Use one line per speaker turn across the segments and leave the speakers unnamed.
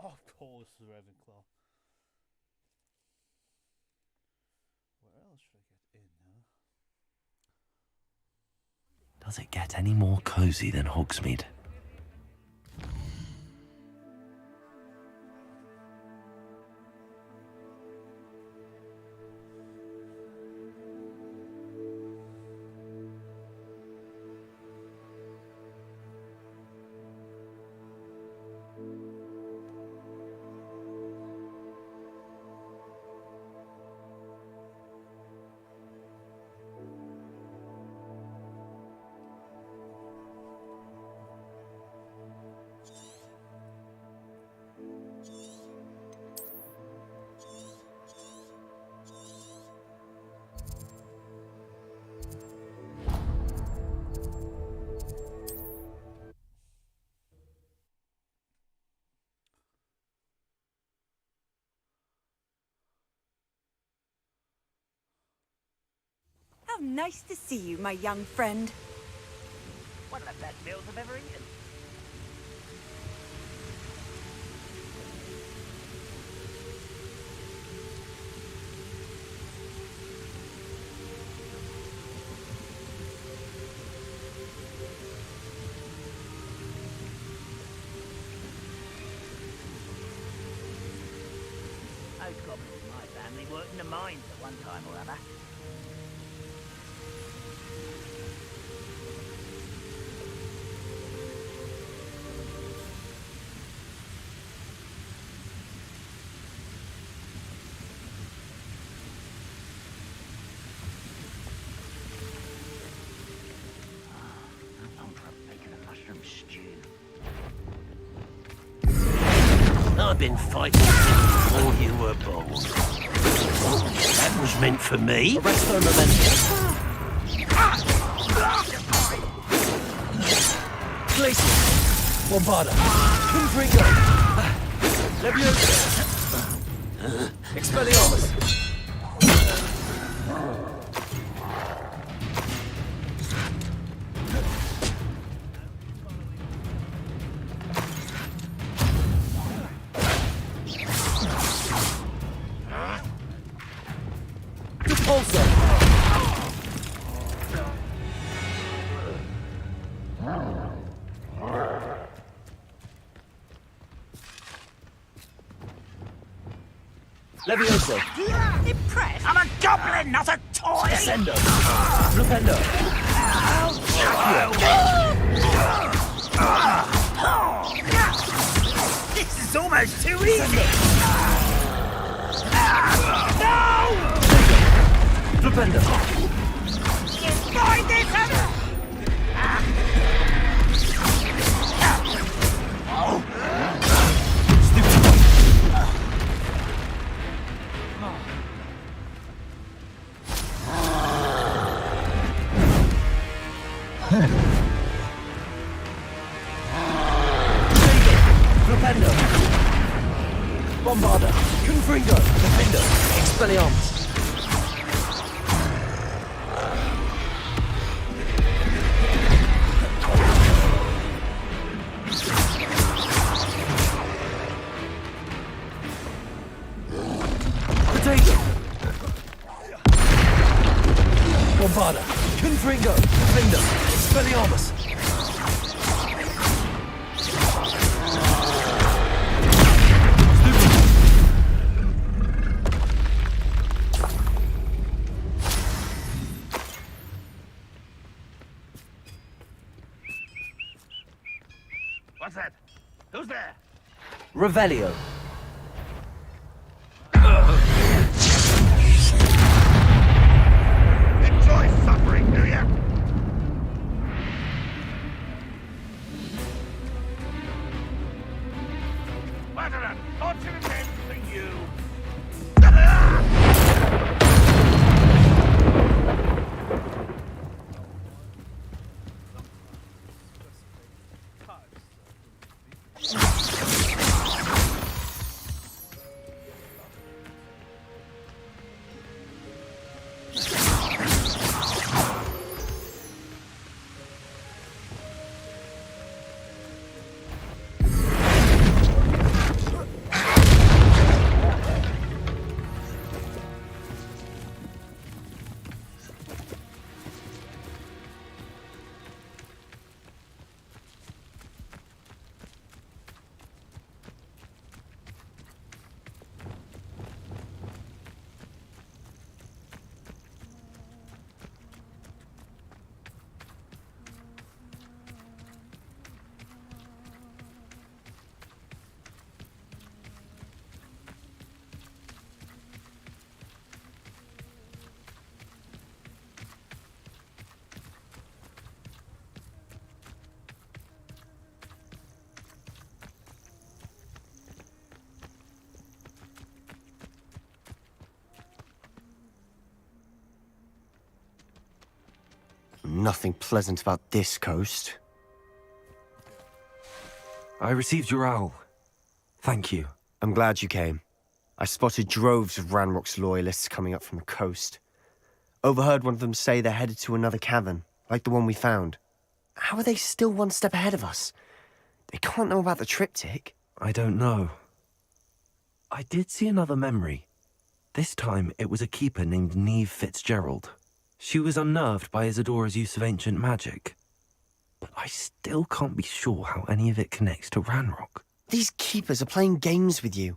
Of course, the ravenclaw. Where else should I get in now?
Does it get any more cozy than Hogsmeade?
How nice to see you, my young friend.
One of the best meals I've ever eaten. Most goblins in my family worked in the mines at one time or other.
I've been fighting before you were born. That was meant for me.
Resto momentum. Glacier. Bombarda. Confringo. Leviosa. Expelliarmus. Levioso.
Impressed? I'm a goblin, not a toy!
Ascendo. Flupendo.
This is almost too easy!
Flupendo.
Find this other!
Flupendo. Bombarda. Confringo. Defendo. Expelliarmus. Bombarda, Confringo, Defender, Expelliarmus.
What's that? Who's there?
Revelio.
Enjoy suffering, do ya? Waterman, fortunate end for you.
Nothing pleasant about this coast.
I received your owl. Thank you.
I'm glad you came. I spotted droves of Ranrock's loyalists coming up from the coast. Overheard one of them say they're headed to another cavern, like the one we found. How are they still one step ahead of us? They can't know about the triptych.
I don't know. I did see another memory. This time, it was a keeper named Neve Fitzgerald. She was unnerved by Isadora's use of ancient magic. But I still can't be sure how any of it connects to Ranrock.
These keepers are playing games with you.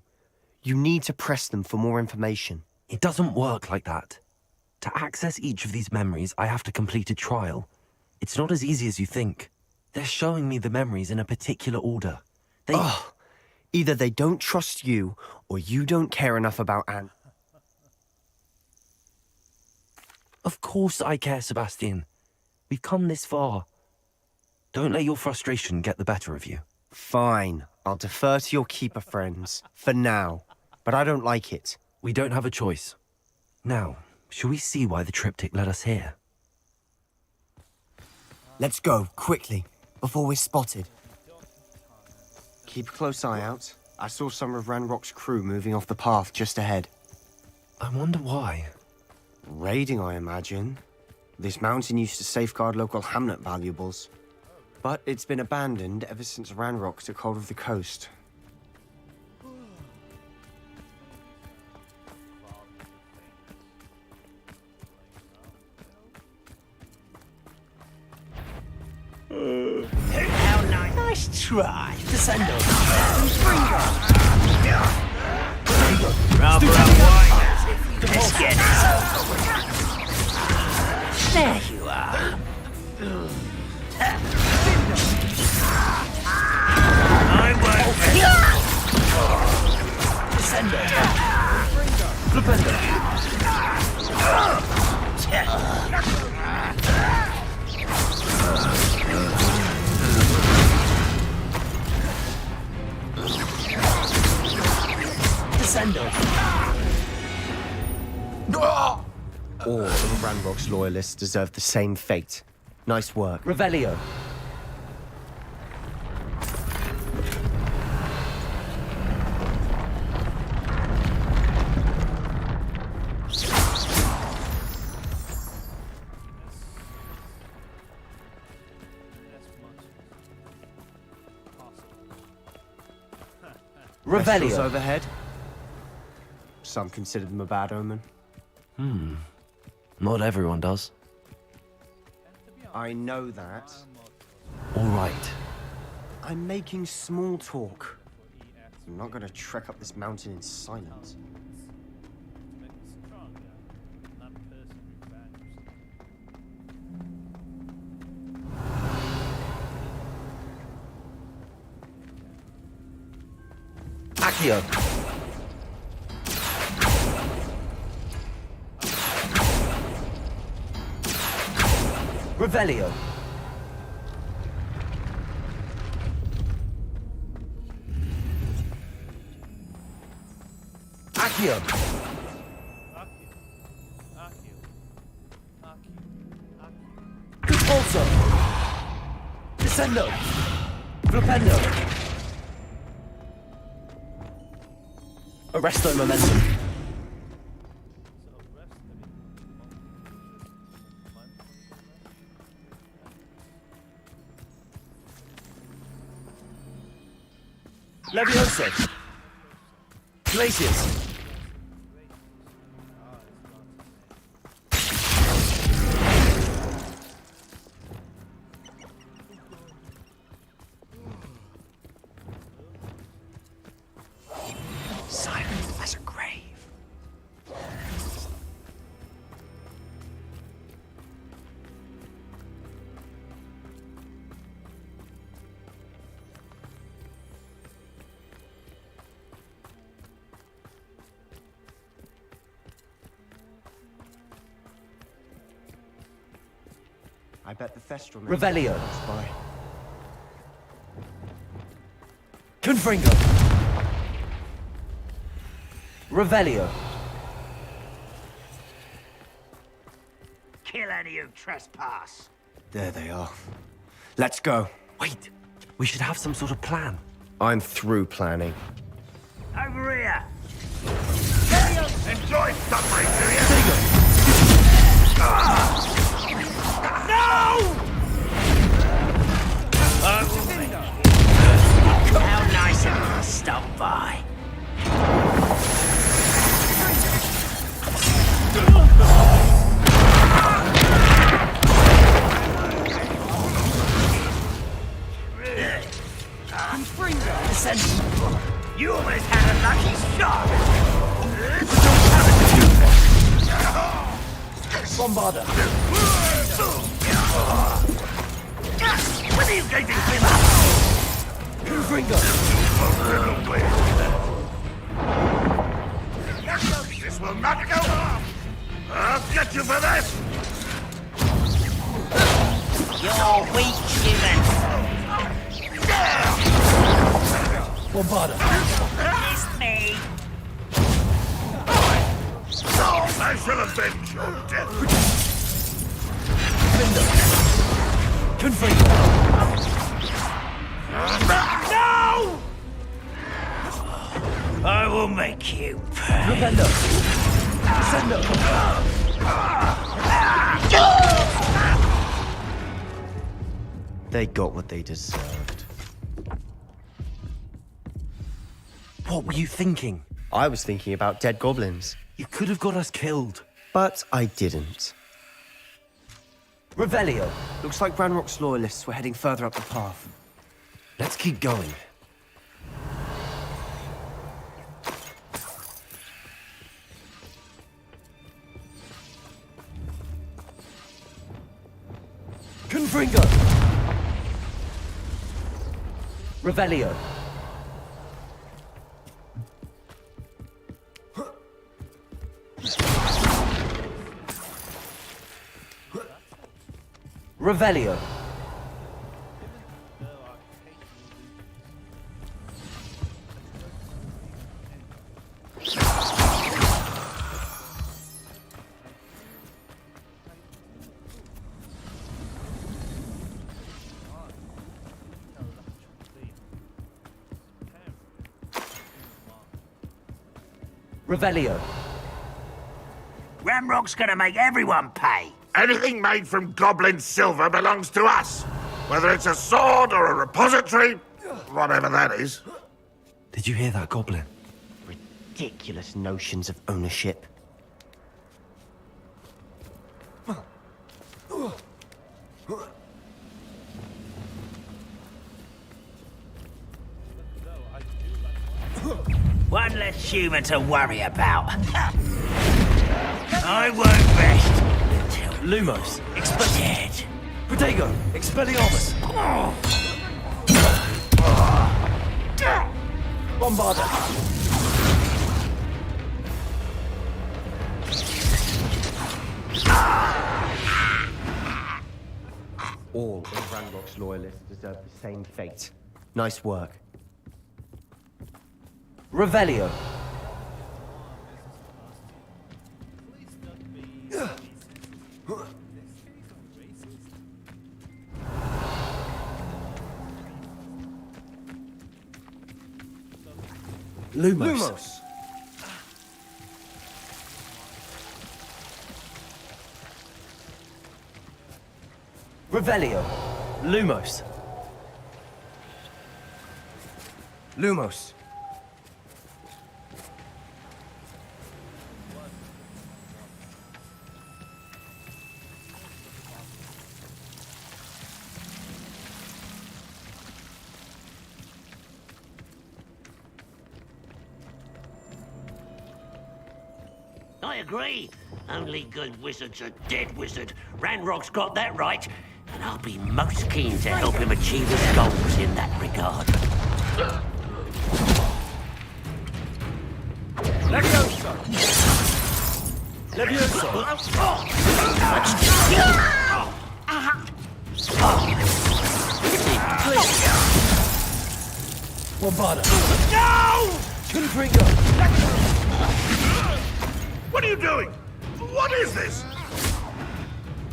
You need to press them for more information.
It doesn't work like that. To access each of these memories, I have to complete a trial. It's not as easy as you think. They're showing me the memories in a particular order.
Either they don't trust you, or you don't care enough about Anne.
Of course I care, Sebastian. We've come this far. Don't let your frustration get the better of you.
Fine, I'll defer to your keeper friends, for now. But I don't like it.
We don't have a choice. Now, shall we see why the triptych led us here?
Let's go, quickly, before we're spotted. Keep a close eye out. I saw some of Ranrock's crew moving off the path just ahead.
I wonder why.
Raiding, I imagine. This mountain used to safeguard local hamlet valuables. But it's been abandoned ever since Ranrock took hold of the coast.
How nice try.
Descendo.
Rather unwise. Let's get this. There you are. I won't.
Descendo. Descendo.
All of Ranrock's loyalists deserve the same fate. Nice work.
Revelio.
Vessels
Revelio.
overhead. Some consider them a bad omen.
Not everyone does.
I know that.
All right.
I'm making small talk. I'm not gonna trek up this mountain in silence.
Accio. Revelio. Accio. Compulso. Descendo. Flipendo. Arresto momentum. Leviosa. Glacius.
Silent as a grave. I bet the Thestral may be
Revelio.
close by.
Confringo. Revelio.
Kill any who trespass.
There they are. Let's go.
Wait, we should have some sort of plan.
I'm through planning.
Over here.
Enjoy suffering, do you?
How nice of you to stop by. Listen, you almost had a lucky shot.
Bombarder! When are you going to give up? This will not go off! I'll get you for this!
You're weak, human.
Bombarder!
It's me.
No, I shall avenge your death! No!
I will make you
They got what they deserved.
What were you thinking?
I was thinking about dead goblins,
You could have got us killed.
but I didn't.
Revelio.
Looks like Ranrock's loyalists were heading further up the path.
Let's keep going. Confringo. Revelio. Revelio. Revelio.
Ramrock's gonna make everyone pay.
Anything made from goblin silver belongs to us. Whether it's a sword or a repository, whatever that is.
Did you hear that, Goblin?
Ridiculous notions of ownership.
One less human to worry about. I won't rest until
Lumos.
dead.
Protego. Expelliarmus. Bombarder.
All of Ranrock's loyalists deserve the same fate. Nice work.
Revelio. Lumos. Revelio. Lumos.
Lumos.
I agree. Only good wizards are dead wizard. Ranrock's got that right. And I'll be most keen to help him achieve his goals in that regard.
Levioso. Levioso. Bombarder.
No!
Confringo.
What are you doing? What is this?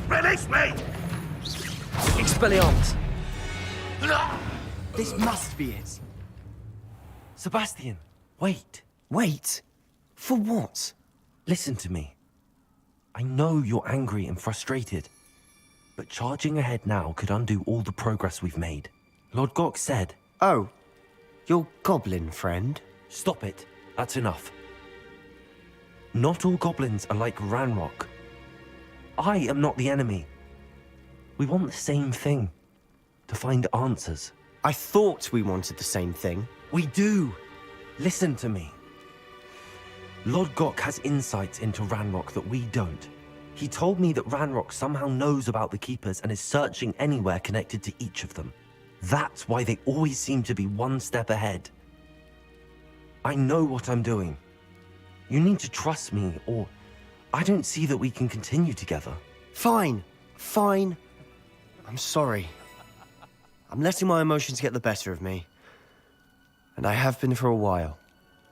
Release me!
Expelliarmus!
This must be it.
Sebastian, wait.
Wait. For what?
Listen to me. I know you're angry and frustrated, but charging ahead now could undo all the progress we've made. Lord Gok said...
Oh, your goblin friend?
Stop it. That's enough. Not all goblins are like Ranrock. I am not the enemy. We want the same thing. To find answers.
I thought we wanted the same thing.
We do. Listen to me. Lord Gok has insights into Ranrock that we don't. He told me that Ranrock somehow knows about the Keepers and is searching anywhere connected to each of them. That's why they always seem to be one step ahead. I know what I'm doing. You need to trust me, or I don't see that we can continue together.
Fine. Fine. I'm sorry. I'm letting my emotions get the better of me. And I have been for a while.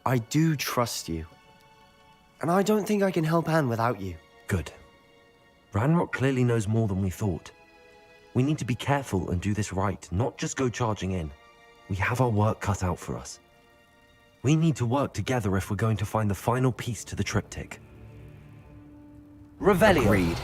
I do trust you. And I don't think I can help Anne without you.
Good. Ranrock clearly knows more than we thought. We need to be careful and do this right, not just go charging in. We have our work cut out for us. We need to work together if we're going to find the final piece to the triptych. Revelio.
Agreed.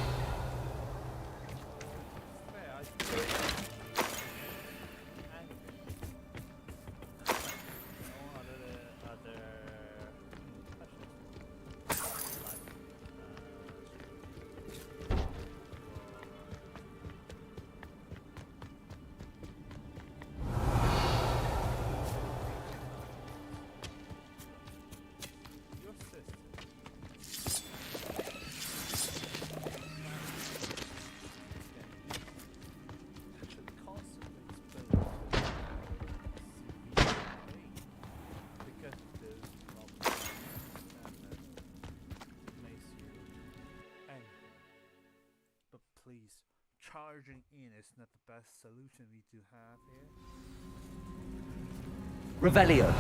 Please, charging in is not the best solution we do have here.
Revelio.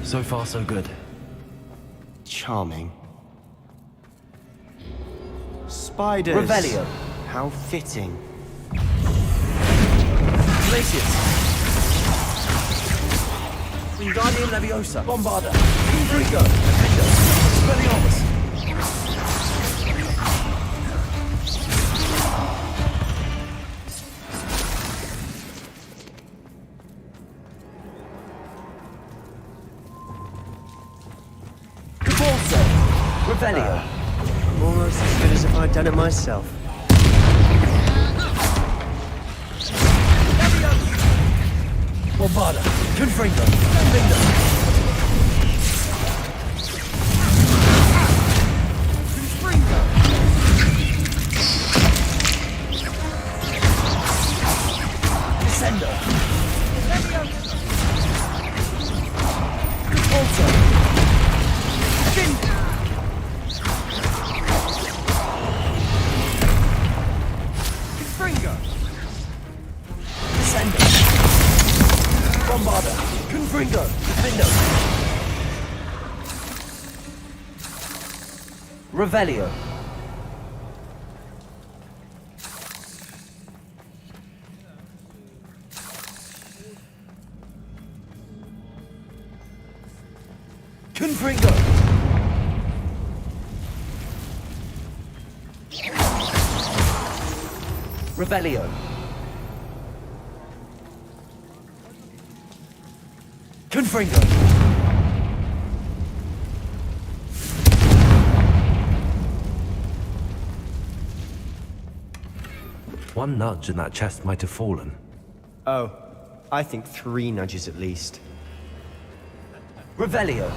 So far, so good.
Charming. Spiders.
Revelio.
How fitting.
Glacius. Wingardium Leviosa. Bombarda. Enrico. Defender. Expelliarmus. Revelio.
Almost as good as if I'd done it myself.
Bombarda. Confringo. Confringo. Descendo. Repulsor. Bombarda, Confringo, Defender. Revelio. Confringo. Revelio. Confringo. One nudge and that chest might have fallen.
Oh, I think 3 nudges at least.
Revelio.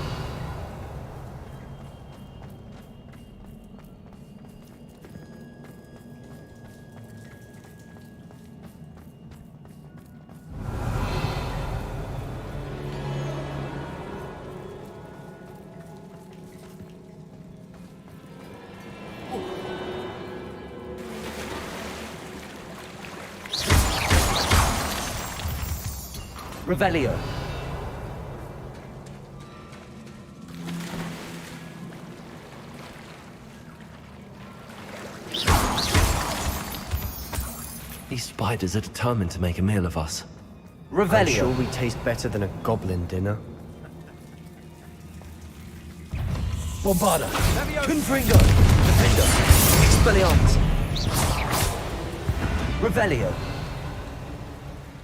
Revelio. These spiders are determined to make a meal of us.
I'm
Revelio.
sure we taste better than a goblin dinner.
Bombarda. Confringo. Defender. Expelliarmus. Revelio.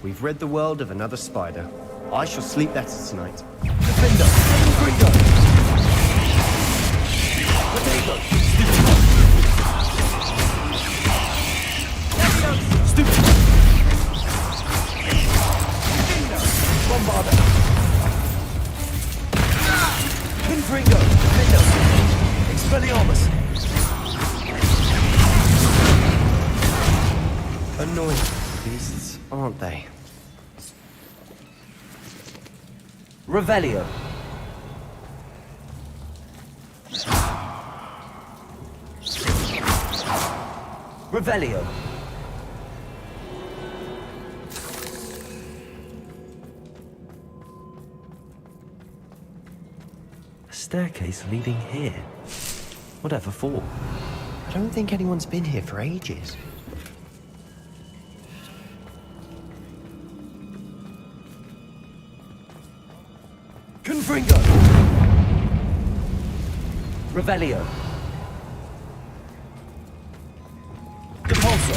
We've rid the world of another spider. I shall sleep better tonight.
Defender. Confringo. Potato. Stupid. Bombarda. Confringo. Defender. Expelliarmus.
Annoying beasts, aren't they?
Revelio. Revelio. A staircase leading here. Whatever for?
I don't think anyone's been here for ages.
Confringo. Revelio. Depulso.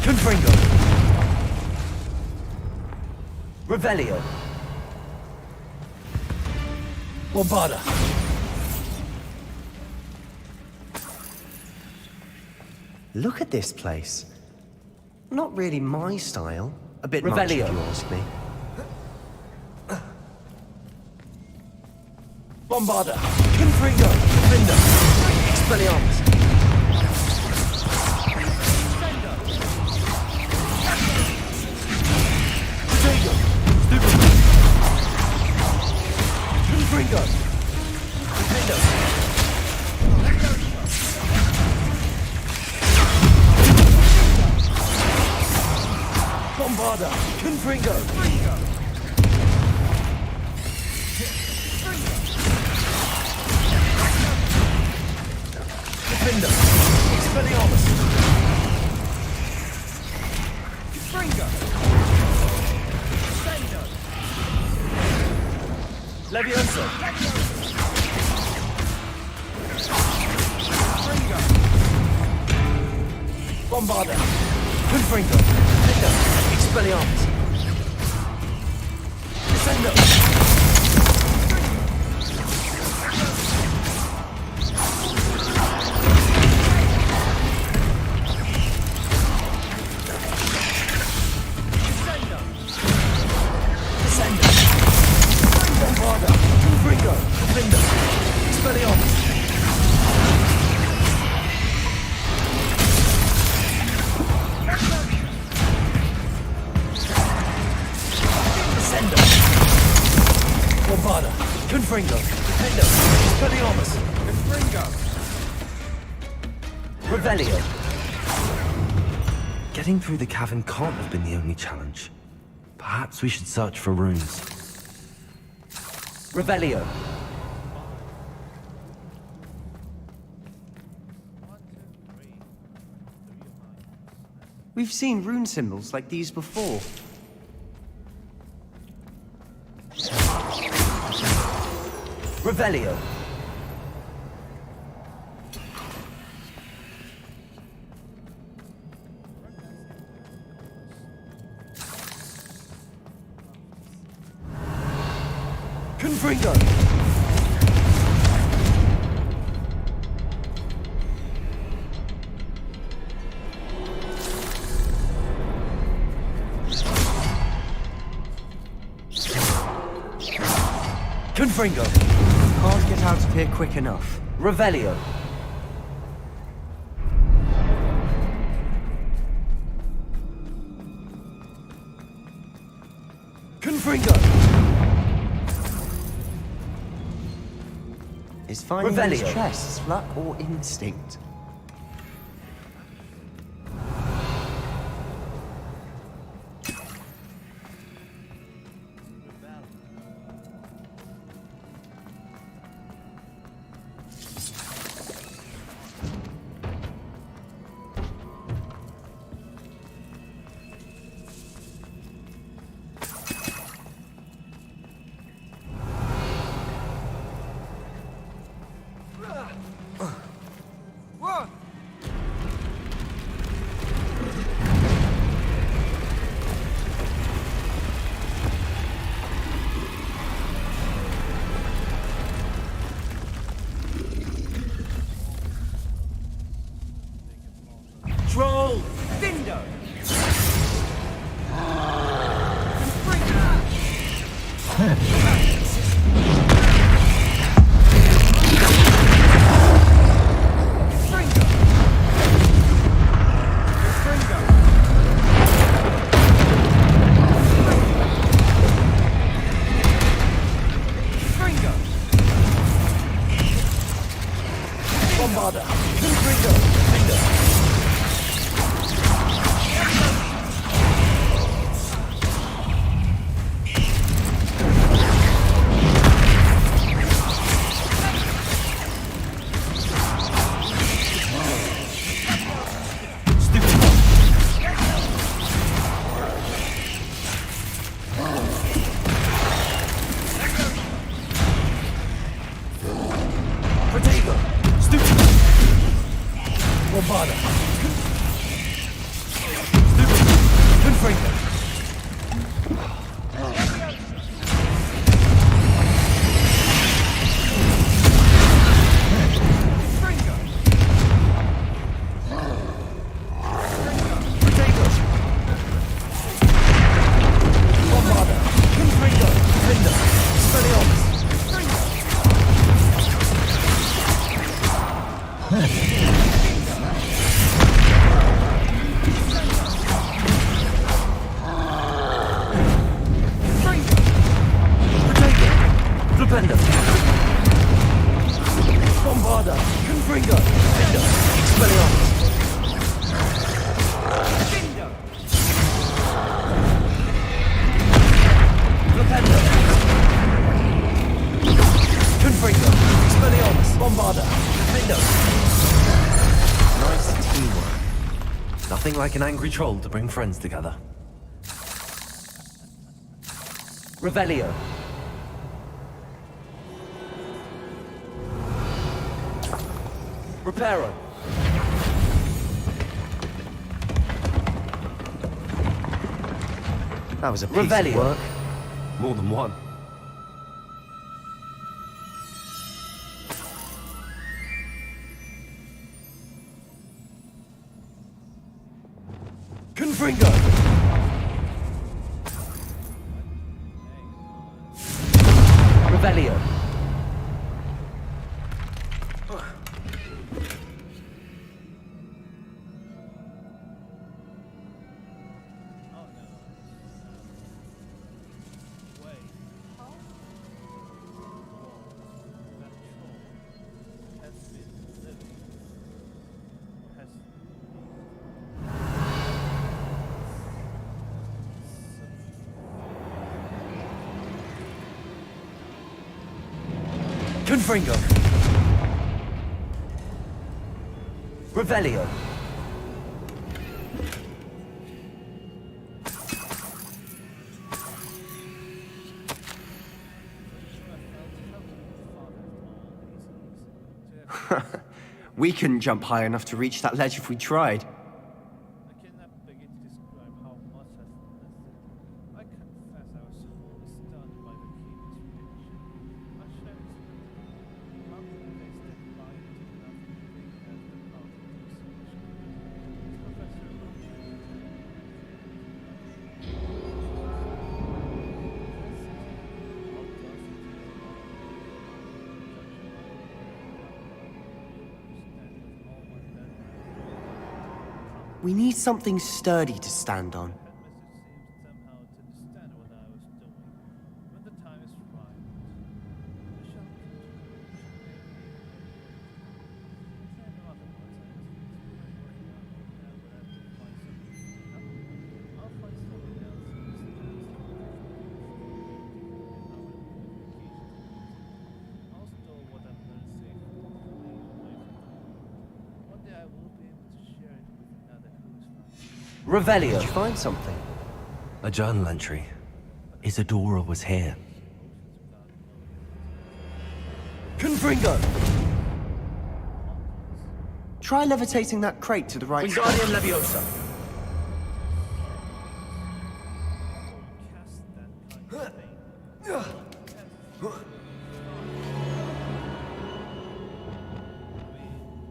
Confringo. Revelio. Bombarda.
Look at this place. Not really my style. A bit much,
Revelio.
if you ask me.
Bombarda. Confringo. Defender. Expelliarmus. Potato. Stupid. Confringo. Defender. Bombarda. Confringo. Defender. Expelliarmus. Confringo. Levioso. Bombarda. Confringo. Defender. Expelliarmus. Descendo. Descendo. Bombarda. Confringo. Defender. Expelliarmus. Descendo. Bombarda. Confringo. Defender. Expelliarmus. Confringo. Revelio. Getting through the cavern can't have been the only challenge. Perhaps we should search for runes. Revelio.
We've seen rune symbols like these before.
Revelio. Confringo. Confringo.
Can't get out of here quick enough.
Revelio. Confringo.
Is finding these
Revelio.
chests luck or instinct?
Nothing like an angry troll to bring friends together.
Revelio. Reparo.
That was a piece
Revelio.
of work.
More than one.
Confringo. Revelio. Confringo. Revelio.
We couldn't jump high enough to reach that ledge if we tried.
I cannot begin to describe how much I confess I was wholly stunned by the keenest reaction. I shared how could they step by into nothing big as the power to do so much good? Professor
We need something sturdy to stand on.
Headmistress seems somehow to understand what I was doing. When the time is right, I shall continue. And in other words, I'll find something else in this task. I'll store what I've learned safely. One day I will be able to share it with another who's
Revelio.
Did you find something?
A journal entry. Isadora was here.
Confringo.
Try levitating that crate to the right.
Wingardium Leviosa.
cast that kind of thing.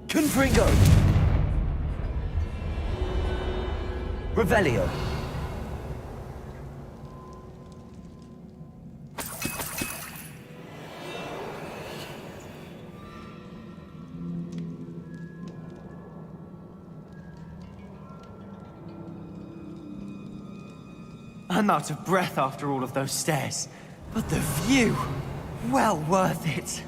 Confringo. Revelio.
I'm out of breath after all of those stairs. But the view, well worth it.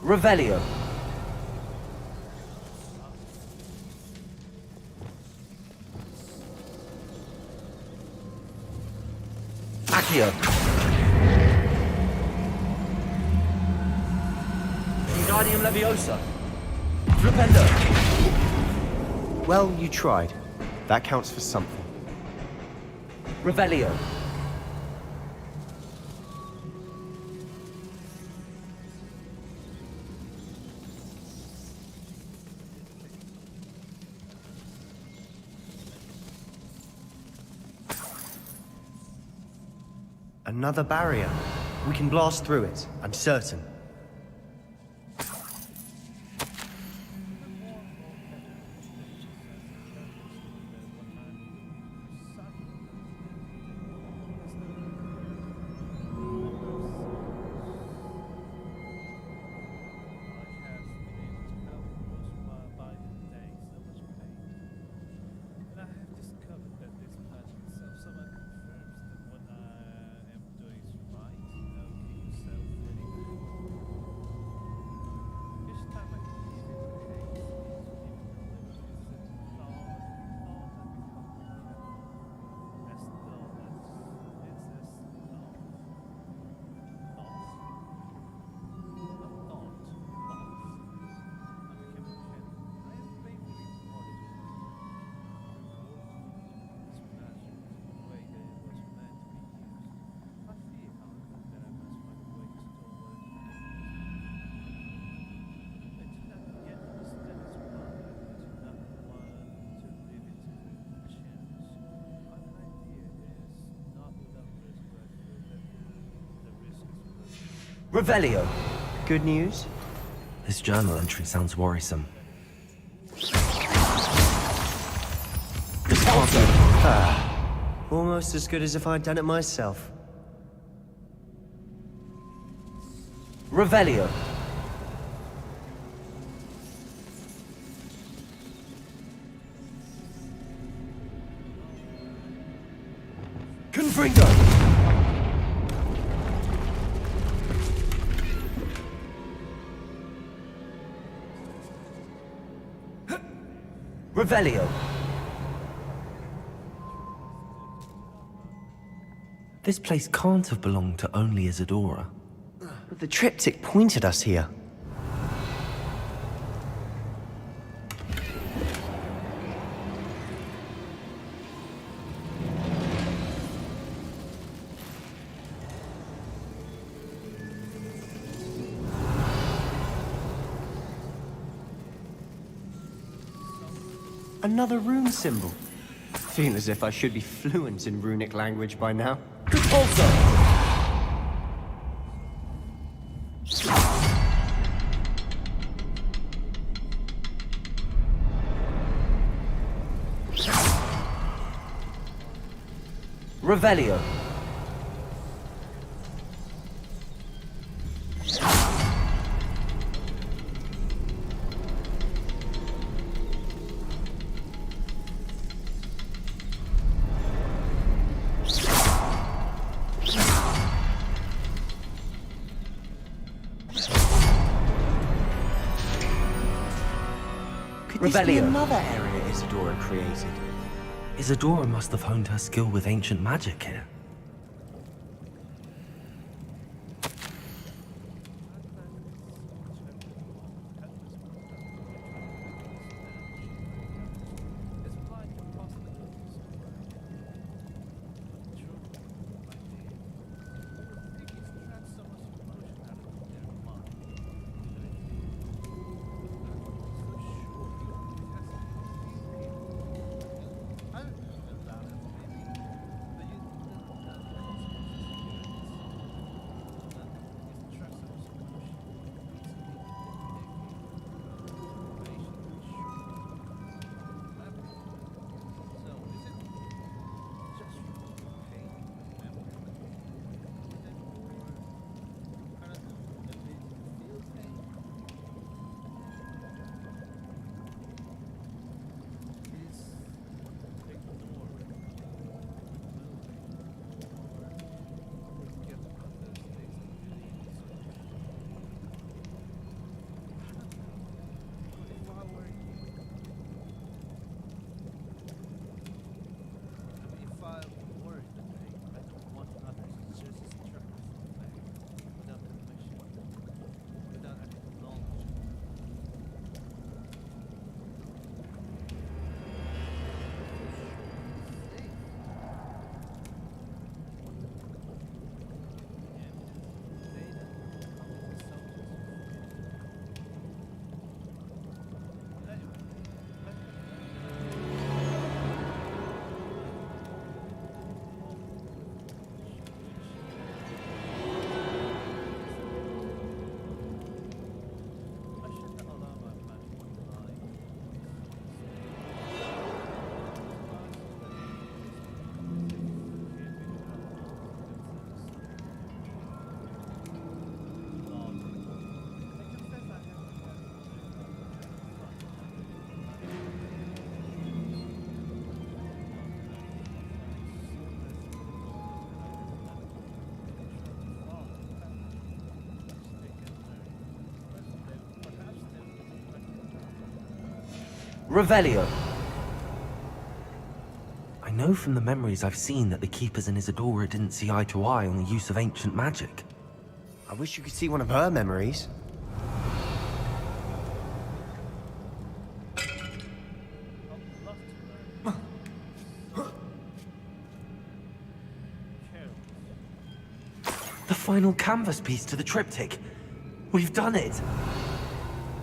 Revelio. Accio. Wingardium Leviosa. Flipendo.
Well, you tried. That counts for something.
Revelio.
Another barrier. We can blast through it, I'm certain.
Revelio.
Good news?
This journal entry sounds worrisome.
Almost as good as if I'd done it myself.
Revelio. Confringo. Revelio. This place can't have belonged to only Isadora.
But the triptych pointed us here. Another rune symbol. Feel as if I should be fluent in runic language by now.
Also. Revelio.
Could this be
Revelio.
another area Isadora created?
Isadora must have honed her skill with ancient magic here. Revelio. I know from the memories I've seen that the Keepers and Isadora didn't see eye to eye on the use of ancient magic.
I wish you could see one of her memories.
The final canvas piece to the triptych. We've done it!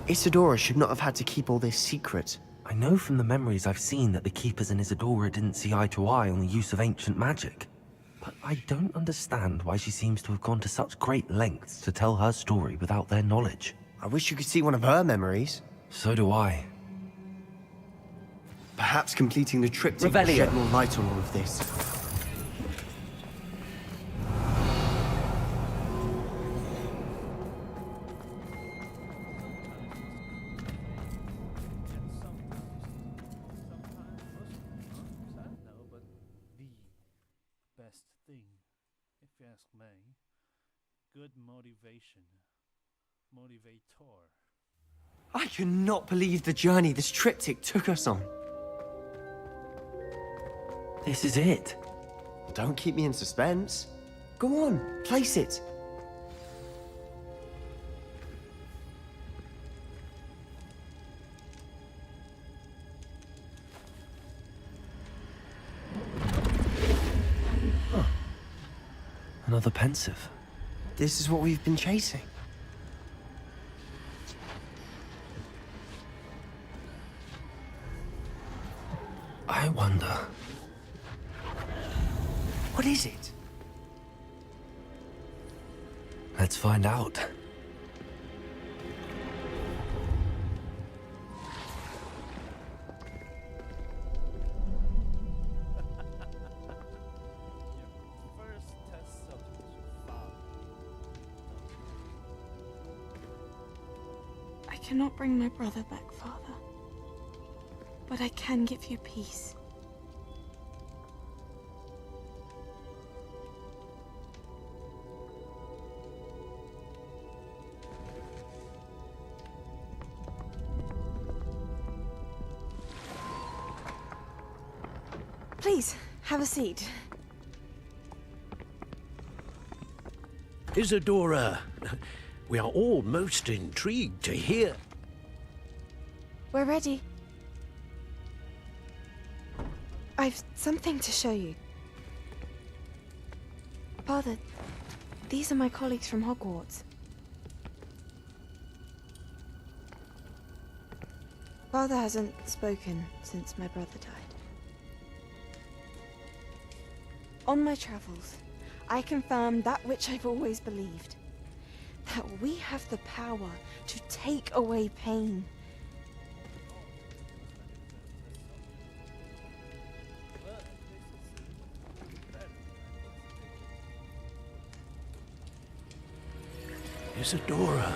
Isadora should not have had to keep all this secret.
I know from the memories I've seen that the Keepers and Isadora didn't see eye to eye on the use of ancient magic. But I don't understand why she seems to have gone to such great lengths to tell her story without their knowledge.
I wish you could see one of her memories.
So do I.
Perhaps completing the triptych will shed more light on all of this.
Best thing, if you ask me. Good motivation. Motivator.
I cannot believe the journey this triptych took us on.
This is it.
Don't keep me in suspense. Go on, place it.
Another pensive.
This is what we've been chasing.
I wonder.
What is it?
Let's find out.
First test subject found.
I cannot bring my brother back, Father. But I can give you peace.
Please, have a seat.
Isadora, we are all most intrigued to hear.
We're ready. I've something to show you. Father, these are my colleagues from Hogwarts. Father hasn't spoken since my brother died. On my travels, I confirmed that which I've always believed. That we have the power to take away pain.
Isadora.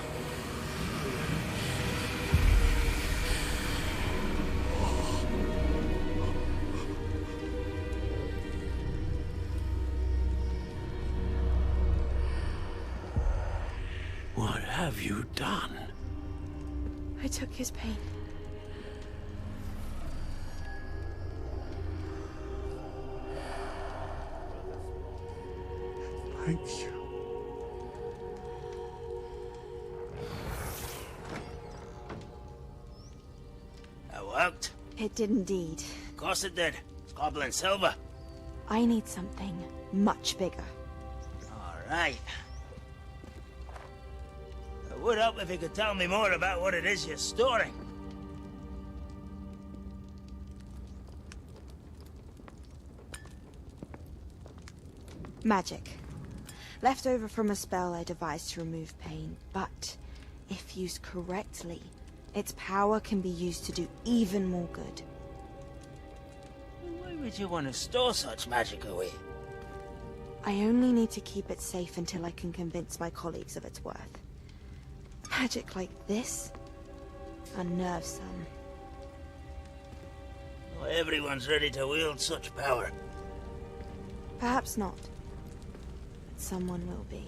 What have you done?
I took his pain.
Thank you.
That worked.
It did indeed.
Of course it did. It's goblin silver.
I need something much bigger.
All right. It would help if you could tell me more about what it is you're storing.
Magic. Left over from a spell I devised to remove pain, but if used correctly, its power can be used to do even more good.
Why would you want to store such magic away?
I only need to keep it safe until I can convince my colleagues of its worth. Magic like this unnerves some.
Not everyone's ready to wield such power.
Perhaps not, but someone will be.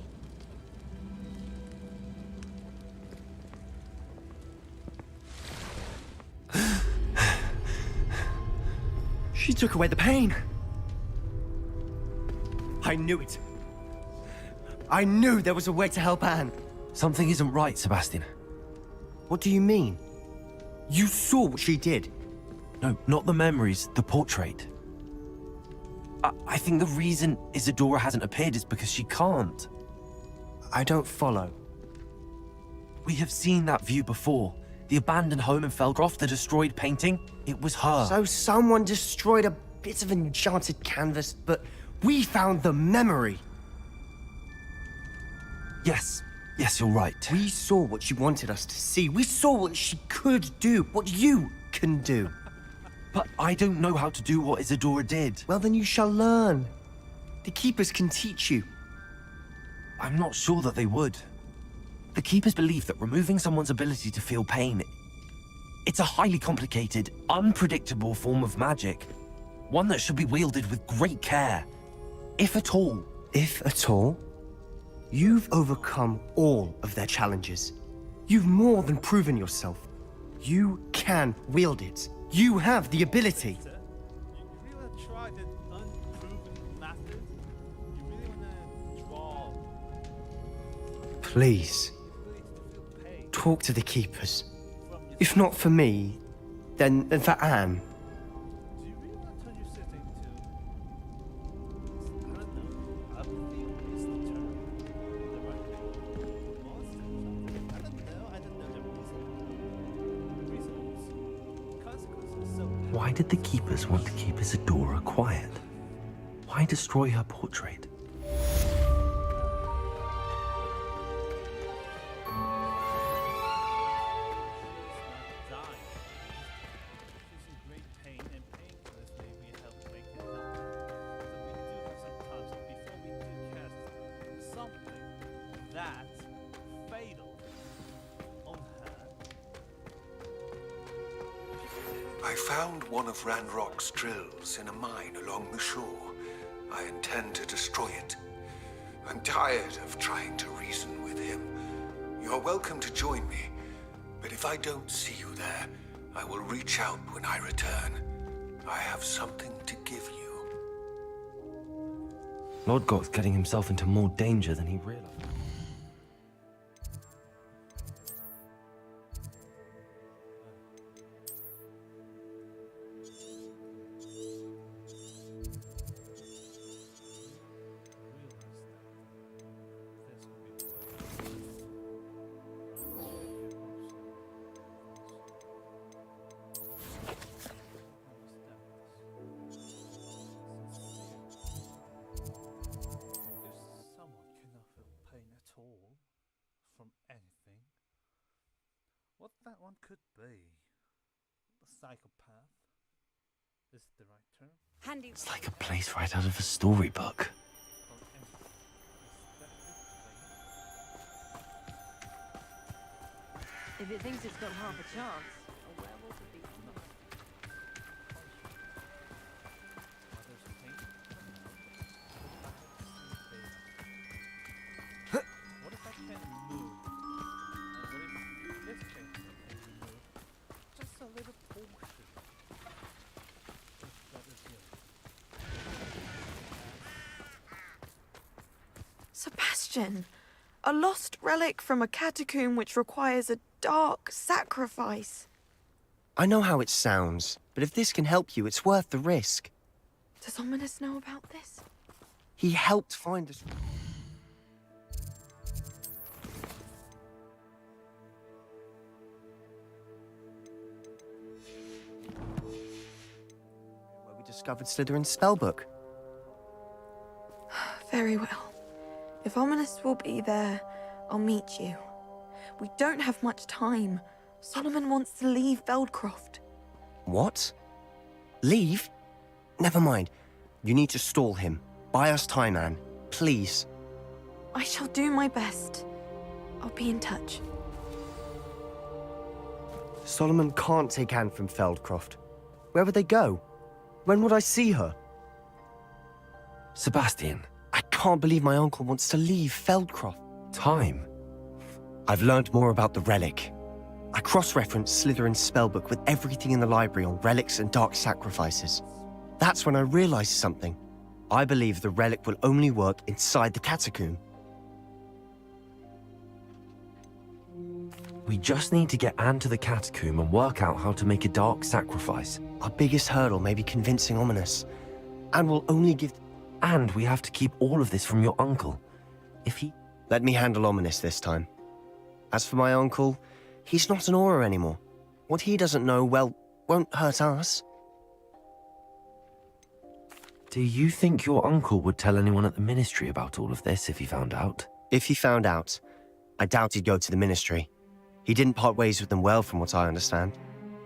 She took away the pain. I knew it. I knew there was a way to help Anne.
Something isn't right, Sebastian.
What do you mean? You saw what she did.
No, not the memories, the portrait. I think the reason Isadora hasn't appeared is because she can't.
I don't follow.
We have seen that view before. The abandoned home in Feldcroft, the destroyed painting, it was her.
So someone destroyed a bit of enchanted canvas, but we found the memory.
Yes, you're right.
We saw what she wanted us to see. We saw what she could do, what you can do.
But I don't know how to do what Isadora did.
Well, then you shall learn. The Keepers can teach you.
I'm not sure that they would. The Keepers believe that removing someone's ability to feel pain, it's a highly complicated, unpredictable form of magic. One that should be wielded with great care. If at all.
If at all? You've overcome all of their challenges. You've more than proven yourself. You can wield it. You have the ability.
You really want to try that unproven method? You really want to draw
Please,
the ability to feel pain
talk to the Keepers.
from your...
If not for me, then for Anne.
Do you really want to turn your city into... I don't know. I feel it's the term. The right thing. Monster or something. I don't know the reasons. Consequences so...
Why did the Keepers want to keep Isadora quiet? Why destroy her portrait?
I found one of Ranrock's drills in a mine along the shore. I intend to destroy it. I'm tired of trying to reason with him. You're welcome to join me, but if I don't see you there, I will reach out when I return. I have something to give you.
Lodgok's getting himself into more danger than he realized.
What that one could be? A psychopath? Is it the right term?
Handy.
It's like a place right out of a storybook.
Or empathy?
If it thinks it's got half a chance, a werewolf would be enough.
What if I can move? And what if this painting can remove just a little portion? If that is good.
Sebastian, a lost relic from a catacomb which requires a dark sacrifice.
I know how it sounds, but if this can help you, it's worth the risk.
Does Ominous know about this?
He helped find us. Where we discovered Slytherin's spellbook.
Very well. If Ominous will be there, I'll meet you. We don't have much time. Solomon wants to leave Feldcroft.
What? Leave? Never mind. You need to stall him. Buy us time, Anne. Please.
I shall do my best. I'll be in touch.
Solomon can't take Anne from Feldcroft. Where would they go? When would I see her?
Sebastian,
I can't believe my uncle wants to leave Feldcroft.
time.
I've learned more about the relic. I cross-referenced Slytherin's spellbook with everything in the library on relics and dark sacrifices. That's when I realized something. I believe the relic will only work inside the catacomb.
We just need to get Anne to the catacomb and work out how to make a dark sacrifice.
Our biggest hurdle may be convincing Ominous. And will only give...
And we have to keep all of this from your uncle. If he...
Let me handle Ominous this time. As for my uncle, he's not an Auror anymore. What he doesn't know, well, won't hurt us.
Do you think your uncle would tell anyone at the Ministry about all of this if he found out?
If he found out, I doubt he'd go to the Ministry. He didn't part ways with them well, from what I understand.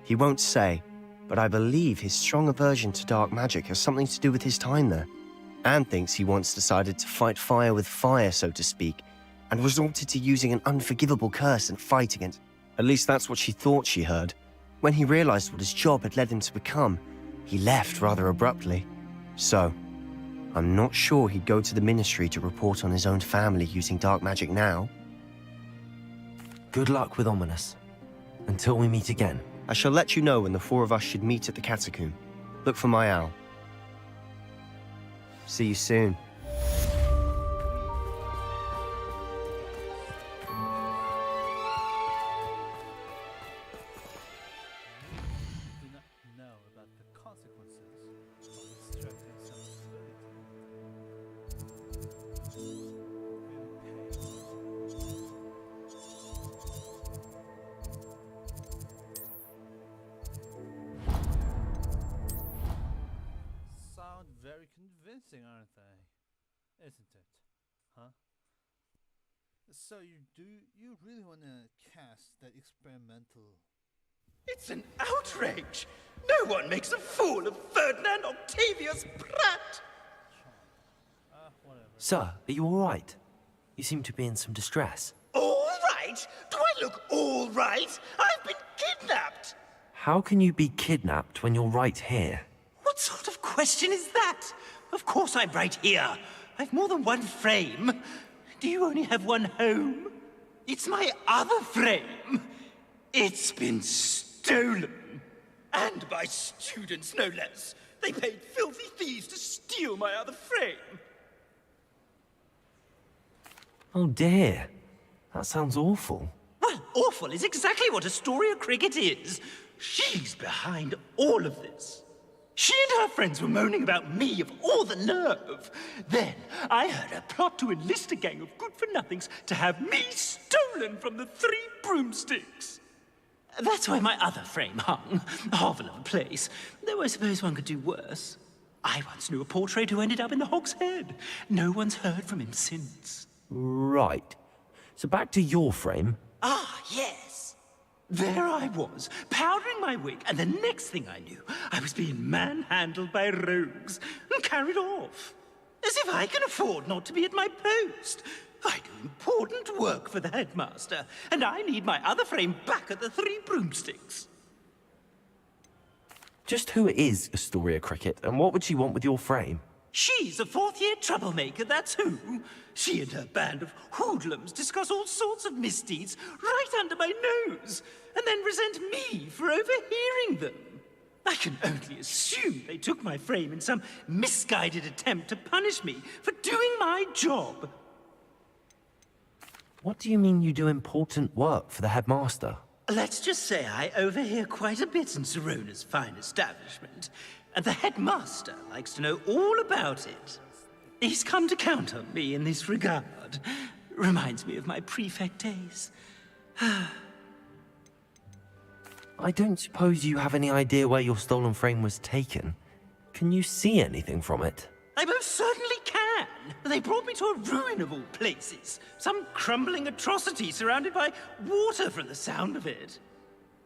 He won't say, but I believe his strong aversion to dark magic has something to do with his time there. Anne thinks he once decided to fight fire with fire, so to speak, and resorted to using an unforgivable curse and fight against... At least that's what she thought she heard. When he realized what his job had led him to become, he left rather abruptly. So, I'm not sure he'd go to the Ministry to report on his own family using dark magic now.
Good luck with Ominous. Until we meet again.
I shall let you know when the four of us should meet at the catacomb. Look for my owl. See you soon.
Do not know about the consequences of extracting some fluid. Sound very convincing, aren't they? Isn't it? Huh? So you really want to cast that experimental...
It's an outrage! No one makes a fool of Ferdinand Octavius Pratt!
Whatever.
Sir, are you all right? You seem to be in some distress.
All right? Do I look all right? I've been kidnapped!
How can you be kidnapped when you're right here?
What sort of question is that? Of course I'm right here. I've more than one frame. Do you only have one home? It's my other frame. It's been stolen. And by students, no less. They paid filthy thieves to steal my other frame.
Oh dear. That sounds awful.
Well, awful is exactly what Astoria Cricket is. She's behind all of this. She and her friends were moaning about me, of all the nerve. Then I heard her plot to enlist a gang of good-for-nothings to have me stolen from the Three Broomsticks. That's where my other frame hung. A hovel of a place. Though I suppose one could do worse. I once knew a portrait who ended up in the Hog's Head. No one's heard from him since.
Right. So back to your frame.
Ah, yes. There I was, powdering my wig, and the next thing I knew, I was being manhandled by rogues and carried off. As if I can afford not to be at my post. I do important work for the headmaster, and I need my other frame back at the Three Broomsticks.
Just who is Astoria Cricket, and what would she want with your frame?
She's a fourth-year troublemaker, that's who. She and her band of hoodlums discuss all sorts of misdeeds right under my nose, and then resent me for overhearing them. I can only assume they took my frame in some misguided attempt to punish me for doing my job.
What do you mean you do important work for the headmaster?
Let's just say I overhear quite a bit in Serona's fine establishment, and the headmaster likes to know all about it. He's come to count on me in this regard. Reminds me of my prefect days.
I don't suppose you have any idea where your stolen frame was taken. Can you see anything from it?
I most certainly can. They brought me to a ruin of all places. Some crumbling atrocity surrounded by water from the sound of it.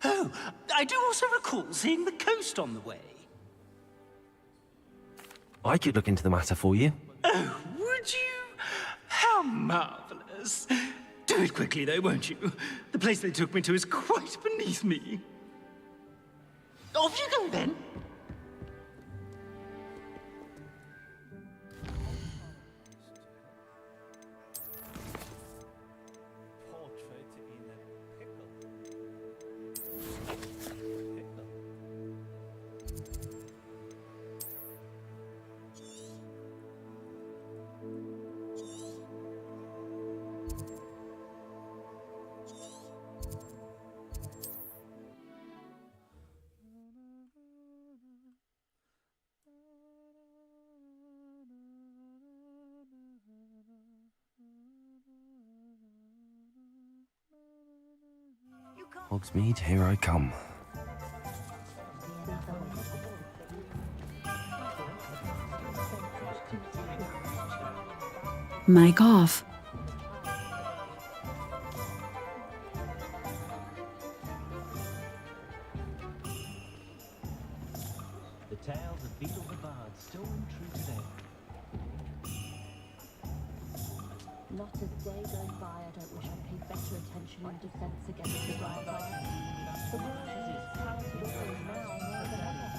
Oh, I do also recall seeing the coast on the way.
I could look into the matter for you.
Oh, would you? How marvelous. Do it quickly, though, won't you? The place they took me to is quite beneath me. Off you go, then.
Portrait in a pickle. Pickle.
Hogsmeade, here I come.
Mic off.
The tales of Beetle the Bard still ring true today.
Not a day goes by I don't wish I paid better attention in defense against the vampire. The world is as talented now more than ever.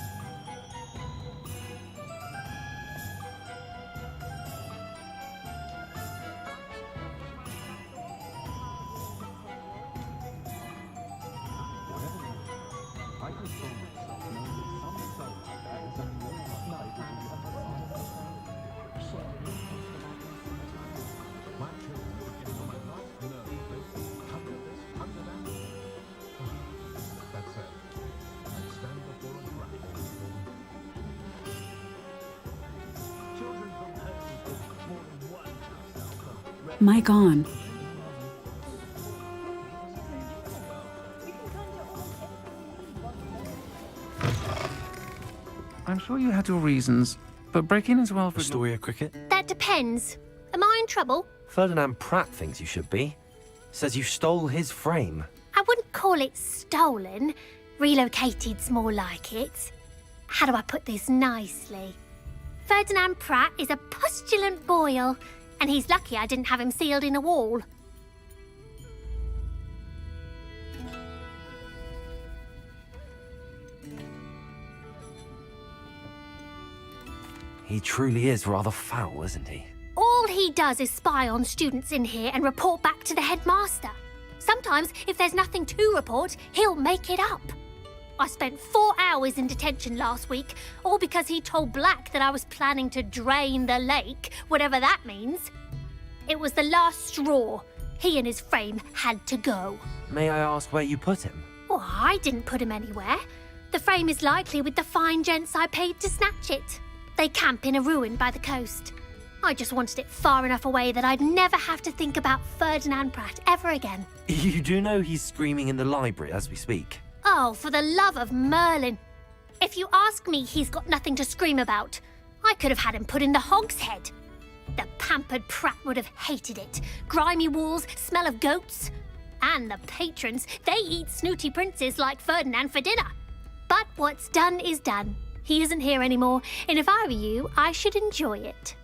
Mic on.
I'm sure you had your reasons, but breaking as well for
Astoria Cricket?
That depends. Am I in trouble?
Ferdinand Pratt thinks you should be. Says you stole his frame.
I wouldn't call it stolen. Relocated's more like it. How do I put this nicely? Ferdinand Pratt is a postulant boil, and he's lucky I didn't have him sealed in a wall.
He truly is rather foul, isn't he?
All he does is spy on students in here and report back to the headmaster. Sometimes, if there's nothing to report, he'll make it up. I spent 4 hours in detention last week, all because he told Black that I was planning to drain the lake, whatever that means. It was the last straw. He and his frame had to go.
May I ask where you put him?
Well, I didn't put him anywhere. The frame is likely with the fine gents I paid to snatch it. They camp in a ruin by the coast. I just wanted it far enough away that I'd never have to think about Ferdinand Pratt ever again.
You do know he's screaming in the library as we speak.
Oh, for the love of Merlin. If you ask me, he's got nothing to scream about. I could have had him put in the hogshead. The pampered Pratt would have hated it. Grimy walls, smell of goats. And the patrons, they eat snooty princes like Ferdinand for dinner. But what's done is done. He isn't here anymore, and if I were you, I should enjoy it.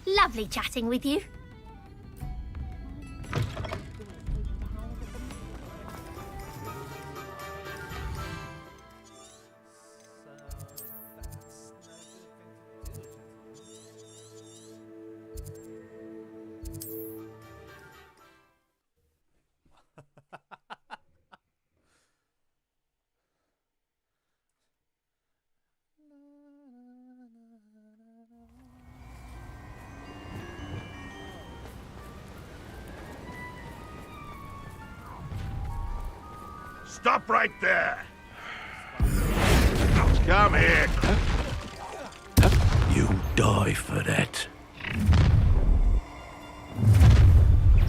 Lovely chatting with you.
Stop right there! Come here!
You die for that.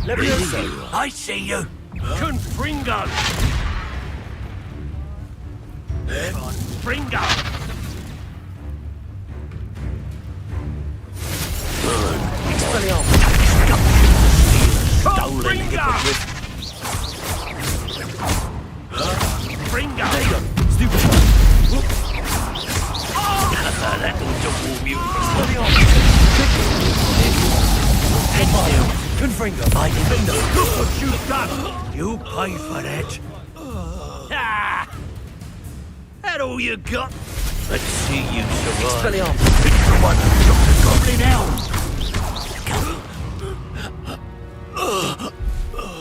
Levioso!
I see you.
Confringo! Confringo!
Stolen hypocrite.
Confringo!
That'll double you.
Confringo!
I defender. Look what you've done. You pay for that.
Ah! That all you got?
Let's see you survive.
Expelliarmus!
It's the one who took the goblin elves.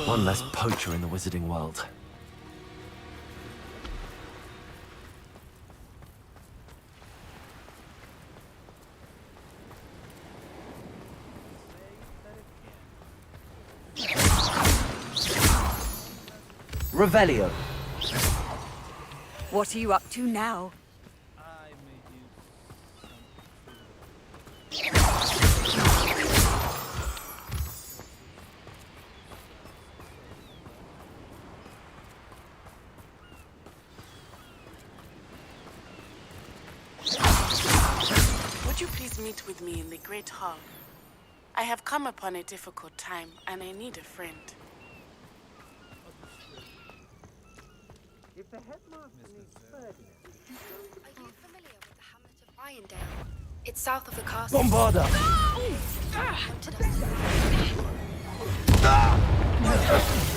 One less poacher in the wizarding world. Revelio.
What are you up to now?
I made you
Would you please meet with me in the Great Hall? I have come upon a difficult time, and I need a friend.
If the headmaster needs Ferdinand...
Are you familiar with the hamlet of Irondale? It's south of the castle.
Bombarda!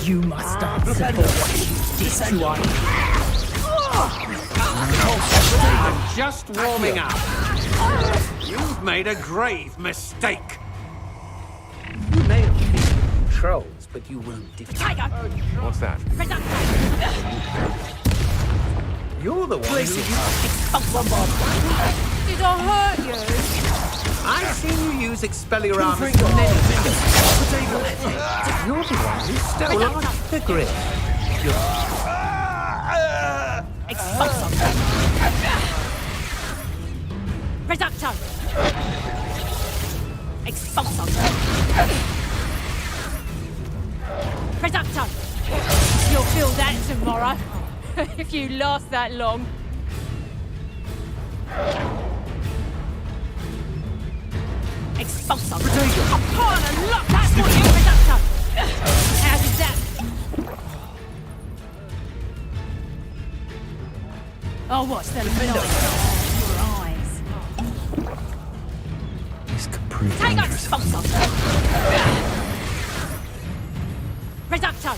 You must answer for what you did to us.
I'm just warming up. You've made a grave mistake.
You may have defeated trolls, but you won't defeat...
Tiger!
What's that?
You're the one who...
Did I hurt you?
I've seen you use Expelliarmus for many years. You're the one who stole our grip.
Reducto! Expulso! Reducto! You'll feel that tomorrow, if you last that long. Expulso! Upon and lock! That's what you Reducto! How did that? Oh, what's the light in your eyes?
This could prove
Take out
dangerous.
Expulso! Reducto!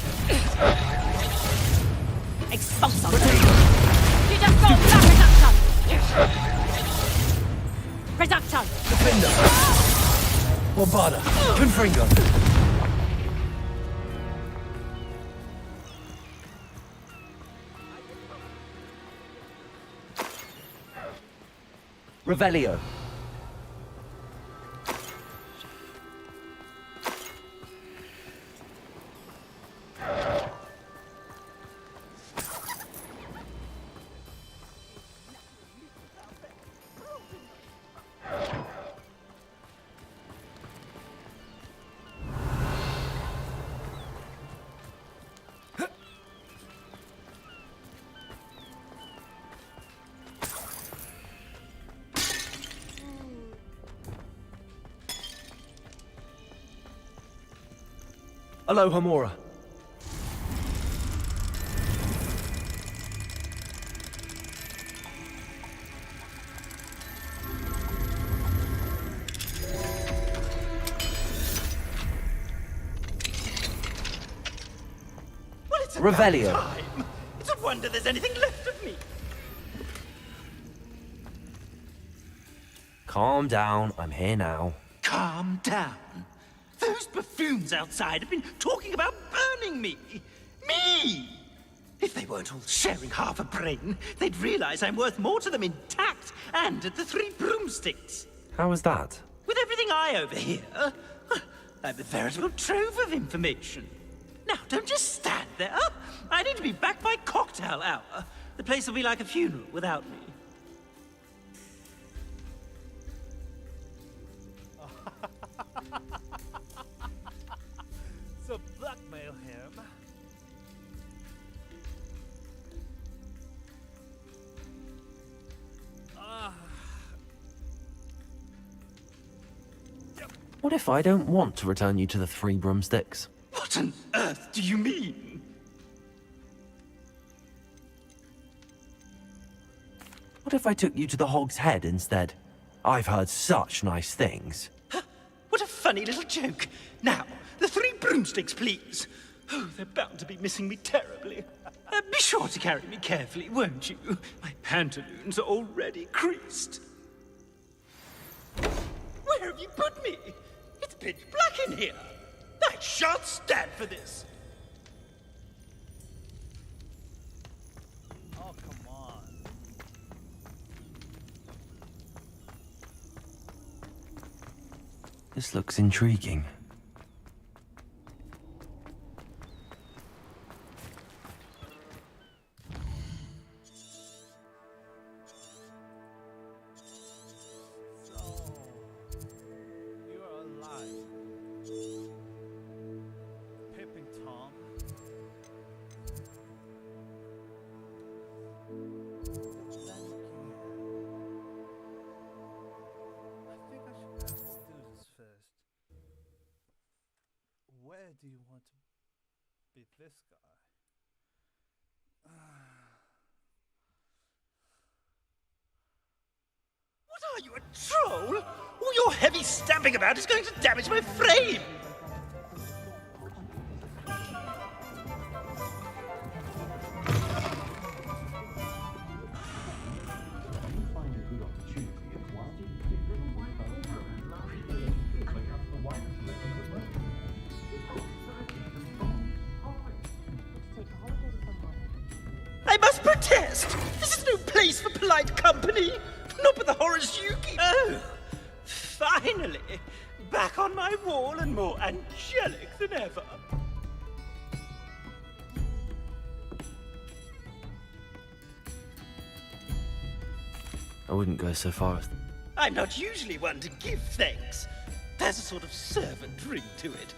Expulso! You just got that Reducto! Reducto!
Defender! Bombarda! Confringo! Revelio! Aloha Mora.
Well, it's
Revelio.
about time. It's a wonder there's anything left of me.
Calm down, I'm here now.
Calm down. Those buffoons outside have been talking about burning me. Me! If they weren't all sharing half a brain, they'd realize I'm worth more to them intact and at the Three Broomsticks.
How was that?
With everything I overhear, I'm a veritable trove of information. Now, don't just stand there. I need to be back by cocktail hour. The place will be like a funeral without me.
So blackmail him.
What if I don't want to return you to the Three Broomsticks?
What on earth do you mean?
What if I took you to the Hog's Head instead? I've heard such nice things.
What a funny little joke. Now, the Three Broomsticks, please. Oh, they're bound to be missing me terribly. Be sure to carry me carefully, won't you? My pantaloons are already creased. Where have you put me? It's pitch black in here. I shan't stand for this.
Oh, come on.
This looks intriguing.
do you want to be this guy?
What are you, a troll? All your heavy stamping about is going to damage my frame! I must protest! This is no place for polite company! Not with the horrors you keep. Oh, finally! Back on my wall and more angelic than ever.
I wouldn't go so far as...
I'm not usually one to give thanks. There's a sort of servant ring to it.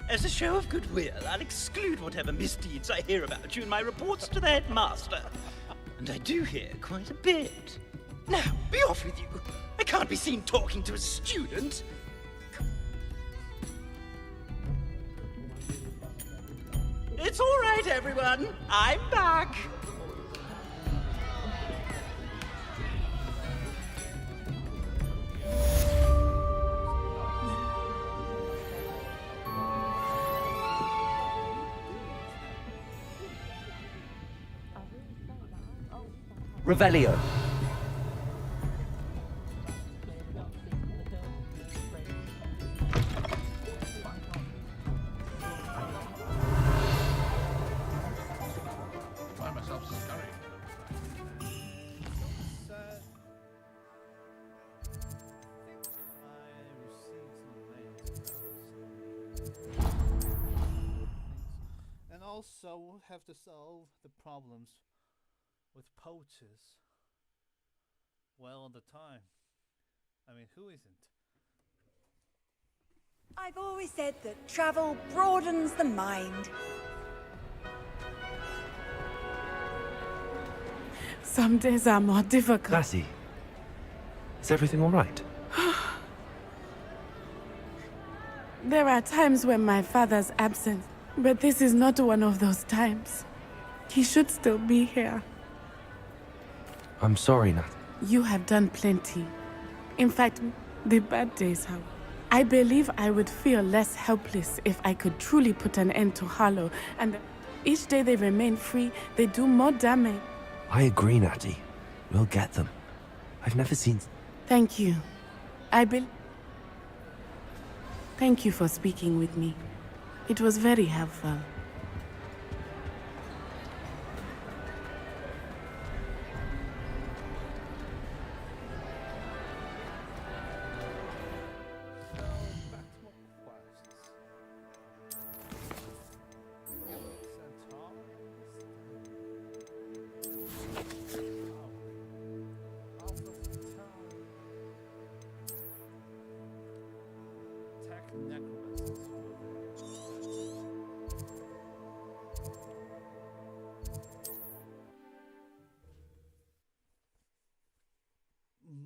As a show of goodwill, I'll exclude whatever misdeeds I hear about you in my reports to the headmaster. And I do hear quite a bit. Now, be off with you. I can't be seen talking to a student. It's all right, everyone. I'm back.
Revelio.
Find myself scurrying.
And also, we'll have to solve the problems with poachers well all the time. I mean, who isn't?
I've always said that travel broadens the mind.
Some days are more difficult.
Lassie, is everything all right?
There are times when my father's absent, but this is not one of those times. He should still be here.
I'm sorry, Nat.
You have done plenty. In fact, the bad days have. I believe I would feel less helpless if I could truly put an end to Harlow, and each day they remain free, they do more damage.
I agree, Natty. We'll get them. I've never seen...
Thank you. Thank you for speaking with me. It was very helpful.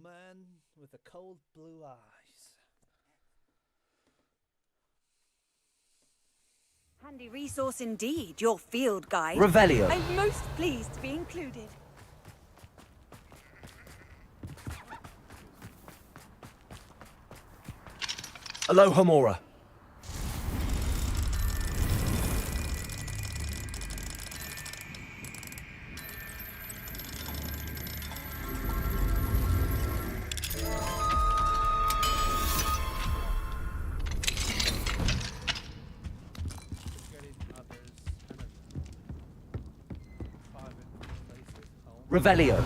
Man with the cold blue eyes.
Handy resource indeed, your field guide.
Revelio.
I'm most pleased to be included.
Aloha Mora.
Revelio.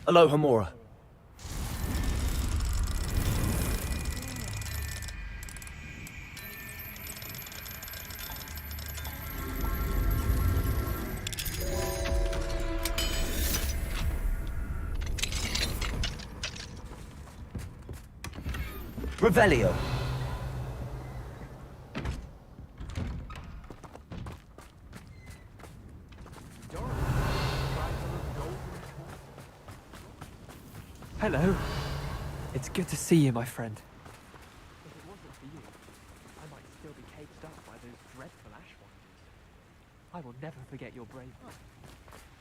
Aloha Mora. Revelio.
Hello. It's good to see you, my friend. If it wasn't for you, I might still be caged up by those dreadful ash wonders. I will never forget your bravery.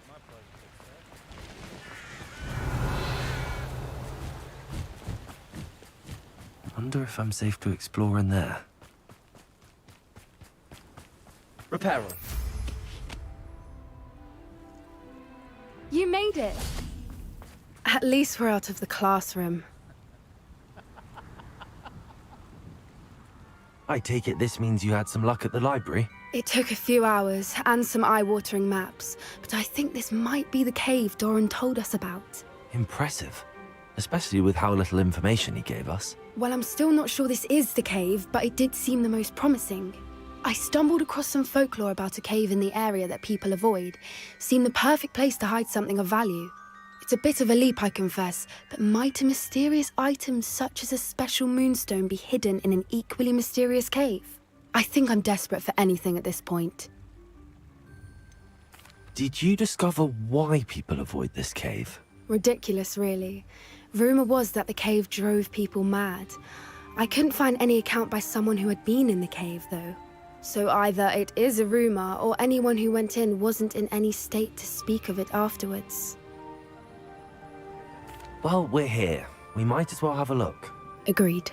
My pleasure,
Wonder if I'm safe to explore in there. Reparo.
You made it. At least we're out of the classroom.
I take it this means you had some luck at the library?
It took a few hours and some eye-watering maps, but I think this might be the cave Doran told us about.
Impressive. Especially with how little information he gave us.
Well, I'm still not sure this is the cave, but it did seem the most promising. I stumbled across some folklore about a cave in the area that people avoid. Seemed the perfect place to hide something of value. It's a bit of a leap, I confess, but might a mysterious item such as a special moonstone be hidden in an equally mysterious cave? I think I'm desperate for anything at this point.
Did you discover why people avoid this cave?
Ridiculous, really. Rumour was that the cave drove people mad. I couldn't find any account by someone who had been in the cave, though. So either it is a rumour, or anyone who went in wasn't in any state to speak of it afterwards.
Well, we're here. We might as well have a look.
Agreed.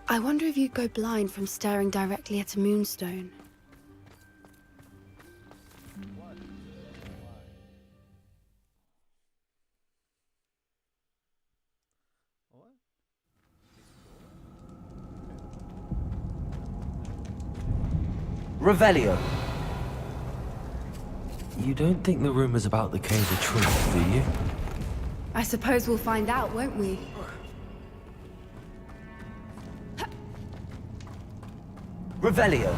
I wonder if you'd go blind from staring directly at a moonstone.
Revelio. You don't think the rumors about the cave are true, do you?
I suppose we'll find out, won't we?
Revelio.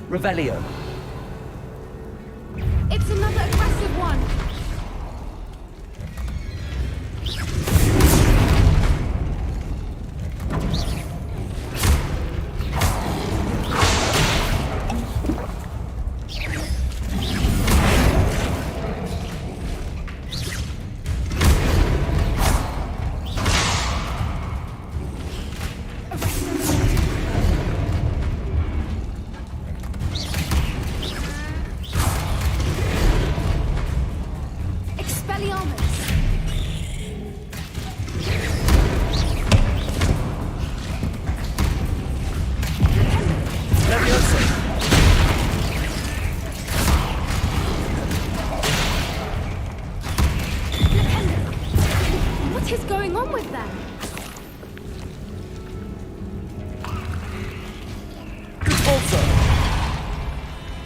Revelio.
It's another aggressive one! What is going on with them?
Repulsor.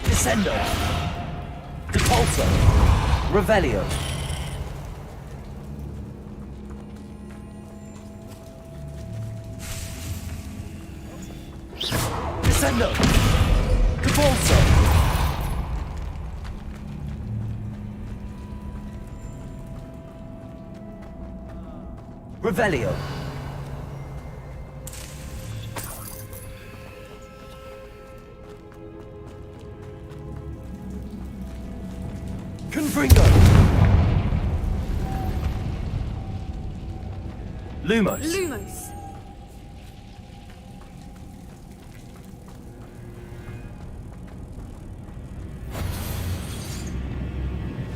Descendo. Repulsor. Revelio. Descendo. Repulsor. Revelio. Confringo. Lumos.
Lumos.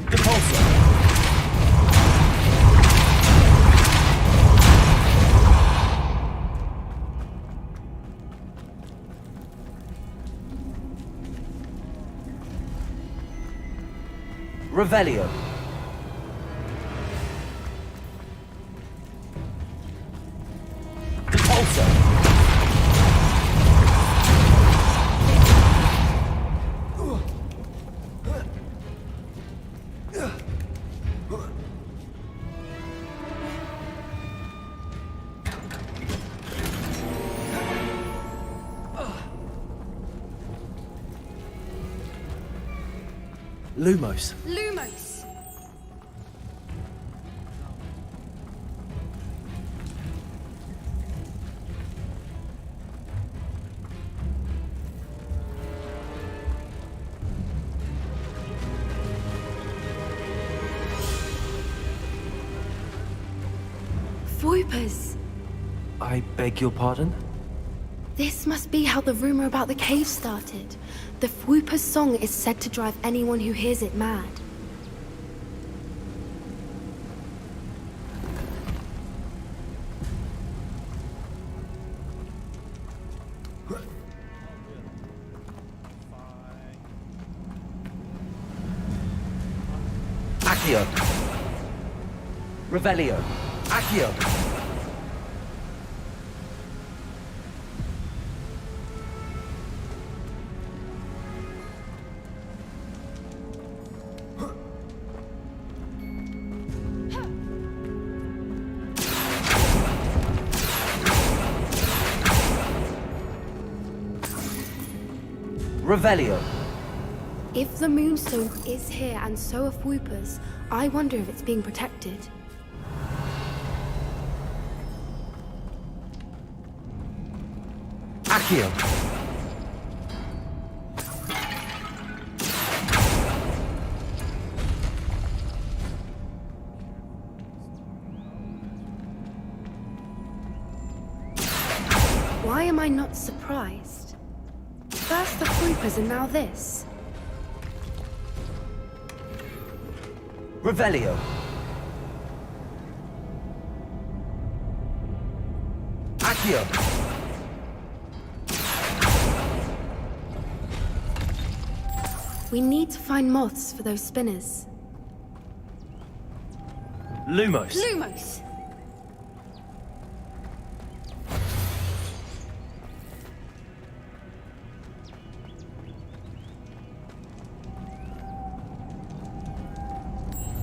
Repulsor. Revelio. Repulsor. Lumos.
Lumos! Voipers!
I beg your pardon?
This must be how the rumor about the cave started. The Fwooper's song is said to drive anyone who hears it mad.
Accio. Revelio. Accio. Revelio.
If the Moonstone is here and so are Fwoopers, I wonder if it's being protected.
Accio.
Why am I not surprised? First the Fwoopers and now this.
Revelio. Accio.
We need to find moths for those spinners.
Lumos.
Lumos!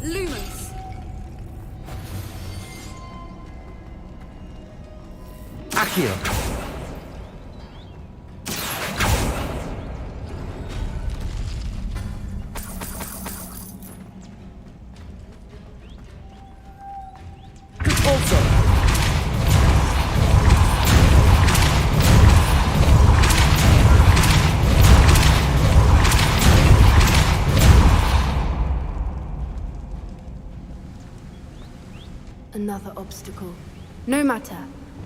Lumos!
Accio.
Another obstacle. No matter.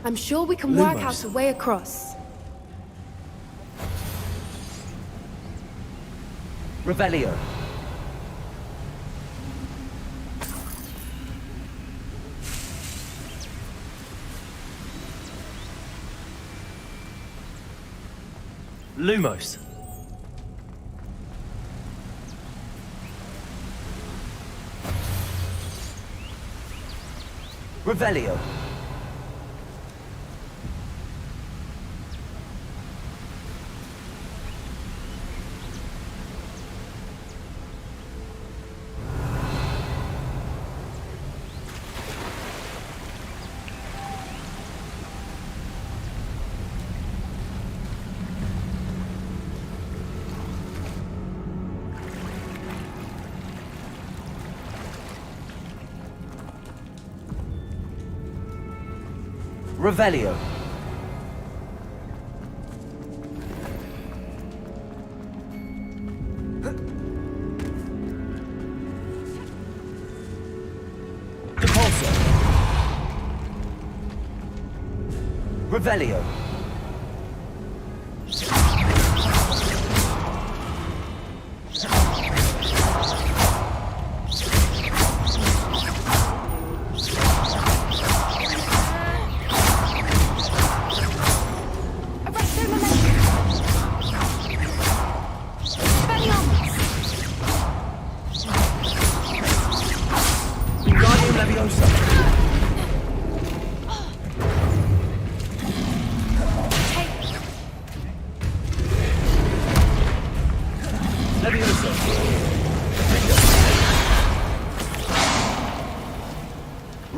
I'm sure we can work out
Lumos.
a way across.
Revelio. Lumos. Revelio. Revelio. Depulso. Revelio.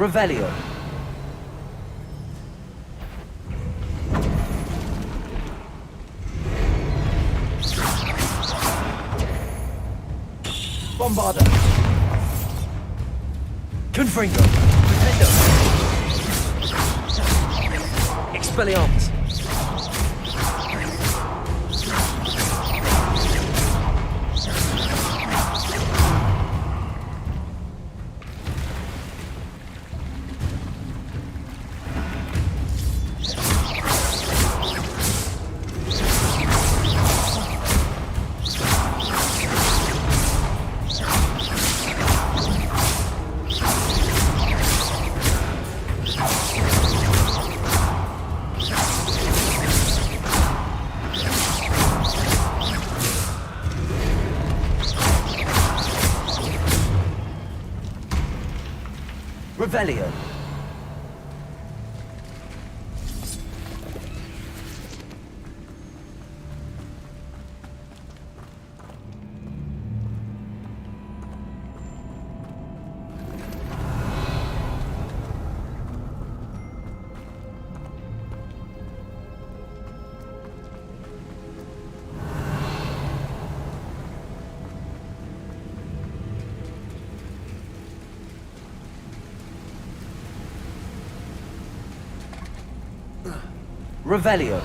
Revelio. Bombarda. Confringo. Pretendo. Expelliarmus. Revelio. Revelio.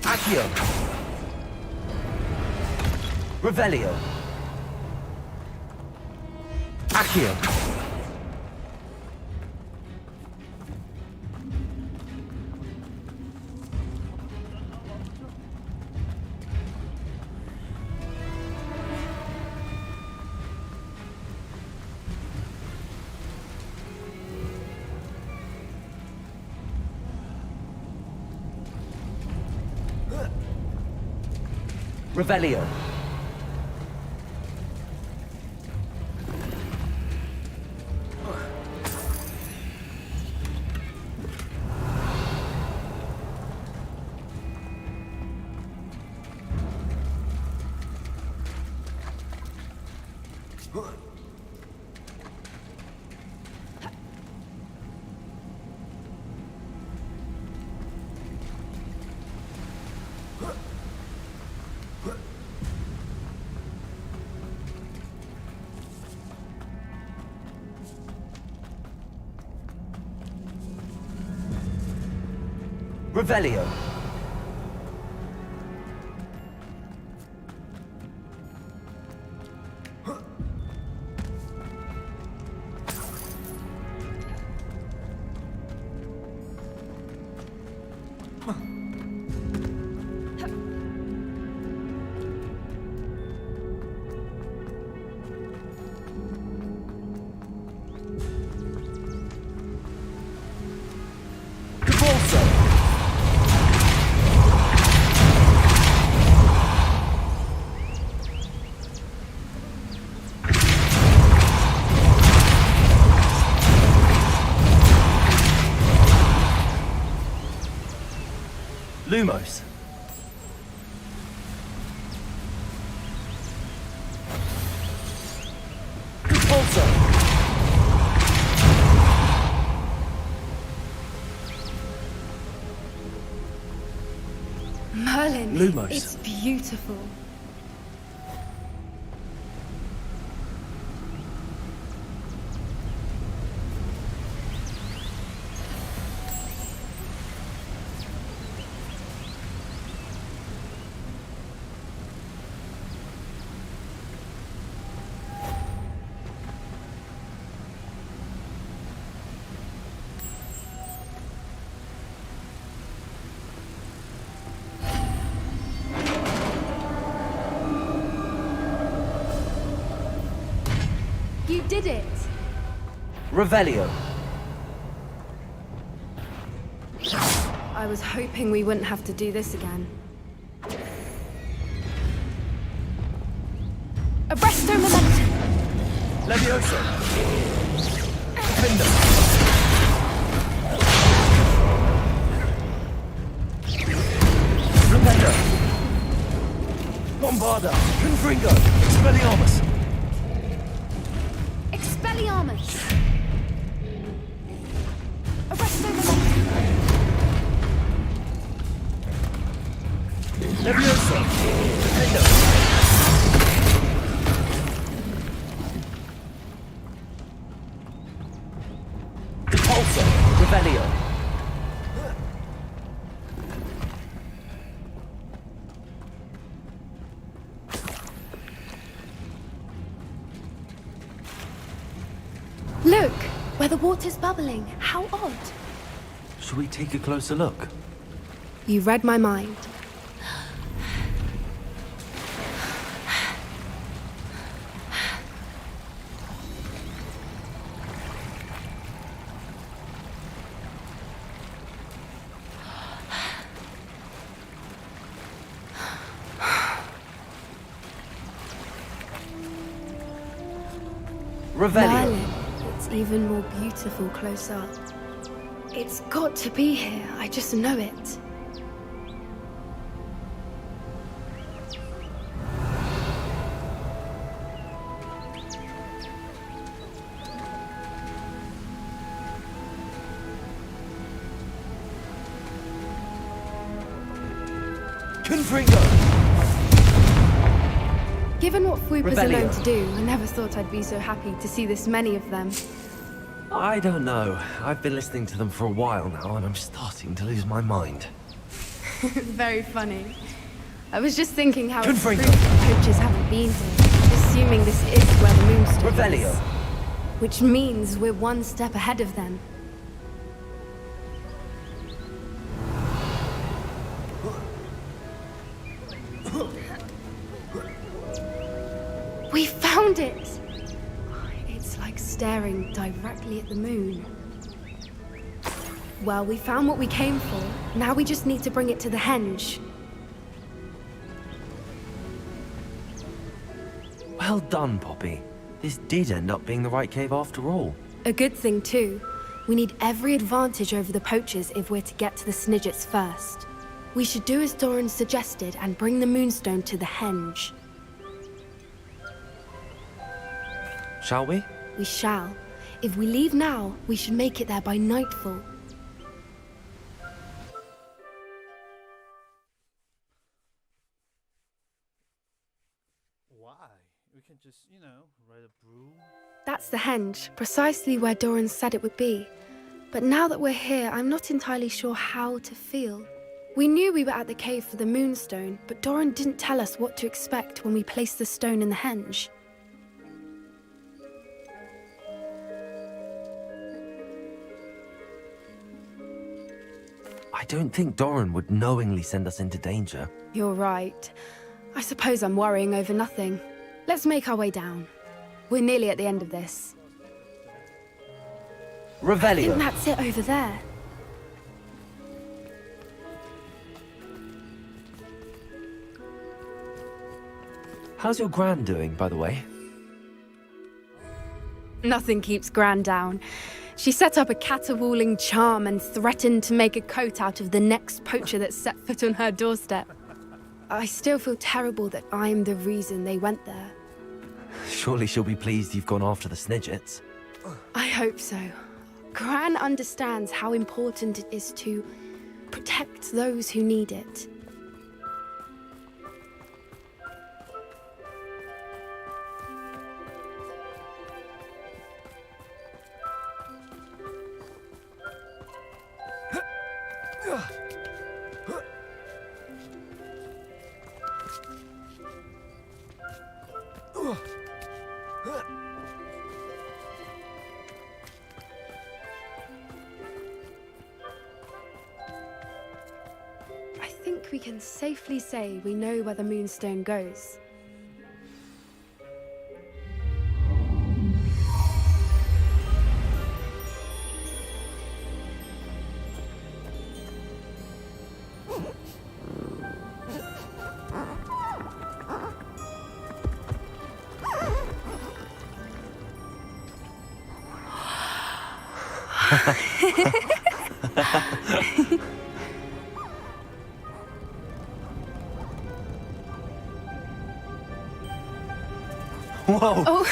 Accio. Revelio. Accio. Revelio. Revelio. Lumos. Repulsor.
Merlin,
Lumos.
it's beautiful. You did it!
Revelio.
I was hoping we wouldn't have to do this again. Arresto momentum!
Levioso. Defender. Rependo. Bombarda! Confringo! Expelliarmus!
Expelliarmus! Arresto Momentum!
Leviosa! Defendo! Repulsor! Revelio!
Look! Where the water's bubbling. How odd.
Shall we take a closer look?
You read my mind.
Revelio!
Merlin. It's even more beautiful close up. It's got to be here. I just know it.
Confringo!
Given what Fwooper's are
Revelio.
known to do, I never thought I'd be so happy to see this many of them.
I don't know. I've been listening to them for a while now, and I'm starting to lose my mind.
Very funny. I was just thinking how it's
Confringo.
proof that poachers haven't been here, assuming this is where the moonstone
Revelio.
is. Which means we're one step ahead of them. We found it! It's like staring directly at the moon. Well, we found what we came for. Now we just need to bring it to the henge.
Well done, Poppy. This did end up being the right cave after all.
A good thing, too. We need every advantage over the poachers if we're to get to the Snidgets first. We should do as Doran suggested and bring the moonstone to the henge.
Shall we?
We shall. If we leave now, we should make it there by nightfall.
Why? We can just, ride a broom.
That's the henge, precisely where Doran said it would be. But now that we're here, I'm not entirely sure how to feel. We knew we were at the cave for the moonstone, but Doran didn't tell us what to expect when we placed the stone in the henge.
I don't think Doran would knowingly send us into danger.
You're right. I suppose I'm worrying over nothing. Let's make our way down. We're nearly at the end of this. I
Revelio.
think that's it over there.
How's your gran doing, by the way?
Nothing keeps Gran down. She set up a caterwauling charm and threatened to make a coat out of the next poacher that set foot on her doorstep. I still feel terrible that I'm the reason they went there.
Surely she'll be pleased you've gone after the Snidgets.
I hope so. Gran understands how important it is to protect those who need it. I think we can safely say we know where the moonstone goes.
Whoa!
Oh.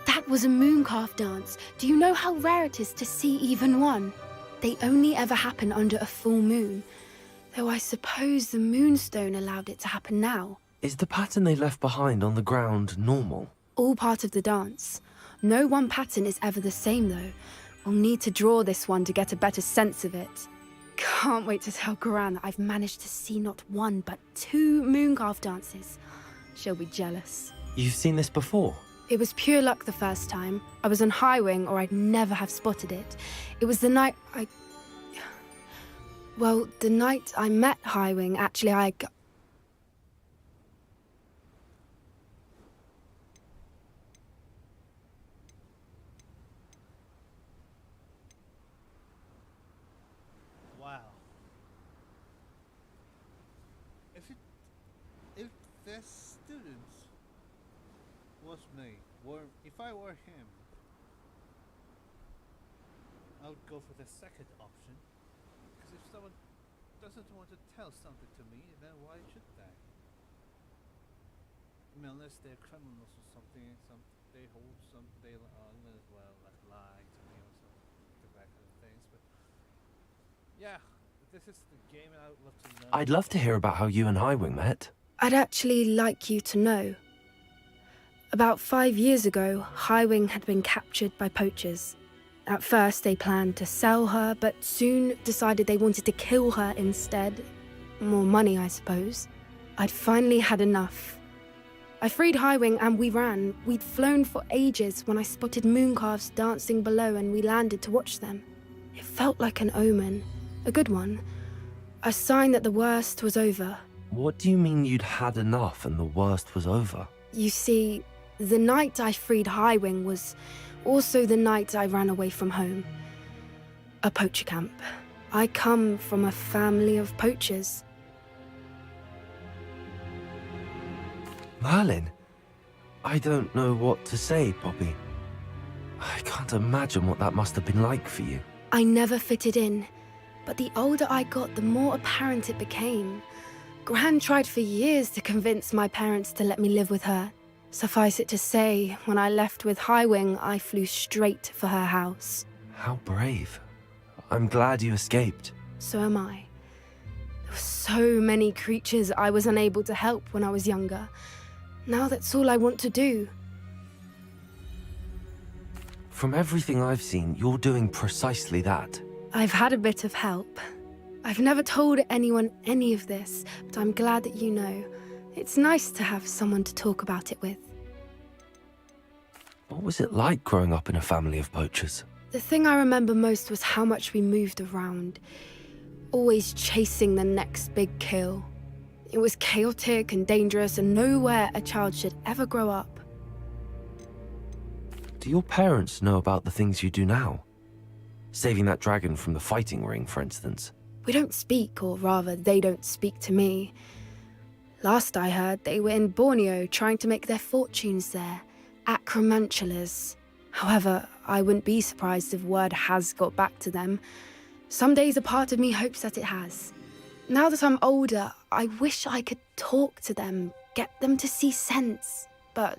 That was a mooncalf dance. Do you know how rare it is to see even one? They only ever happen under a full moon. Though I suppose the moonstone allowed it to happen now.
Is the pattern they left behind on the ground normal?
All part of the dance. No one pattern is ever the same, though. We'll need to draw this one to get a better sense of it. Can't wait to tell Gran that I've managed to see not one, but 2 mooncalf dances. She'll be jealous.
You've seen this before?
It was pure luck the first time. I was on High Wing, or I'd never have spotted it. It was the night Well, the night I met High Wing, actually,
Wow. If the students was me, if I were him, I would go for the second option. Because if someone doesn't want to tell something to me, then why should they? I mean, unless they're criminals or something, they hold they as well, like lying to me or something, that kind of things. But yeah, this is the game, and I would love to know.
I'd love to hear about how you and Highwing met.
I'd actually like you to know. About 5 years ago, Highwing had been captured by poachers. At first, they planned to sell her, but soon decided they wanted to kill her instead. More money, I suppose. I'd finally had enough. I freed Highwing and we ran. We'd flown for ages when I spotted mooncalves dancing below and we landed to watch them. It felt like an omen. A good one. A sign that the worst was over.
What do you mean you'd had enough and the worst was over?
You see, the night I freed Highwing was also the night I ran away from home. A poacher camp. I come from a family of poachers.
Merlin? I don't know what to say, Poppy. I can't imagine what that must have been like for you.
I never fitted in, but the older I got, the more apparent it became. Gran tried for years to convince my parents to let me live with her. Suffice it to say, when I left with Highwing, I flew straight for her house.
How brave. I'm glad you escaped.
So am I. There were so many creatures I was unable to help when I was younger. Now that's all I want to do.
From everything I've seen, you're doing precisely that.
I've had a bit of help. I've never told anyone any of this, but I'm glad that you know. It's nice to have someone to talk about it with.
What was it like growing up in a family of poachers?
The thing I remember most was how much we moved around, always chasing the next big kill. It was chaotic and dangerous and nowhere a child should ever grow up.
Do your parents know about the things you do now? Saving that dragon from the fighting ring, for instance.
We don't speak, or rather, they don't speak to me. Last I heard, they were in Borneo trying to make their fortunes there. Acromantulas. However, I wouldn't be surprised if word has got back to them. Some days a part of me hopes that it has. Now that I'm older, I wish I could talk to them, get them to see sense. But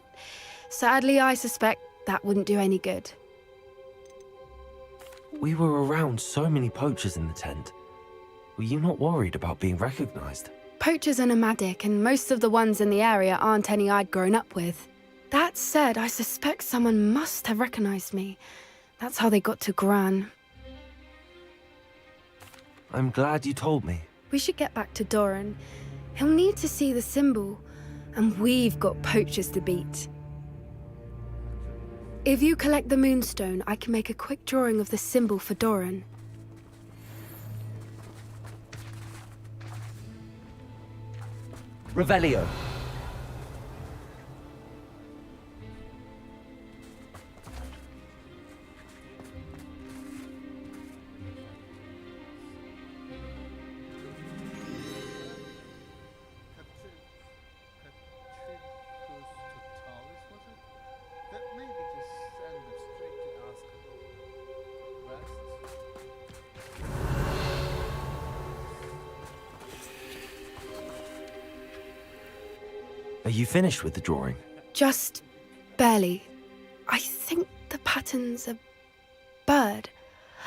sadly, I suspect that wouldn't do any good.
We were around so many poachers in the tent. Were you not worried about being recognized?
Poachers are nomadic, and most of the ones in the area aren't any I'd grown up with. That said, I suspect someone must have recognized me. That's how they got to Gran.
I'm glad you told me.
We should get back to Doran. He'll need to see the symbol, and we've got poachers to beat. If you collect the moonstone, I can make a quick drawing of the symbol for Doran.
Revelio.
Are you finished with the drawing?
Just barely. I think the pattern's a bird.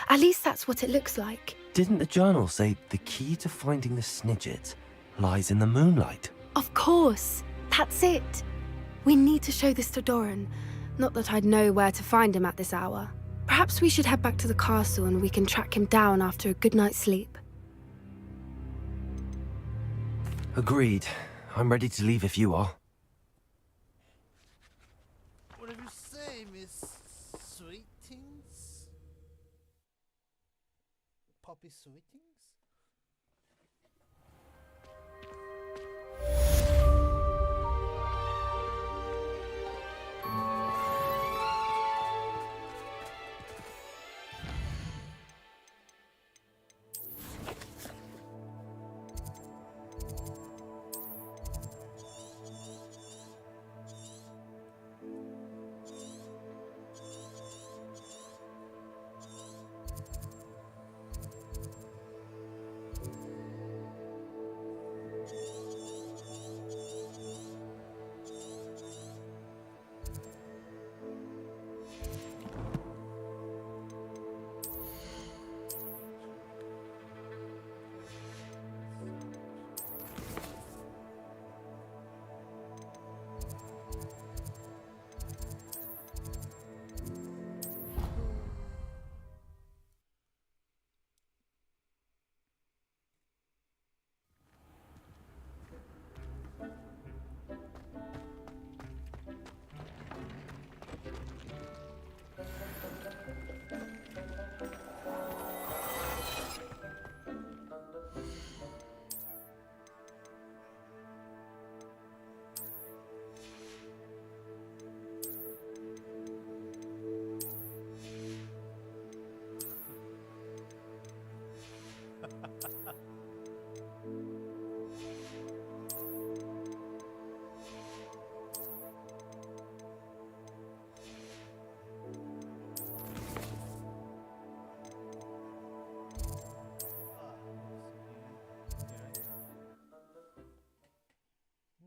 At least that's what it looks like.
Didn't the journal say the key to finding the Snidget lies in the moonlight?
Of course. That's it. We need to show this to Doran. Not that I'd know where to find him at this hour. Perhaps we should head back to the castle and we can track him down after a good night's sleep.
Agreed. I'm ready to leave if you are.
What did you say, Miss Sweetings? Poppy Sweetings?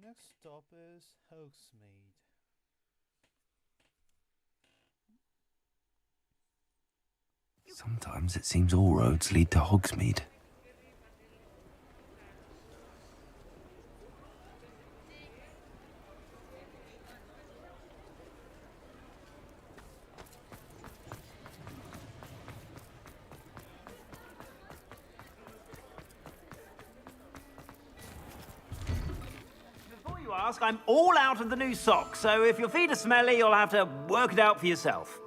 Next stop is Hogsmeade.
Sometimes it seems all roads lead to Hogsmeade.
Before you ask, I'm all out of the new socks, so if your feet are smelly, you'll have to work it out for yourself.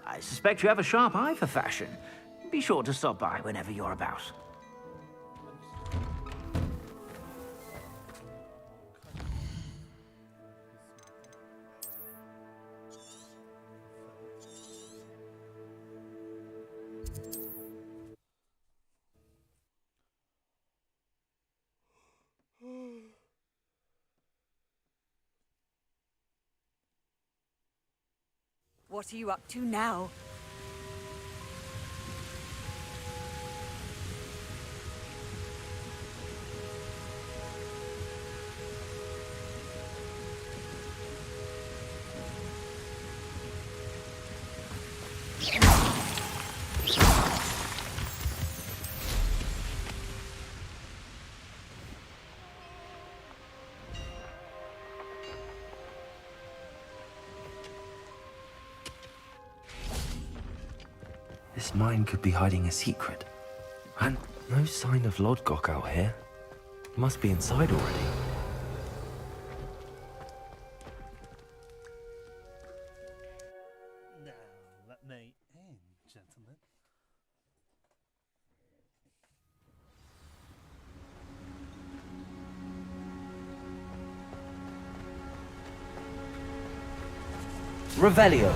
I suspect you have a sharp eye for fashion. Be sure to stop by whenever you're about.
What are you up to now?
This mine could be hiding a secret. And no sign of Lodgok out here. Must be inside already. Revelio.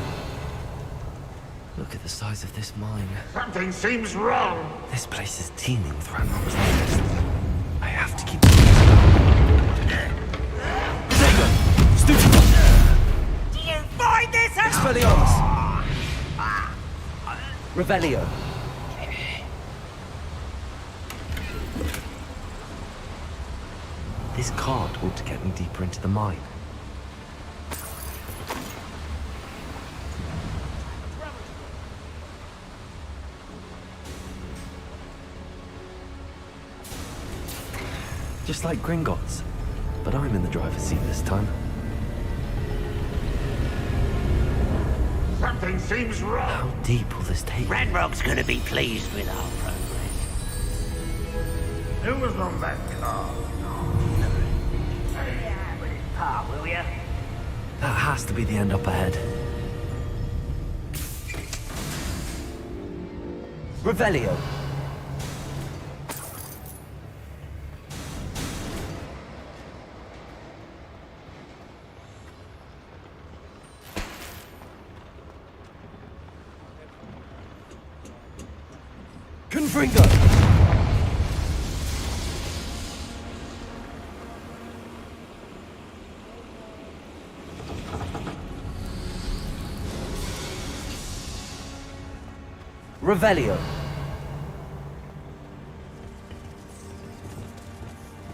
Look at the size of this mine.
Something seems wrong.
This place is teeming with Ranrock's loyalists. I have to keep... Stupid!
Do you find this
Expelliarmus! Revelio. This card ought to get me deeper into the mine. Just like Gringotts, but I'm in the driver's seat this time.
Something seems wrong.
How deep will this take?
Ranrock's gonna be pleased with our progress.
Who was on that car?
With his pa, will ya?
That has to be the end up ahead. Revelio. Confringo! Revelio.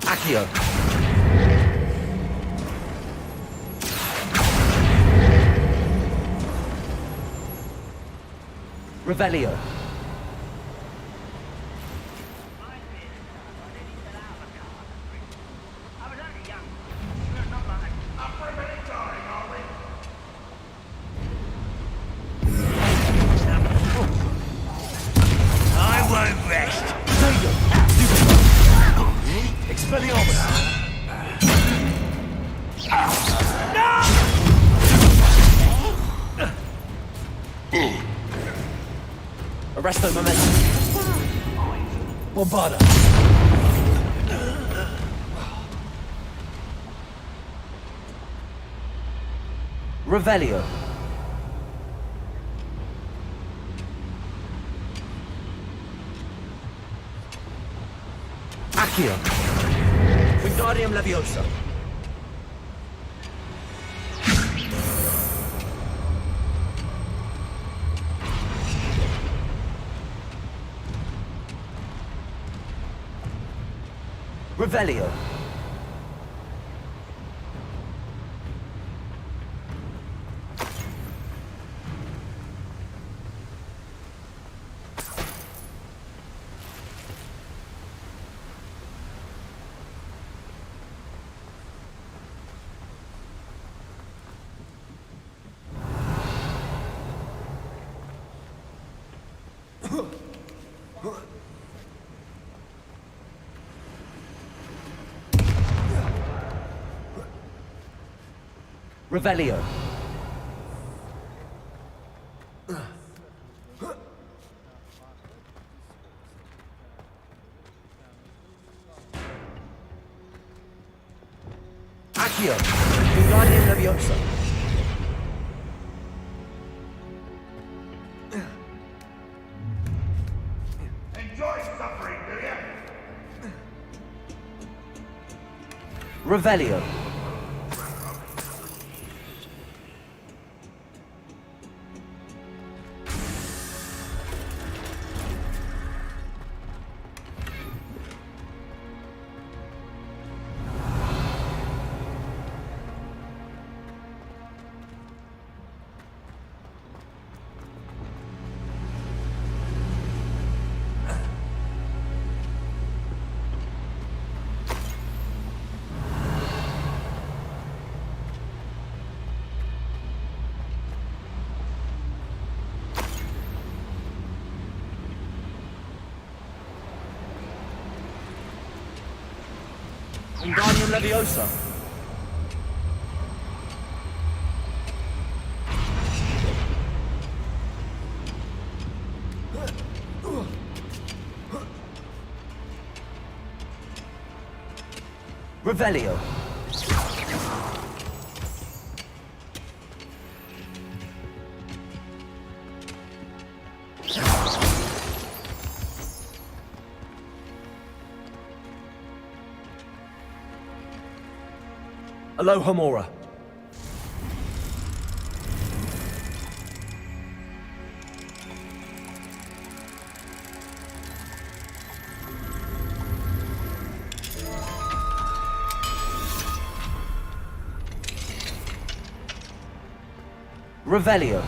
Accio. Revelio. Arresto momentum. Bombarda. Revelio. Accio. Wingardium Leviosa. Revelio. Revelio. Accio. Wingardium Leviosa.
Enjoy suffering, do you?
Revelio. Wingardium Leviosa. Revelio. Aloha Mora. Revelio.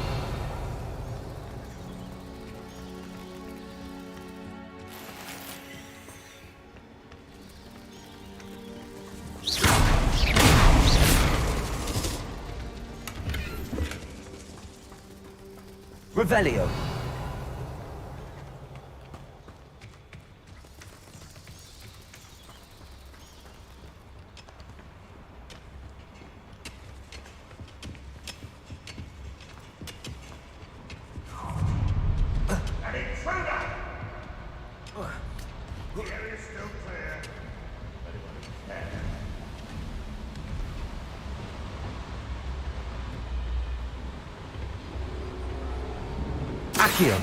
Revelio. Accio.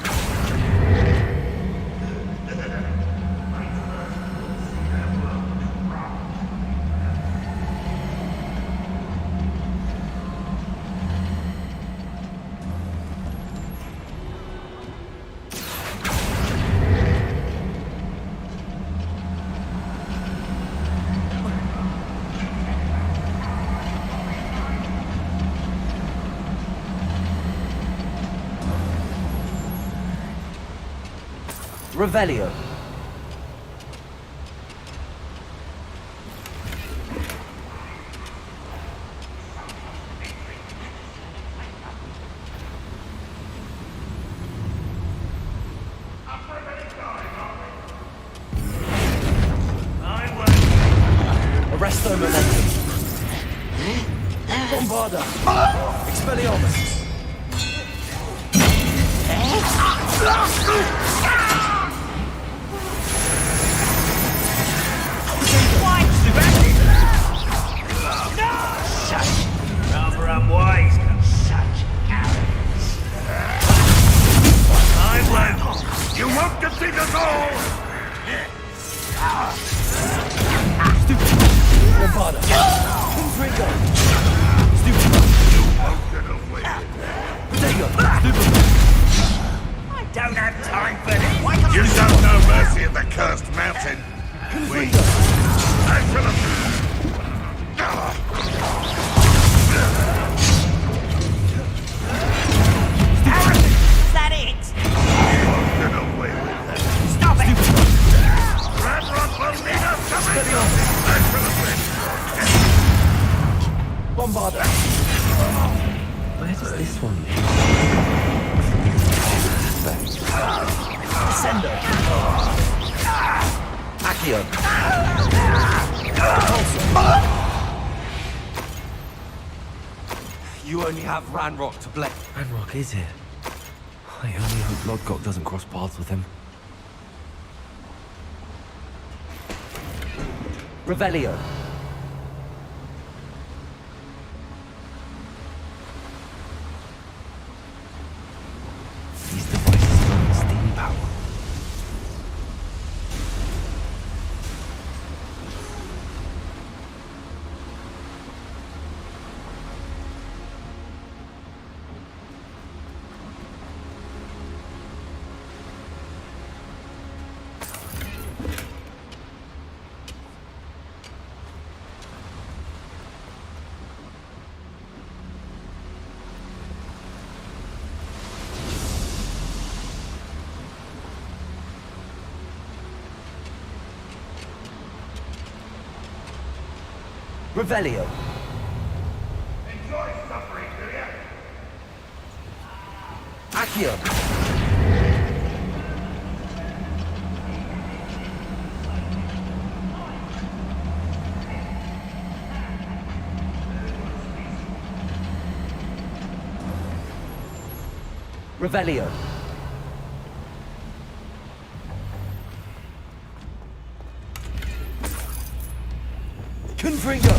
Revelio. Arresto momentum. Bombarda. Expelliarmus.
Rather unwise, such arrogance. I won't. You won't defeat us all!
Stupid. Bombarda. Confringo. Stupid.
You won't get away with that.
Protego. Stupid.
I don't have time for this. You show no mercy at the cursed mountain. We... I shall have...
Is that it?
Get away with that.
Stop it!
Radrock will lead us to victory! I shall have been...
Bombarda. Where does this one lead? Sender. Accio. You only have Ranrock to blame. Ranrock is here. I only hope Lodgok doesn't cross paths with him. Revelio. These devices run steam power. Revelio.
Enjoy suffering, do you?
Accio. Revelio. Confringo.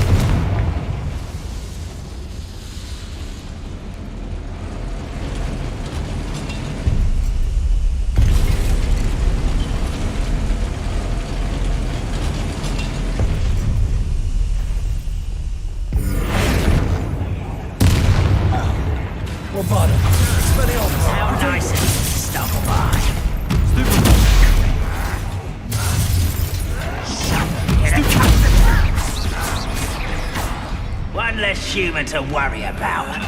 How nice of you to stop by. One less human to worry about.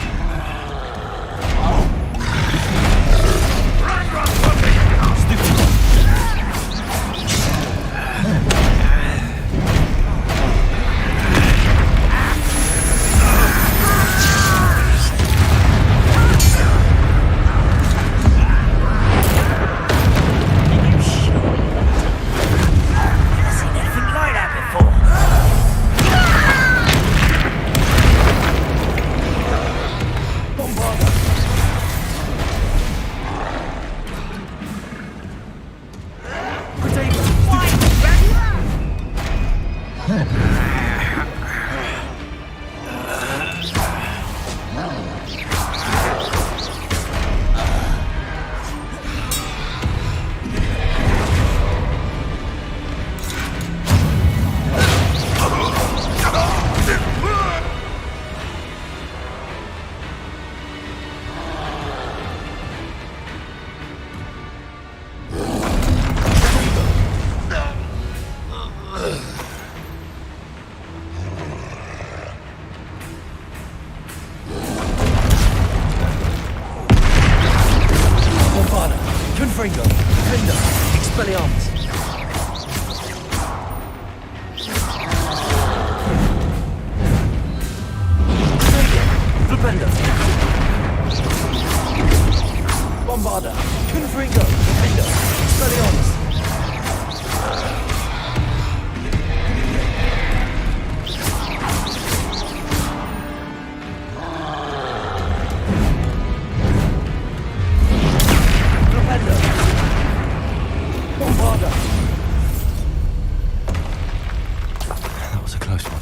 That was a close one.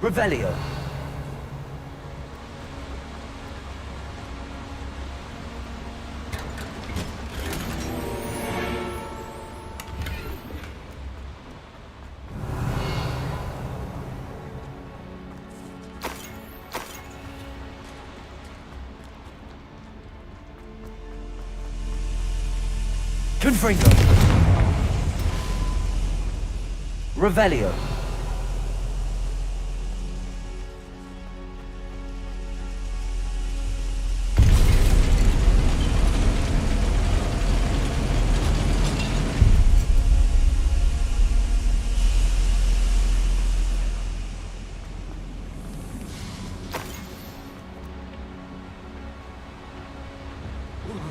Revelio. Confringo. Revelio.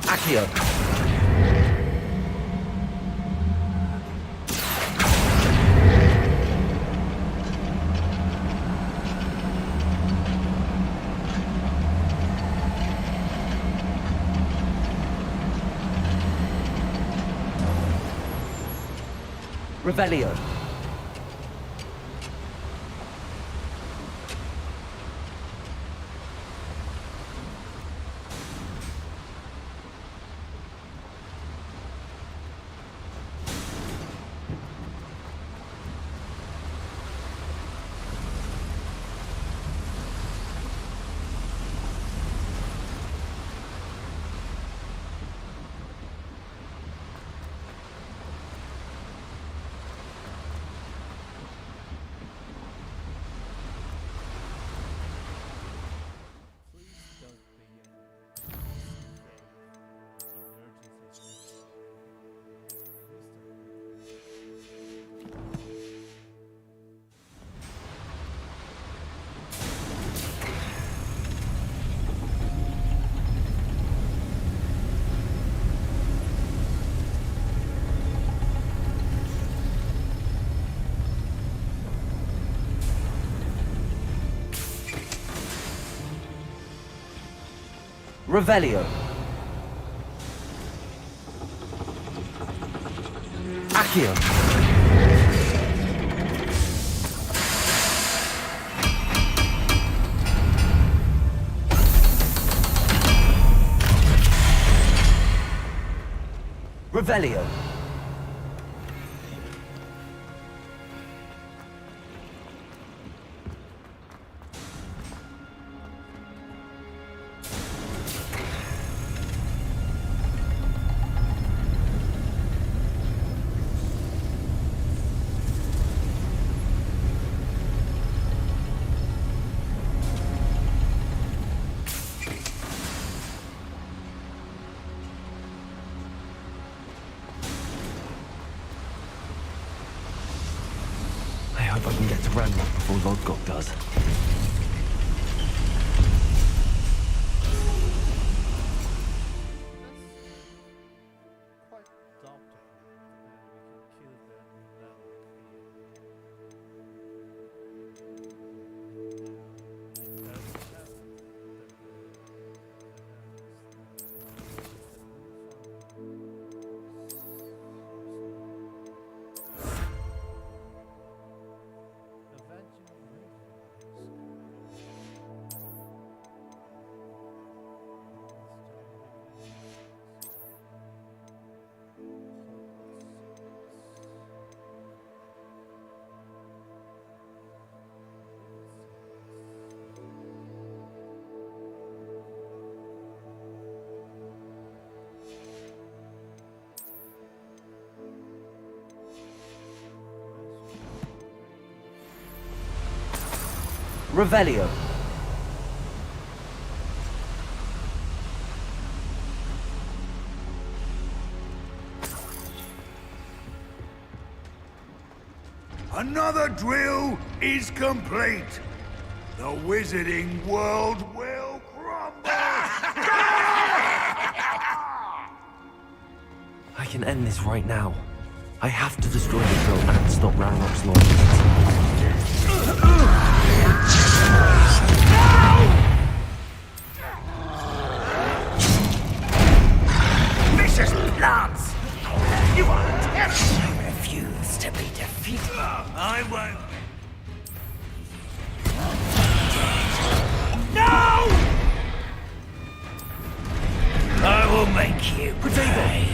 Accio. Revelio. Revelio. Accio.
Revelio. I hope I can get to Ranrock before Lodgok does.
Quite doubtful that we can kill them
Revelio.
Another drill is complete. The wizarding world will crumble.
I can end this right now. I have to destroy the drill and stop Ranrock's loyalists.
Vicious plants! You are terrible!
I refuse to be defeated.
I won't. No!
I will make you pay.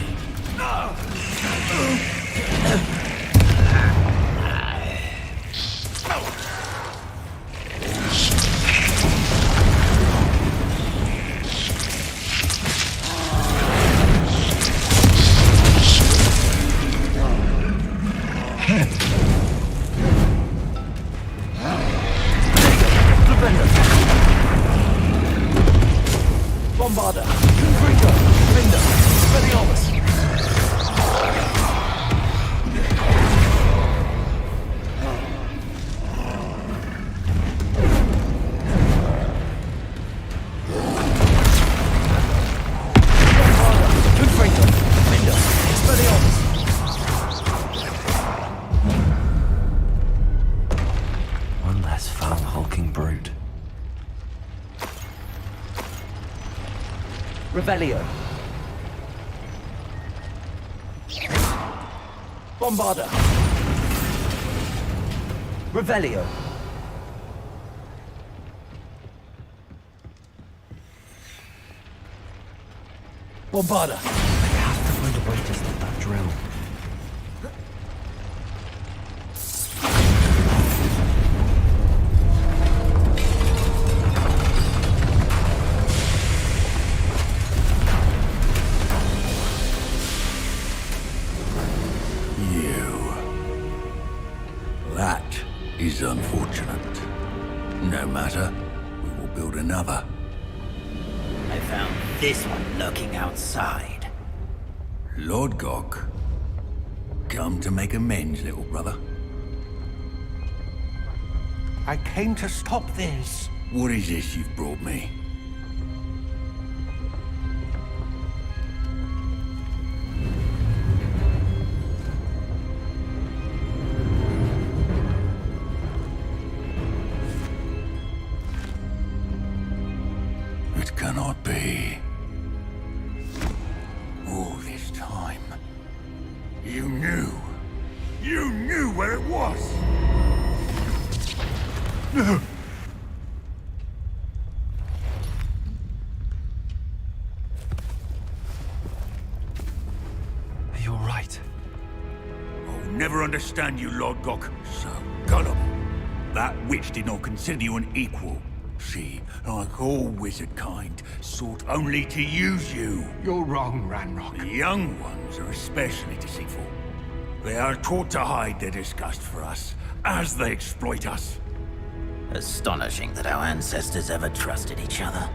Bombarda, Confringo, Vinda, Speliomus. Confringo, Vinda, Speliomus. One less foul hulking brute. Revelio. Bombarda. Revelio. Bombarda. I have to find a way to stop that drill.
That is unfortunate. No matter, we will build another.
I found this one lurking outside.
Lord Gok, come to make amends, little brother.
I came to stop this.
What is this you've brought me? It cannot be. All this time, you knew. You knew where it was.
right.
I'll never understand you, Lord Gok. So gullible. That witch did not consider you an equal. She, like all wizard kind, sought only to use you.
You're wrong, Ranrock.
The young ones are especially deceitful. They are taught to hide their disgust for us, as they exploit us.
Astonishing that our ancestors ever trusted each other.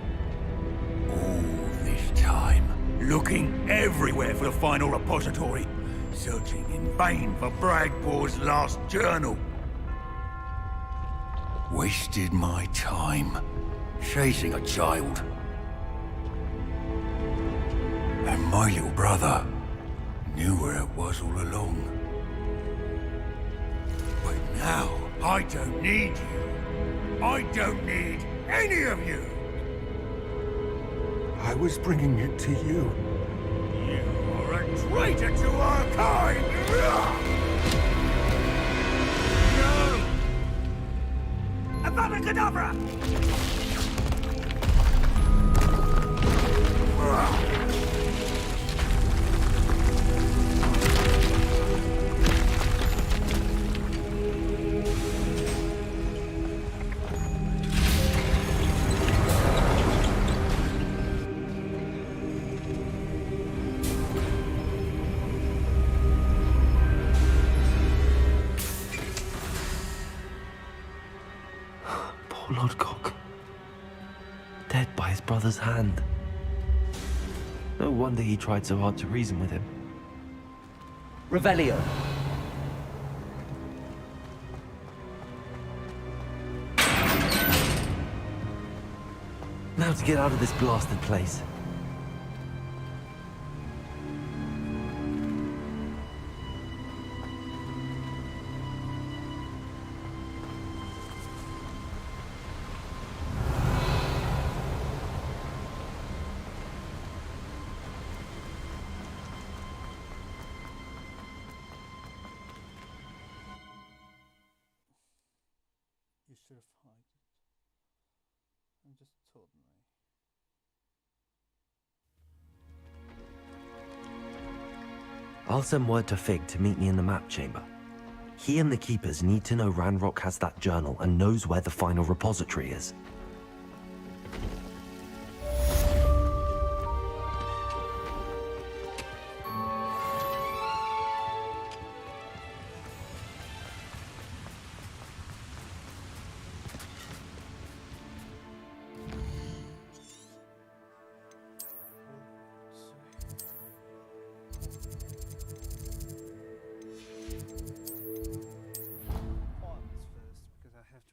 All this time, looking everywhere for the final repository, searching in vain for Bragpaw's last journal. Wasted my time, chasing a child. And my little brother knew where it was all along. But now, I don't need you. I don't need any of you.
I was bringing it to you.
You are a traitor to our kind! No! Avada Kedavra!
Poor Lord Gok. Dead by his brother's hand. No wonder he tried so hard to reason with him.
Revelio.
Now to get out of this blasted place.
You should have hid it. I'm just told me.
I'll send word to Fig to meet me in the map chamber. He and the Keepers need to know Ranrock has that journal and knows where the final repository is.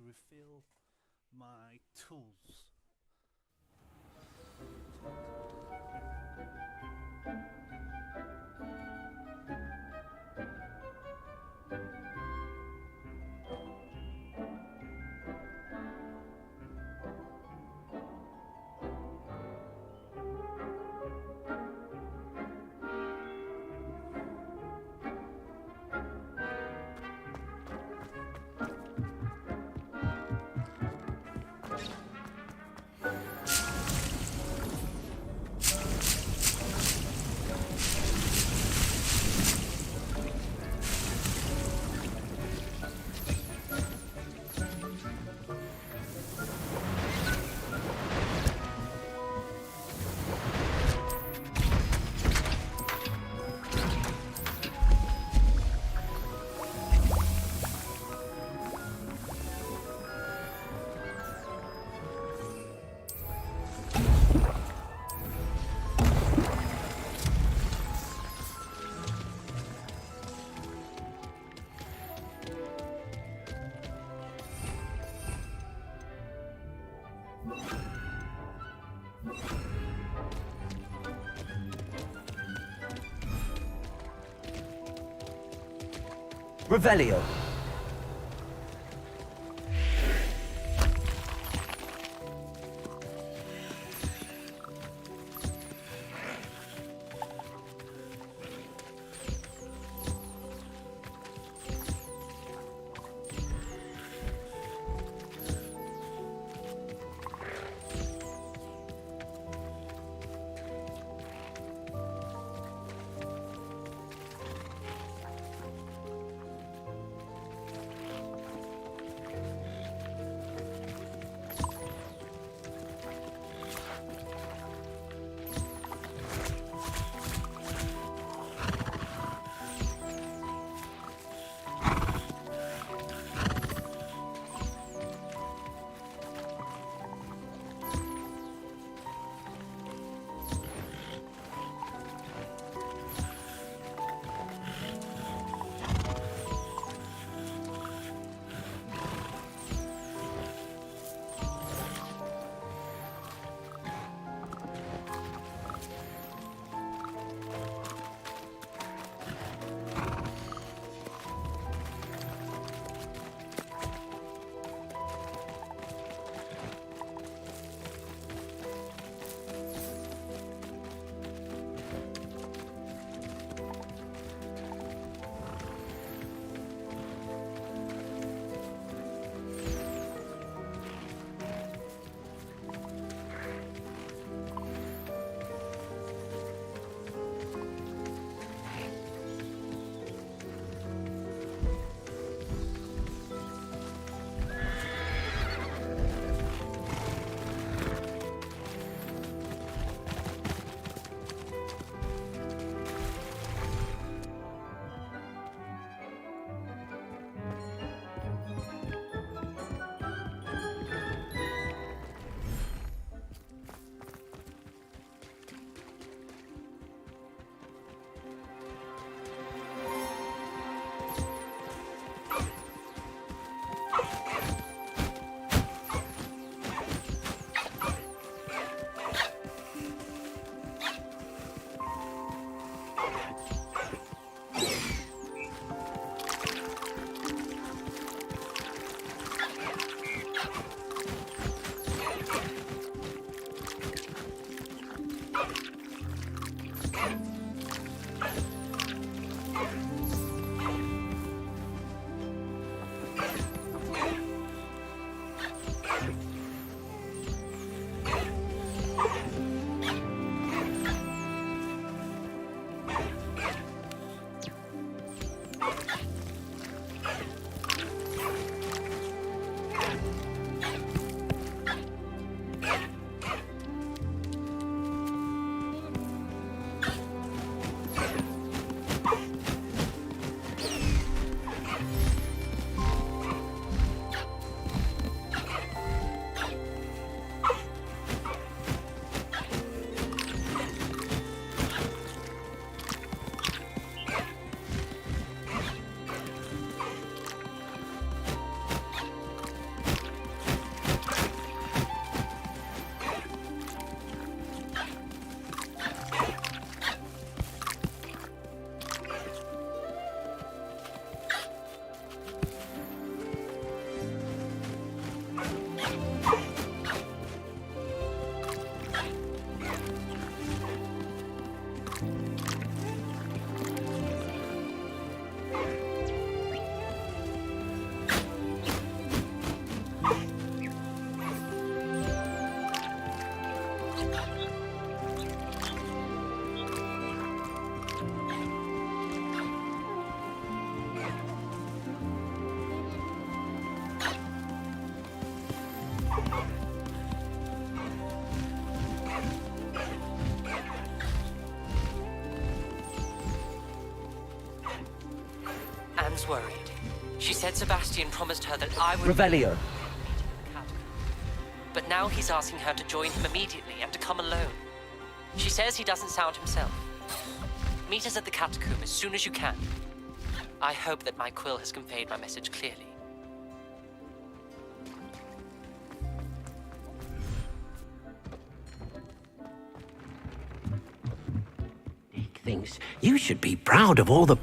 Refill my tools.
Revelio.
Anne's worried. She said Sebastian promised her that I would...
Revelio.
But now he's asking her to join him immediately and to come alone. She says he doesn't sound himself. Meet us at the catacomb as soon as you can. I hope that my quill has conveyed my message clearly.
Dick thinks you should be proud of all the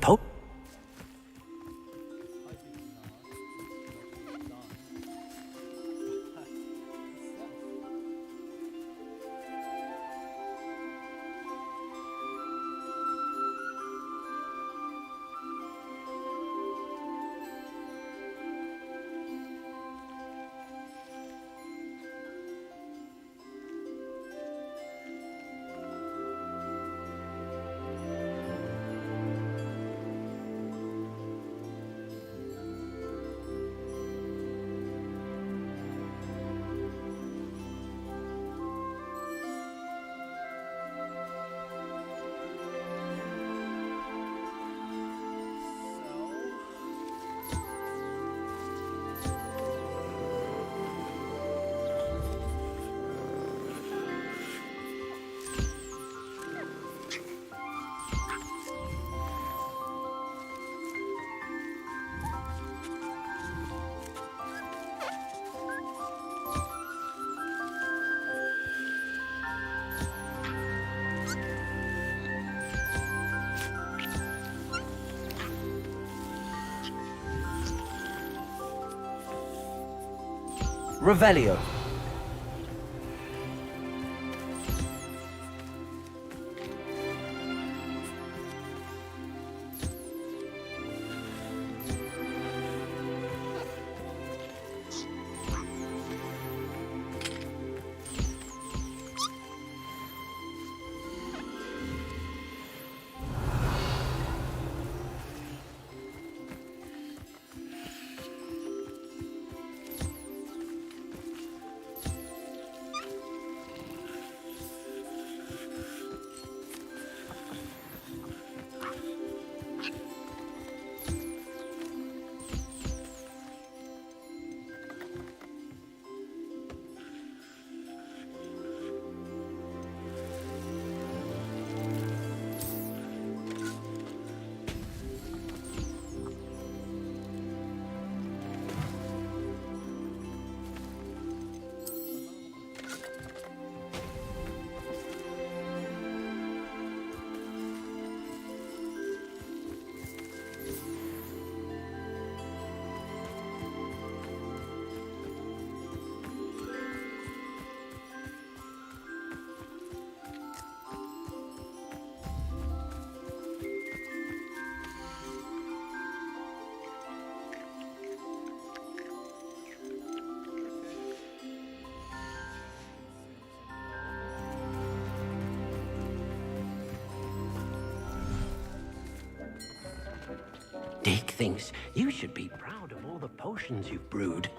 Revelio. Dick thinks you should be proud of all the potions you've brewed.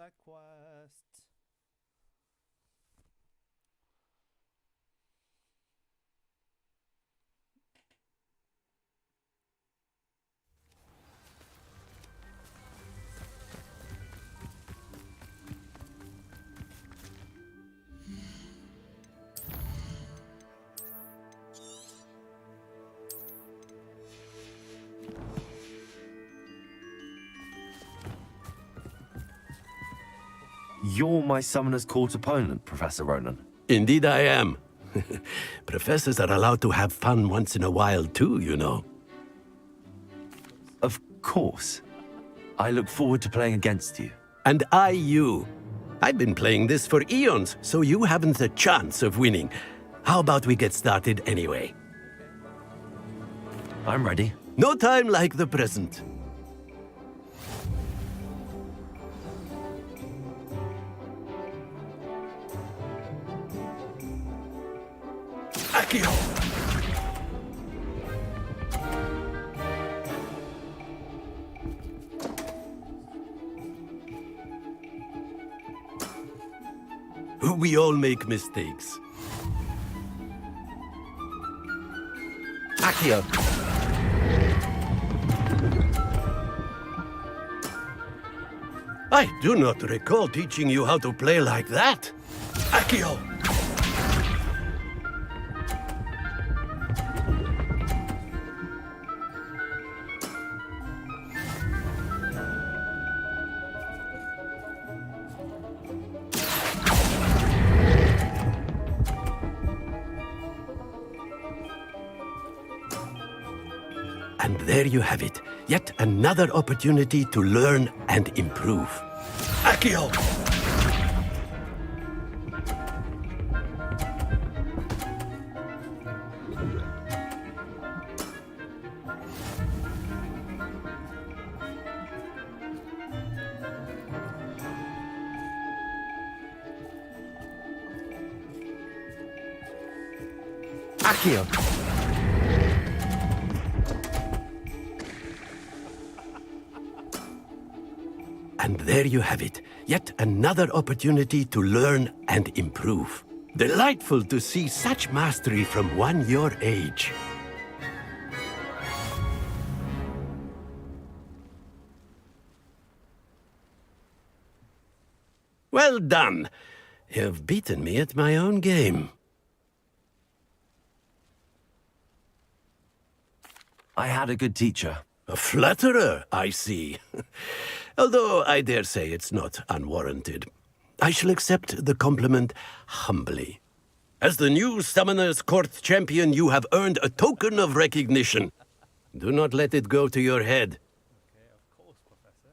side quest.
You're my Summoner's Court opponent, Professor Ronan.
Indeed I am. Professors are allowed to have fun once in a while too, you know.
Of course. I look forward to playing against you.
And I you. I've been playing this for eons, so you haven't a chance of winning. How about we get started anyway?
I'm ready.
No time like the present. Accio! We all make mistakes.
Accio!
I do not recall teaching you how to play like that. Accio! And there you have it. Yet another opportunity to learn and improve. Accio!
Accio!
And there you have it. Yet another opportunity to learn and improve. Delightful to see such mastery from one your age. Well done. You've beaten me at my own game.
I had a good teacher.
A flatterer, I see. Although I dare say it's not unwarranted. I shall accept the compliment humbly. As the new Summoner's Court champion, you have earned a token of recognition. Do not let it go to your head.
Okay, of course, Professor.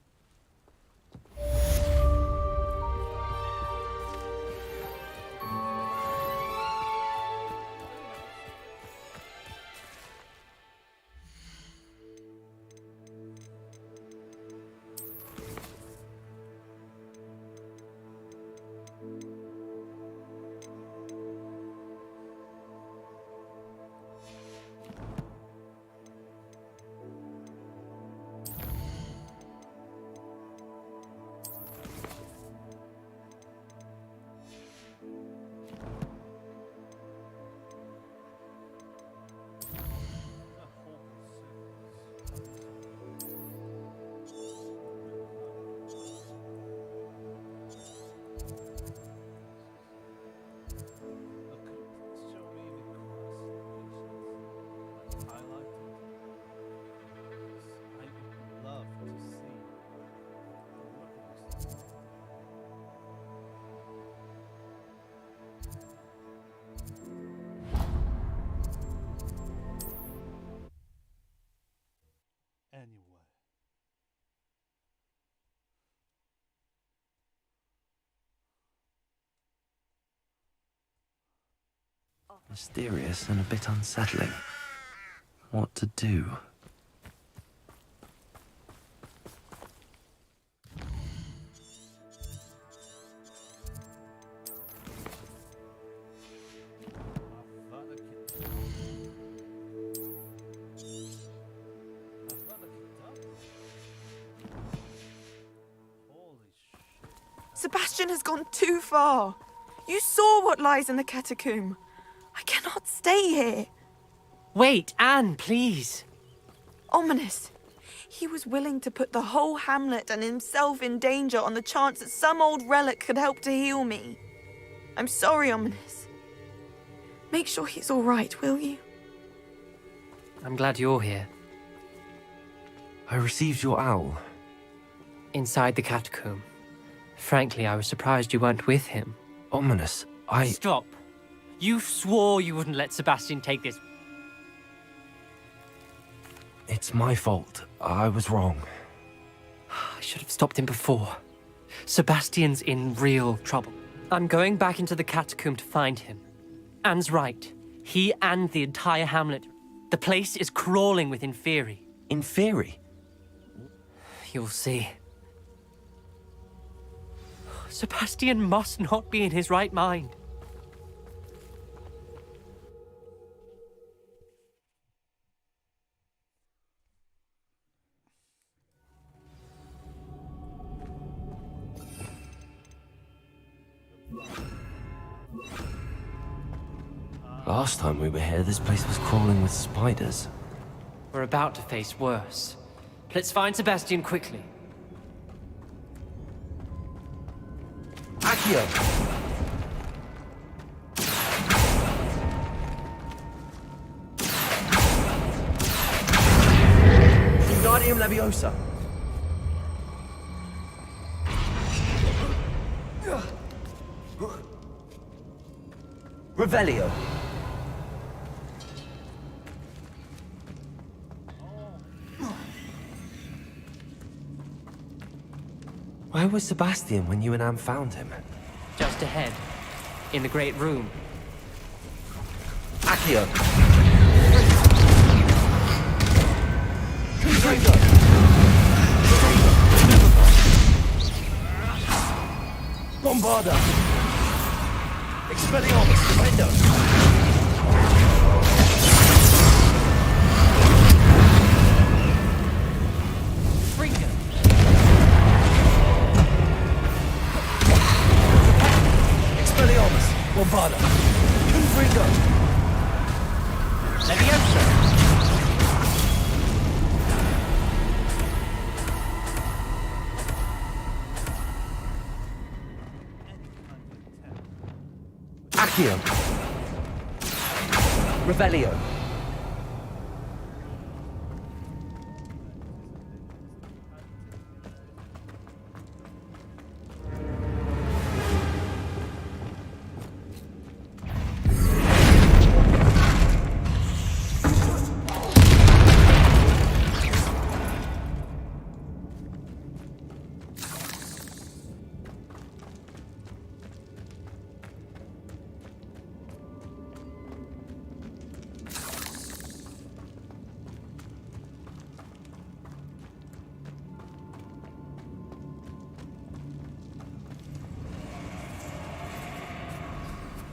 Anyway.
Mysterious and a bit unsettling. What to do?
Holy shit.
Sebastian has gone too far. You saw what lies in the catacomb. I cannot stay here.
Wait, Anne, please.
Ominous. He was willing to put the whole hamlet and himself in danger on the chance that some old relic could help to heal me. I'm sorry, Ominous. Make sure he's all right, will you?
I'm glad you're here.
I received your owl.
Inside the catacomb. Frankly, I was surprised you weren't with him.
Ominous,
Stop. You swore you wouldn't let Sebastian take this.
It's my fault. I was wrong.
I should have stopped him before. Sebastian's in real trouble. I'm going back into the catacomb to find him. Anne's right. He and the entire hamlet. The place is crawling with Inferi.
Inferi?
You'll see. Sebastian must not be in his right mind.
Last time we were here, this place was crawling with spiders.
We're about to face worse. Let's find Sebastian quickly.
Accio! Wingardium Leviosa! Revelio! Where was Sebastian when you and Anne found him?
Just ahead. In the great room.
Accio! Bombarda! Expelliarmus Defender!
Fringo!
Expelliarmus Bombarda! Confringo!
Leviosa!
Accio! Revelio!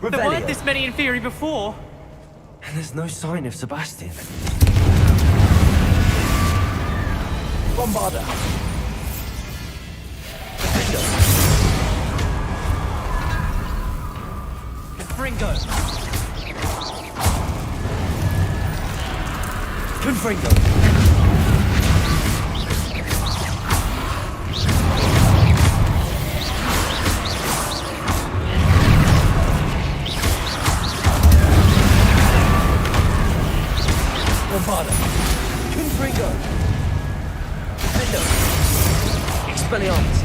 There weren't this many in theory before.
And there's no sign of Sebastian. Bombarda!
Confringo!
Confringo! Bombarda! Confringo! Defender! Expelliarmus!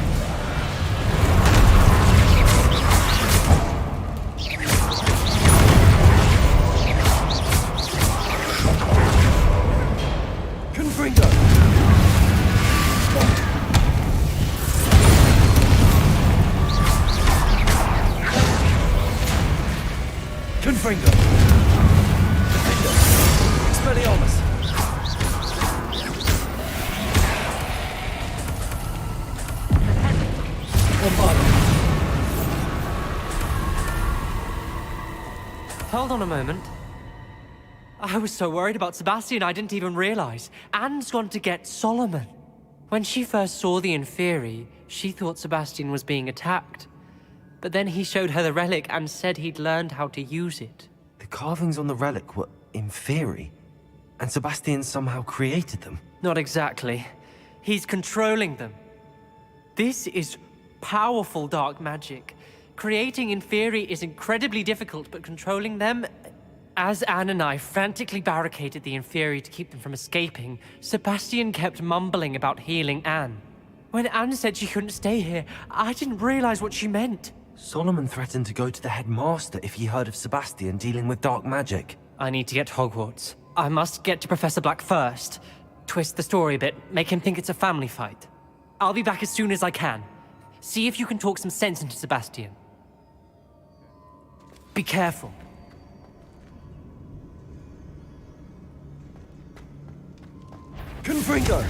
Confringo! Confringo! Defender! Expelliarmus! Bombarda!
Hold on a moment. I was so worried about Sebastian I didn't even realize. Anne's gone to get Solomon. When she first saw the Inferi, she thought Sebastian was being attacked. But then he showed her the relic and said he'd learned how to use it.
The carvings on the relic were Inferi, and Sebastian somehow created them.
Not exactly. He's controlling them. This is powerful dark magic. Creating Inferi is incredibly difficult, but controlling them... As Anne and I frantically barricaded the Inferi to keep them from escaping, Sebastian kept mumbling about healing Anne. When Anne said she couldn't stay here, I didn't realize what she meant.
Solomon threatened to go to the headmaster if he heard of Sebastian dealing with dark magic.
I need to get to Hogwarts. I must get to Professor Black first. Twist the story a bit, make him think it's a family fight. I'll be back as soon as I can. See if you can talk some sense into Sebastian. Be careful.
Confringo!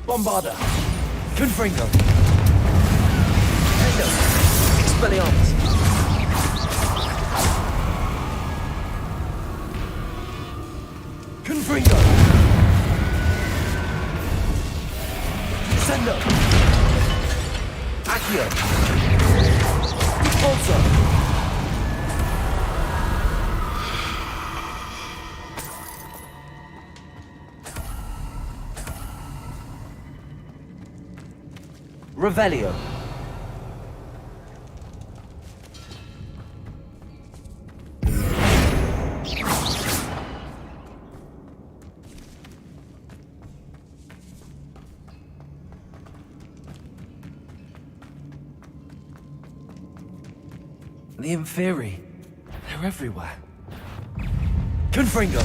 Bombarda! Confringo! Hendo! Expelliarmus! Confringo! Sendo! Accio! Also. Revelio.
The Inferi. They're everywhere.
Confringo!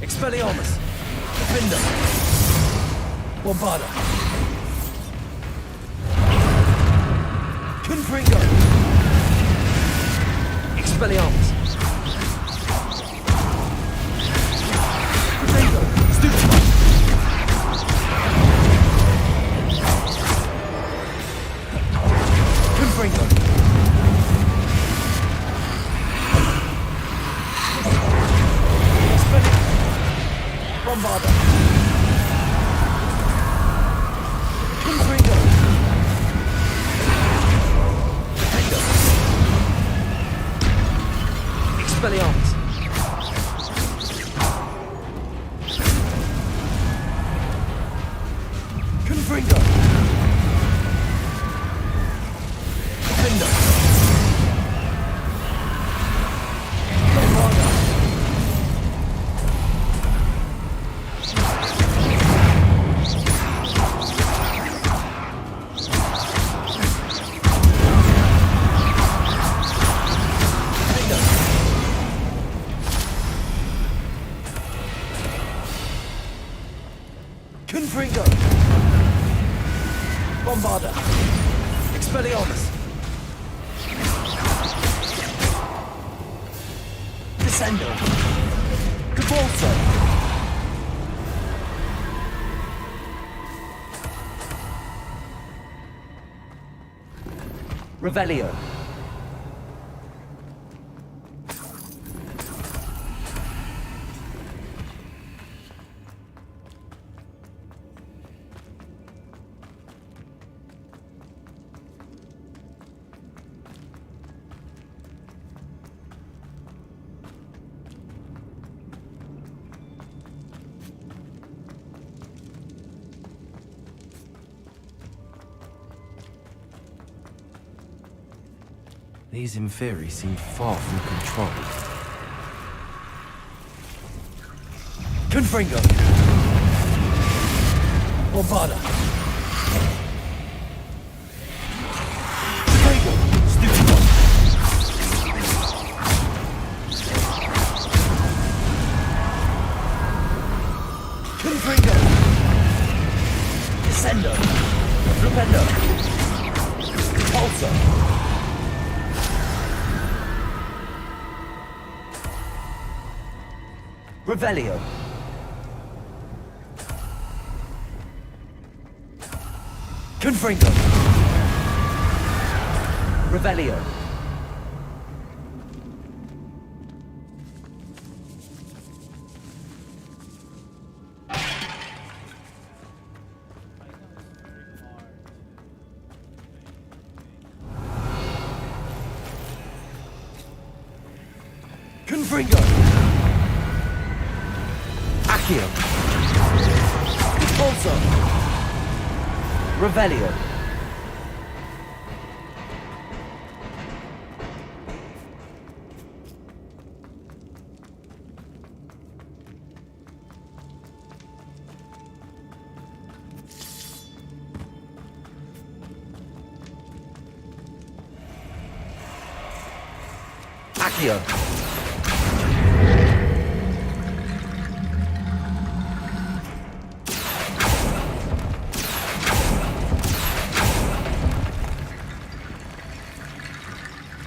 Expelliarmus! Defender! Bombarda! Confringo! Expelliarmus! Confringo! Stupefy! Confringo! Bombarda! Confringo! Defender! Expelliarmus! Confringo! Defender! Bombarda! Confringo! Bombarda! Expelliarmus! Descendo! Cabalso! Revelio!
These Inferi seem far from control.
Confringo! Bombarda! Confringo! Stupefy! Confringo! Descendo! Flipendo! Repulso! Revelio! Confringo!
Revelio. Confringo. Accio. Also. Revelio. Accio.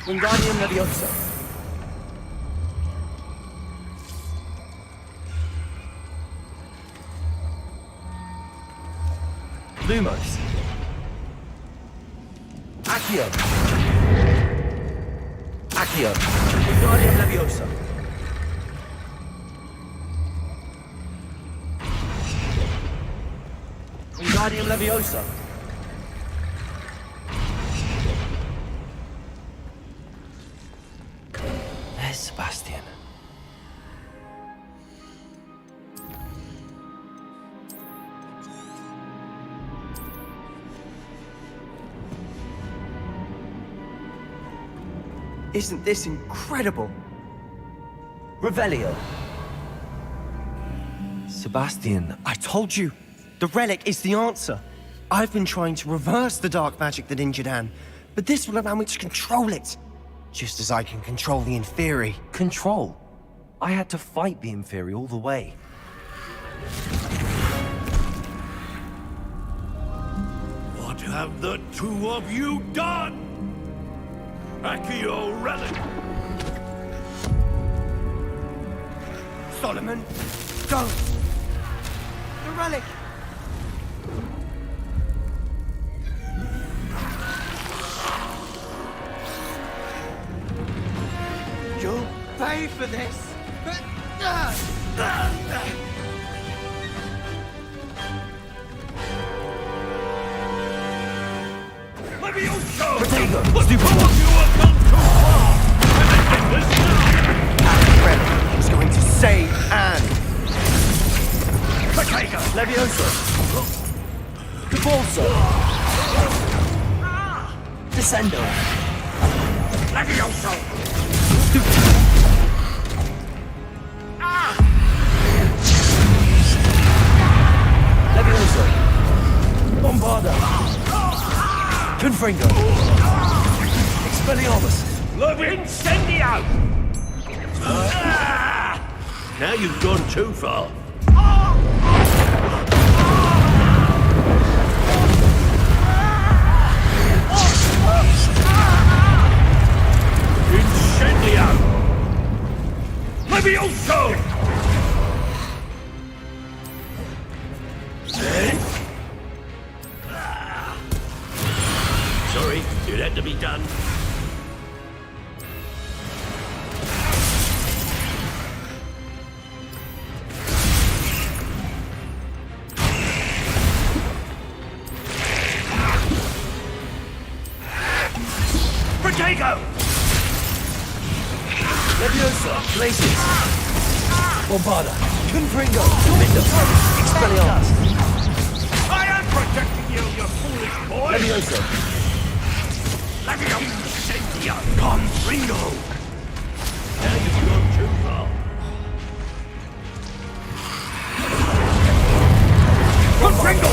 Wingardium Leviosa. Lumos. Accio. Accio. Wingardium Leviosa. Wingardium Leviosa. There's Sebastian.
Isn't this incredible?
Revelio.
Sebastian, I told you. The relic is the answer. I've been trying to reverse the dark magic that injured Anne, but this will allow me to control it. Just as I can control the Inferi.
Control? I had to fight the Inferi all the way.
What have the two of you done? Accio relic!
Solomon, don't! The relic! You'll pay for this!
Levioso!
Protego!
What you have gone too far! And this now!
That relic was going to save Anne!
Protego!
Levioso. Cabolso. Descendo.
Levioso!
Levioso. Bombarda. Confringo. Expelliarmus.
Incendio!
Now you've gone too far.
Incendio! Levioso!
Sorry, it had to be done.
Protego!
Leviosa. Glacius. Bombarda. Confringo. Domendo. Expelliarmus.
I am protecting you, you foolish boy!
Leviosa.
Levioso! Incendio! Confringo!
Now you've gone too far.
Confringo!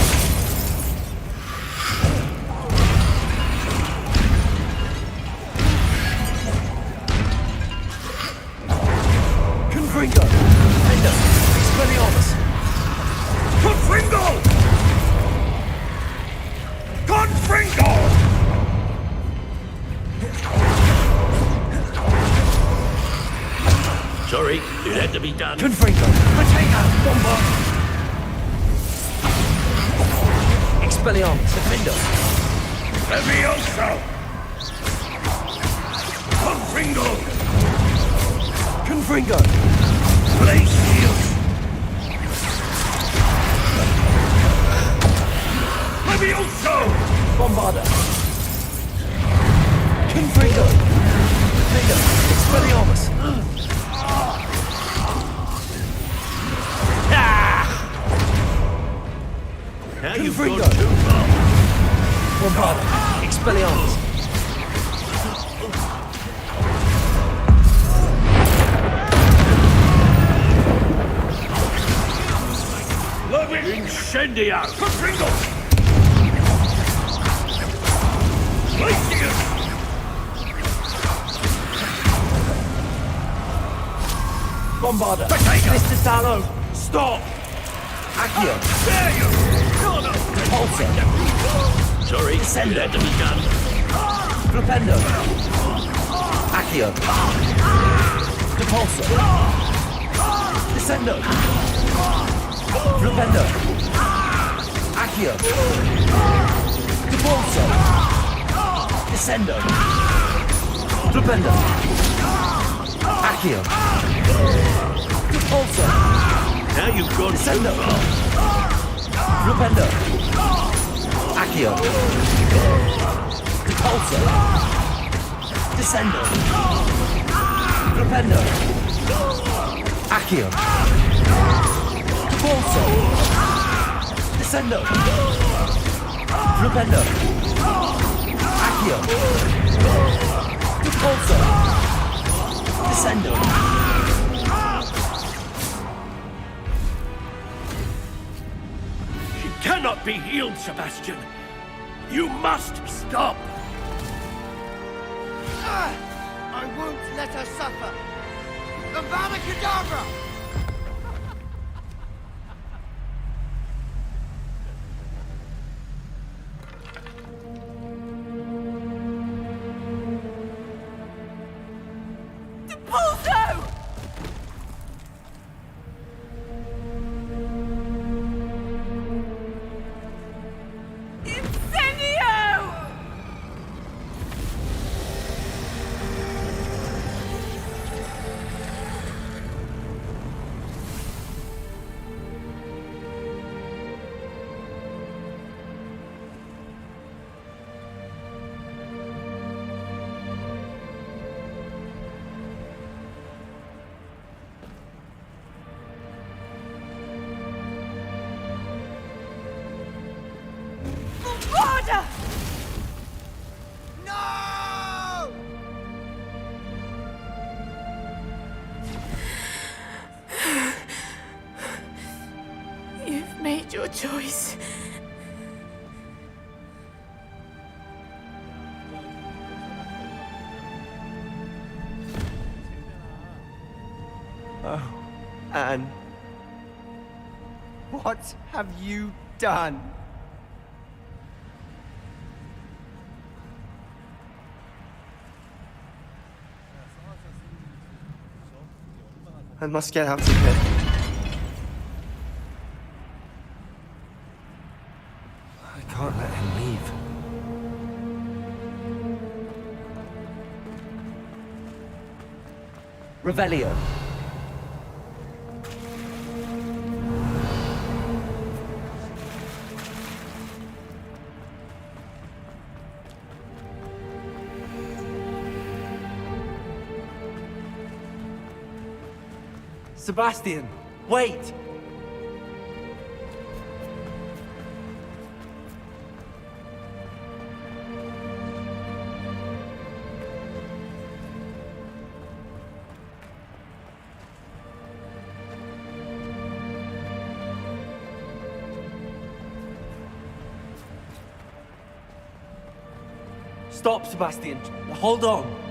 Confringo. Domendo. Expelliarmus.
Confringo! Confringo!
Sorry, it had to be done.
Confringo.
Protego!
Bomba. Expelliarmus. Defendo.
Levioso! Confringo!
Confringo!
Blaze shield! Levioso!
Bombarda! Confringo! Confringo! Expelliarmus!
Now you've
Confringo!
gone too far.
Bombarda! Expelliarmus!
Incendiar! Confringo! Glacius!
Bombarda!
Potato!
Mr. Tallow! Stop! Accio!
There you go!
Pulsar!
Sorry,
Descendo!
let them gun.
Flipendo! Accio! Depulsor! Descendo! Flipendo! Accio! Depulsor! Descendo! Flipendo! Accio! Depulsor!
Now you've gone
Descendo!
too far.
Flipendo! Accio! Depulsor! Descendo! Flipendo! Accio! Depulsor! Descendo! Flipendo! Accio! Depulsor! Descendo!
She cannot be healed, Sebastian. You must stop.
I won't let her suffer! Avada Kedavra!
Order!
No!
You've made your choice.
Oh, Anne. What have you done? I must get out of here.
I can't let him leave.
Revelio!
Sebastian, wait!
Stop, Sebastian. Hold on.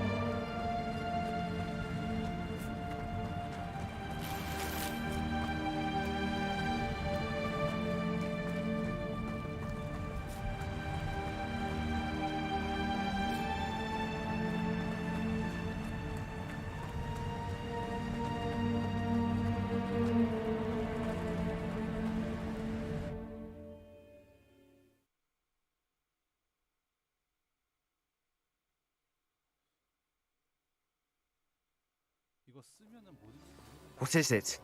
What is it?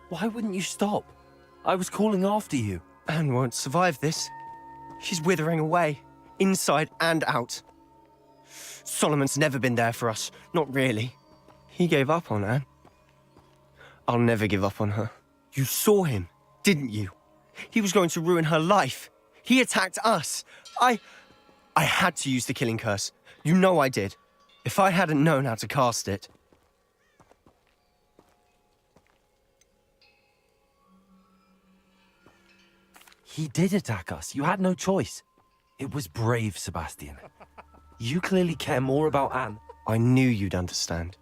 Why wouldn't you stop? I was calling after you.
Anne won't survive this. She's withering away, inside and out. Solomon's never been there for us, not really. He gave up on Anne. I'll never give up on her. You saw him, didn't you? He was going to ruin her life. He attacked us. I had to use the killing curse. You know I did. If I hadn't known how to cast it...
He did attack us. You had no choice. It was brave, Sebastian. You clearly care more about Anne.
I knew you'd understand.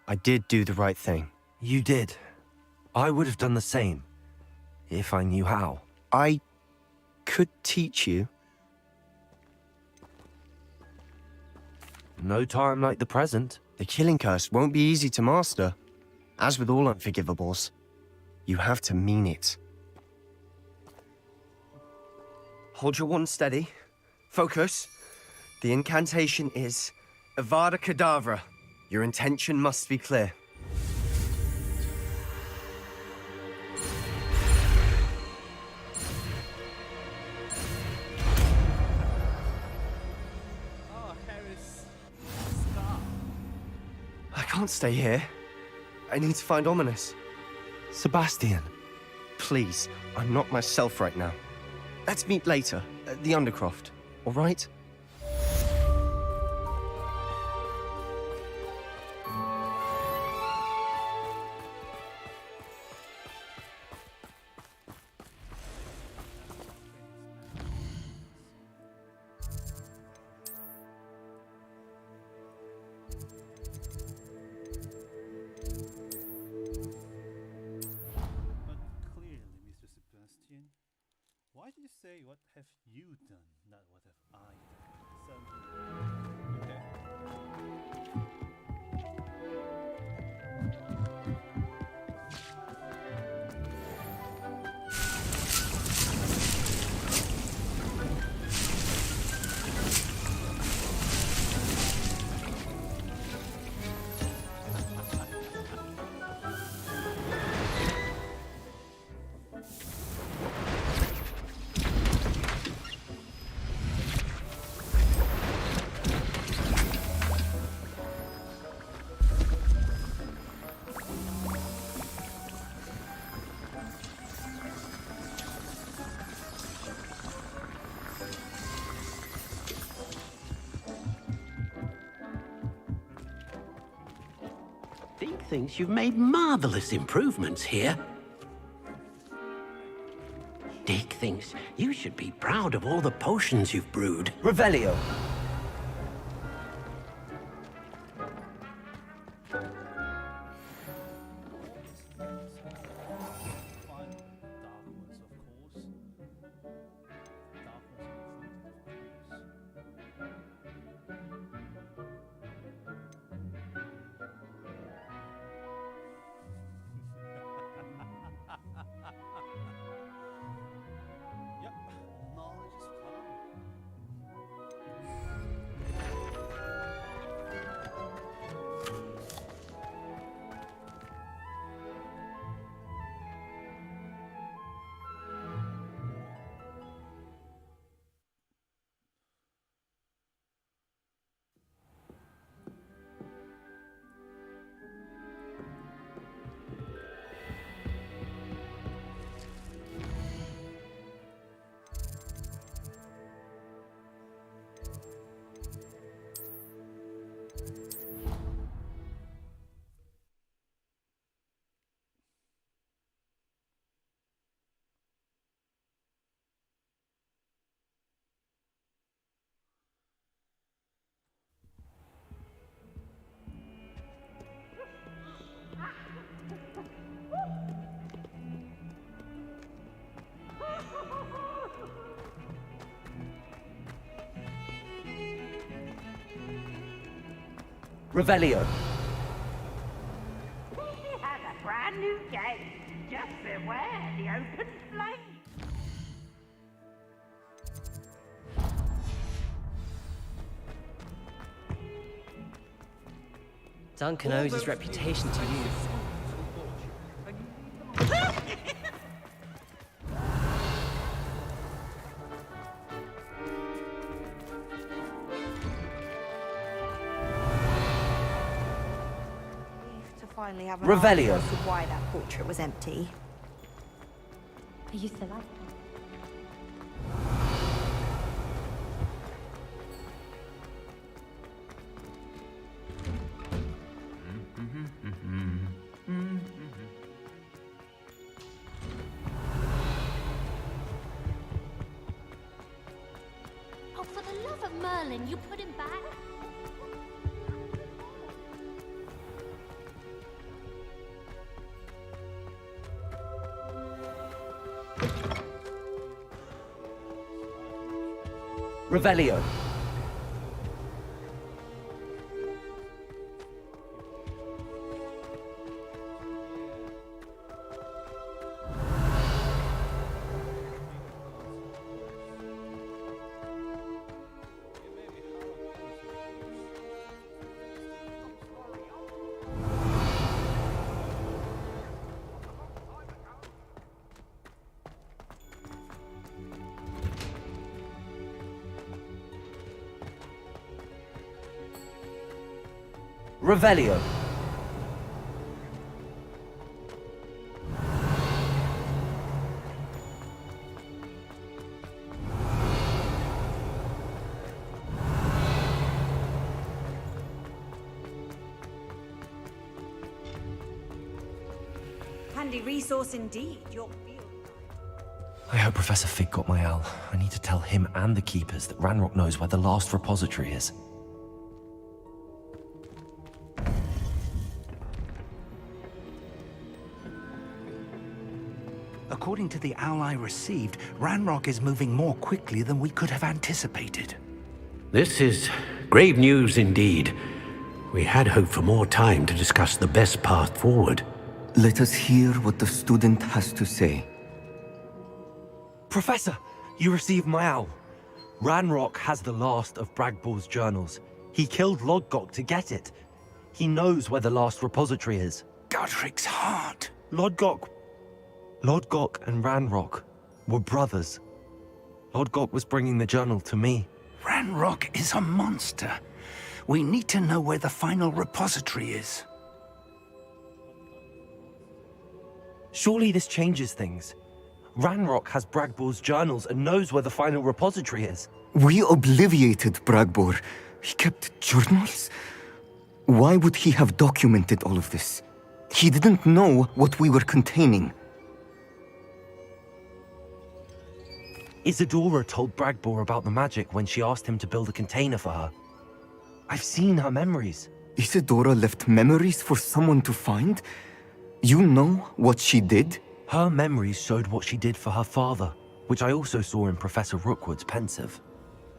I did do the right thing.
You did. I would have done the same, if I knew how.
I could teach you.
No time like the present.
The killing curse won't be easy to master. As with all unforgivables, you have to mean it. Hold your wand steady. Focus. The incantation is Avada Kedavra. Your intention must be clear. I can't stay here. I need to find Ominous.
Sebastian.
Please, I'm not myself right now. Let's meet later, at the Undercroft, all right?
Why do you say, what have you done, not what have I done?
Deke thinks you've made marvelous improvements here. Deke thinks you should be proud of all the potions you've brewed.
Revelio. Revelio.
He has a brand new game. Just beware the open flame.
Duncan owes his reputation to you.
To finally have an
Revelio.
answer as to why that portrait was empty.
I used to like it. Oh, for the love of Merlin, you put him back?
Revelio. Revelio.
Handy resource indeed. Your
I hope Professor Fig got my owl. I need to tell him and the Keepers that Ranrock knows where the last repository is.
According to the owl I received, Ranrock is moving more quickly than we could have anticipated.
This is grave news indeed. We had hoped for more time to discuss the best path forward.
Let us hear what the student has to say.
Professor, you received my owl. Ranrock has the last of Bragbor's journals. He killed Lodgok to get it. He knows where the last repository is.
Godric's heart.
Lodgok and Ranrock were brothers. Lodgok was bringing the journal to me.
Ranrock is a monster. We need to know where the final repository is.
Surely this changes things. Ranrock has Bragbor's journals and knows where the final repository is.
We obliviated Bragbor. He kept journals? Why would he have documented all of this? He didn't know what we were containing.
Isadora told Bragbor about the magic when she asked him to build a container for her. I've seen her memories.
Isadora left memories for someone to find? You know what she did?
Her memories showed what she did for her father, which I also saw in Professor Rookwood's pensive.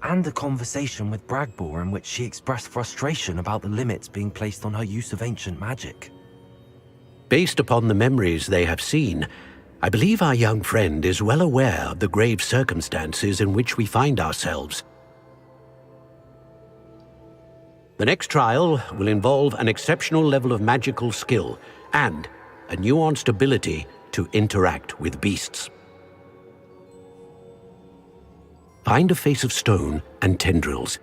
And a conversation with Bragbor in which she expressed frustration about the limits being placed on her use of ancient magic.
Based upon the memories they have seen, I believe our young friend is well aware of the grave circumstances in which we find ourselves. The next trial will involve an exceptional level of magical skill and a nuanced ability to interact with beasts. Find a face of stone and tendrils.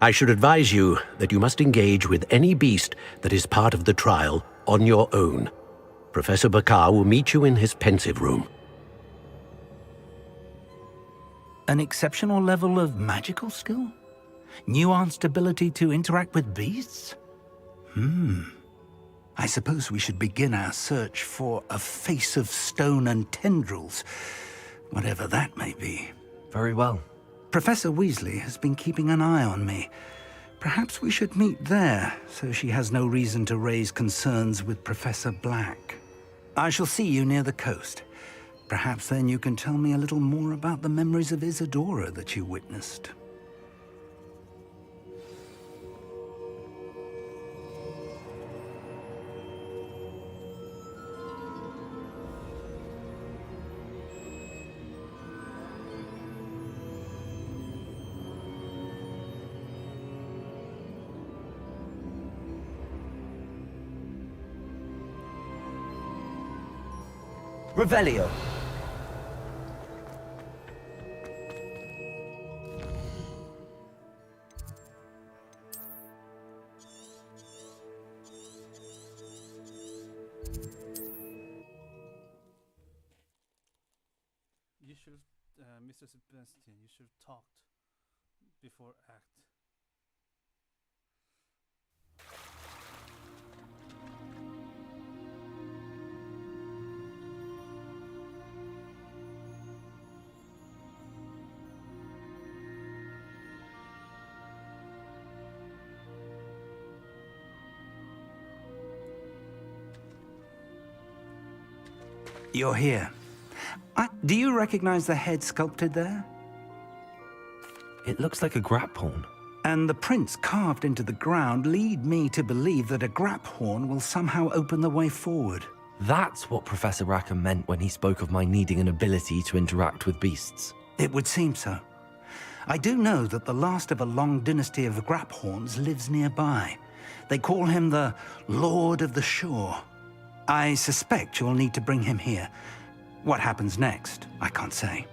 I should advise you that you must engage with any beast that is part of the trial on your own. Professor Bakar will meet you in his pensive room.
An exceptional level of magical skill? Nuanced ability to interact with beasts? I suppose we should begin our search for a face of stone and tendrils, whatever that may be.
Very well.
Professor Weasley has been keeping an eye on me. Perhaps we should meet there, so she has no reason to raise concerns with Professor Black. I shall see you near the coast. Perhaps then you can tell me a little more about the memories of Isadora that you witnessed.
Revelio.
You should, Mr. Sebastian, you should have talked before act.
You're here. Do you recognize the head sculpted there?
It looks like a grap horn.
And the prints carved into the ground lead me to believe that a grap horn will somehow open the way forward.
That's what Professor Rackham meant when he spoke of my needing an ability to interact with beasts.
It would seem so. I do know that the last of a long dynasty of grap horns lives nearby. They call him the Lord of the Shore. I suspect you'll need to bring him here. What happens next, I can't say.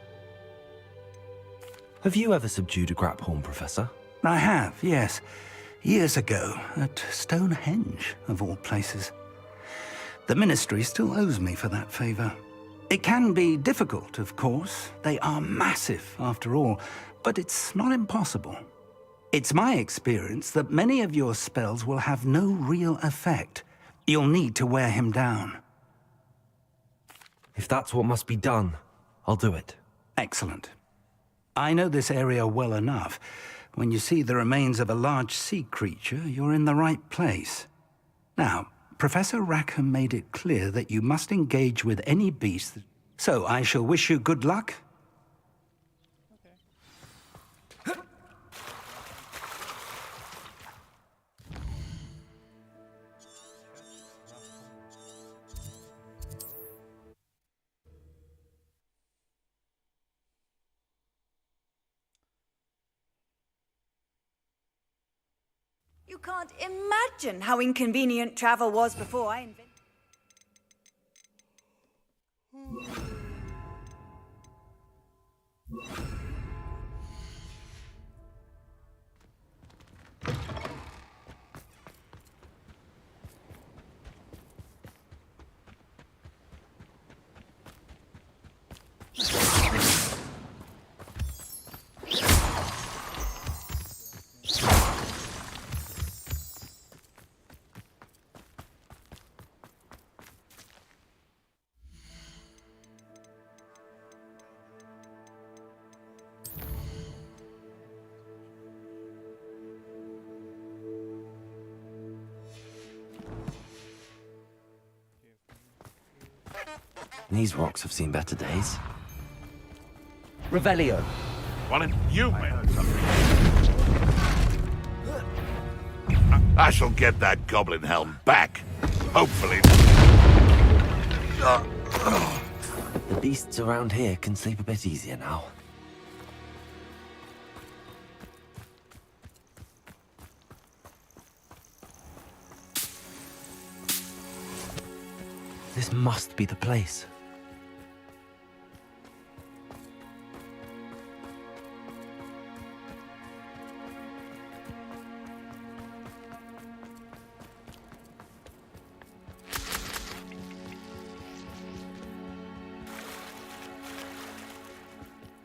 Have you ever subdued a grap horn, Professor?
I have, yes. Years ago, at Stonehenge, of all places. The Ministry still owes me for that favor. It can be difficult, of course. They are massive, after all, but it's not impossible. It's my experience that many of your spells will have no real effect. You'll need to wear him down.
If that's what must be done, I'll do it.
Excellent. I know this area well enough. When you see the remains of a large sea creature, you're in the right place. Now, Professor Rackham made it clear that you must engage with any beast. So I shall wish you good luck.
You can't imagine how inconvenient travel was before I invented.
These rocks have seen better days.
Revelio.
Well, if you heard something. I shall get that goblin helm back. Hopefully.
The beasts around here can sleep a bit easier now. This must be the place.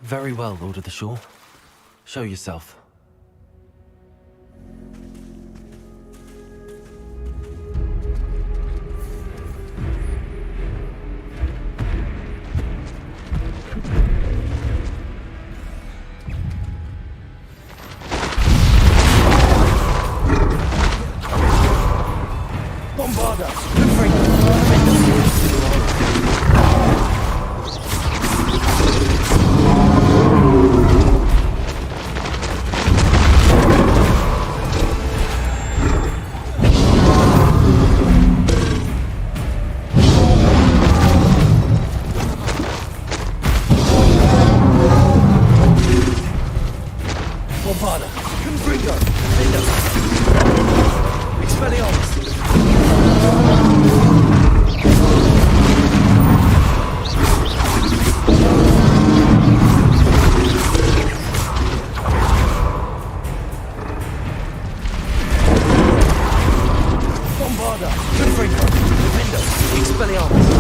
Very well, Lord of the Shore. Show yourself.
Expelliarmus!
Bombarda, Confringo, Defender, Expelliarmus.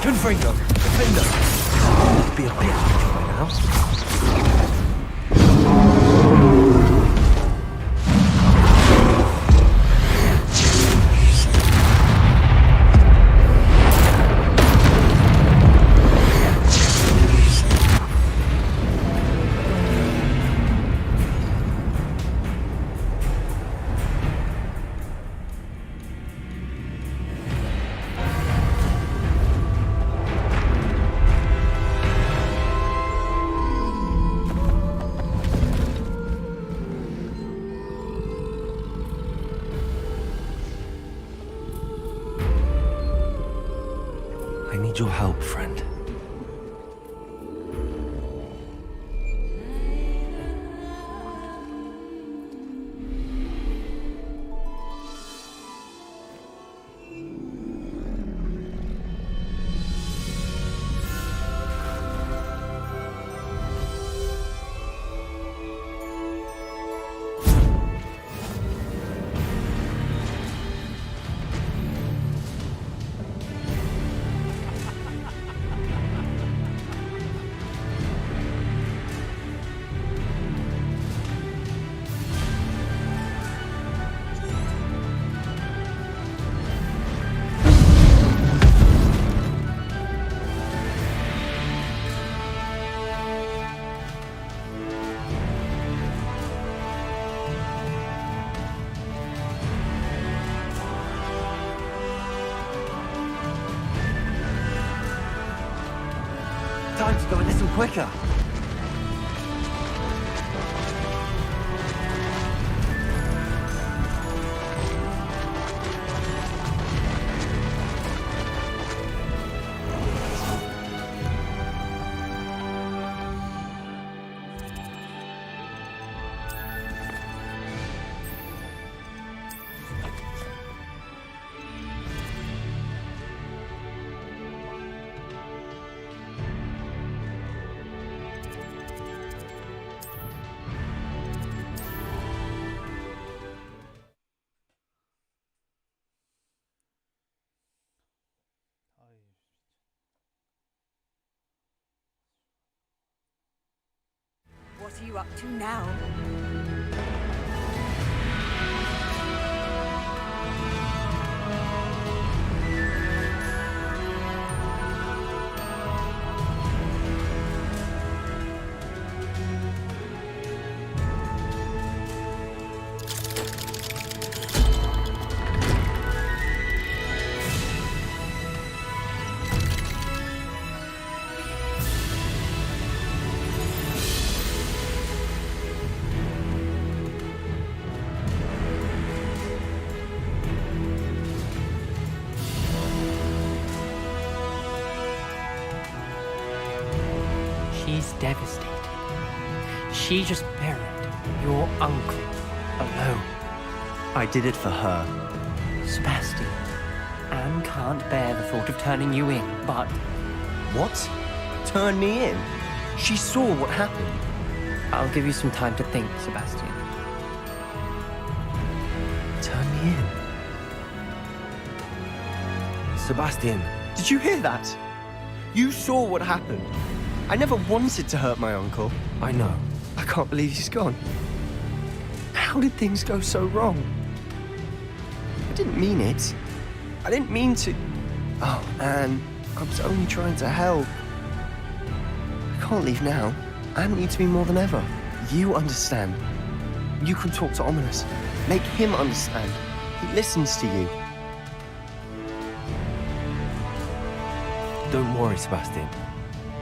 Confringo, Defender. Be a bit by now. I need your help, friend. Time to go a little quicker.
What are you up to now?
devastated. She just buried your uncle alone.
I did it for her.
Sebastian, Anne can't bear the thought of turning you in, but...
What? Turn me in? She saw what happened.
I'll give you some time to think, Sebastian.
Turn me in?
Sebastian.
Did you hear that? You saw what happened. I never wanted to hurt my uncle.
I know.
I can't believe he's gone. How did things go so wrong? I didn't mean it. I didn't mean to... Oh, Anne, I was only trying to help. I can't leave now. Anne needs me more than ever. You understand. You can talk to Ominous. Make him understand. He listens to you.
Don't worry, Sebastian.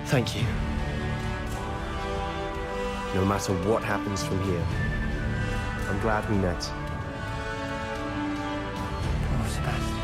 Thank you. No matter what happens from here, I'm glad we met.
Oh, Sebastian.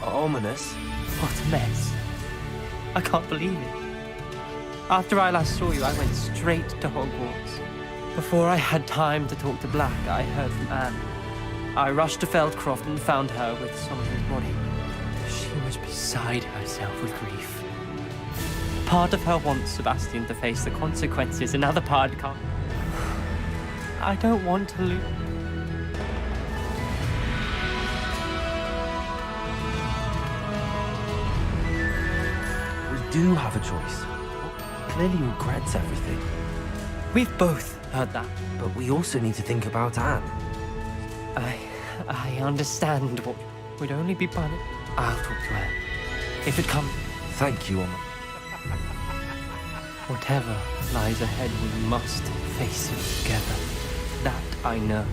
Ominous?
What a mess. I can't believe it. After I last saw you, I went straight to Hogwarts. Before I had time to talk to Black, I heard from Anne. I rushed to Feldcroft and found her with Solomon's body. She was beside herself with grief. Part of her wants Sebastian to face the consequences, another part can't. I don't want to lose.
Do have a choice. He clearly regrets everything.
We've both heard that.
But we also need to think about Anne.
I understand what would only be punished. I'll talk to her. If it comes.
Thank you, Ominous.
Whatever lies ahead, we must face it together. That I know.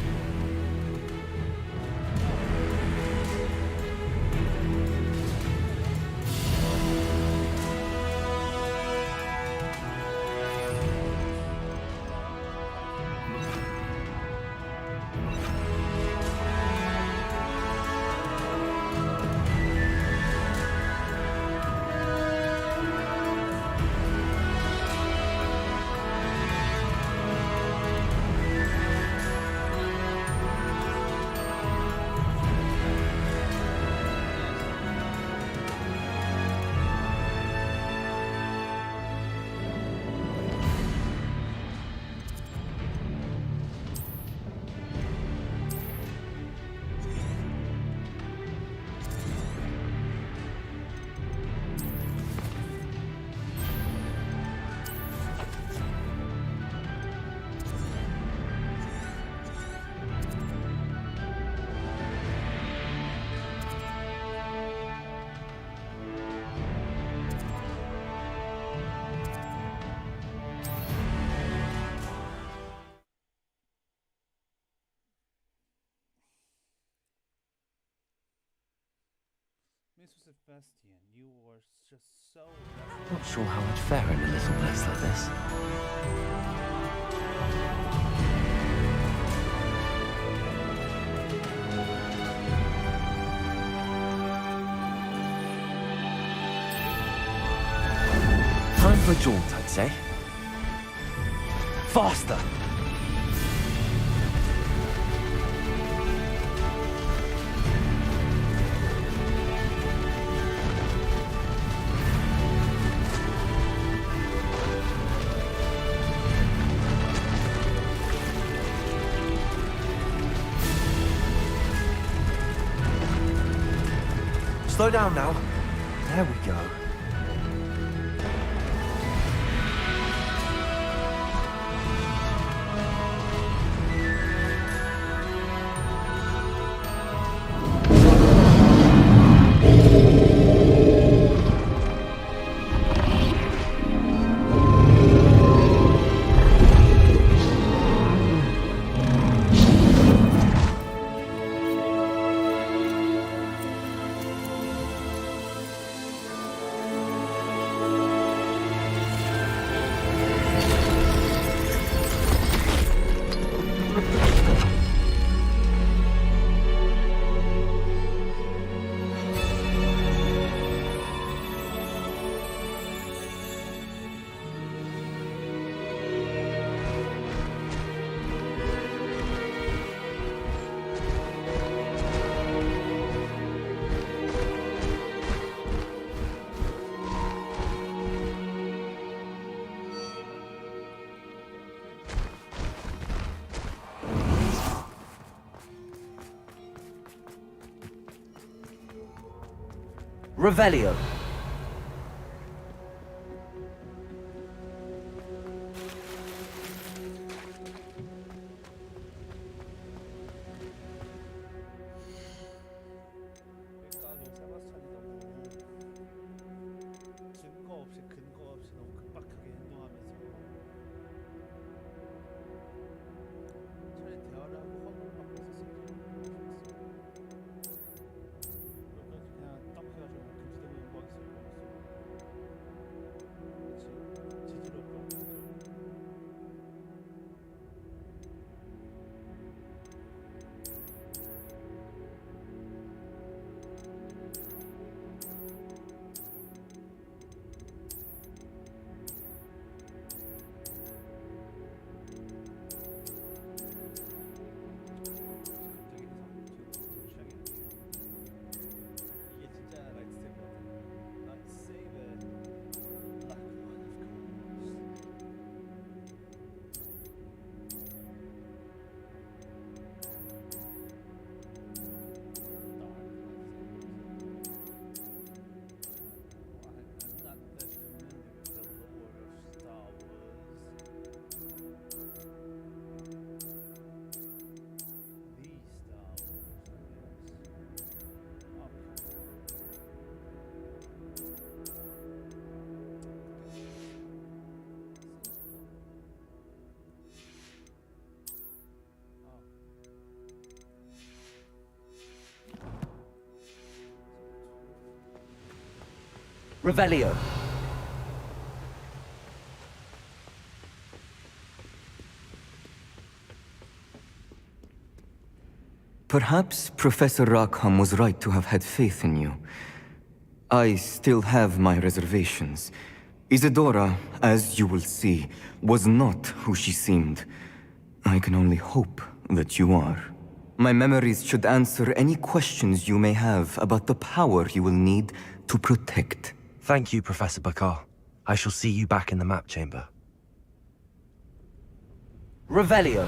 Mr. Sebastian, you were just so...
Not sure how I'd fare in a little place like this. Time for a jaunt, I'd say. Faster! Slow down now. There we go. Revelio.
증거 없이 근거 없이 너무 급박하게 행동하면서 차라리 대화를 하고 허물을 받고 있었으면 그러면 그냥 딱 해가지고 금지되고 연구하겠어요. 그렇지 지지로 없고
Revelio.
Perhaps Professor Rackham was right to have had faith in you. I still have my reservations. Isadora, as you will see, was not who she seemed. I can only hope that you are. My memories should answer any questions you may have about the power you will need to protect.
Thank you, Professor Bakar. I shall see you back in the map chamber. Revelio.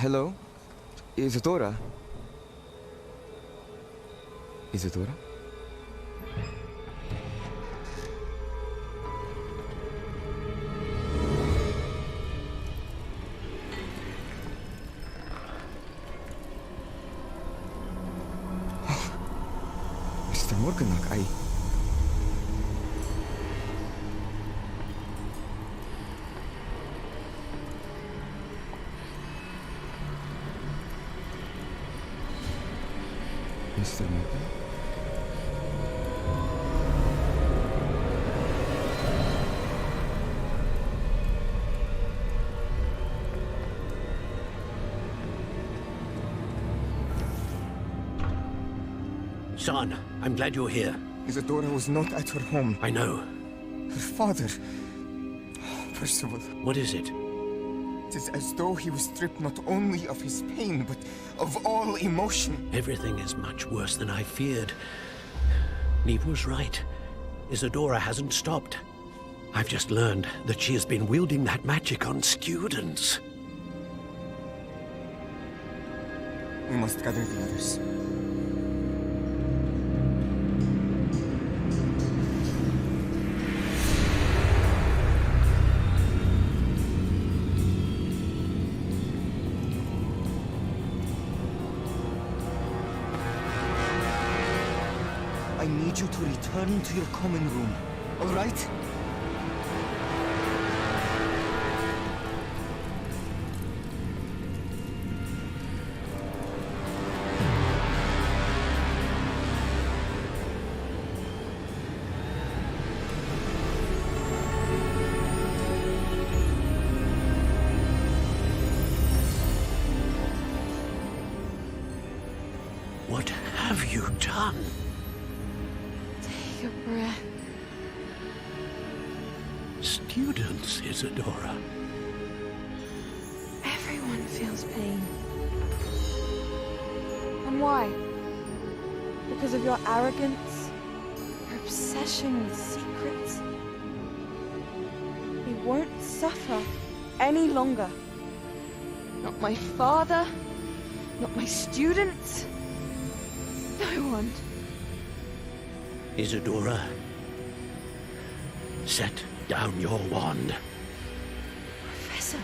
Hello? Isadora? Isadora? Mr. Morganach, Mr. Morgan?
Son, I'm glad you're here.
Isadora was not at her home.
I know.
Her father... Percival.
What is it?
It is as though he was stripped not only of his pain, but of all emotion.
Everything is much worse than I feared. Neve was right. Isadora hasn't stopped. I've just learned that she has been wielding that magic on students.
We must gather the others. I need you to return to your common room, all right?
have you done?
Take a breath.
Students, Isadora.
Everyone feels pain. And why? Because of your arrogance? Your obsession with secrets? We won't suffer any longer. Not my father, not my students, no one.
Isadora, set down your wand.
Professor,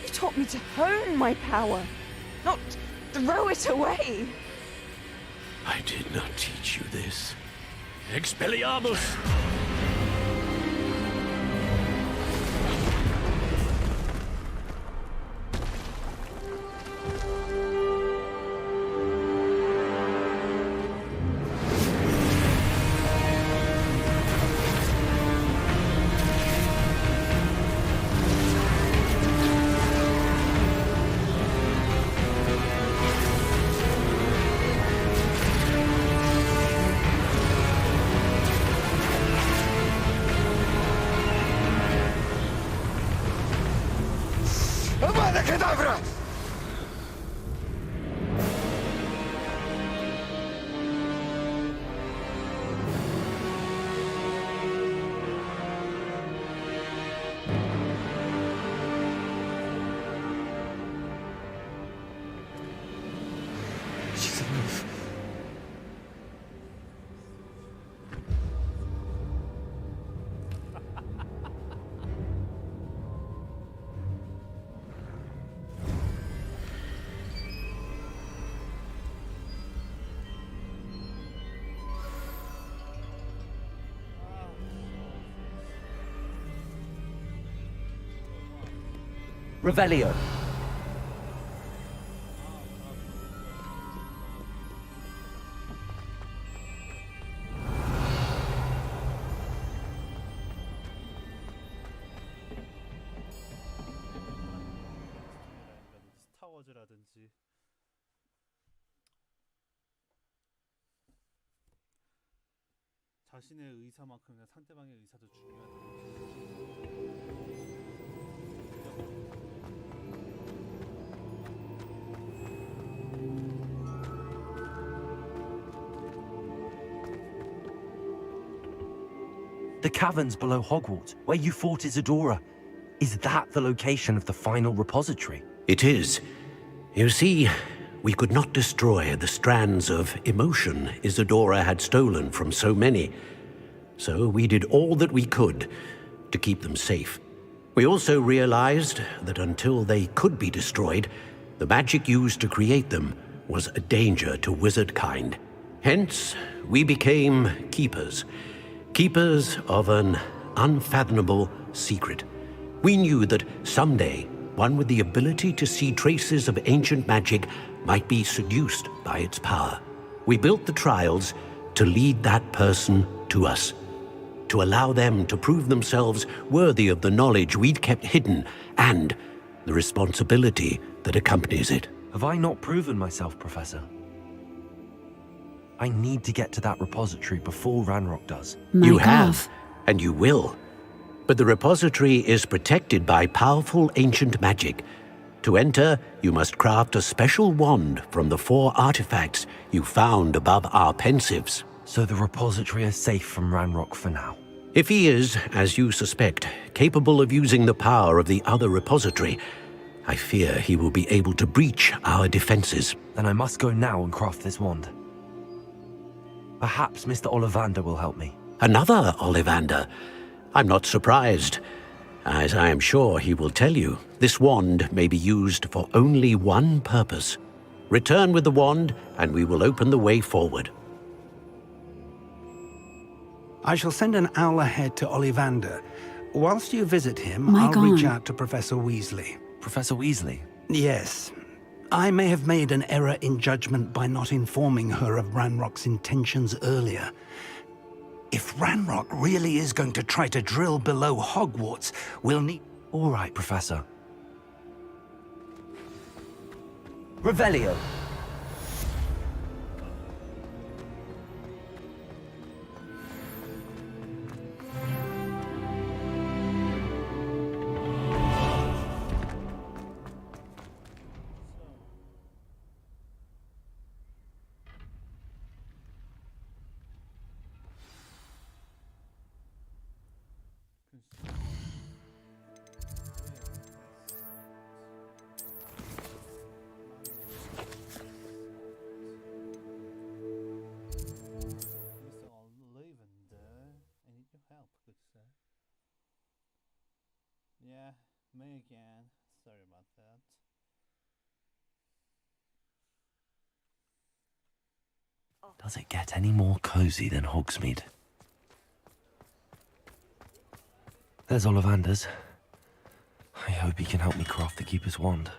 you taught me to hone my power, not throw it away.
I did not teach you this. Expelliarmus!
She's alive. Revelio.
스타워즈라든지 자신의 의사만큼 그냥 상대방의 의사도
The caverns below Hogwarts, where you fought Isadora. Is that the location of the final repository?
It is. You see, we could not destroy the strands of emotion Isadora had stolen from so many. So we did all that we could to keep them safe. We also realized that until they could be destroyed, the magic used to create them was a danger to wizard kind. Hence, we became keepers. Keepers of an unfathomable secret. We knew that someday, one with the ability to see traces of ancient magic might be seduced by its power. We built the trials to lead that person to us, to allow them to prove themselves worthy of the knowledge we'd kept hidden and the responsibility that accompanies it.
Have I not proven myself, Professor? I need to get to that repository before Ranrock does.
You have, and you will. But the repository is protected by powerful ancient magic. To enter, you must craft a special wand from the 4 artifacts you found above our pensives.
So the repository is safe from Ranrock for now?
If he is, as you suspect, capable of using the power of the other repository, I fear he will be able to breach our defenses.
Then I must go now and craft this wand. Perhaps Mr. Ollivander will help me.
Another Ollivander? I'm not surprised. As I am sure he will tell you, this wand may be used for only one purpose. Return with the wand, and we will open the way forward.
I shall send an owl ahead to Ollivander. Whilst you visit him, I'll reach out to Professor Weasley.
Professor Weasley?
Yes. I may have made an error in judgment by not informing her of Ranrock's intentions earlier. If Ranrock really is going to try to drill below Hogwarts, we'll need...
All right, Professor. Revelio.
again. Sorry about that.
Does it get any more cozy than Hogsmeade? There's Ollivander's. I hope he can help me craft the Keeper's Wand.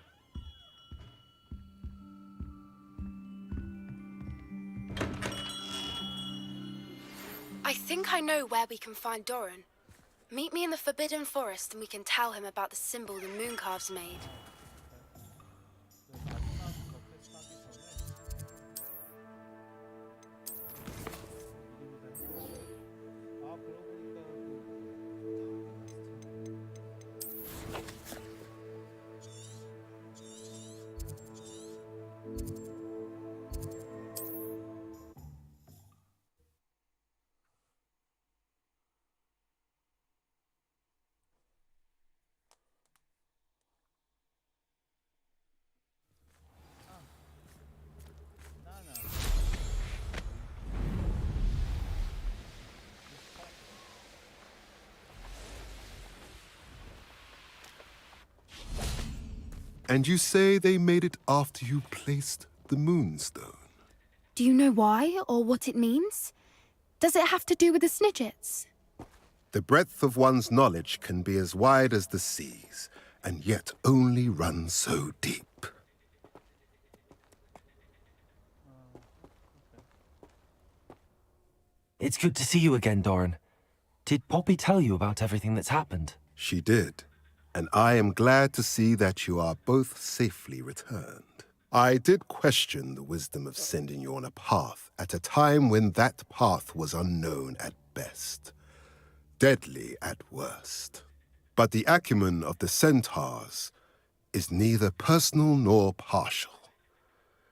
I think I know where we can find Doran. Meet me in the Forbidden Forest and we can tell him about the symbol the Mooncalves made.
And you say they made it after you placed the Moonstone?
Do you know why or what it means? Does it have to do with the Snidgets?
The breadth of one's knowledge can be as wide as the seas, and yet only run so deep.
It's good to see you again, Doran. Did Poppy tell you about everything that's happened?
She did, and I am glad to see that you are both safely returned. I did question the wisdom of sending you on a path at a time when that path was unknown at best, deadly at worst. But the acumen of the centaurs is neither personal nor partial.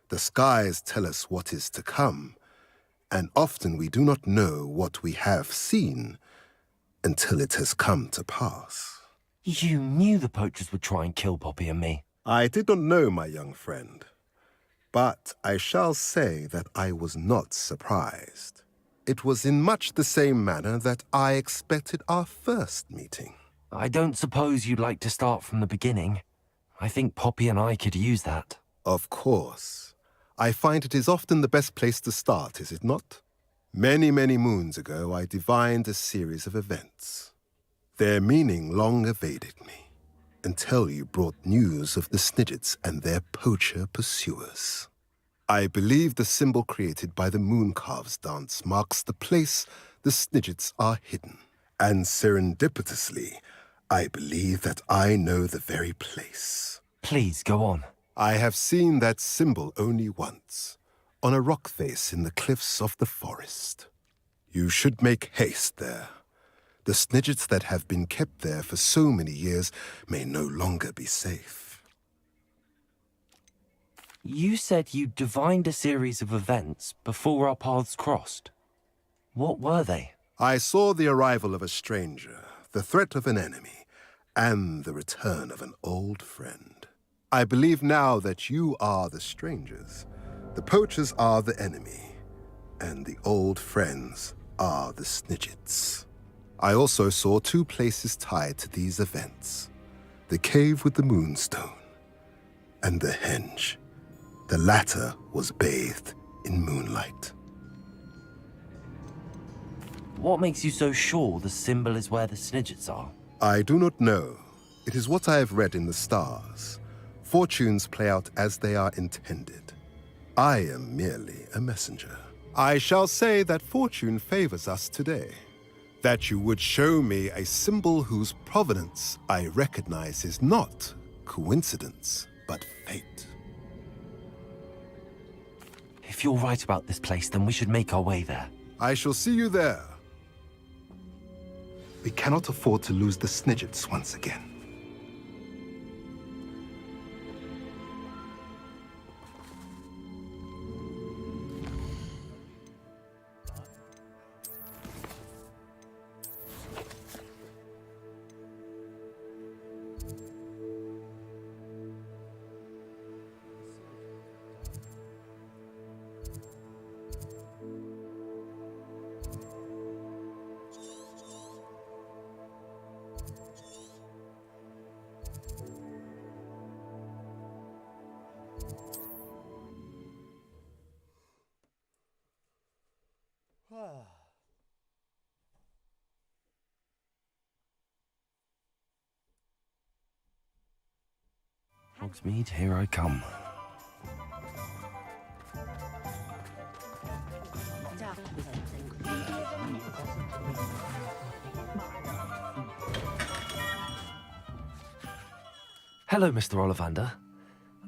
The skies tell us what is to come, and often we do not know what we have seen until it has come to pass.
You knew the poachers would try and kill Poppy and me.
I did not know, my young friend, but I shall say that I was not surprised. It was in much the same manner that I expected our first meeting.
I don't suppose you'd like to start from the beginning. I think Poppy and I could use that.
Of course. I find it is often the best place to start, is it not? Many, many moons ago, I divined a series of events. Their meaning long evaded me, until you brought news of the Snidgets and their poacher pursuers. I believe the symbol created by the Mooncalves dance marks the place the Snidgets are hidden. And serendipitously, I believe that I know the very place.
Please, go on.
I have seen that symbol only once, on a rock face in the cliffs of the forest. You should make haste there. The Snidgets that have been kept there for so many years may no longer be safe.
You said you divined a series of events before our paths crossed. What were they?
I saw the arrival of a stranger, the threat of an enemy, and the return of an old friend. I believe now that you are the strangers, the poachers are the enemy, and the old friends are the Snidgets. I also saw two places tied to these events, the cave with the Moonstone and the henge. The latter was bathed in moonlight.
What makes you so sure the symbol is where the Snidgets are?
I do not know. It is what I have read in the stars. Fortunes play out as they are intended. I am merely a messenger. I shall say that fortune favors us today. That you would show me a symbol whose provenance I recognize is not coincidence, but fate.
If you're right about this place, then we should make our way there.
I shall see you there. We cannot afford to lose the Snidgets once again.
Hogsmeade, here I come. Hello, Mr. Ollivander.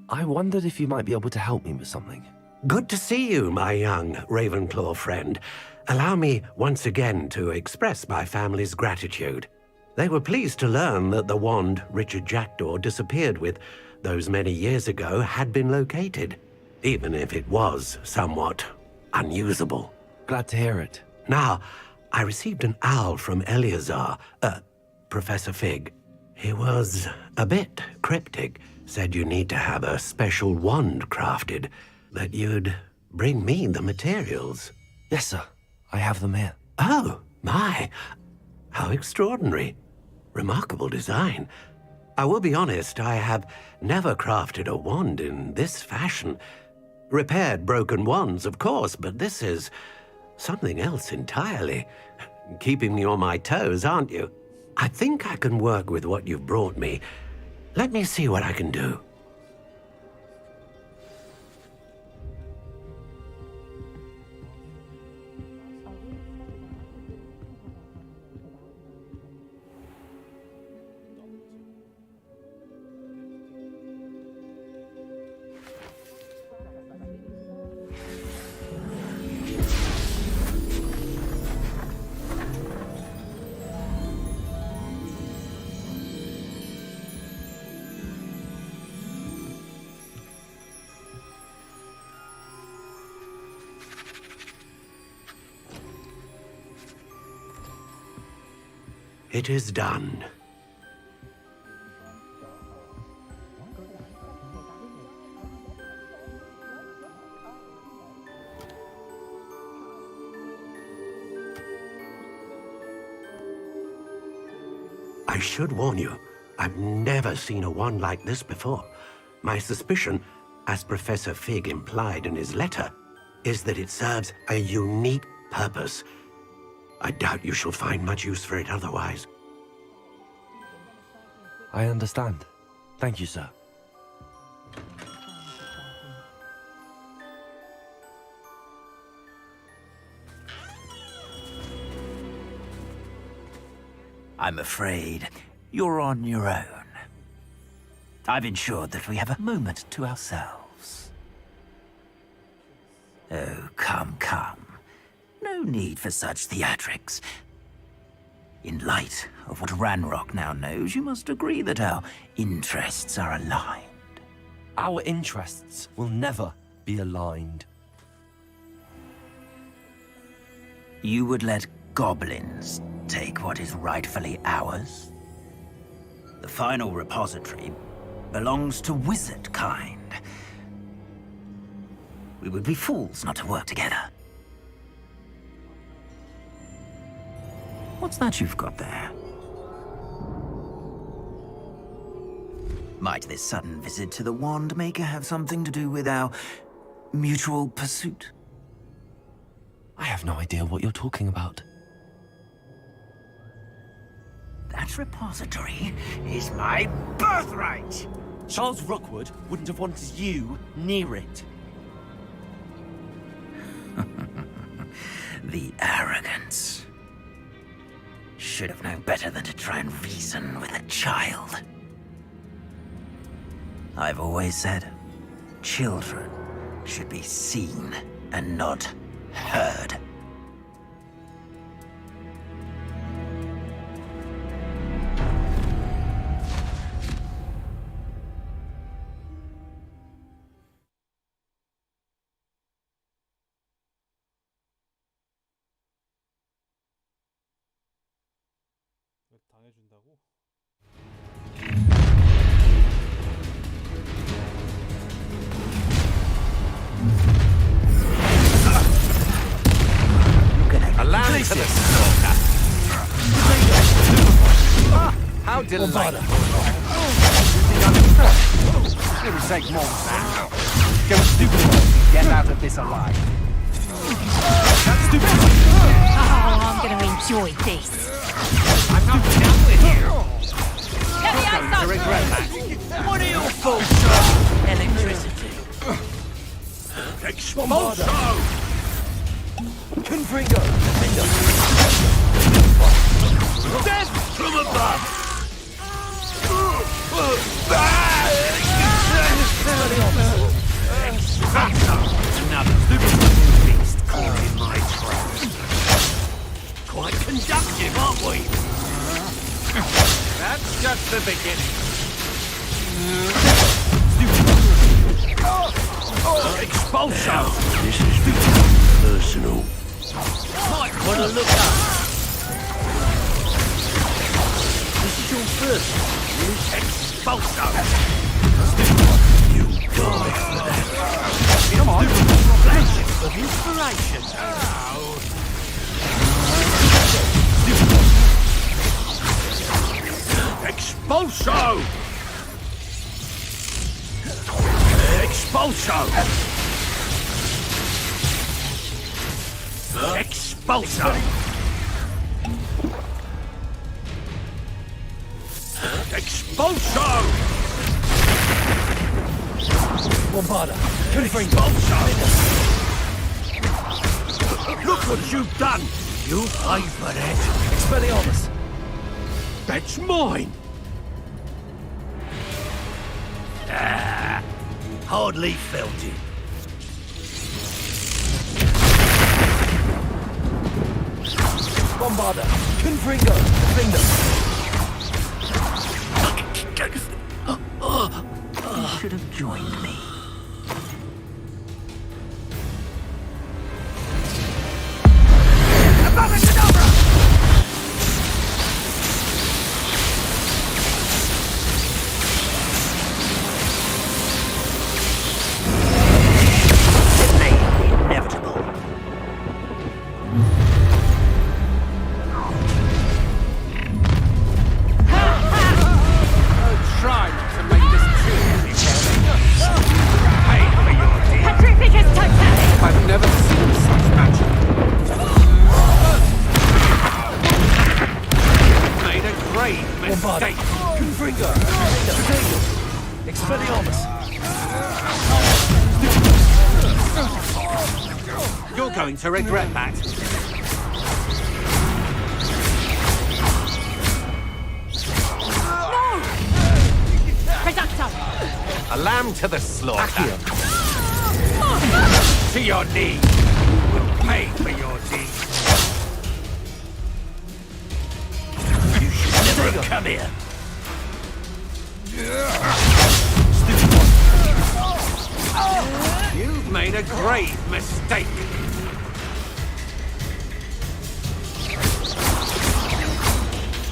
I wondered if you might be able to help me with something.
Good to see you, my young Ravenclaw friend. Allow me once again to express my family's gratitude. They were pleased to learn that the wand Richard Jackdaw disappeared with those many years ago had been located, even if it was somewhat unusable.
Glad to hear it.
Now, I received an owl from Eleazar, Professor Fig. He was a bit cryptic, said you need to have a special wand crafted, that you'd bring me the materials.
Yes, sir. I have them here.
Oh, my. How extraordinary. Remarkable design. I will be honest, I have never crafted a wand in this fashion. Repaired broken wands, of course, but this is something else entirely. Keeping me on my toes, aren't you? I think I can work with what you've brought me. Let me see what I can do. It is done. I should warn you, I've never seen a wand like this before. My suspicion, as Professor Fig implied in his letter, is that it serves a unique purpose. I doubt you shall find much use for it otherwise.
I understand. Thank you, sir.
I'm afraid you're on your own. I've ensured that we have a moment to ourselves. Oh, come, come. No need for such theatrics. In light of what Ranrock now knows, you must agree that our interests are aligned.
Our interests will never be aligned.
You would let goblins take what is rightfully ours? The final repository belongs to wizard kind. We would be fools not to work together. What's that you've got there? Might this sudden visit to the Wand Maker have something to do with our mutual pursuit?
I have no idea what you're talking about.
That repository is my birthright!
Charles Rookwood wouldn't have wanted you near it.
The arrogance. Should have known better than to try and reason with a child. I've always said, children should be seen and not heard.
당해준다고?
Allow me to the slaughter. How delightful. It would take more than that. Go stupid to get out of this alive. That's stupid.
enjoy this.
I'm not done with you.
Get the ice
To
on!
regret that.
What are your faults, sir? Electricity.
Expulso! Confringo!
Death from above!
Another beast caught in my trap. Quite conductive, aren't we?
That's just the beginning.
Expulso! This is personal.
Might want to look up.
This is your first.
Expulso!
You die for that.
Come on. Flashes of inspiration.
Expulso! Expulso! Expulso! Expulso! Bombarda! Expulso! Look what you've done! You pay for that! Expelliarmus! That's mine! Ah, hardly felt it.
Bombarda! Confringo! Defender!
You should have joined me.
You're going to regret that.
Reducto!
A lamb to the slaughter. To your knee. Pay for your deeds.
You should never have come here.
You've made a grave mistake.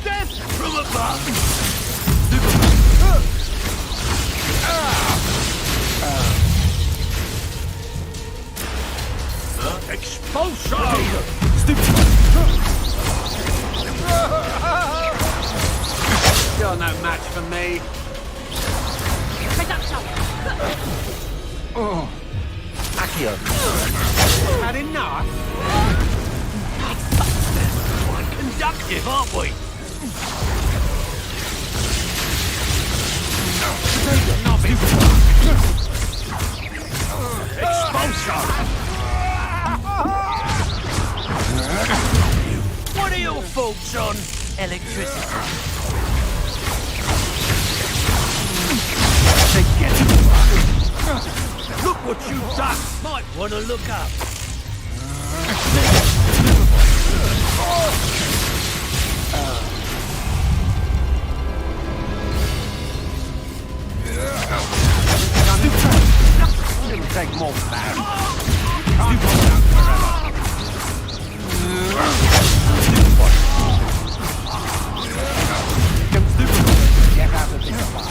Death from above!
Expulso!
You're no match for me.
Oh.
Accio. Had enough?
Quite conductive, aren't we?
Not me.
Expulso! What are your faults on electricity? Look what you've done! Might want to look up.
Didn't take more than that. Get out of this one.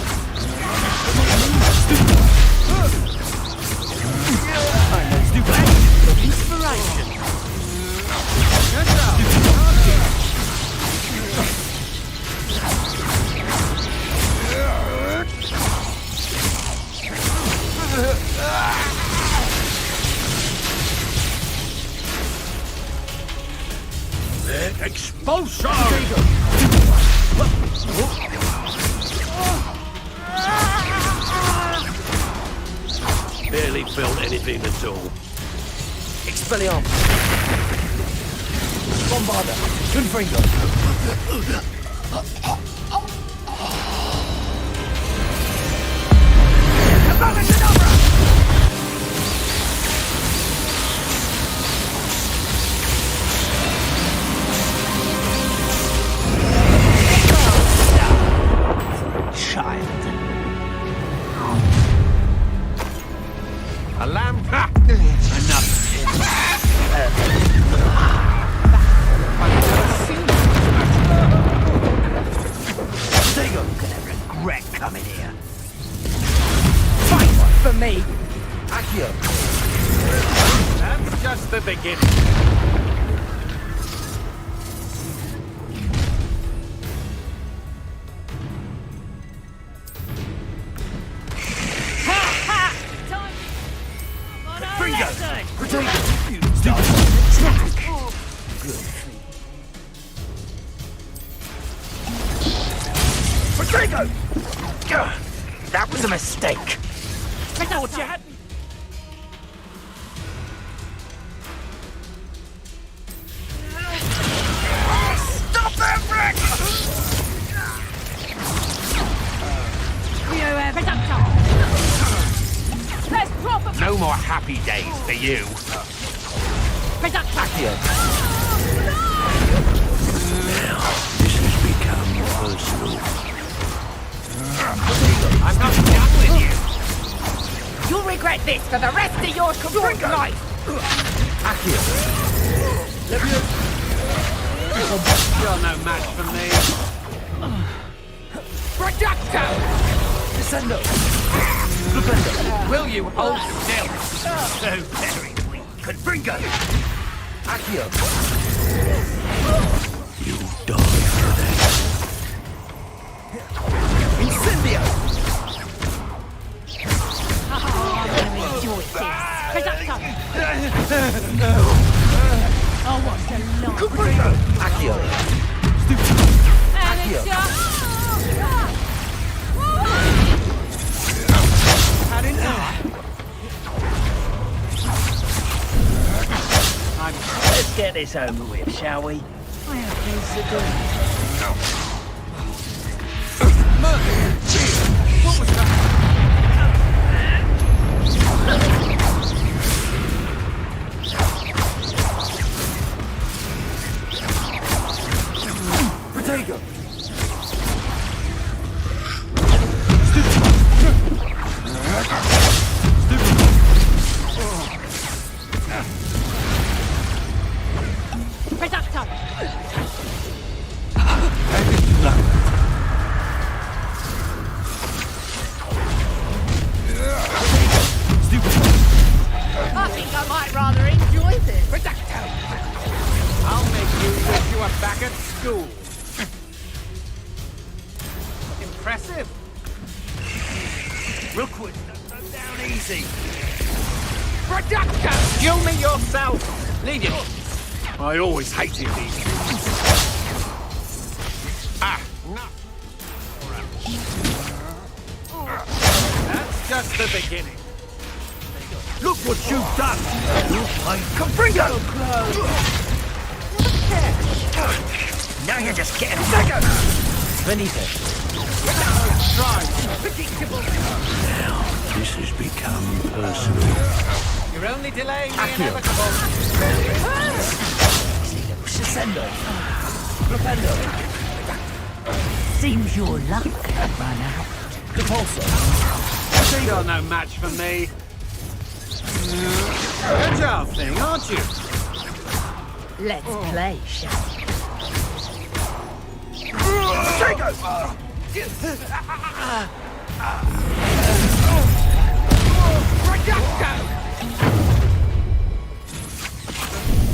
Expulso!
Barely felt anything at all.
Expelliarmus. Bombarda. Confringo.
Child.
A lamb? Ha! Enough.
You're gonna regret coming here.
Fight for me.
Accio. That's just the beginning.
That was a mistake.
I thought you had me.
Stop that, Rick!
No more happy days for you.
Now, this has become personal.
I'm not done with you.
You'll regret this for the rest of your short life.
You're no match for me.
Projecto!
Descendo.
Will you hold still?
So very weak. Confringo!
Accio.
You die for that.
Incendio.
Oh, I'm gonna enjoy this. Projecto! Oh, what's the long?
Accio.
Accio!
Let's get this over with, shall we? I have things to do.
What was that?
Protego.
Projecto! I think I might rather enjoy this.
I'll make you wish you were back at school. Impressive.
Rookwood, don't go down easy.
Projecto! Kill me yourself. Lead him. I always hated these things. Ah, no. That's just the beginning.
Look what you've done! Confringo! Now you're just getting bigger!
Benito.
Now, this has become personal.
You're only delaying the inevitable.
Scissendo. Propendo. Seems your luck had run out.
Repulsor.
You're no match for me. Agile thing, aren't you?
Let's play, shall we?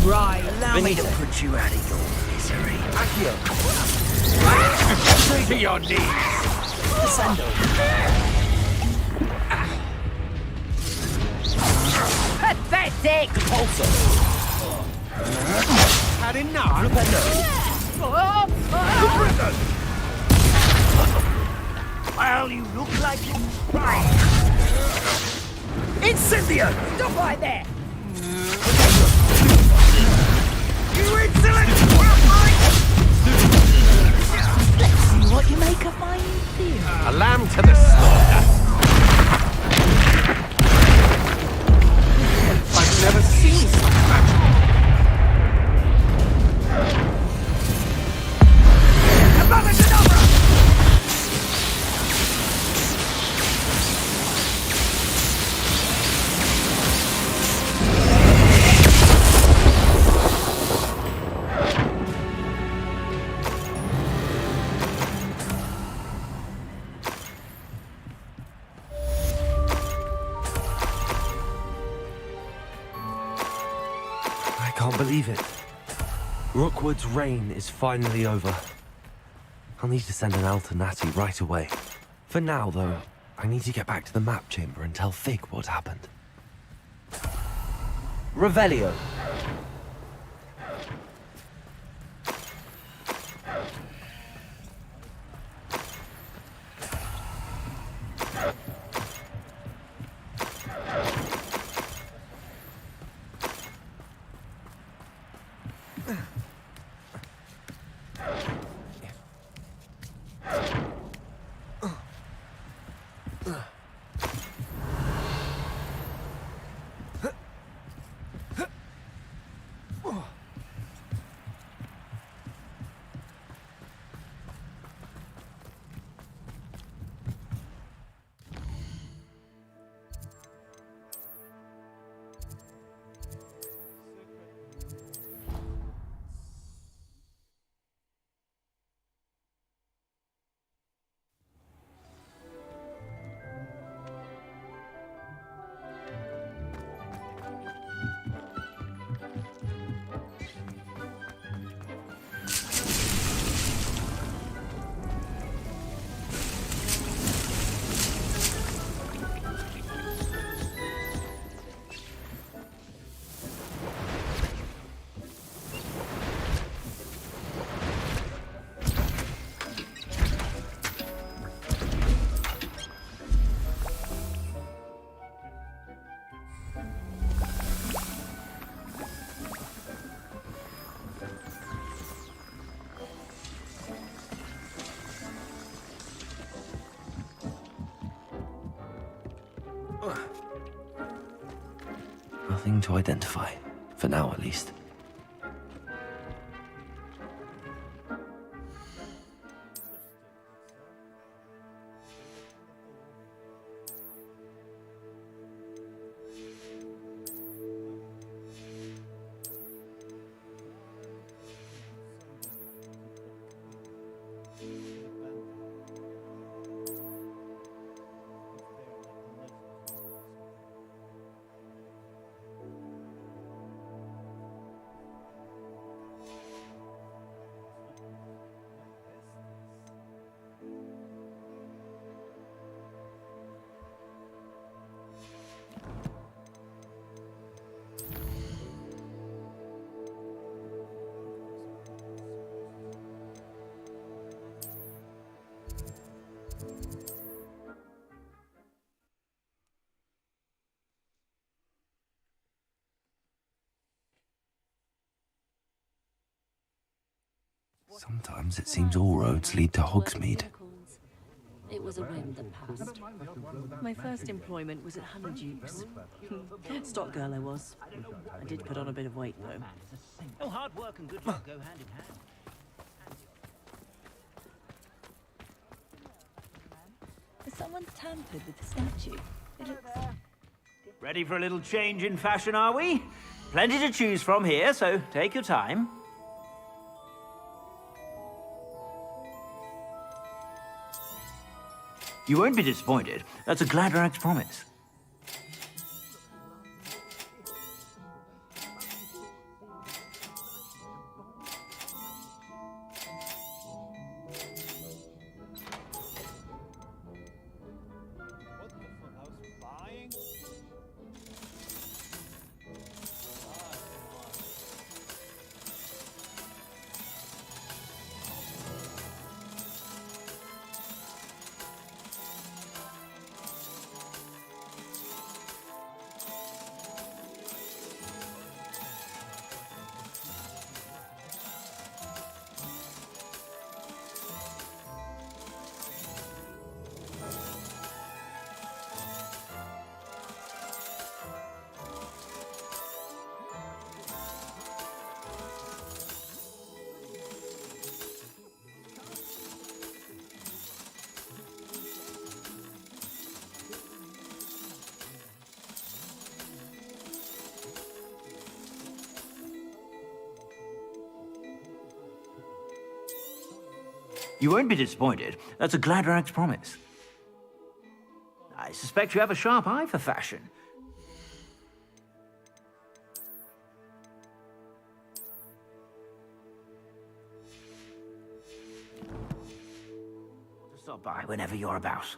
Right,
allow me to put you out of your misery.
Accio.
To your knees.
Descendo.
pathetic!
Repulsor.
had enough.
Well, you look like you're right. Incendio!
Stop right there!
You insolent!
Let's see what you make of my new theory.
A lamb to the slaughter. I've never seen such magic.
I can't believe it. Rookwood's reign is finally over. I'll need to send an alternati right away. For now, though, I need to get back to the map chamber and tell Fig what happened. Revelio. Nothing to identify, for now at least. Sometimes it seems all roads lead to Hogsmeade.
It was a whim that passed. My first employment was at Honeyduke's. Stock girl I was. I did put on a bit of weight, though.
Oh, hard work and good luck go hand in hand.
Has someone tampered with the statue? It looks...
Ready for a little change in fashion, are we? Plenty to choose from here, so take your time. You won't be disappointed. That's a Gladrag's promise. You won't be disappointed. That's a Gladrag's promise. I suspect you have a sharp eye for fashion. Stop by whenever you're about.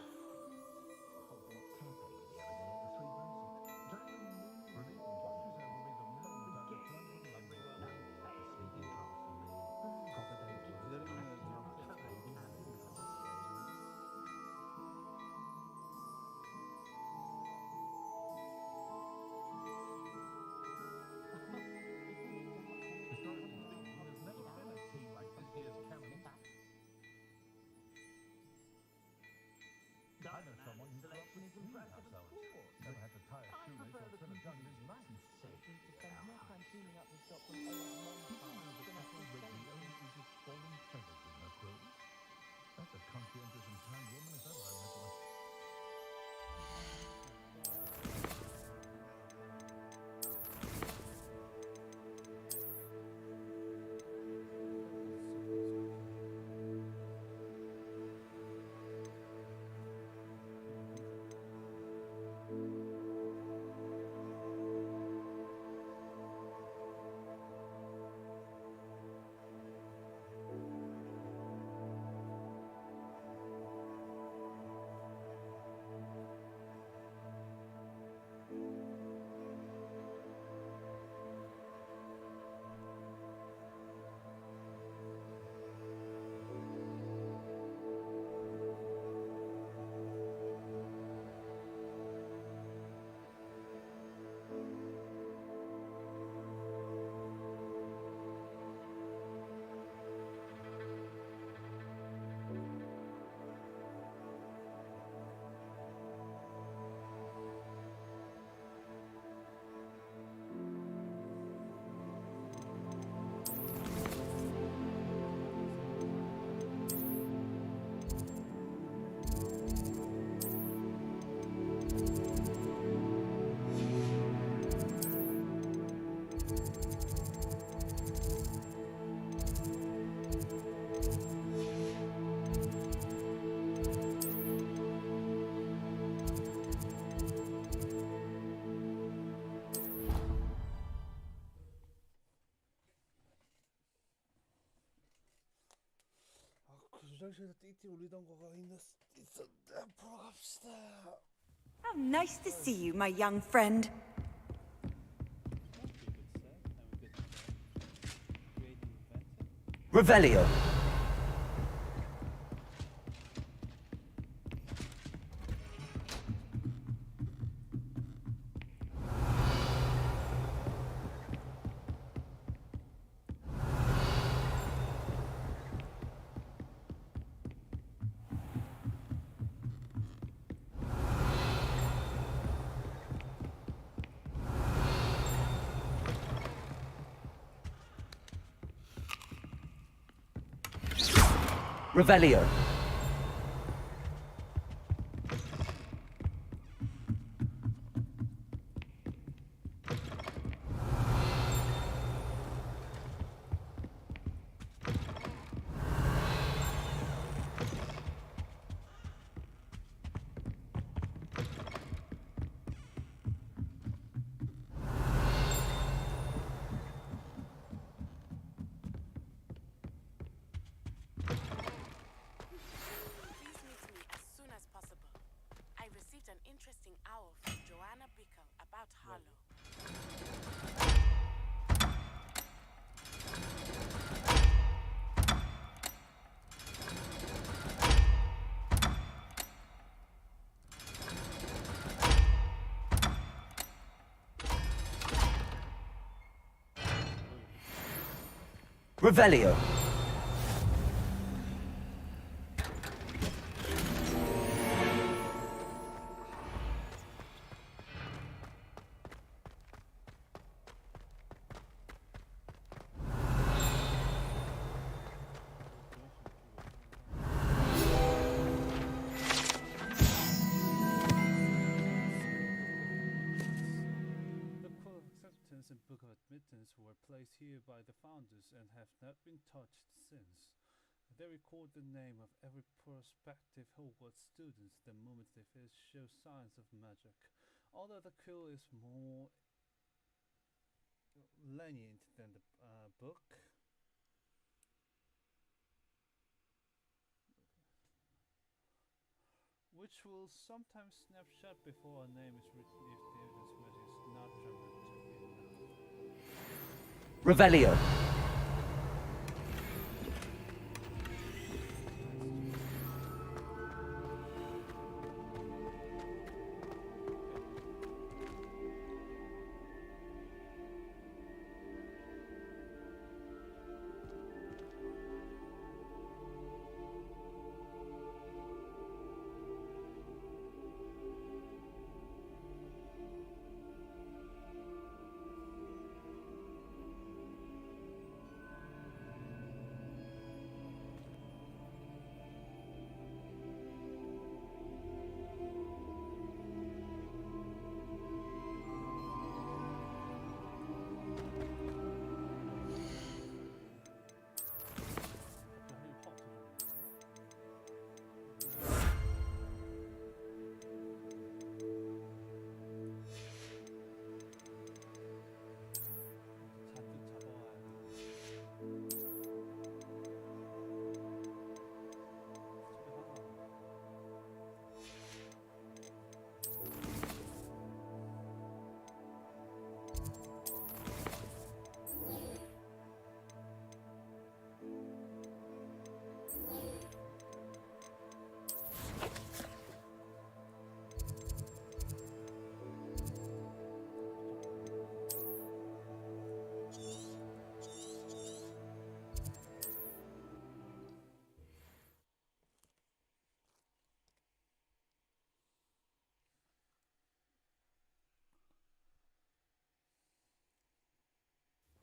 How nice to see you, my young friend.
Revelio. Revelio. Revelio.
And Book of Admittance were placed here by the founders and have not been touched since. They record the name of every prospective Hogwarts student the moment they first show signs of magic. Although the quill is more lenient than the book, which will sometimes snap shut before a name is written if the evidence measure is not dramatic enough.
Revelio.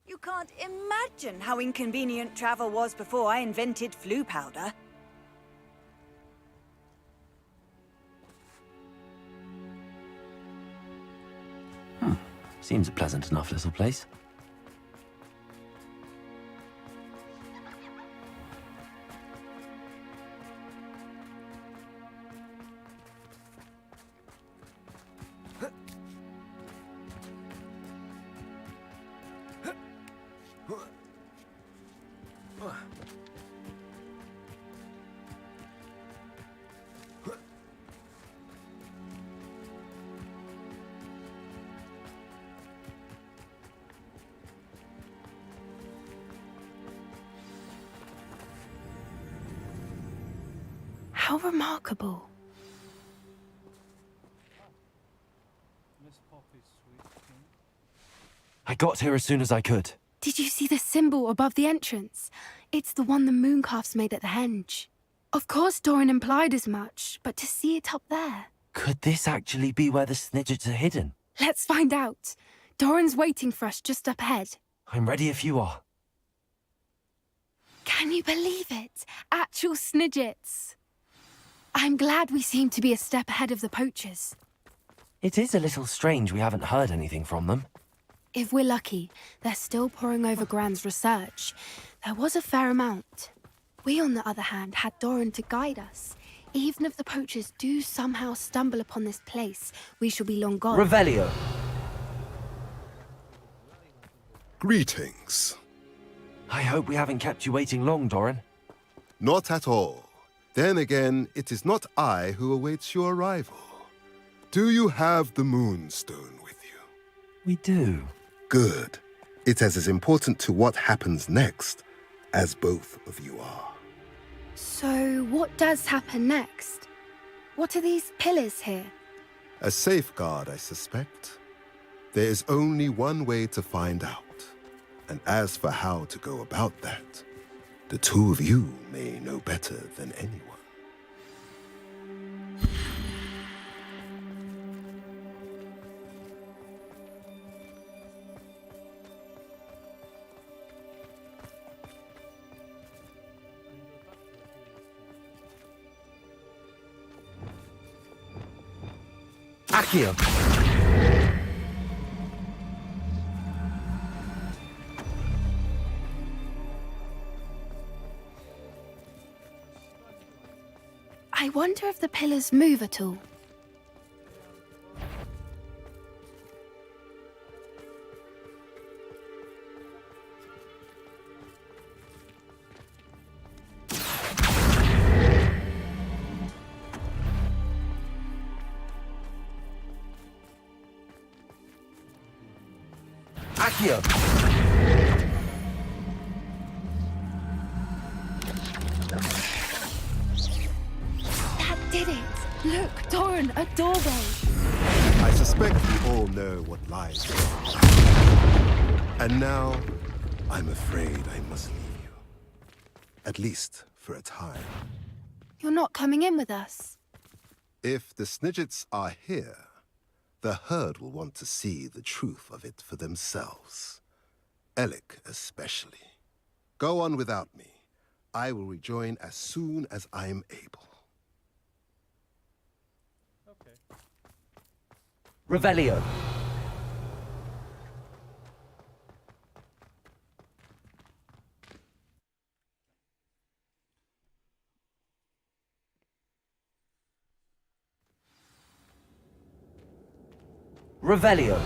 You can't imagine how inconvenient travel was before I invented flu powder.
Seems a pleasant enough little place.
How remarkable.
Miss Poppy's sweet skin.
I got here as soon as I could.
Did you see the symbol above the entrance? It's the one the mooncalfs made at the henge. Of course Doran implied as much, but to see it up there...
Could this actually be where the Snidgets are hidden?
Let's find out. Doran's waiting for us just up ahead.
I'm ready if you are.
Can you believe it? Actual Snidgets. I'm glad we seem to be a step ahead of the poachers.
It is a little strange we haven't heard anything from them.
If we're lucky, they're still poring over Gran's research. There was a fair amount. We, on the other hand, had Doran to guide us. Even if the poachers do somehow stumble upon this place, we shall be long gone.
Revelio.
Greetings.
I hope we haven't kept you waiting long, Doran.
Not at all. Then again, it is not I who awaits your arrival. Do you have the Moonstone with you?
We do.
Good. It is as important to what happens next as both of you are.
So, what does happen next? What are these pillars here?
A safeguard, I suspect. There is only one way to find out. And as for how to go about that, the two of you may know better than anyone.
Accio.
I wonder if the pillars move at all.
Accio!
That did it! Look, Doran, a doorway!
I suspect we all know what lies there. And now, I'm afraid I must leave you. At least for a time.
You're not coming in with us.
If the Snidgets are here, the herd will want to see the truth of it for themselves. Alec especially. Go on without me. I will rejoin as soon as I am able.
Okay.
Revelio. Revelio.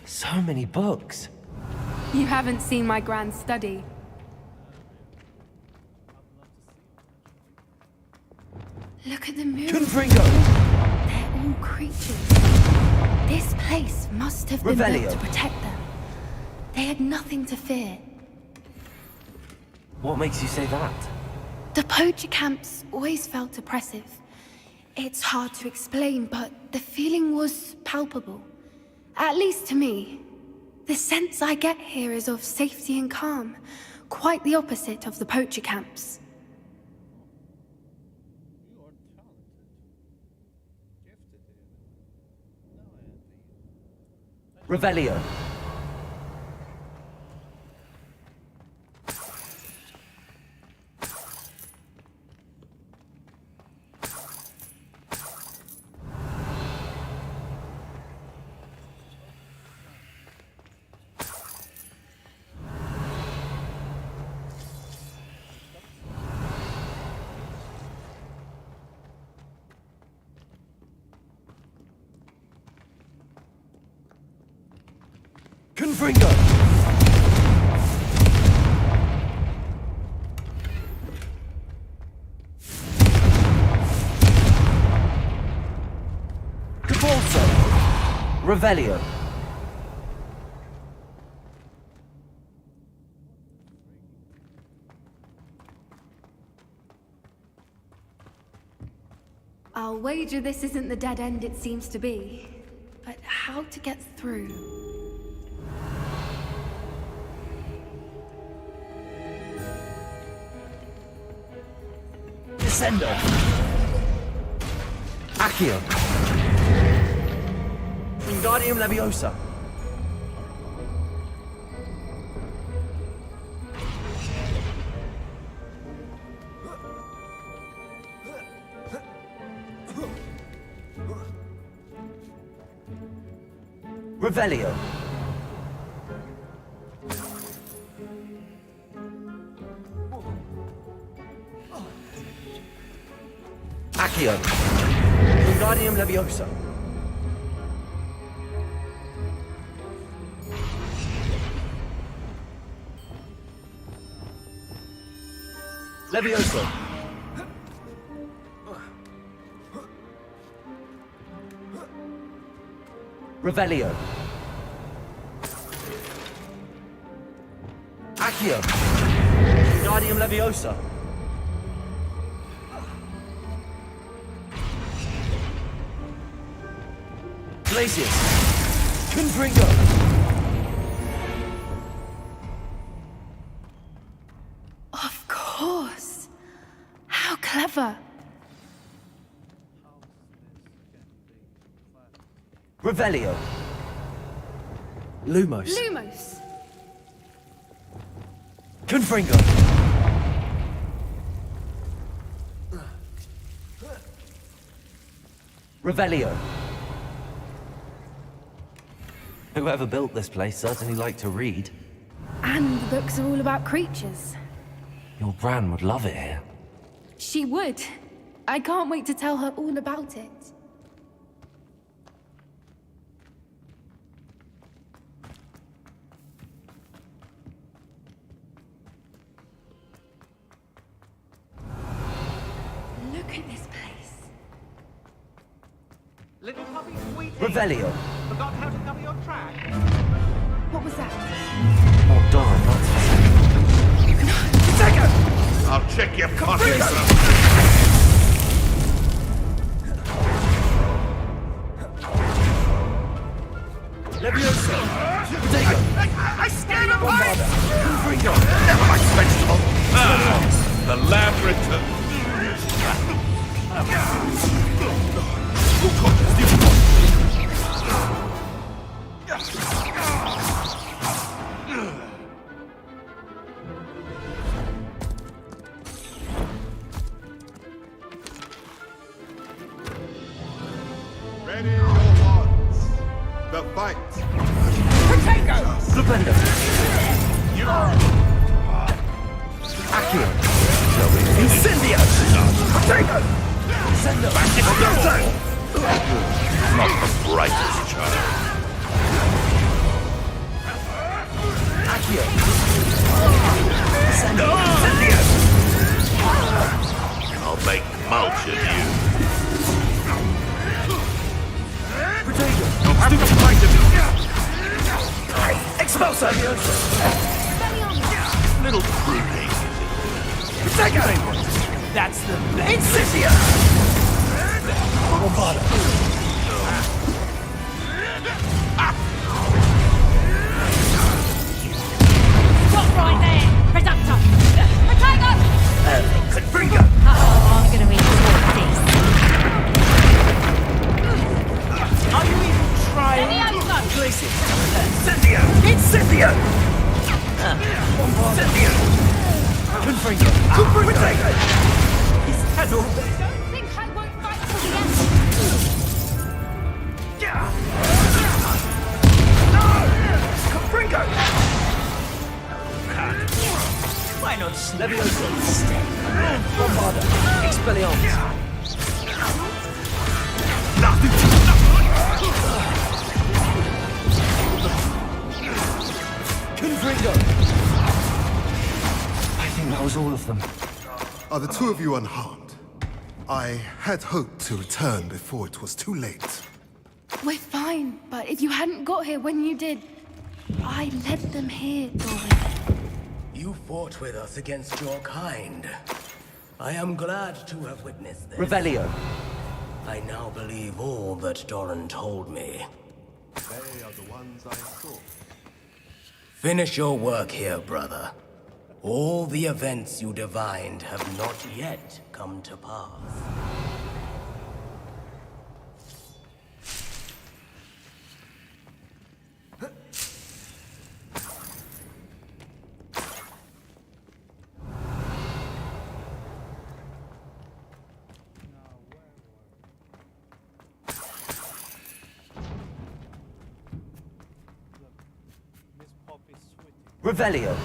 So many books.
You haven't seen my grand study. Look at the mirrors.
Confringo!
They're all creatures. This place must have been built to protect them. They had nothing to fear.
What makes you say that?
The poacher camps always felt oppressive. It's hard to explain, but the feeling was palpable. At least to me. The sense I get here is of safety and calm, quite the opposite of the poacher camps.
You are talented. Gifted even. No, I envy you.
Revelio. Confringo! Cabalso! Revelio!
I'll wager this isn't the dead end it seems to be. But how to get through?
Descendo! Accio! Wingardium Leviosa! Revelio! Accio! Wingardium Leviosa! Leviosa! Revelio! Accio! Wingardium Leviosa! Glacius! Confringo!
Of course! How clever!
Revelio! Lumos!
Lumos!
Confringo! Revelio! Whoever built this place certainly liked to read.
the books are all about creatures.
Your Bran would love it here.
She would. I can't wait to tell her all about it. Look at this place.
Little puppy sweetie.
Revelio.
Forgot how to cover your track.
What was that?
More Doran, that's
Take it!
I'll check your pockets.
Leviosa!
I scared him away!
Never mind, vegetable. The lab returns.
Ready your wands. The fight.
Potato!
Lavender. Accio.
Incendio! Potato!
Send not the brightest child.
Accio.
Incendio! I'll make mulch of you.
Potato.
You'll have to fight him.
Expulso!
Little pruning.
Potato! That's the best. Incendio!
Bombarda.
Stop right there! Presumptor! Potato!
Could bring her!
Oh, I'm gonna eat this.
Are you even trying?
Leviosa!
Listen. Incendio! Incendio! Incendio!
Confringo.
Potato! He's had all this.
Don't think I won't fight till the end.
Capringo! Why not
Leviosa.
instead?
Bombarda. Expelliarmus. Confringo. I think that was all of them.
Are the two of you unharmed? I had hoped to return before it was too late.
We're fine, but if you hadn't got here when you did, I led them here, Doran.
You fought with us against your kind. I am glad to have witnessed this.
Revelio.
I now believe all that Doran told me.
They are the ones I sought.
Finish your work here, brother. All the events you divined have not yet come to pass.
Revelio.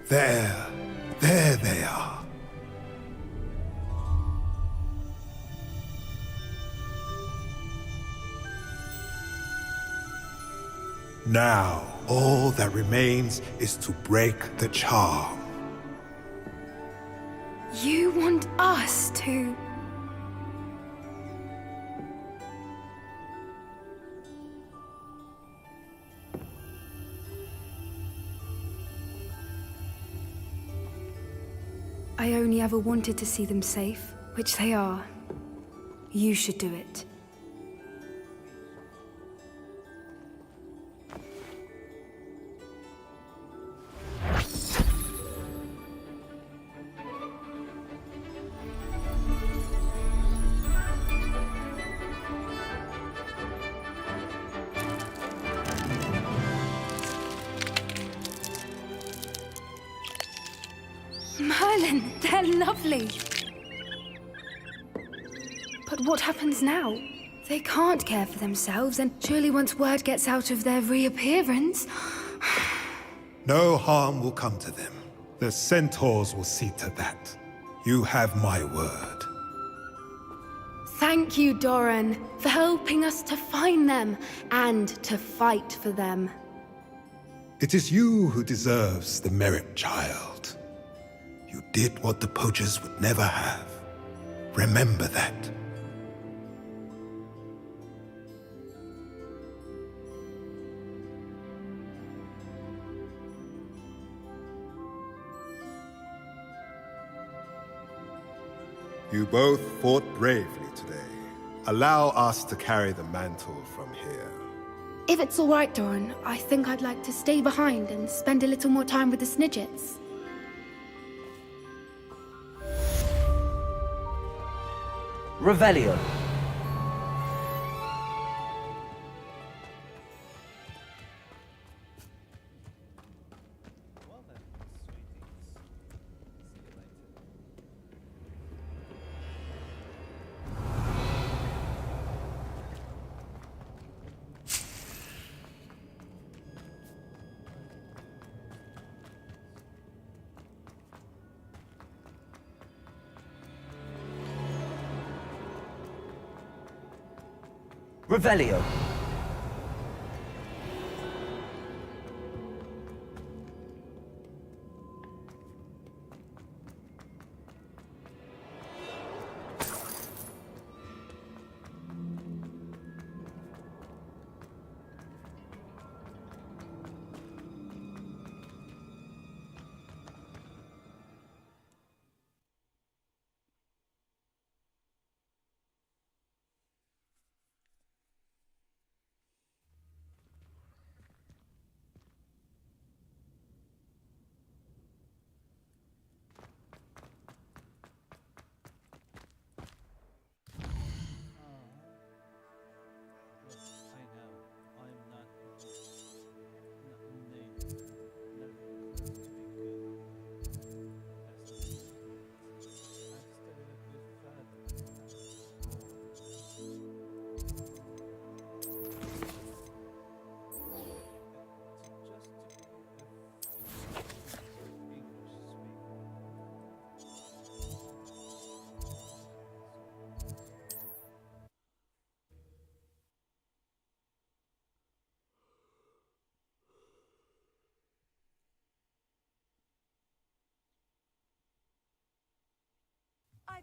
There they are. Now, all that remains is to break the charm.
You want us to... I only ever wanted to see them safe, which they are. You should do it. Merlin, they're lovely. But what happens now? They can't care for themselves, and surely once word gets out of their reappearance...
No harm will come to them. The centaurs will see to that. You have my word.
Thank you, Doran, for helping us to find them and to fight for them.
It is you who deserves the merit, child. You did what the poachers would never have. Remember that. You both fought bravely today. Allow us to carry the mantle from here.
If it's all right, Doran, I think I'd like to stay behind and spend a little more time with the Snidgets.
Revelio. Revelio.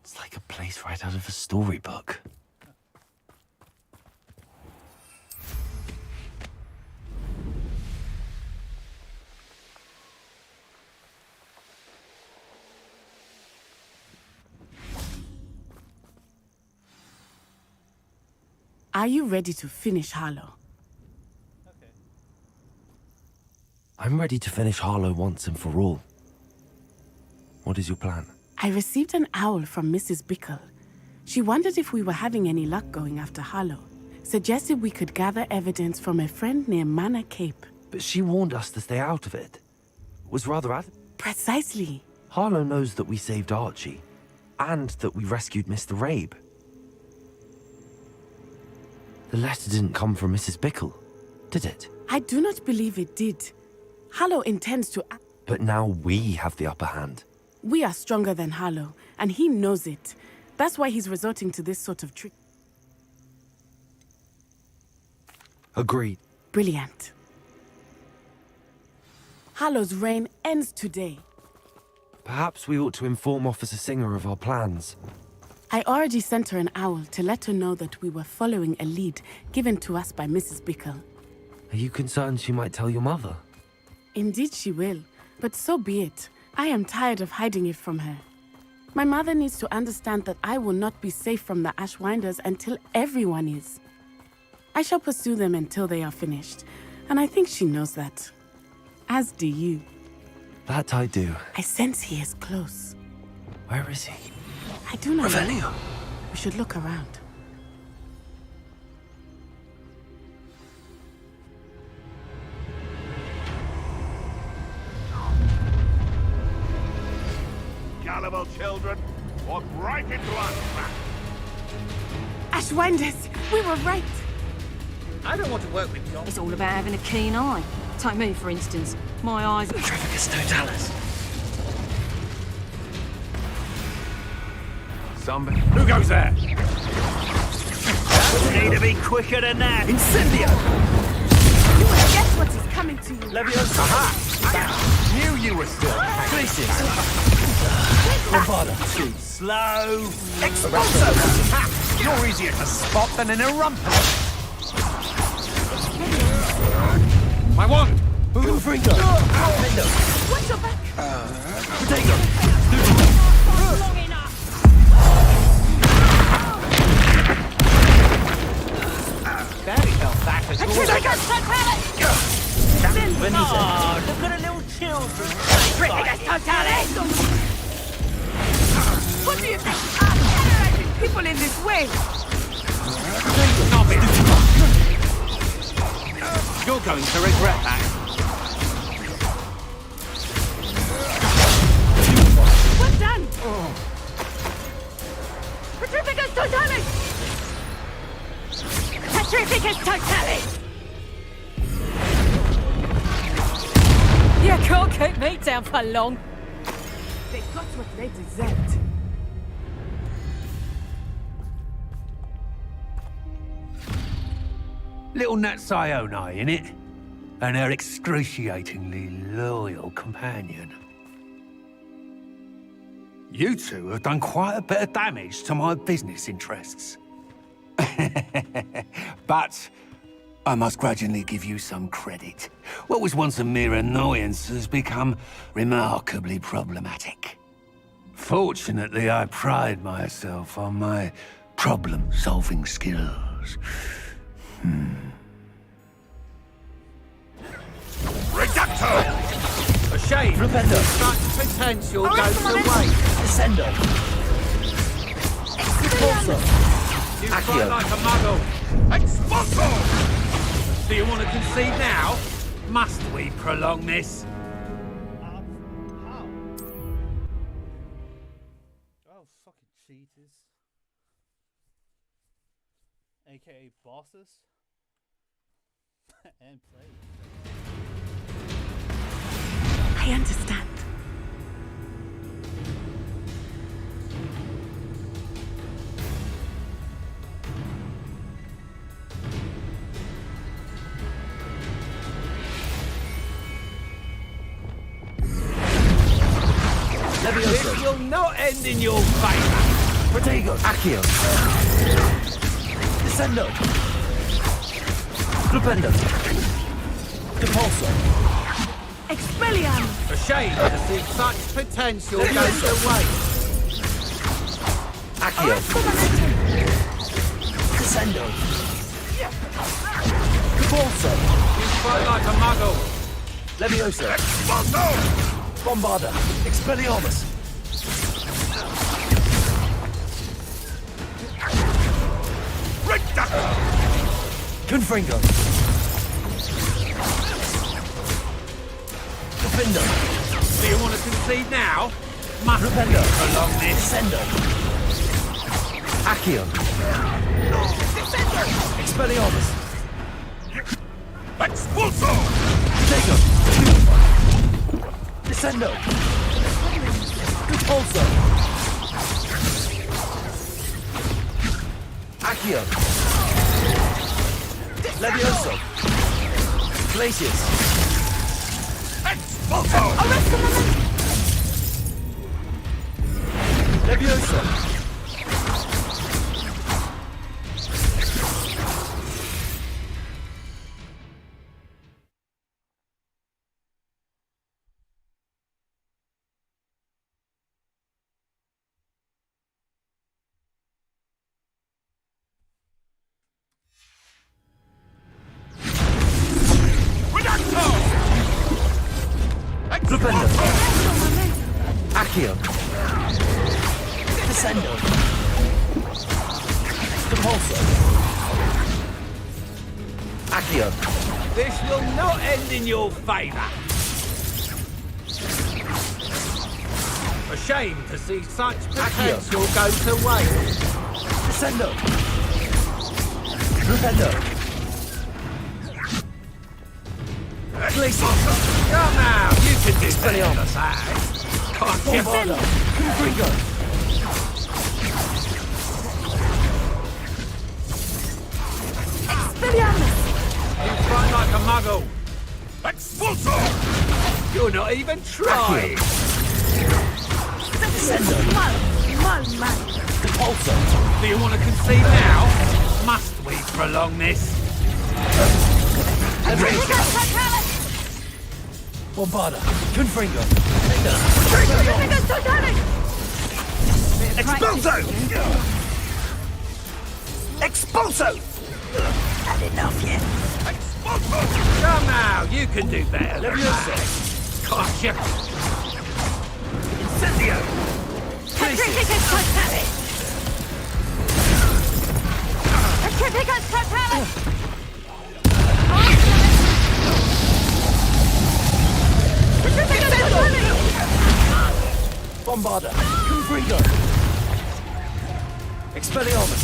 It's like a place right out of a storybook.
Are you ready to finish Harlow?
I'm ready to finish Harlow once and for all. What is your plan?
I received an owl from Mrs. Bickle. She wondered if we were having any luck going after Harlow. Suggested we could gather evidence from a friend near Manor Cape.
But she warned us to stay out of it. Was rather
Precisely.
Harlow knows that we saved Archie, and that we rescued Mr. Rabe. The letter didn't come from Mrs. Bickle, did it?
I do not believe it did. Harlow intends to act.
But now we have the upper hand.
We are stronger than Harlow, and he knows it. That's why he's resorting to this sort of trick.
Agreed.
Brilliant. Harlow's reign ends today.
Perhaps we ought to inform Officer Singer of our plans.
I already sent her an owl to let her know that we were following a lead given to us by Mrs. Bickle.
Are you concerned she might tell your mother?
Indeed she will, but so be it. I am tired of hiding it from her. My mother needs to understand that I will not be safe from the Ashwinders until everyone is. I shall pursue them until they are finished, and I think she knows that. As do you.
That I do.
I sense he is close.
Where is he?
I do not know.
Revelio.
We should look around.
Gullible children, walk right into our trap.
Ashwinders, we were right.
I don't want to work with you.
It's all about having a keen eye. Take me, for instance. My eyes...
Trifficus totalis.
Somebody... Who goes there?
Need to be quicker than that.
Incendio!
You will guess what is coming to you.
Leviosa.
Aha! Knew you were still...
Glacius. Bravada.
Too slow.
Expulso! Ha! You're easier to spot than an irrumpus. My wand!
Confringo.
Watch your back.
Potato.
Long enough!
Barely felt back as
Oh, look at the little children.
What do you think? I'm terrorizing people in this way.
Stop it! You're going to regret that.
Well done. Petrificus totalis. Petrificus totalis.
You can't keep me down for long.
They got what they deserved.
Little Natsione, innit? And her excruciatingly loyal companion. You two have done quite a bit of damage to my business interests. But I must grudgingly give you some credit. What was once a mere annoyance has become remarkably problematic. Fortunately, I pride myself on my problem-solving skills.
Reducto!
a shame.
Flipendo.
Such potential goes to waste.
Descendo. Repulso.
You
Accio.
fight like a muggle. Expulso! Do you want to concede now? Must we prolong this?
Oh, fucking cheaters. AKA bosses. And play.
I understand.
This will not end in your favour.
Protego. Accio. Descendo. Flipendo. Repulso.
Expelliarmus!
A shame to see such potential go to waste.
Accio. Descendo. Repulso.
You fight like a muggle.
Leviosa.
Expulso!
Bombarda. Expelliarmus.
Reducto!
Confringo. Defendo.
Do you want to concede now? Must we
Rependo.
prolong this?
Descendo. Accio. Expelliarmus.
Expulso!
Protego. Descendo. Repulso. Accio. Levioso. Glacius.
Expulso!
Levioso. Defender. Accio. Descendo. Depulso. Accio.
This will not end in your favor. A shame to see such potential go to waste.
Descendo. Defender. Glacier.
Come now, you can do better than
Expelliarmus.
that. Can't you?
Bombarda. Confringo.
Expelliarmus!
You fight like a muggle.
Expulso!
You're not even trying.
Descendo.
Mal.
Depulso.
Do you want to concede now? Must we prolong this?
Bombarda. Confringo.
Expulso!
Expulso!
Had enough yet?
Come now, you can do better than that. Can't you?
Incendio. Bombarda. Confringo. Expelliarmus.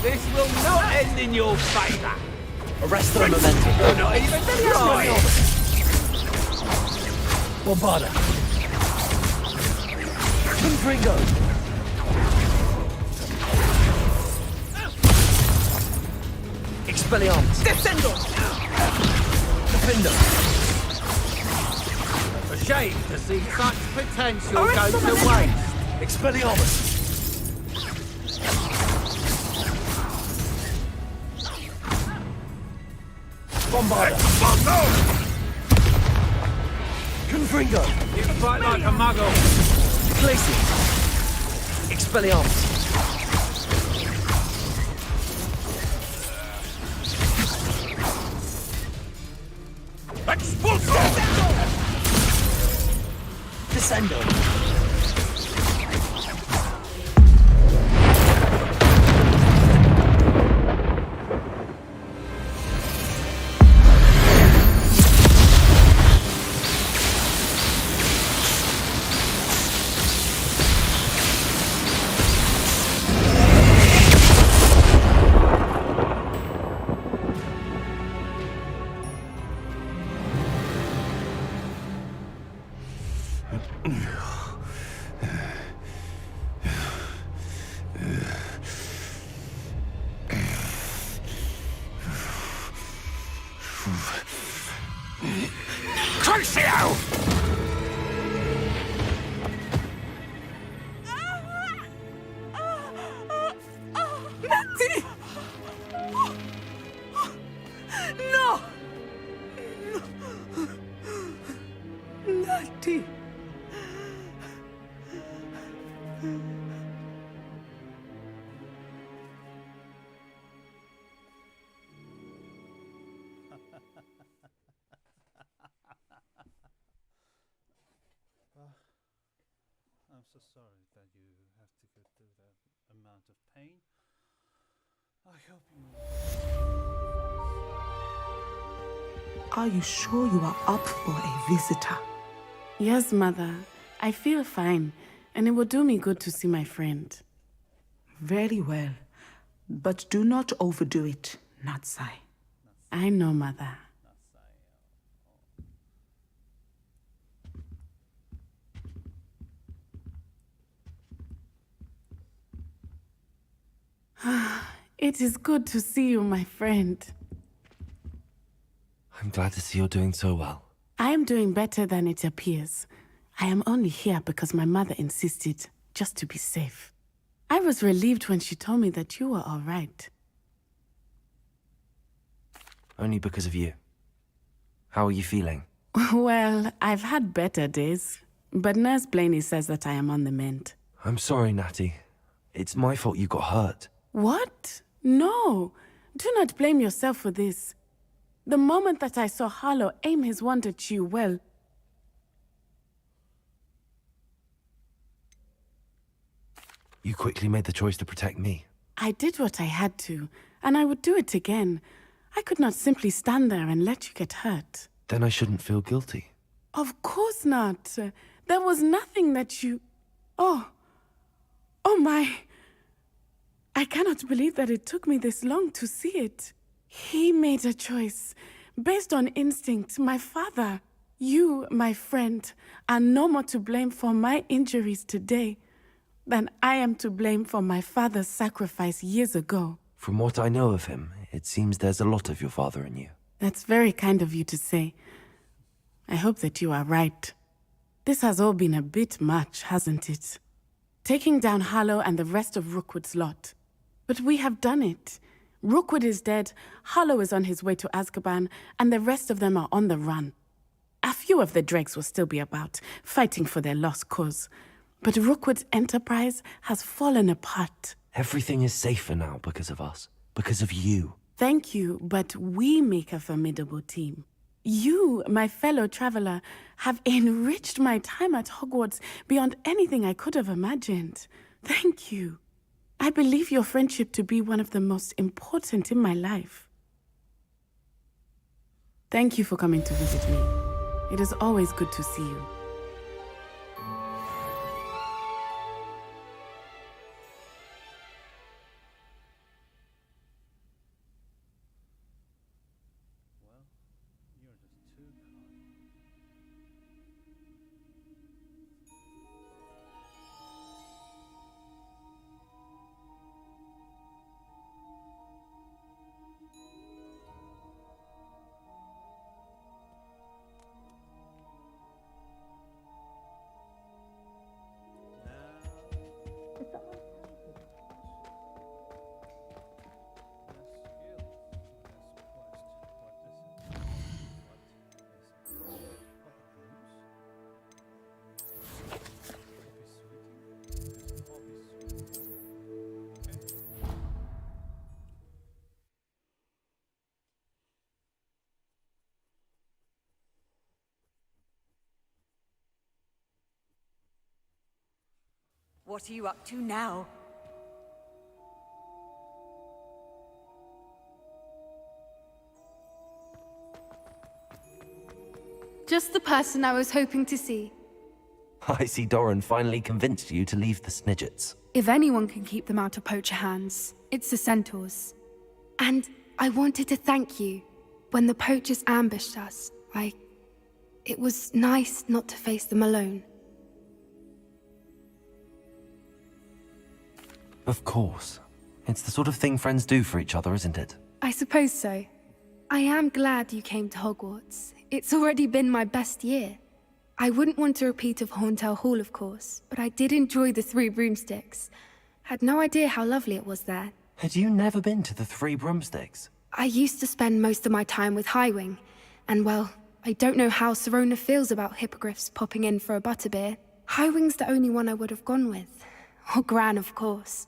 This will not end in your favor.
Arresto momentum.
You're not even trying.
Bombarda. Confringo. Expelliarmus.
Descendo.
Defender.
A shame to see such potential go to waste.
Expelliarmus. Bombarda. Confringo.
You fight like a muggle.
Glacier. Expelliarmus.
Expulso!
Descendo.
Crucio!
Natty! No! Natty!
I'm so sorry that you have to go through that amount of pain. I hope you...
Are you sure you are up for a visitor?
Yes, Mother. I feel fine, and it will do me good to see my friend.
Very well. But do not overdo it, Natsai.
I know, Mother. It is good to see you, my friend.
I'm glad to see you're doing so well.
I am doing better than it appears. I am only here because my mother insisted, just to be safe. I was relieved when she told me that you were all right.
only because of you. How are you feeling?
Well, I've had better days, but Nurse Blaney says that I am on the mend.
I'm sorry, Natty. It's my fault you got hurt.
What? No. Do not blame yourself for this. The moment that I saw Harlow aim his wand at you, well...
You quickly made the choice to protect me.
I did what I had to, and I would do it again. I could not simply stand there and let you get hurt.
Then I shouldn't feel guilty.
Of course not. There was nothing that you... Oh my... I cannot believe that it took me this long to see it. He made a choice, based on instinct. My father, you, my friend, are no more to blame for my injuries today than I am to blame for my father's sacrifice years ago.
From what I know of him, it seems there's a lot of your father in you.
That's very kind of you to say. I hope that you are right. This has all been a bit much, hasn't it? Taking down Harlow and the rest of Rookwood's lot. But we have done it. Rookwood is dead, Harlow is on his way to Azkaban, and the rest of them are on the run. A few of the dregs will still be about, fighting for their lost cause. But Rookwood's enterprise has fallen apart.
Everything is safer now because of us. Because of you.
Thank you, but we make a formidable team. You, my fellow traveler, have enriched my time at Hogwarts beyond anything I could have imagined. Thank you. I believe your friendship to be one of the most important in my life. Thank you for coming to visit me. It is always good to see you.
What are you up to now?
Just the person I was hoping to see.
I see Doran finally convinced you to leave the Snidgets.
If anyone can keep them out of poacher hands, it's the centaurs. And I wanted to thank you. When the poachers ambushed us, it was nice not to face them alone.
Of course. It's the sort of thing friends do for each other, isn't it?
I suppose so. I am glad you came to Hogwarts. It's already been my best year. I wouldn't want a repeat of Horntail Hall, of course, but I did enjoy the Three Broomsticks. Had no idea how lovely it was there.
Had you never been to the Three Broomsticks?
I used to spend most of my time with Highwing, and well, I don't know how Serona feels about hippogriffs popping in for a butterbeer. Highwing's the only one I would have gone with. Or Gran, of course.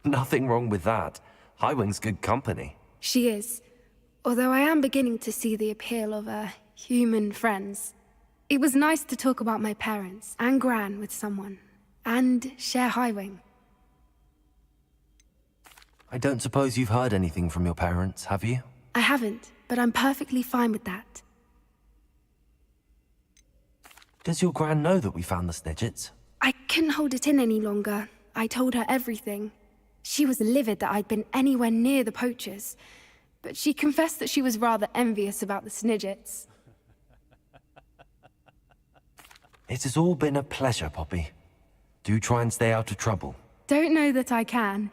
Nothing wrong with that. Highwing's good company.
She is. Although I am beginning to see the appeal of, human friends. It was nice to talk about my parents and Gran with someone. And share Highwing.
I don't suppose you've heard anything from your parents, have you?
I haven't, but I'm perfectly fine with that.
Does your Gran know that we found the Snidgets?
I couldn't hold it in any longer. I told her everything. She was livid that I'd been anywhere near the poachers, but she confessed that she was rather envious about the Snidgets.
It has all been a pleasure, Poppy. Do try and stay out of trouble.
Don't know that I can.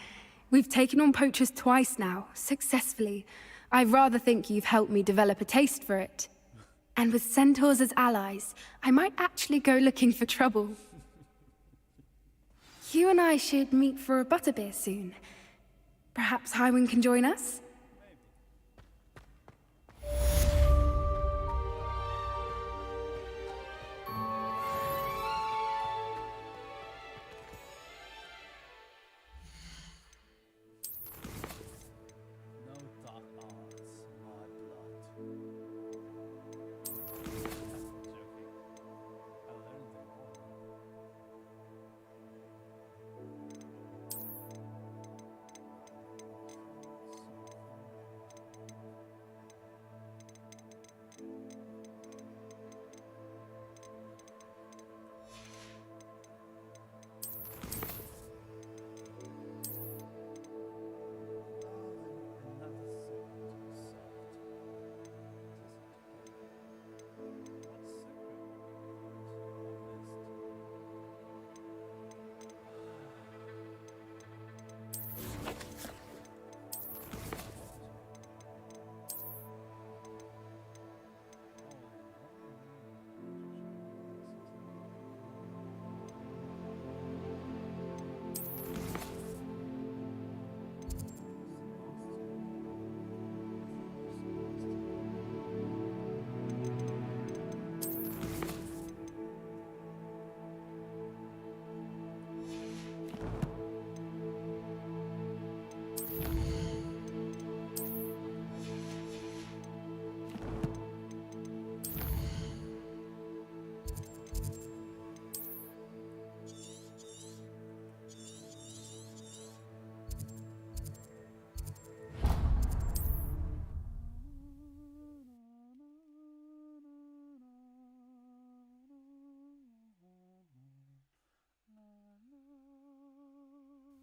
We've taken on poachers twice now, successfully. I rather think you've helped me develop a taste for it. And with centaurs as allies, I might actually go looking for trouble. You and I should meet for a butterbeer soon. Perhaps Highwind can join us?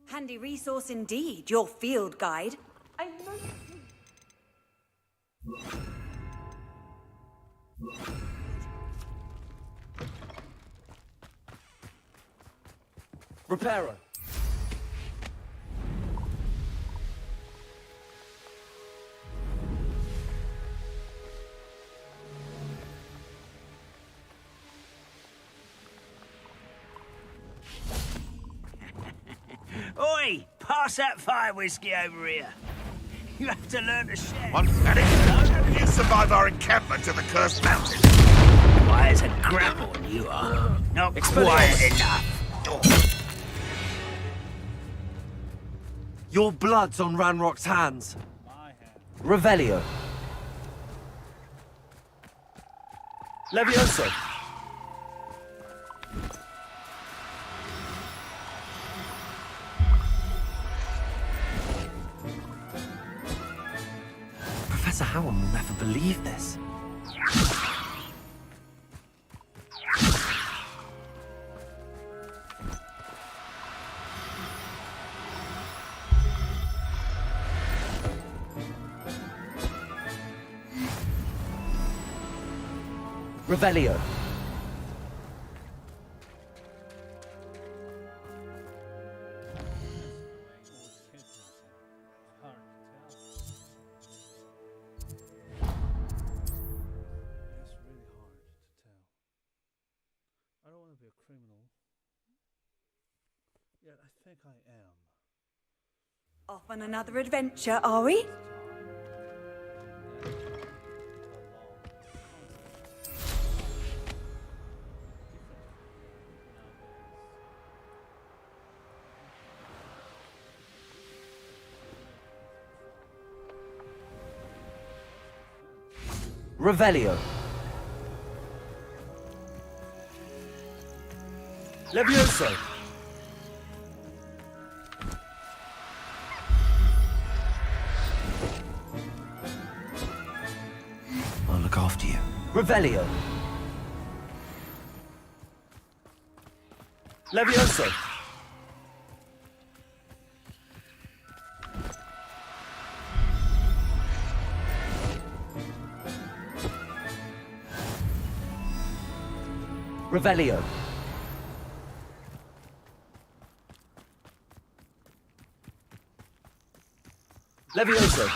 Handy resource indeed, your field guide. I
Repairer.
Oi! Pass that fire whiskey over here. You have to learn to share.
One medic, you survive our encampment to the Cursed Mountain.
Why is a grapple you are? Not quiet enough.
Your blood's on Ranrock's hands. Revelio. Levioso. Professor Howard will never believe this. Revelio.
Yet I think I am.
Off on another adventure, are we?
Revelio. Levioso. I'll look after you. Revelio. Levioso. Revelio. Levioso.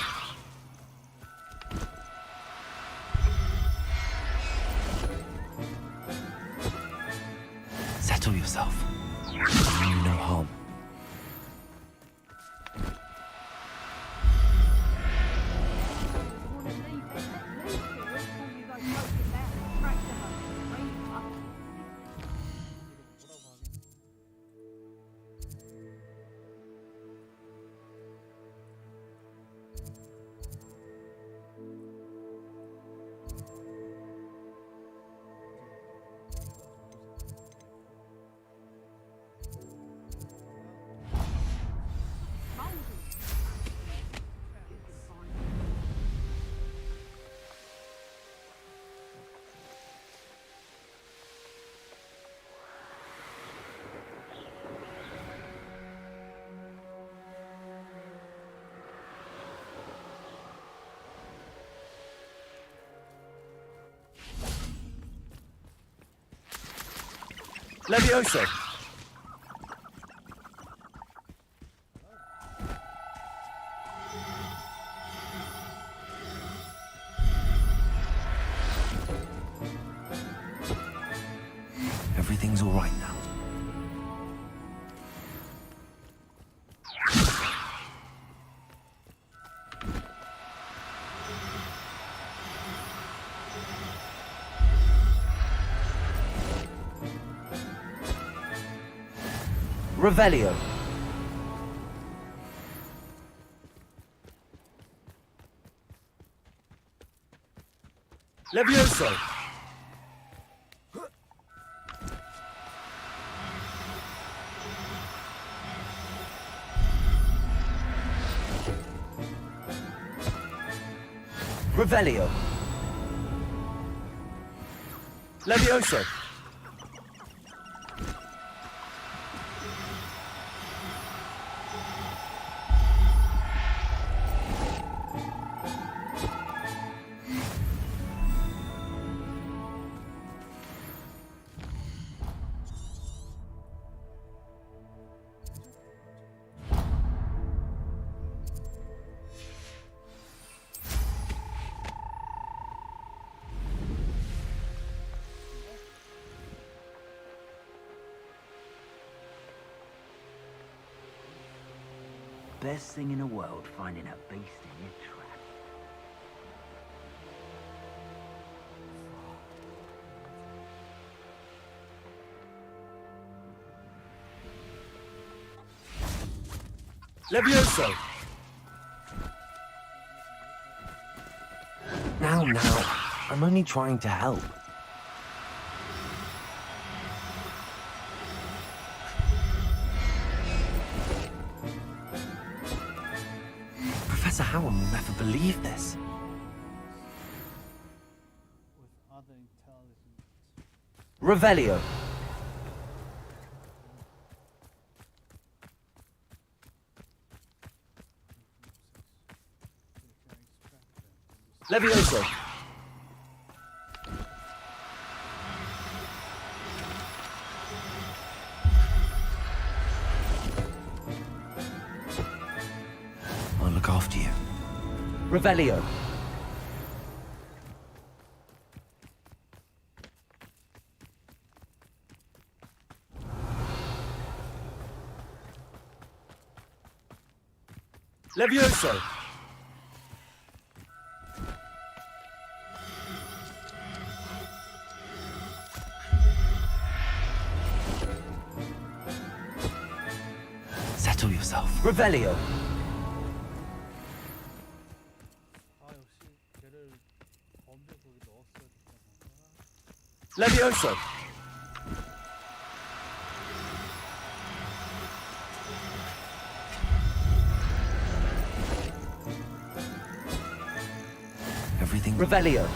Levioso!
Everything's all right now.
Revelio. Levioso. Revelio. Levioso.
Best thing in the world, finding a beast in your trap.
Levioso!
Now. I'm only trying to help. Professor Howard will never believe this.
With other intelligent...
Revelio. Levioso.
I'll look after you.
Revelio. Levioso.
Settle yourself.
Revelio. Levioso.
Everything.
Revelio.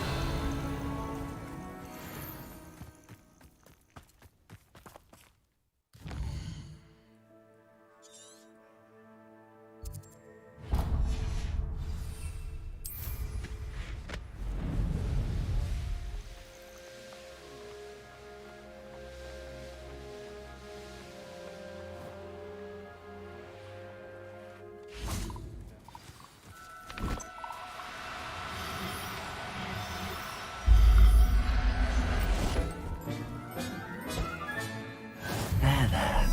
There.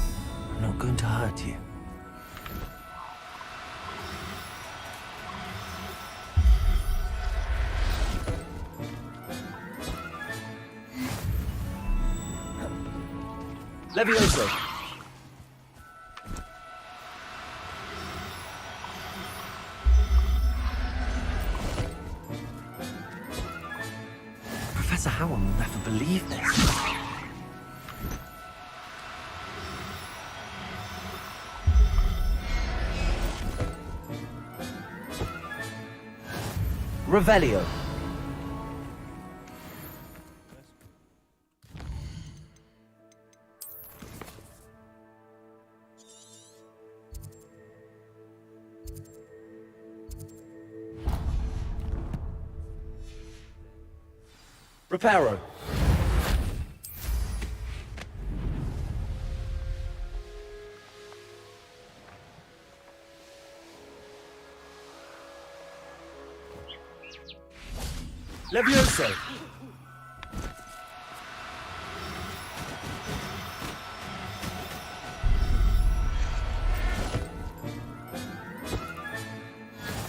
I'm not going to hurt you.
Levioso.
Professor Howard will never believe this.
Revelio. Reparo. Levioso!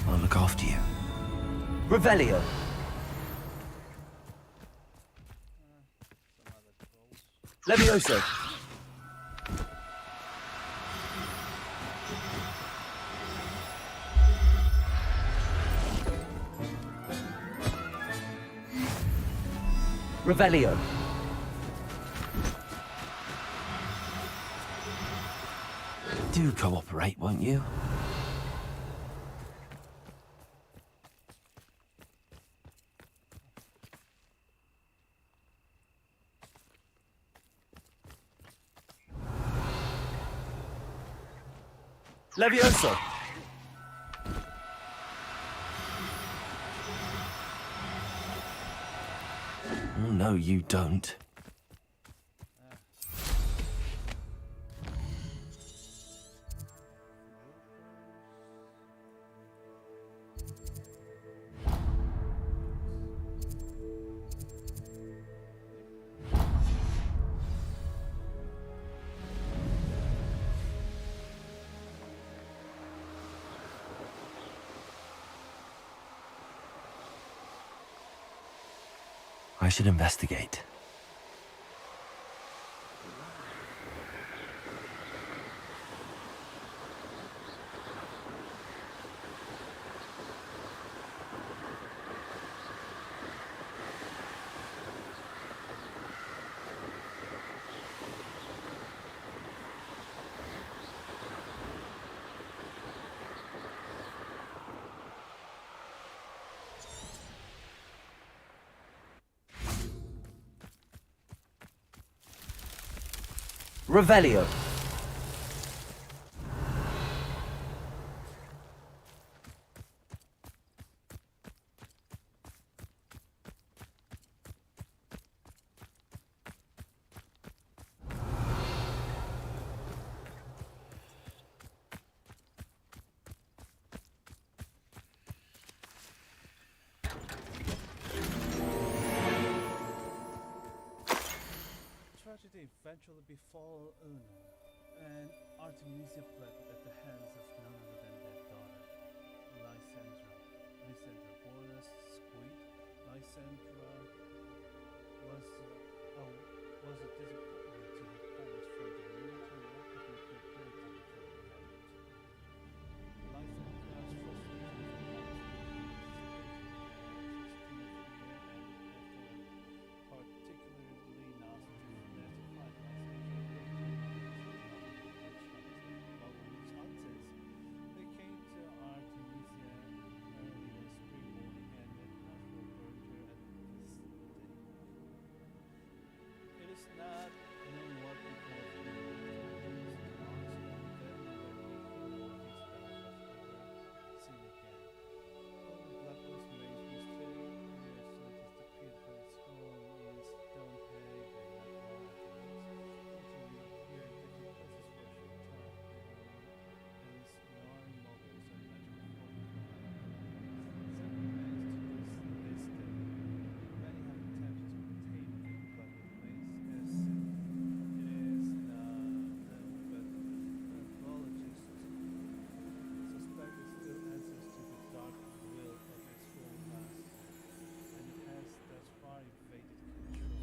I'll look after you.
Revelio! Levioso! Revelio!
Do cooperate, won't you?
Levioso!
Oh, no, you don't. I should investigate.
Revelio!
Tragedy eventually befall Una, and Artemisia fled at the hands of none other than their daughter, Lysandra. Lysandra bore a squeak. Lysandra was a disappointment to her parents from the moment her rapidly prepared to become married. Lysandra's particularly nasty. They came to Artemisia early one spring morning and met Natural Berger at this day. It is not known what became of him seen again. Only Blackwood's maze mystery years later disappeared from its home in Stonehenge and here difficulties for a short time. Hence, snoring models are magical this day. Many have attempted to obtain the Blackwood maze as it is but archaeologists suspect it still answers to the dark will of its forefathers, and it has thus far evaded control.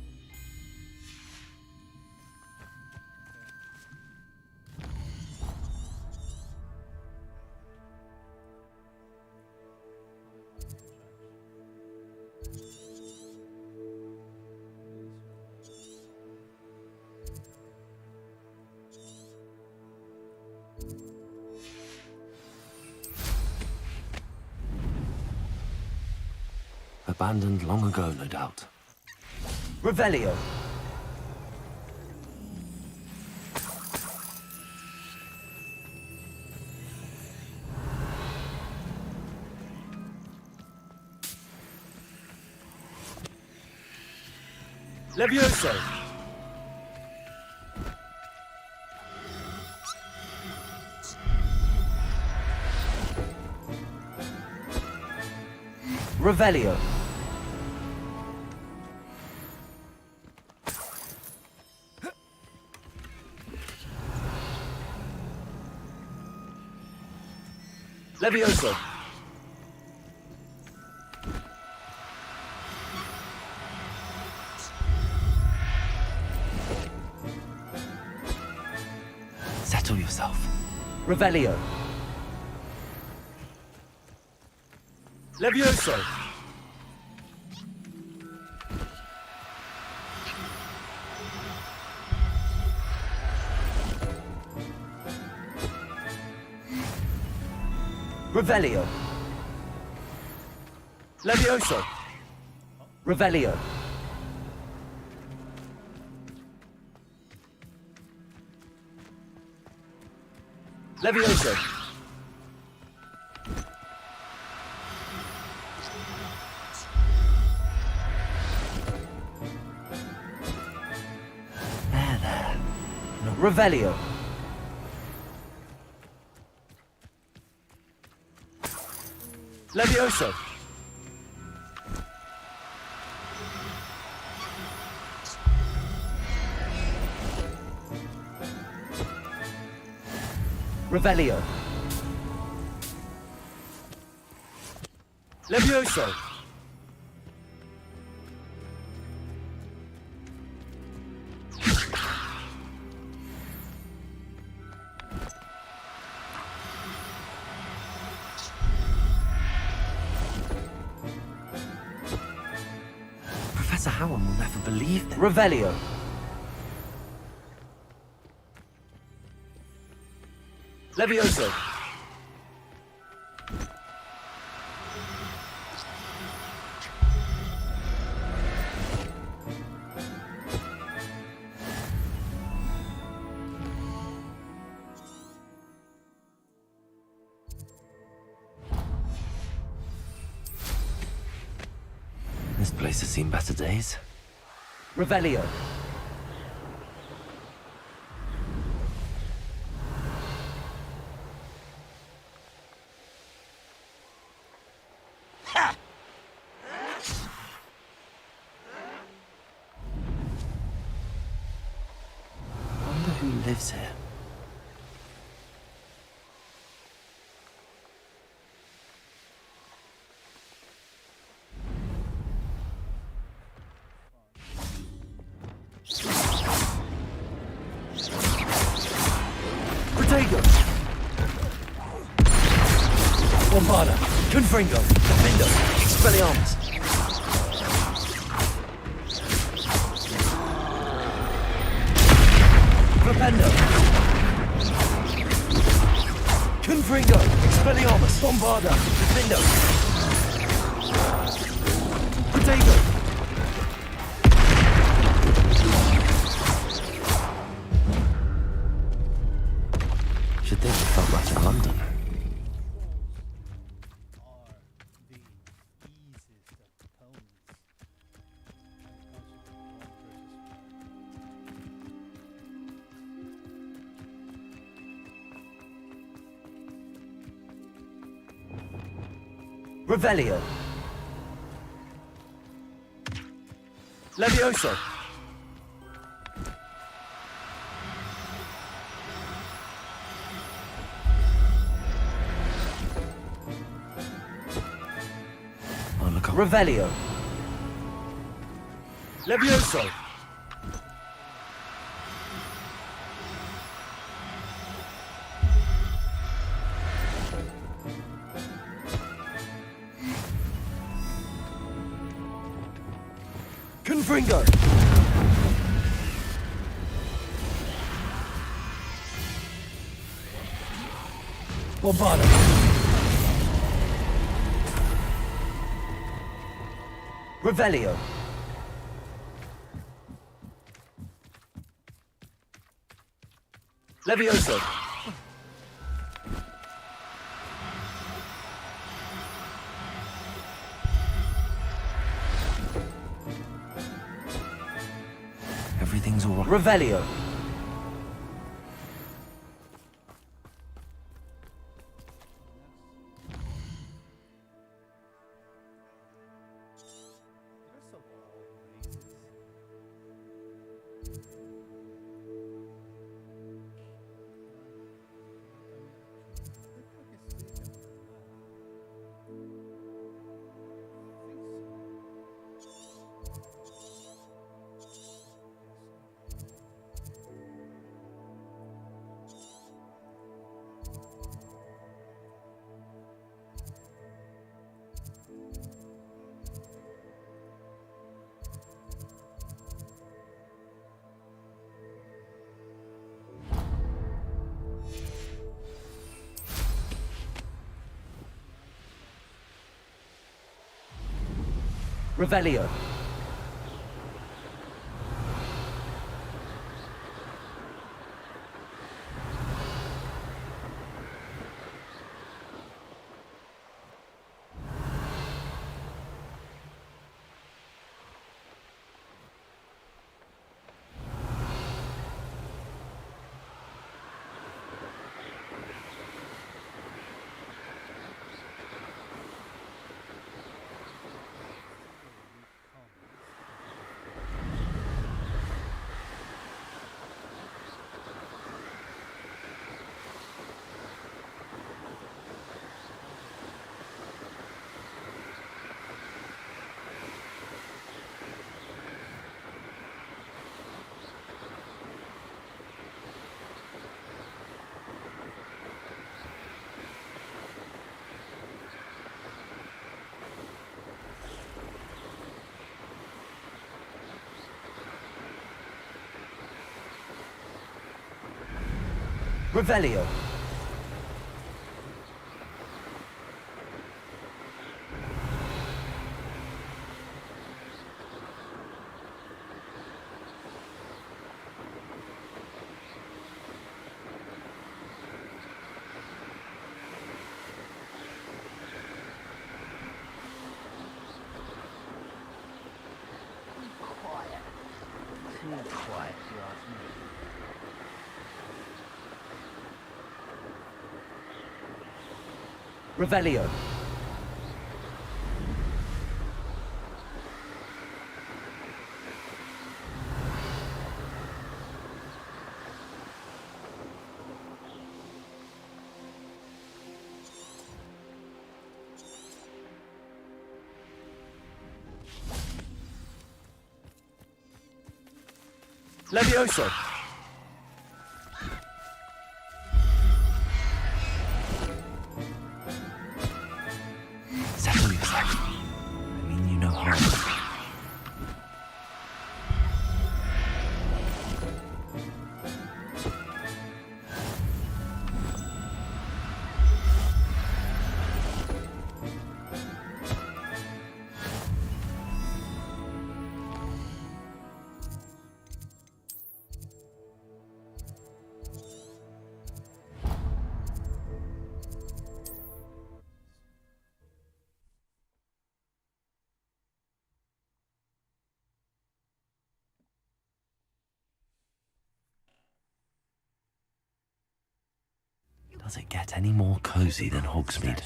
Abandoned long ago, no doubt.
Revelio! Levioso! Revelio! Levioso.
Settle yourself.
Revelio. Levioso. Revelio. Levioso. Revelio. Levioso.
There. No.
Revelio. Levioso. Revelio. Levioso.
Professor Howard will never believe this.
Revelio. Levioso.
This place has seen better days.
Revelio.
Wonder who lives here.
Protego. Bombarda. Confringo. Defendo. Expelliarmus. Flipendo. Confringo. Expelliarmus. Bombarda. Defendo. Protego.
Should think we felt that in London.
Revelio. Levioso.
Oh, look up.
Revelio. Levioso. Confringo. Bombarda. Revelio. Levioso.
Everything's all right.
Revelio.
Revelio. Revelio.
Quiet. Too quiet, if you ask me.
Revelio. Levioso. Settle yourself. I mean you no harm. Does it get any more cozy than Hogsmeade?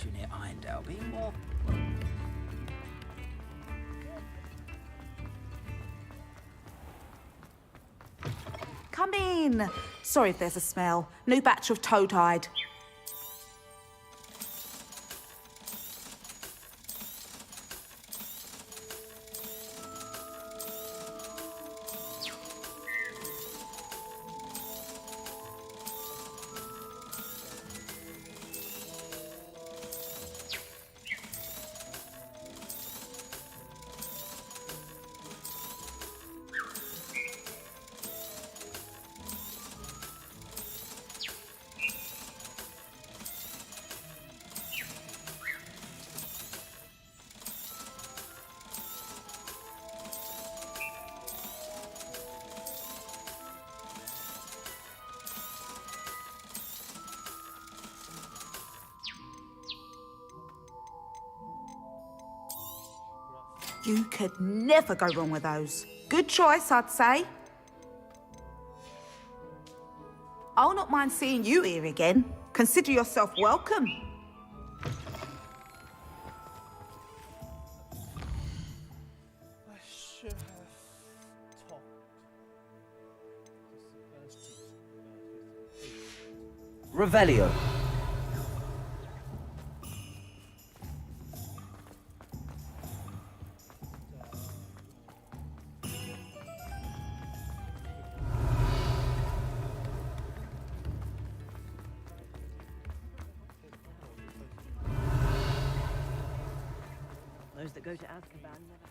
Come in. Sorry if there's a smell. New batch of toad-hide. You could never go wrong with those. Good choice, I'd say. I'll not mind seeing you here again. Consider yourself welcome.
I should have talked to Sebastian about his age.
Revelio.
Those that go to Azkaban never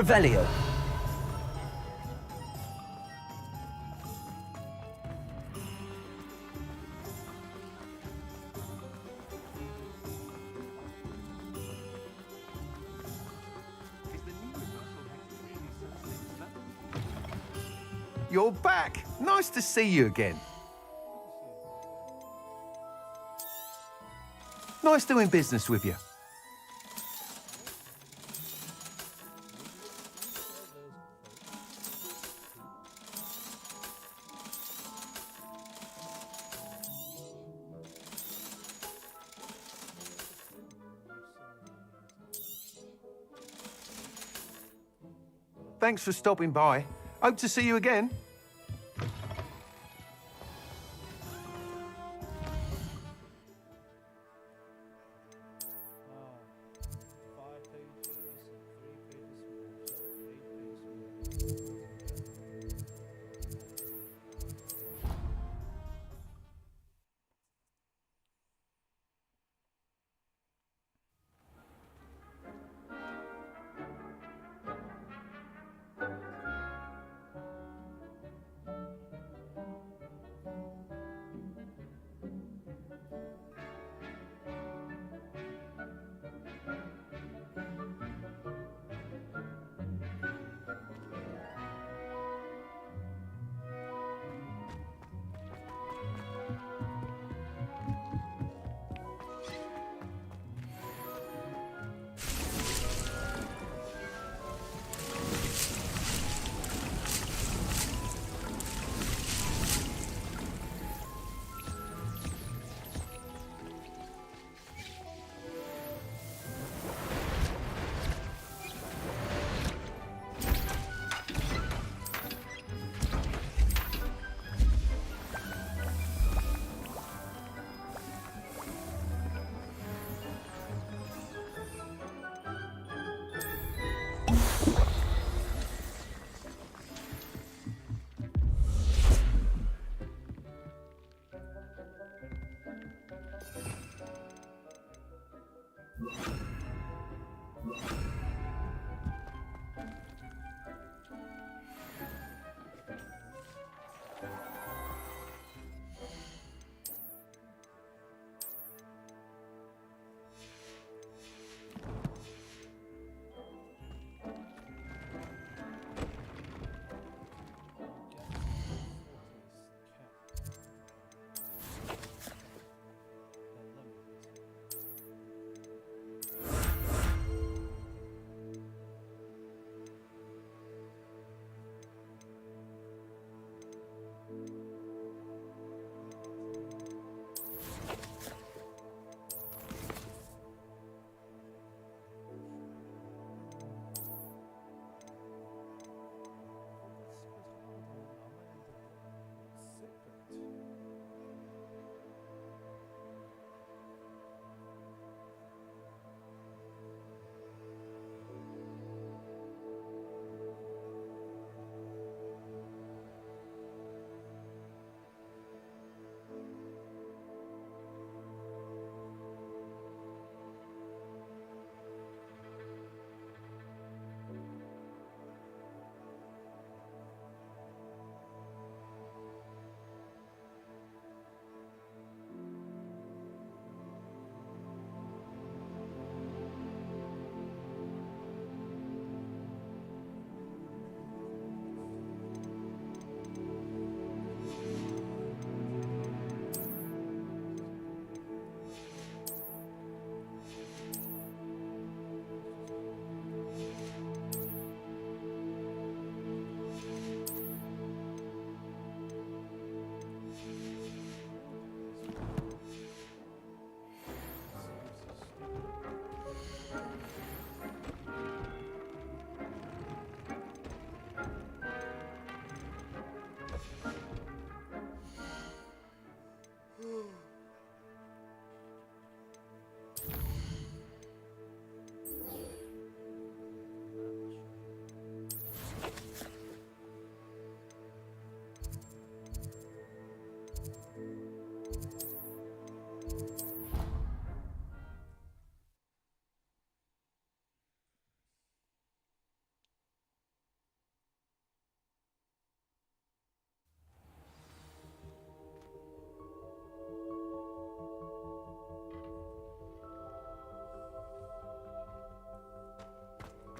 Revelio.
You're back. Nice to see you again. Nice doing business with you. Thanks for stopping by. Hope to see you again.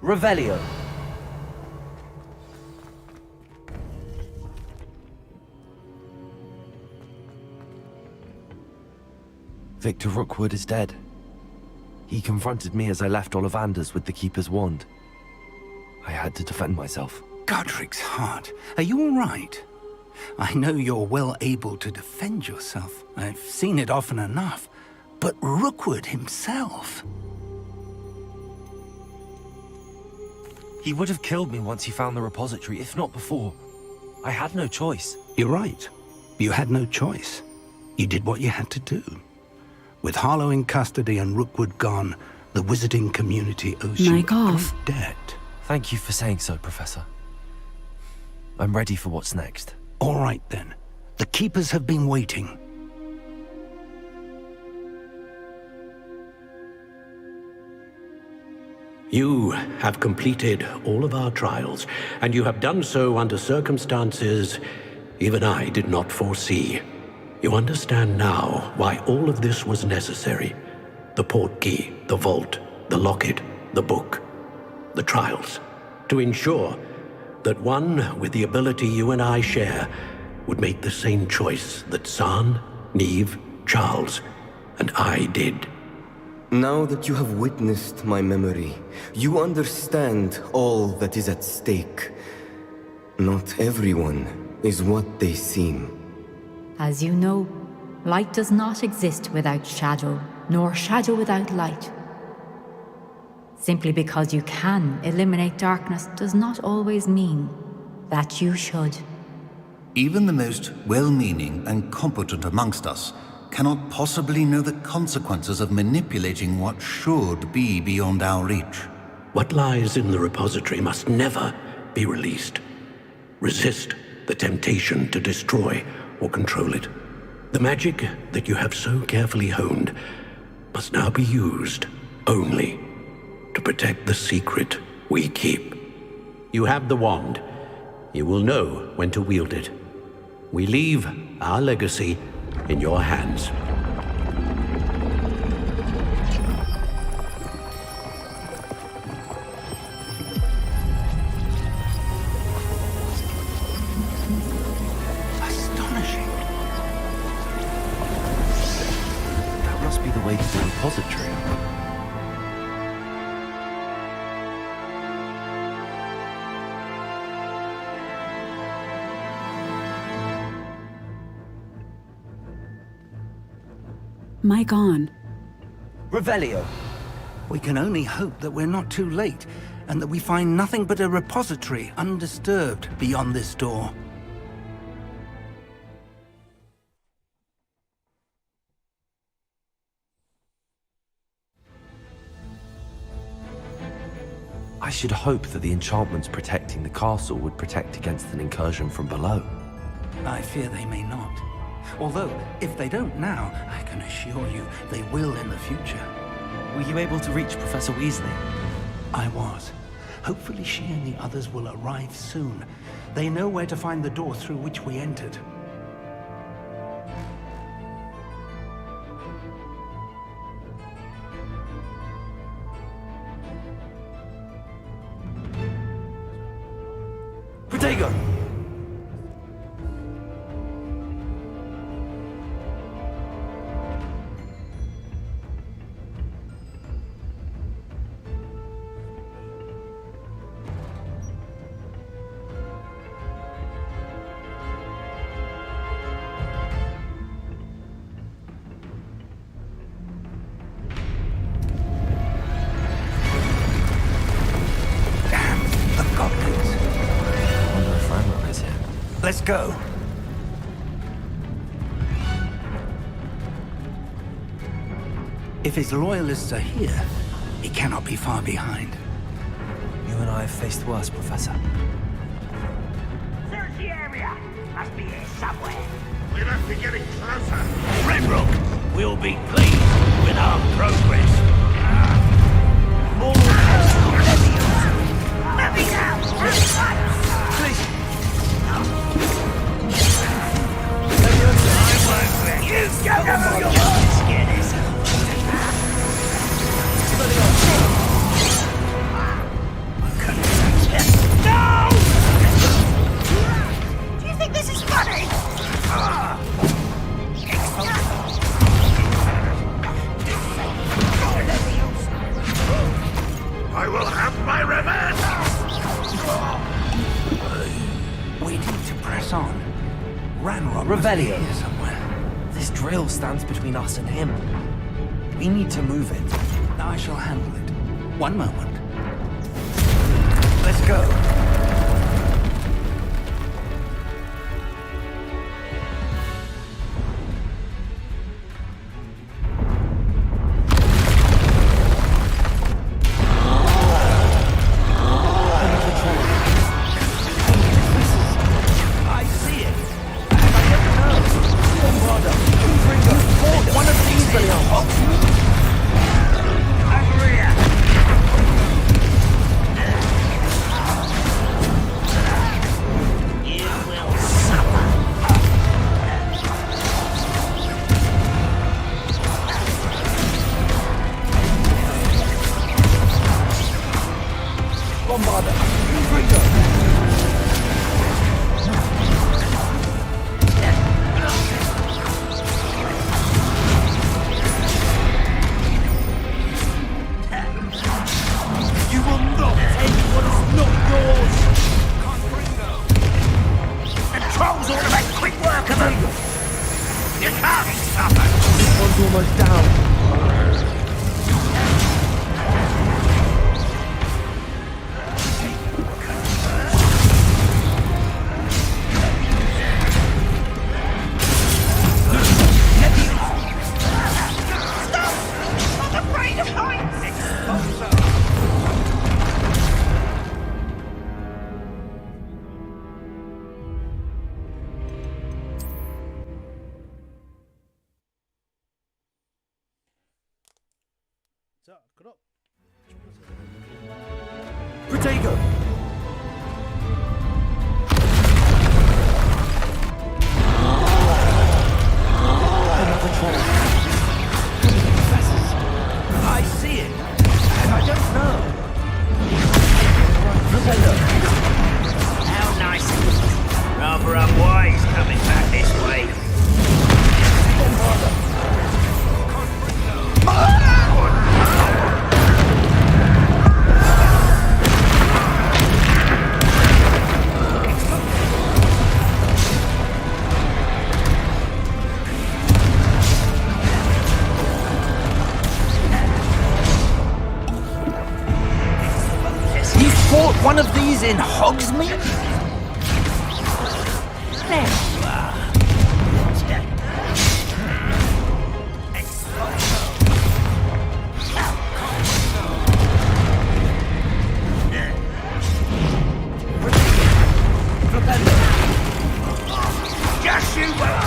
Revelio. Victor Rookwood is dead. He confronted me as I left Ollivander's with the Keeper's wand. I had to defend myself.
Godric's heart. Are you all right? I know you're well able to defend yourself. I've seen it often enough. But Rookwood himself...
He would have killed me once he found the repository, if not before. I had no choice.
You're right. You had no choice. You did what you had to do. With Harlow in custody and Rookwood gone, the wizarding community owes you a great debt.
Thank you for saying so, Professor. I'm ready for what's next.
All right, then. The Keepers have been waiting.
You have completed all of our trials, and you have done so under circumstances even I did not foresee. You understand now why all of this was necessary. The portkey, the vault, the locket, the book, the trials. To ensure that one with the ability you and I share would make the same choice that San, Neve, Charles, and I did.
Now that you have witnessed my memory, you understand all that is at stake. Not everyone is what they seem.
As you know, light does not exist without shadow, nor shadow without light. Simply because you can eliminate darkness does not always mean that you should.
Even the most well-meaning and competent amongst us cannot possibly know the consequences of manipulating what should be beyond our reach.
What lies in the repository must never be released. Resist the temptation to destroy or control it. The magic that you have so carefully honed must now be used only to protect the secret we keep. You have the wand. You will know when to wield it. We leave our legacy in your hands.
Astonishing.
That must be the way to the repository.
Mike on.
Revelio.
We can only hope that we're not too late, and that we find nothing but a repository undisturbed beyond this door.
I should hope that the enchantments protecting the castle would protect against an incursion from below.
I fear they may not. Although, if they don't now, I can assure you they will in the future.
Were you able to reach Professor Weasley?
I was. Hopefully she and the others will arrive soon. They know where to find the door through which we entered.
Protego!
Let's go. If his loyalists are here, he cannot be far behind.
You and I have faced worse, Professor.
Search the area. Must be here somewhere.
We must be getting closer.
Renrock will be pleased with our progress. More
Let me down!
Please.
You go! Scared yourself.
Revelio. Here somewhere. This drill stands between us and him. We need to move it.
I shall handle it. One moment. Let's go.
자, 그럼
Protego! Another troll. I see it, and I don't know. Revelio.
How nice of you. Rather unwise coming back this way.
You fought one of these in Hogsmeade? There you are.
Just you wait.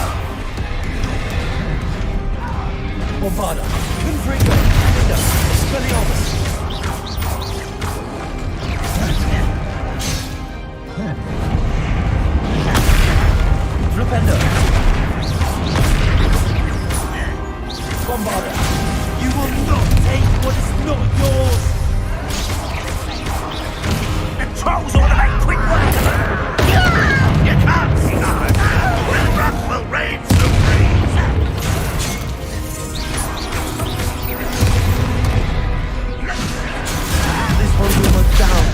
Bombarda. Confringo. Expelliarmus. Flipendo. Bombarda. You will not take what is not yours.
The trolls ought to make quick work of it. You can't stop it. Ranrock will reign supreme.
This one's almost down.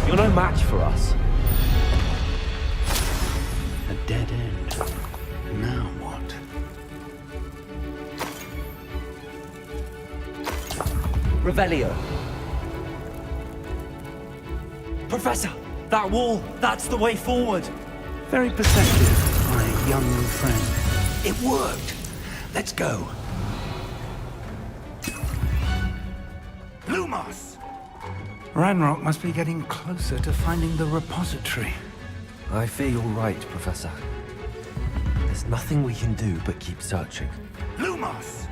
You're no match for us.
A dead end. Now what?
Revelio. Professor, that wall, that's the way forward.
Very perceptive, my young friend. It worked. Let's go. Lumos! Ranrock must be getting closer to finding the repository.
I fear you're right, Professor. There's nothing we can do but keep searching.
Lumos!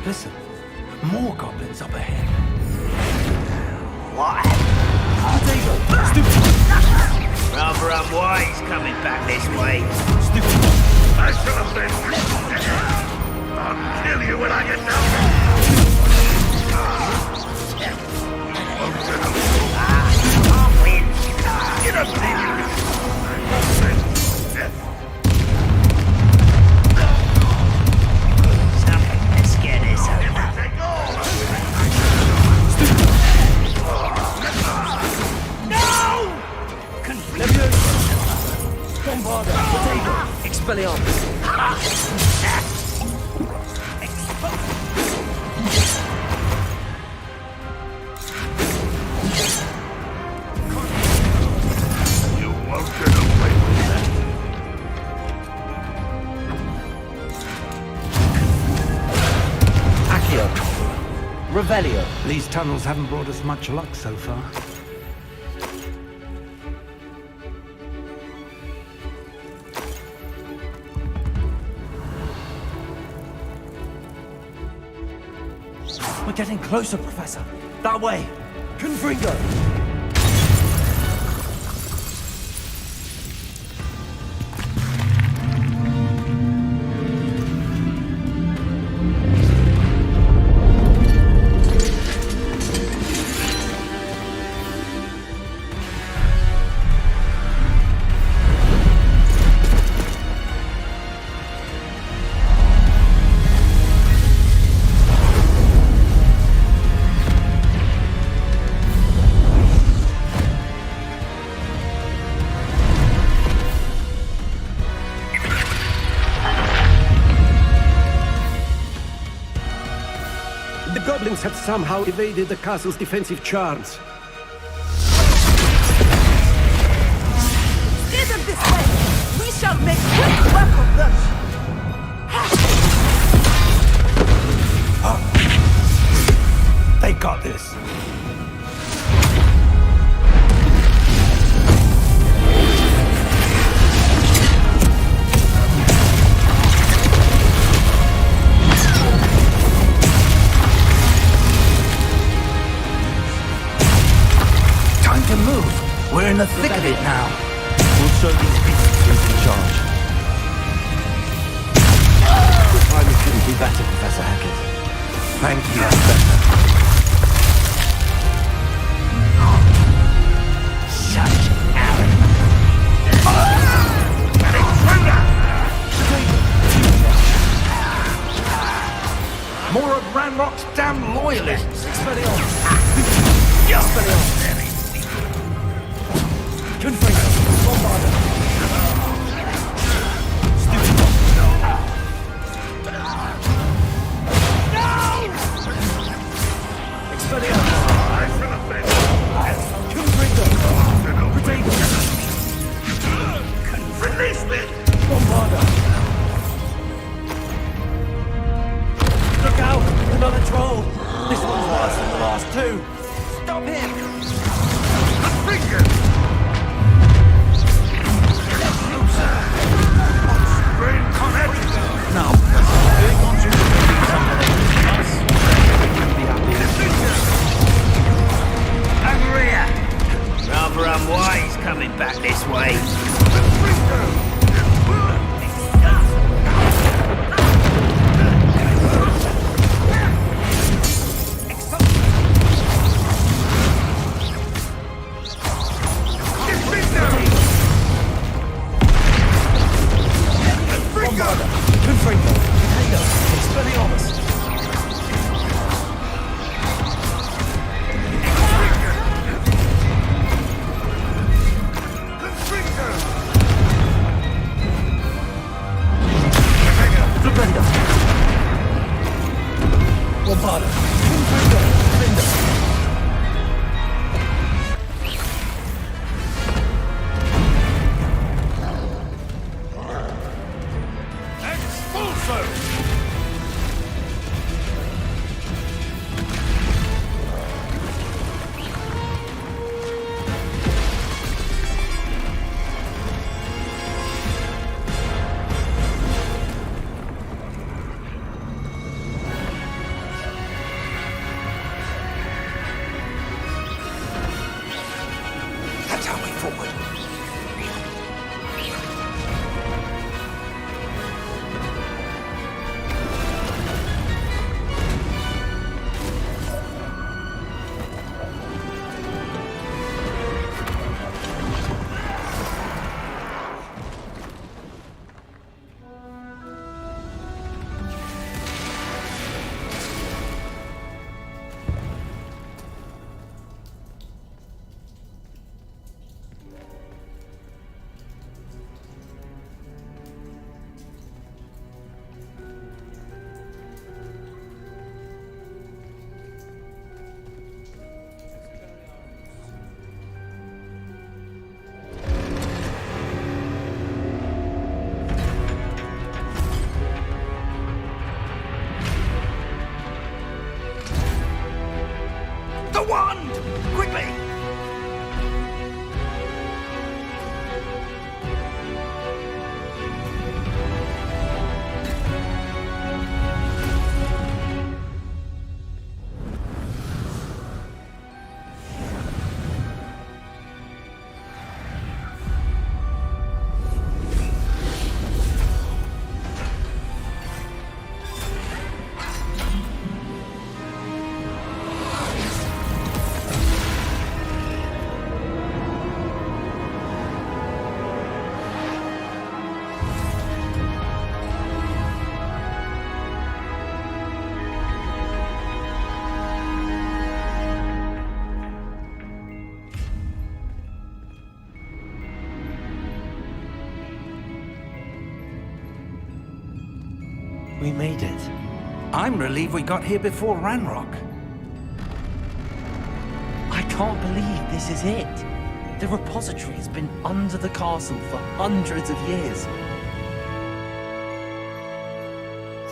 Listen, more goblins up ahead.
What?
Stupid!
Rather unwise coming back this way.
Stupid!
I shall have been. I'll kill you when I get down. I'll win. Get up there.
Let's get this over.
No!
Bombarda, potato, Expelliarmus.
You won't get away with that.
Accio. Revelio. These tunnels haven't brought us much luck so far.
We're getting closer, Professor. That way. Confringo.
The goblins have somehow evaded the castle's defensive charms.
Steer them this way! We shall make quick work of them!
They got this.
Time to move. We're in the thick of it now. We'll show these beasts who's in charge.
The timing couldn't be better, Professor Hackett.
Thank you, Professor. Such arrogance.
More of Ranrock's damn loyalists.
Confringo. Bombarda.
Release me!
Bombarda. Look out! Another troll! This one's worse than the last two! Stop him!
No. Angria! Rather unwise coming back this way. wand! Quickly!
We made it.
I'm relieved we got here before Ranrock.
I can't believe this is it. The repository has been under the castle for hundreds of years.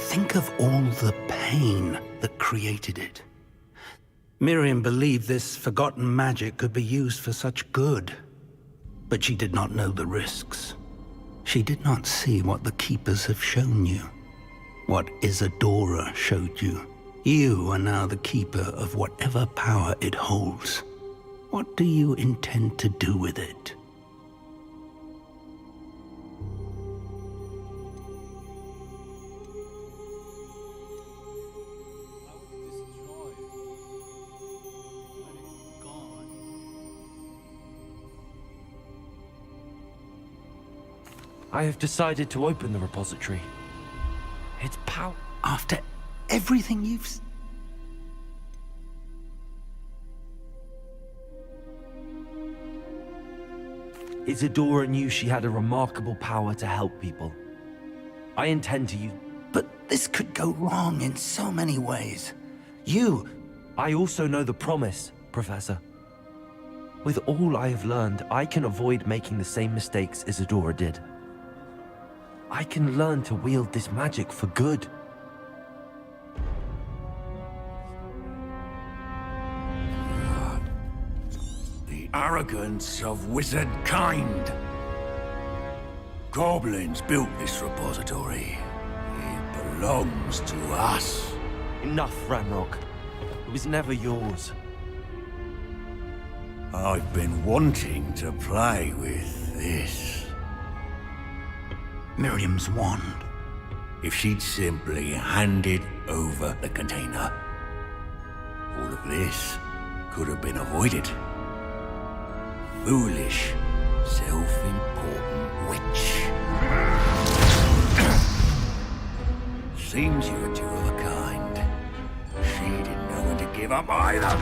Think of all the pain that created it. Miriam believed this forgotten magic could be used for such good. But she did not know the risks. She did not see what the Keepers have shown you. What Isadora showed you. You are now the keeper of whatever power it holds. What do you intend to do with it?
I have decided to open the repository. Its power...
After everything you've...
Isadora knew she had a remarkable power to help people. I intend to use...
But this could go wrong in so many ways.
I also know the promise, Professor. With all I have learned, I can avoid making the same mistakes Isadora did. I can learn to wield this magic for good.
The arrogance of wizard kind. Goblins built this repository. It belongs to us.
Enough, Ranrock. It was never yours.
I've been wanting to play with this. Miriam's wand. If she'd simply handed over the container, all of this could have been avoided. Foolish, self-important witch. Seems you're two of a kind. She didn't know when to give up either.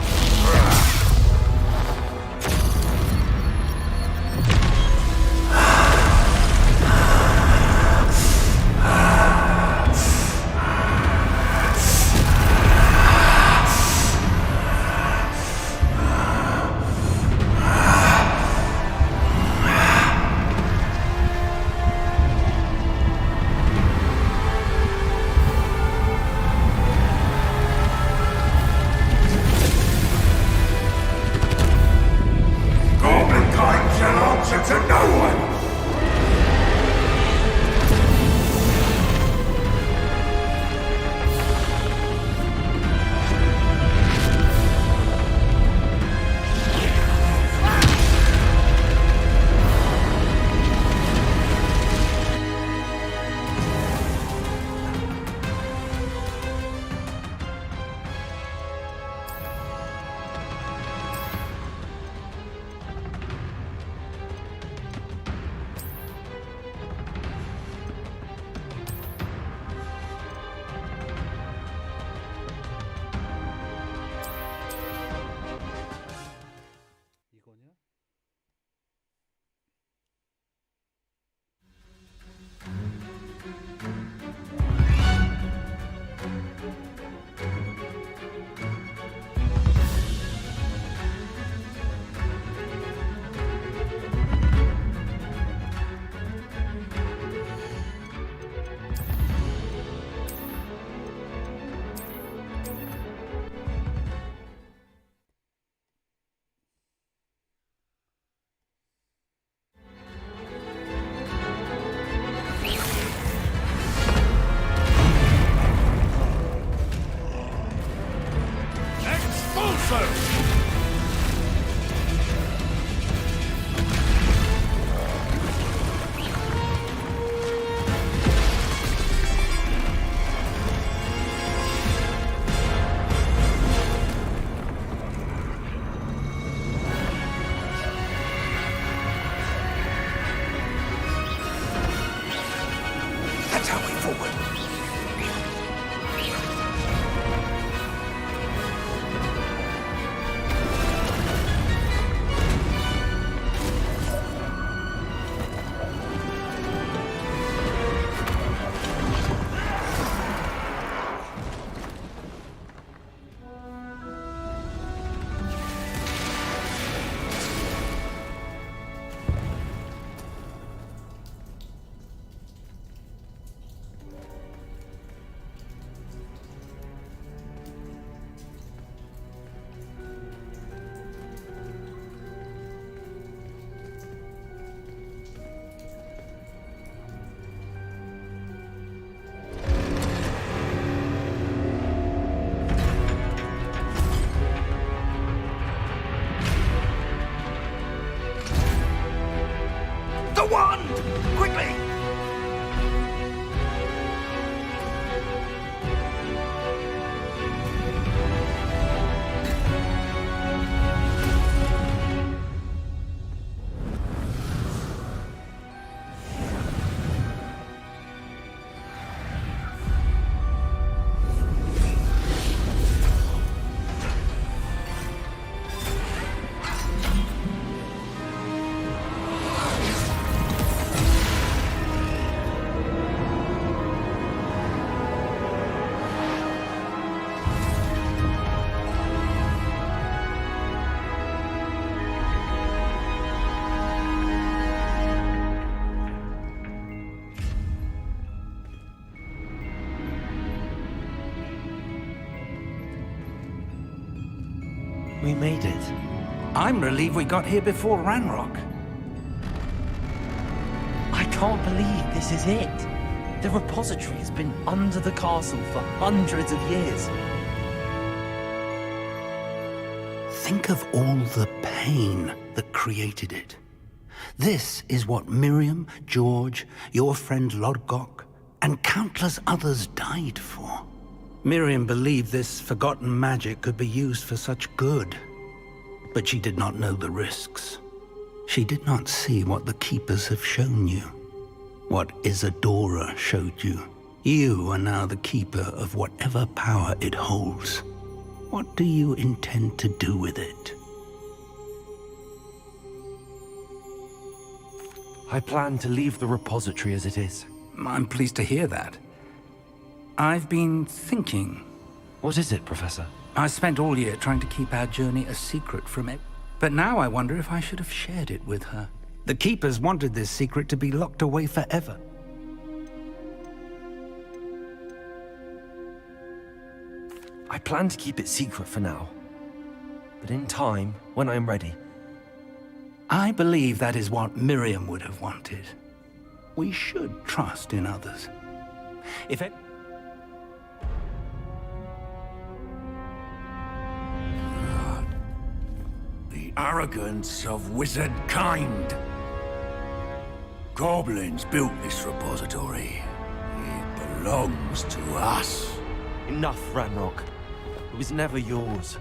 We made it.
I'm relieved we got here before Ranrock.
I can't believe this is it. The repository has been under the castle for hundreds of years.
Think of all the pain that created it. This is what Miriam, George, your friend Lodgok, and countless others died for. Miriam believed this forgotten magic could be used for such good. But she did not know the risks. She did not see what the Keepers have shown you. What Isadora showed you. You are now the Keeper of whatever power it holds. What do you intend to do with it?
I plan to leave the repository as it is.
I'm pleased to hear that. I've been thinking.
What is it, Professor?
I spent all year trying to keep our journey a secret from it. But now I wonder if I should have shared it with her. The Keepers wanted this secret to be locked away forever.
I plan to keep it secret for now. But in time, when I'm ready.
I believe that is what Miriam would have wanted. We should trust in others. If it...
The arrogance of wizard kind. Goblins built this repository. It belongs to us.
Enough, Ranrock. It was never yours.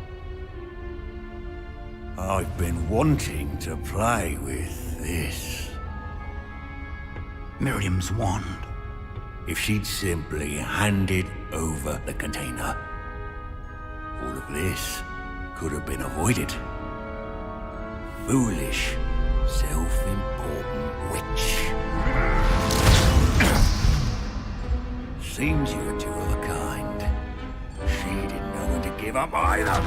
I've been wanting to play with this.
Miriam's wand.
If she'd simply handed over the container, all of this could have been avoided. Foolish, self-important witch. Seems you're two of a kind. She didn't know when to give up either.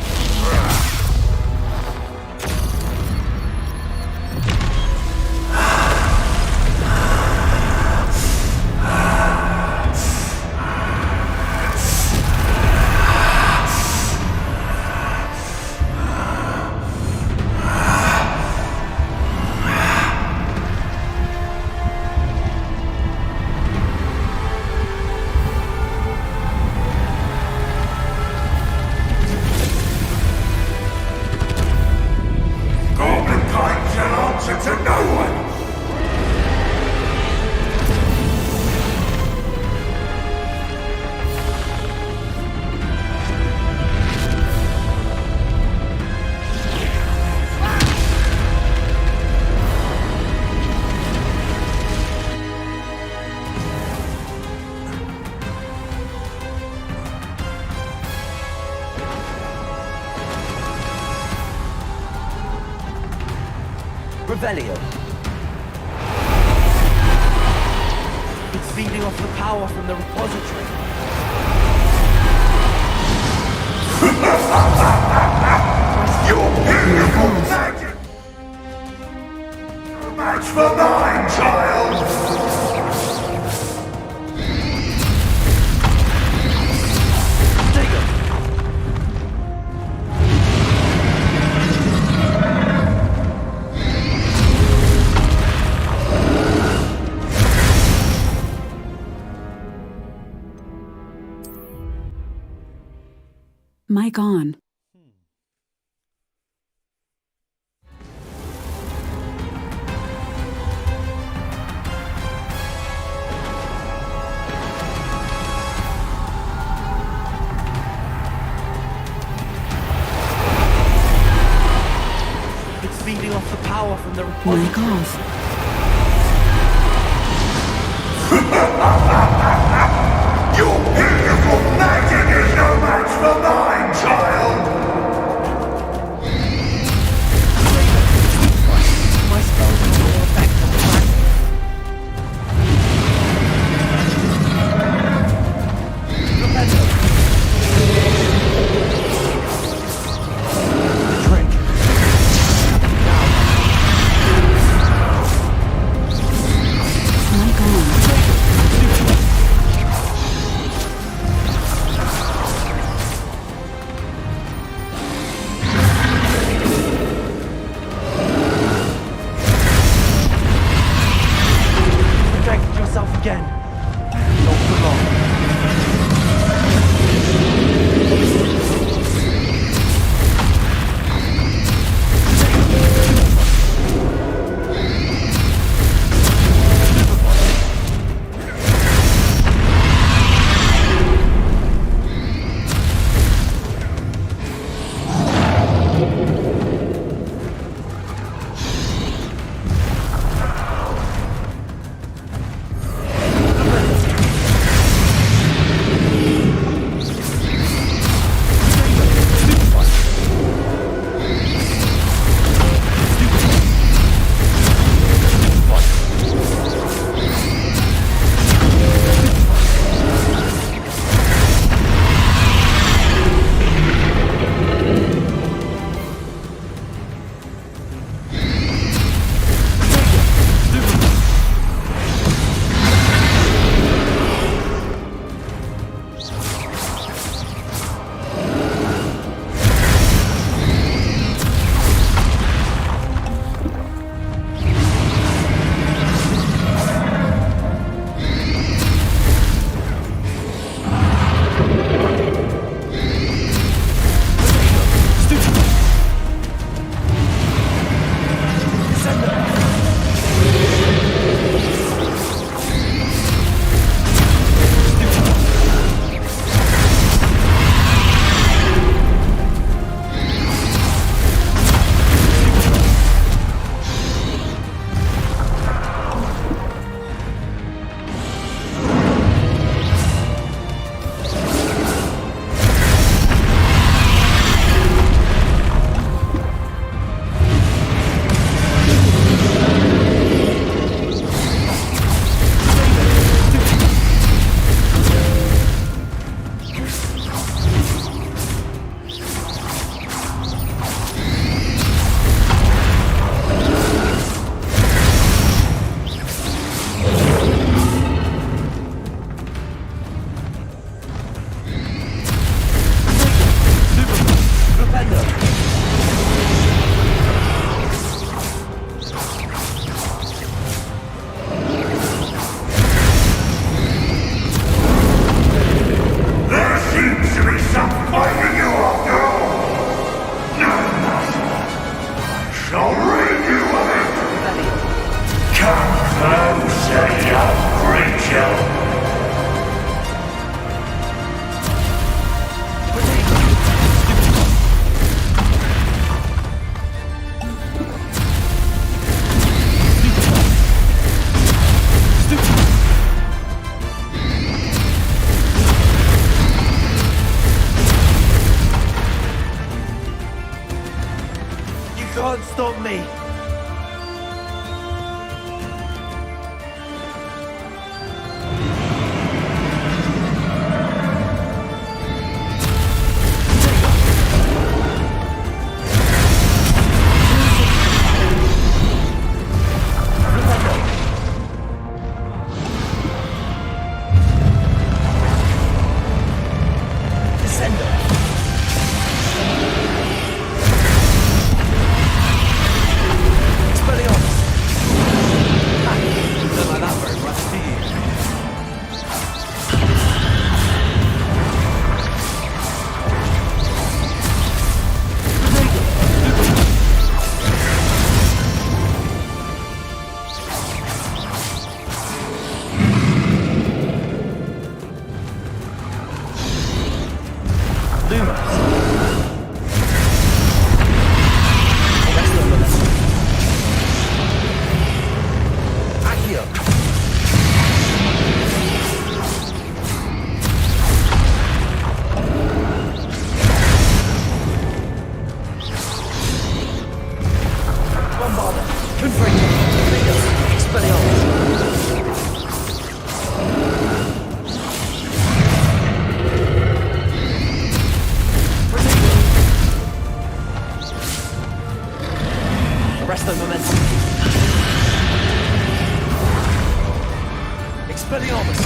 Revelio. It's feeding off the power from the repository.
Your beautiful magic! No match for mine, child!
Mic on.
It's feeding off the power from the repository.
Mic off.
Your beautiful magic is no match for mine, child!
My spells have no effect on the
Mic on.
Protect yourself again. Not for long. Can't stop me. Arrest the momentum. Expelliarmus.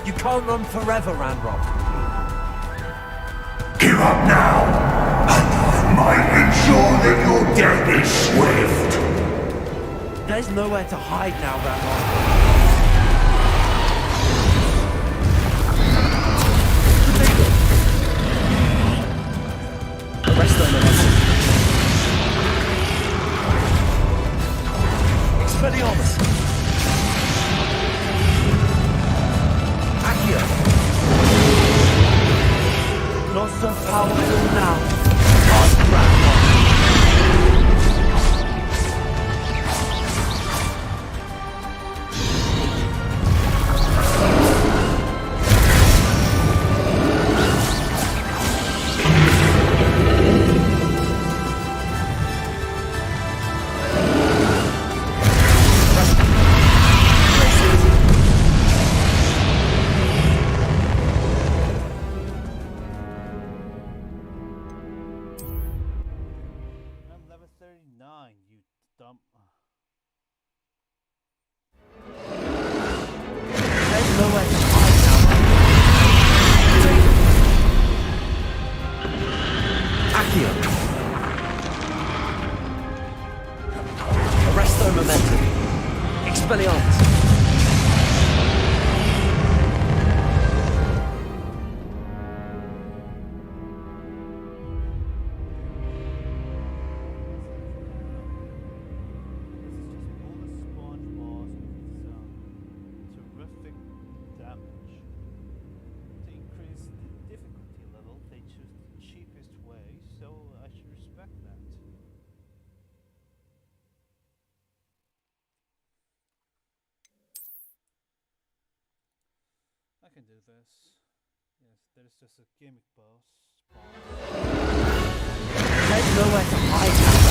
You can't run forever, Ranrock.
Give up now, and I might ensure that your death is swift.
There's nowhere to hide now, Ranrock.
Arrest them, Expelliarmus.
Not so powerful now. Hard Ranrock.
I can do this. Yes, there's just a gimmick boss.
There's nowhere to hide now.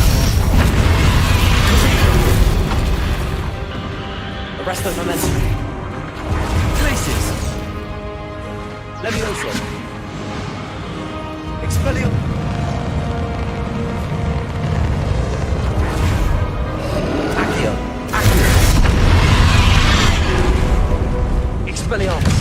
Arrest the momentum. Places. Levioso. Expelliarmus. Accio. Expelliarmus.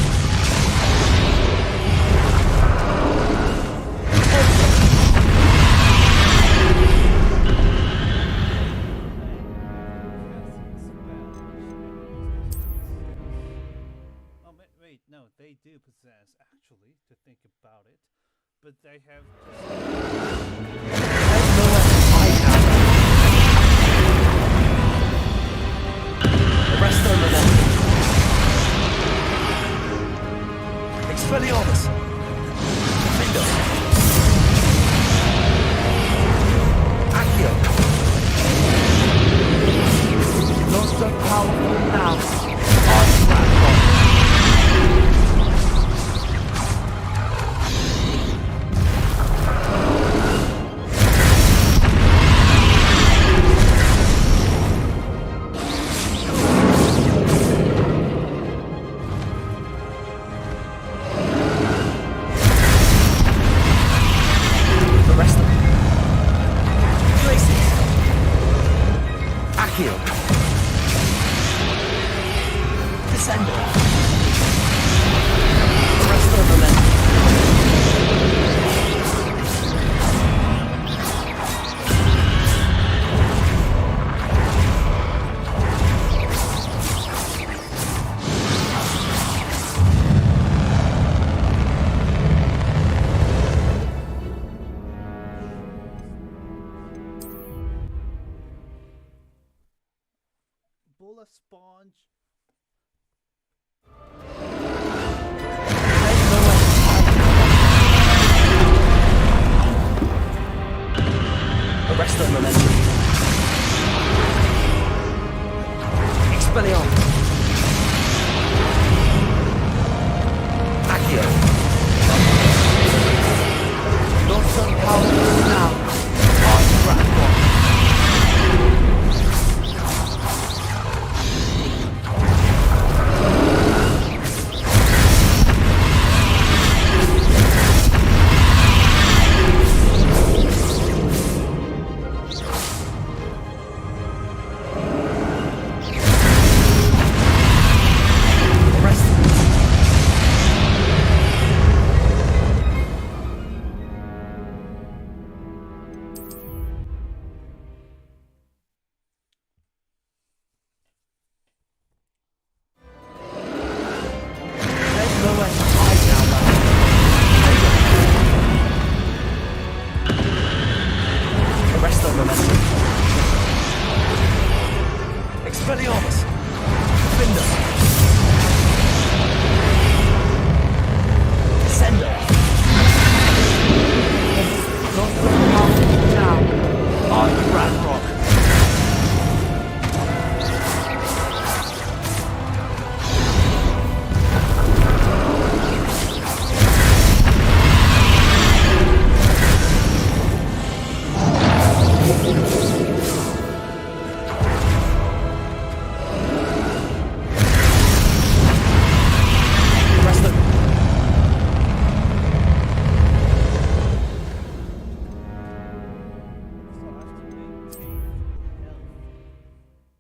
No, they do possess, actually, to think about it, but they have just...
Accio. Descendo. Arresto momentum.
Bola sponge.
Arresto momentum. Expelliarmus. Accio. Not so powerful now. Ravenclaw. Expelliarmus! Defender! Descender! Not so powerful now. Are you Ragnarok?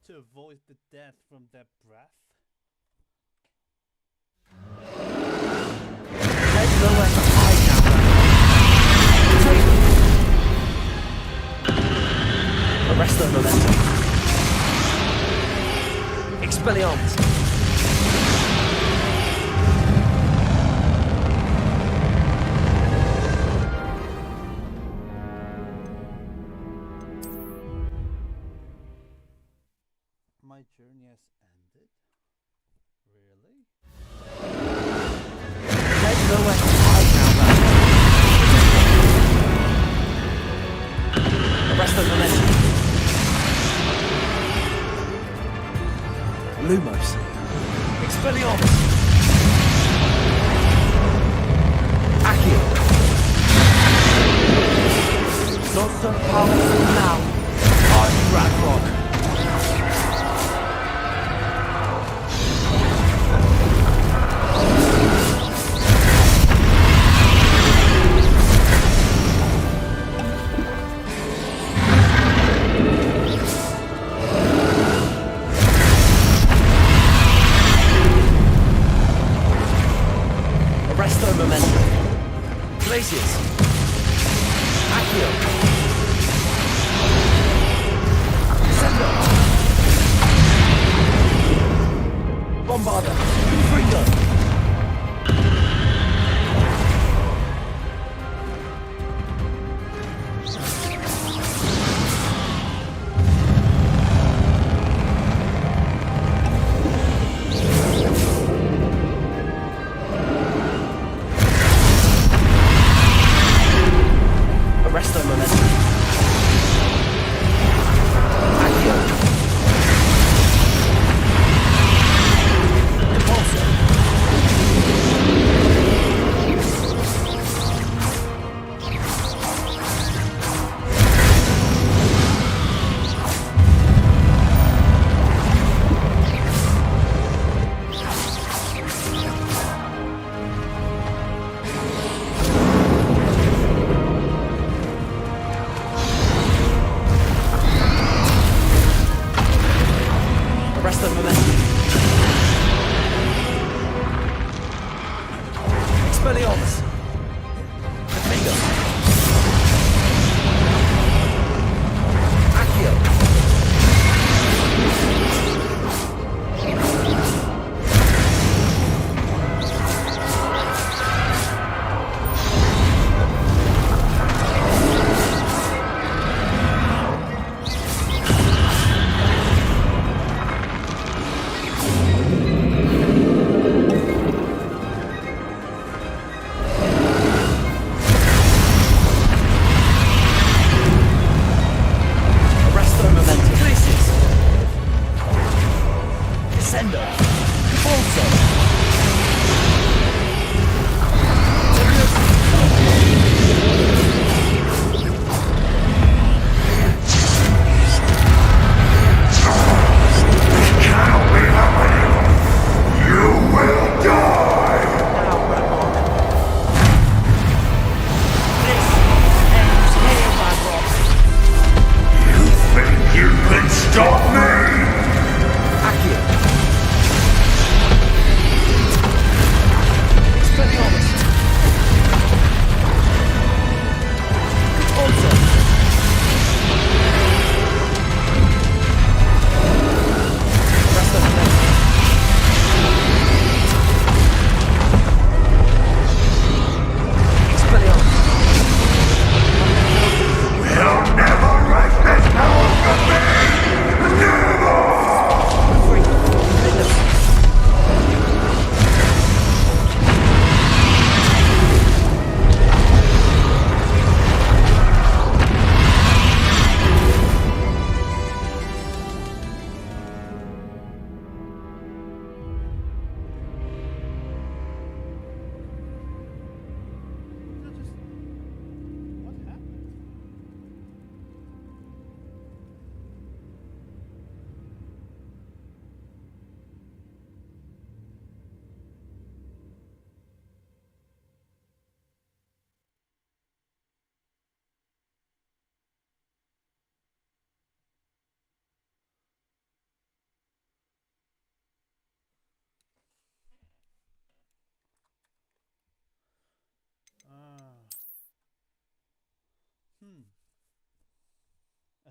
To avoid the death from their breath.
There's nowhere to hide now, Arresto momentum. Expelliarmus.
My journey has ended? Really?
There's nowhere to hide now, Arresto momentum. Lumos. Expelliarmus. Accio. Not so powerful now. Are you Ragnarok? Arresto momentum. Glaciers. Accio.
stop me!
Accio. Expelliarmus. Also.
You'll never wreck this power from me! Never!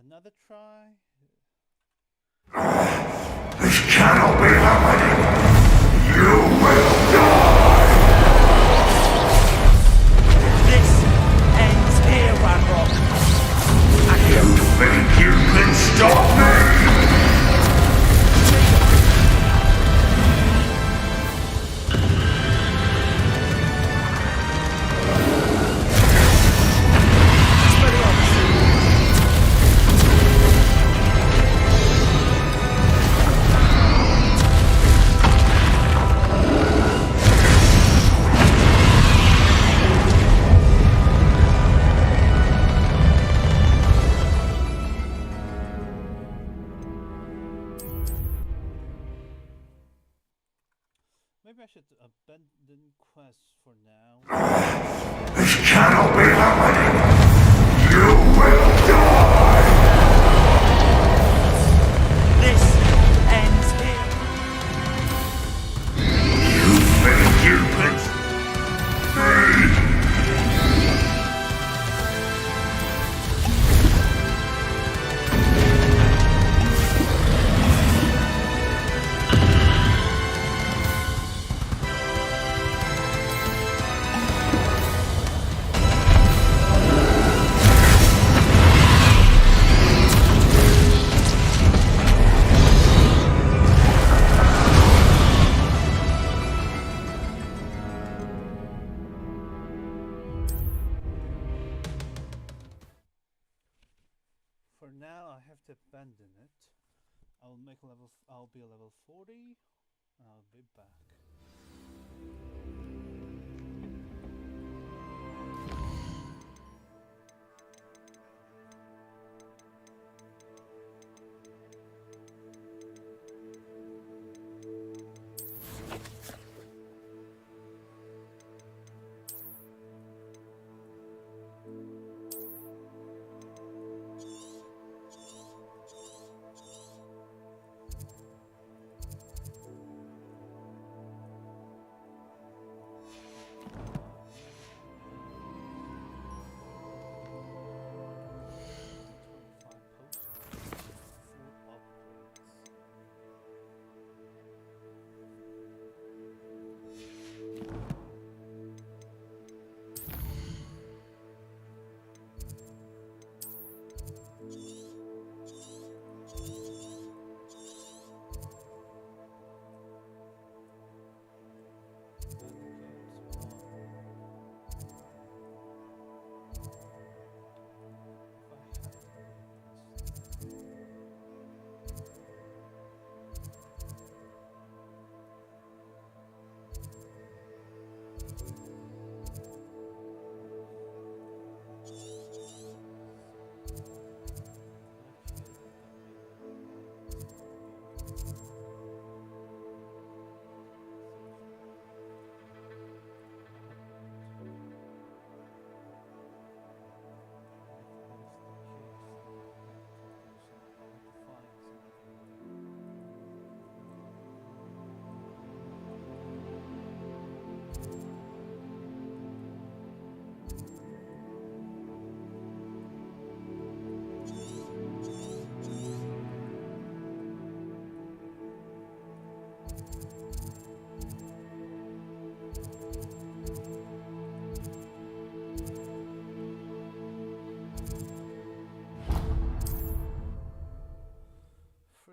Another try.
This cannot be happening! You will die!
This ends here, Ranrock.
You think you can stop me?
Maybe I should abandon quests for now.
This cannot be happening! You will die!
This ends here.
You think you can...
For now, I have to abandon it. I'll be a level 40. And I'll be back.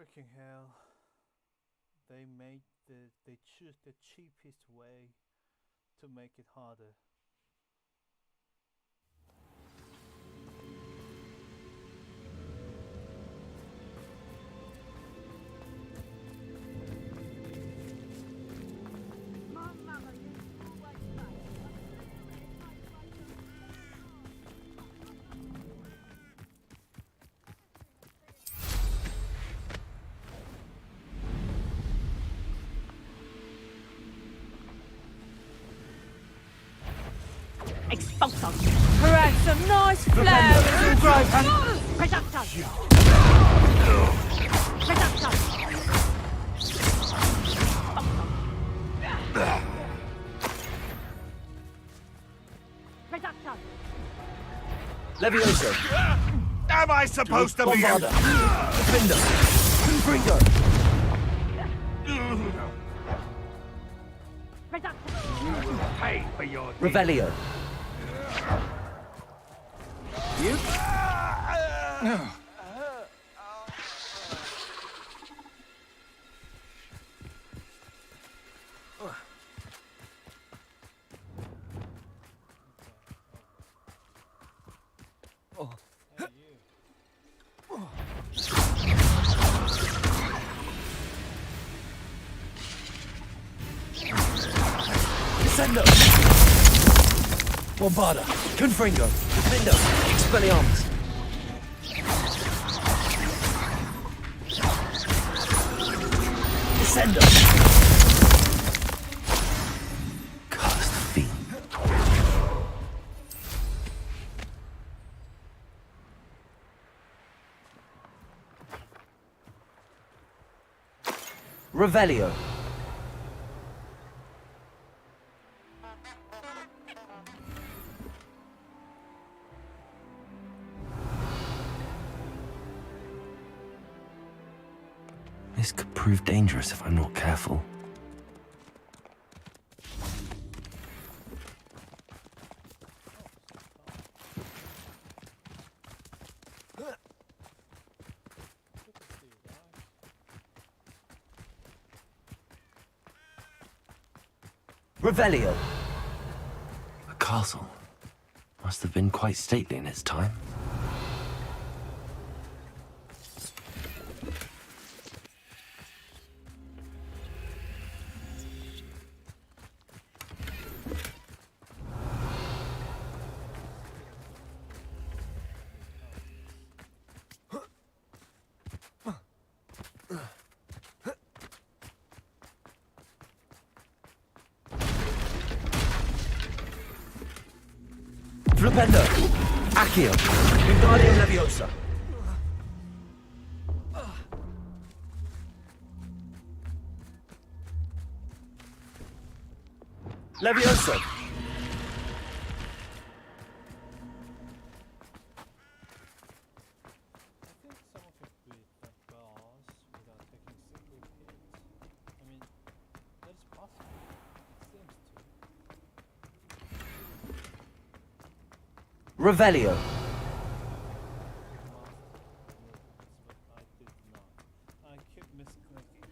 Freaking hell. They choose the cheapest way to make it harder.
Expulso! Hooray, some nice flowers! Reducto! Reducto! Reducto!
Levioso!
Am I supposed to be a...
Defender! Confringo!
Pay for your...
Revelio! You? Descendo! Bombarda! Confringo! Defendo! Expelliarmus! Descendo! Cursed fiend! Revelio! This could prove dangerous if I'm not careful. Revelio! A castle. Must have been quite stately in its time. Flipendo! Accio! Wingardium Leviosa! Leviosa! Revelio.
I keep misclicking.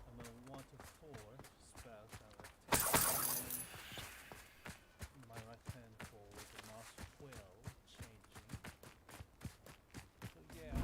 I'm a 1 to 4 spells my right hand for the mouse wheel changing. So yeah.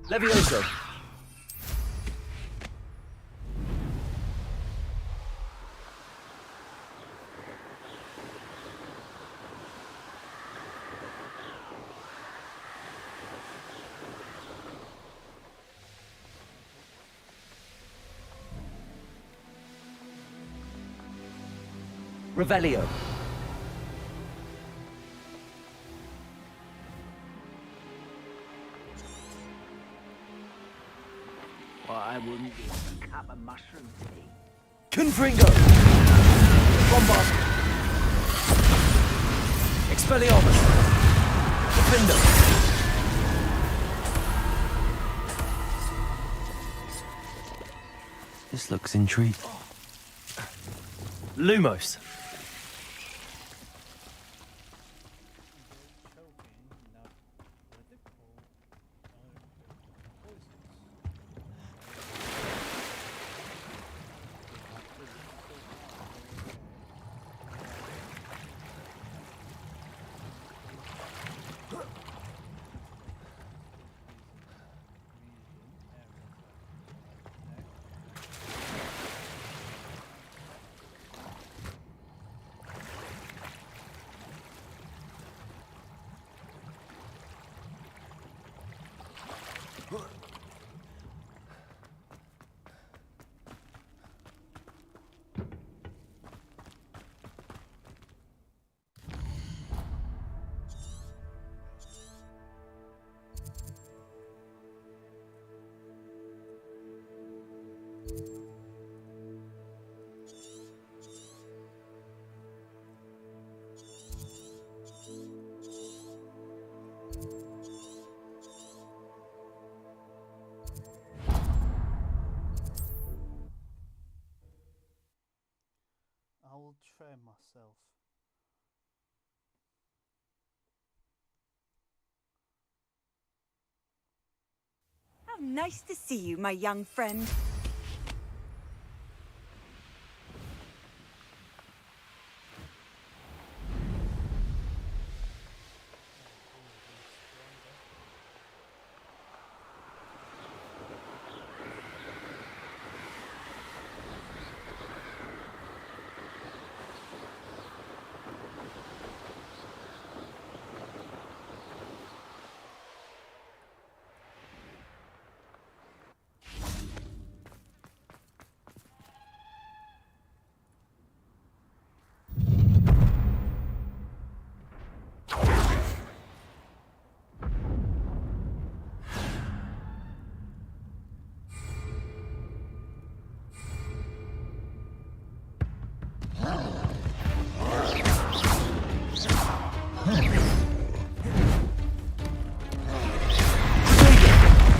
Levioso! Revelio.
I wouldn't give a cup of mushroom tea.
Confringo! Bombard! Expelliarmus! Defender!
This looks intriguing.
Lumos!
I will try myself.
How nice to see you, my young friend.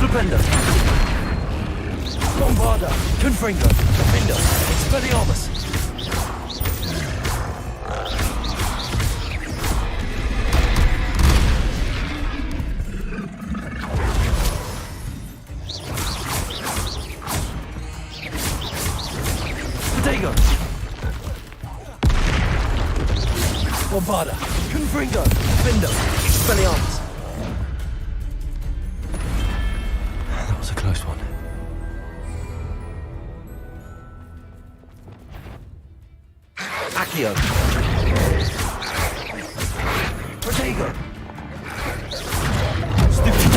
Defender! Bombarda! Confringo! Defender! Expelliarmus! Potato! Bombarda! Confringo! Defender! Expelliarmus!
That was a close one.
Accio! Protego! Stupid!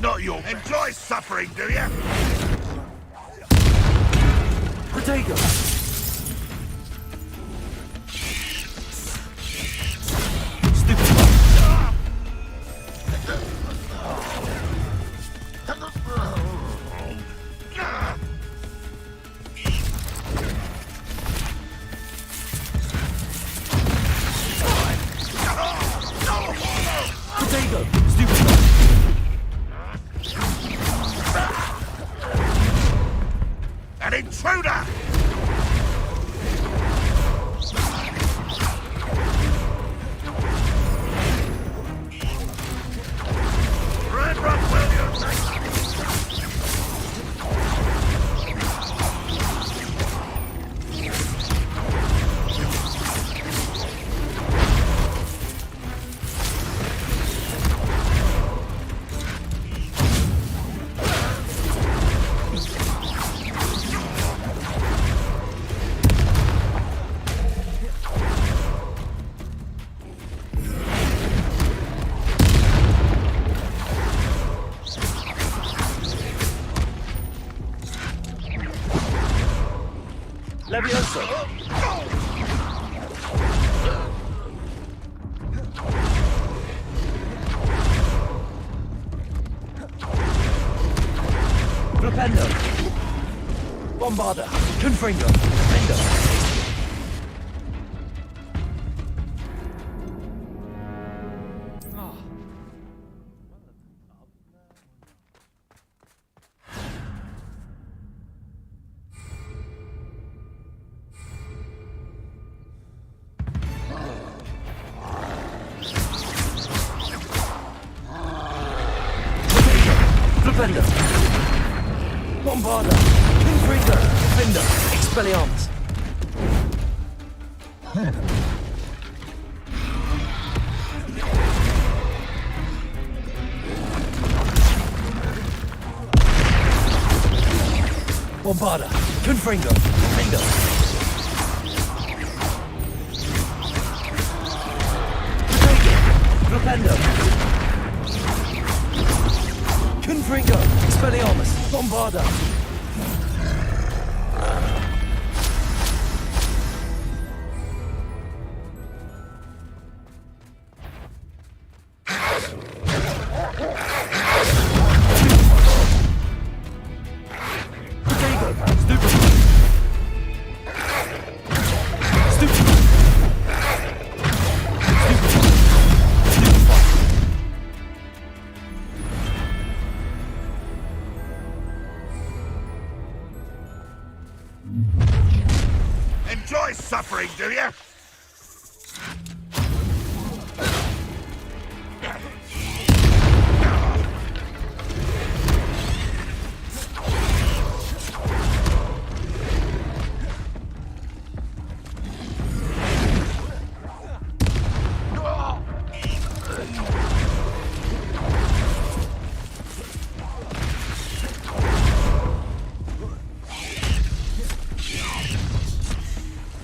Not your enjoy suffering, do you?
Protego! Potato! Stupid!
An intruder! Red Rock, will you?
Levioso! Flipendo! Bombarda! Confringo! Fendo! Flipendo! Bombarda! Confringo! Fendo! Expelliarmus! Bombarda! Confringo! Fendo! Flipendo! Confringo! Expelliarmus! Bombarda!
Enjoy suffering, do you?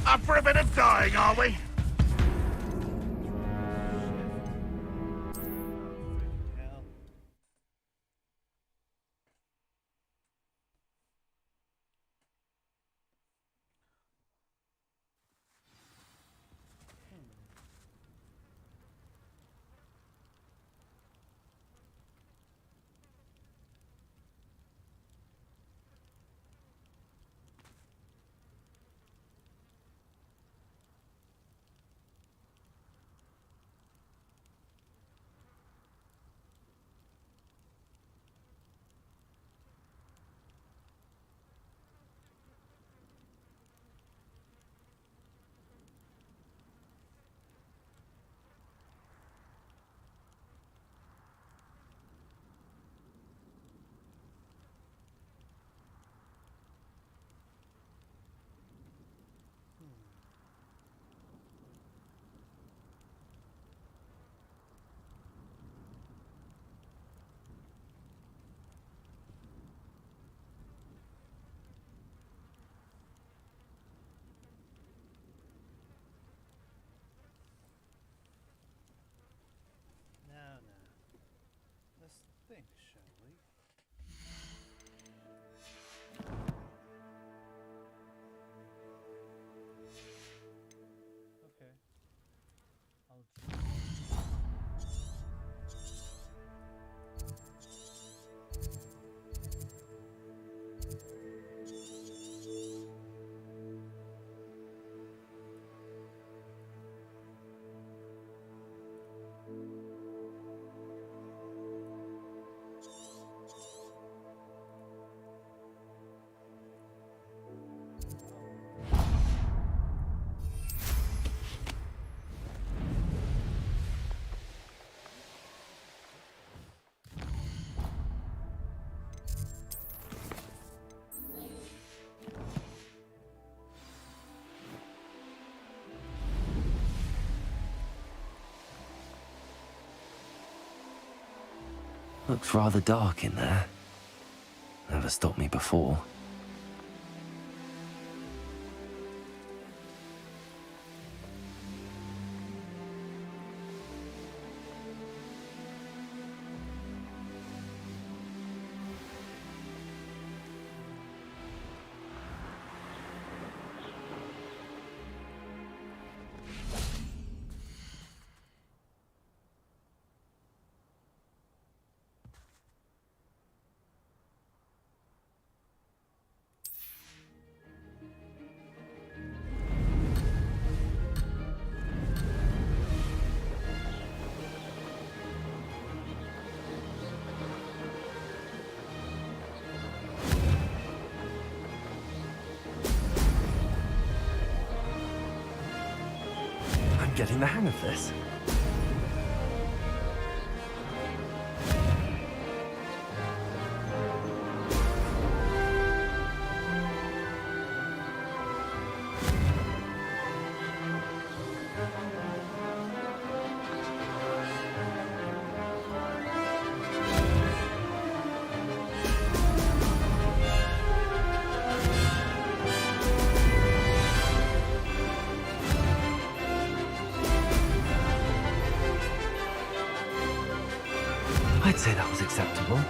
Up for a bit of dying, are we?
Let's think, shall we? Okay.
Looks rather dark in there. Never stopped me before. I'm getting the hang of this. I'd say that was acceptable.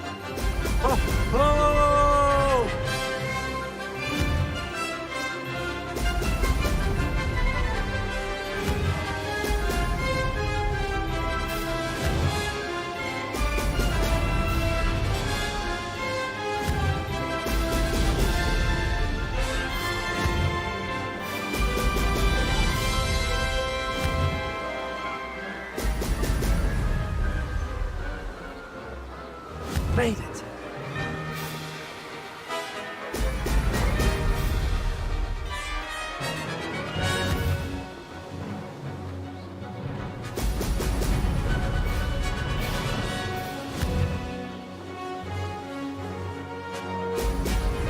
Made it.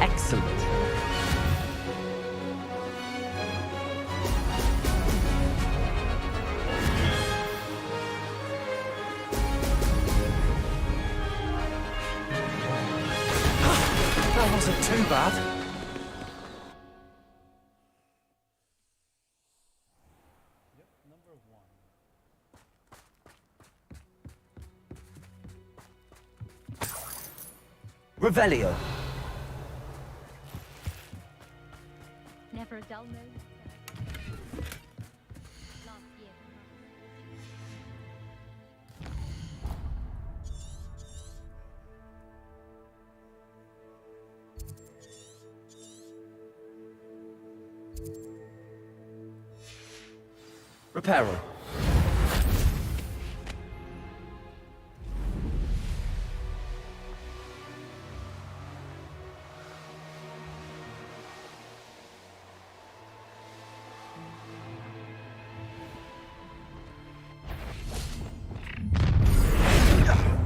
Excellent. That wasn't too bad. Revelio.
Never a dull moment. Last year.
Reparo.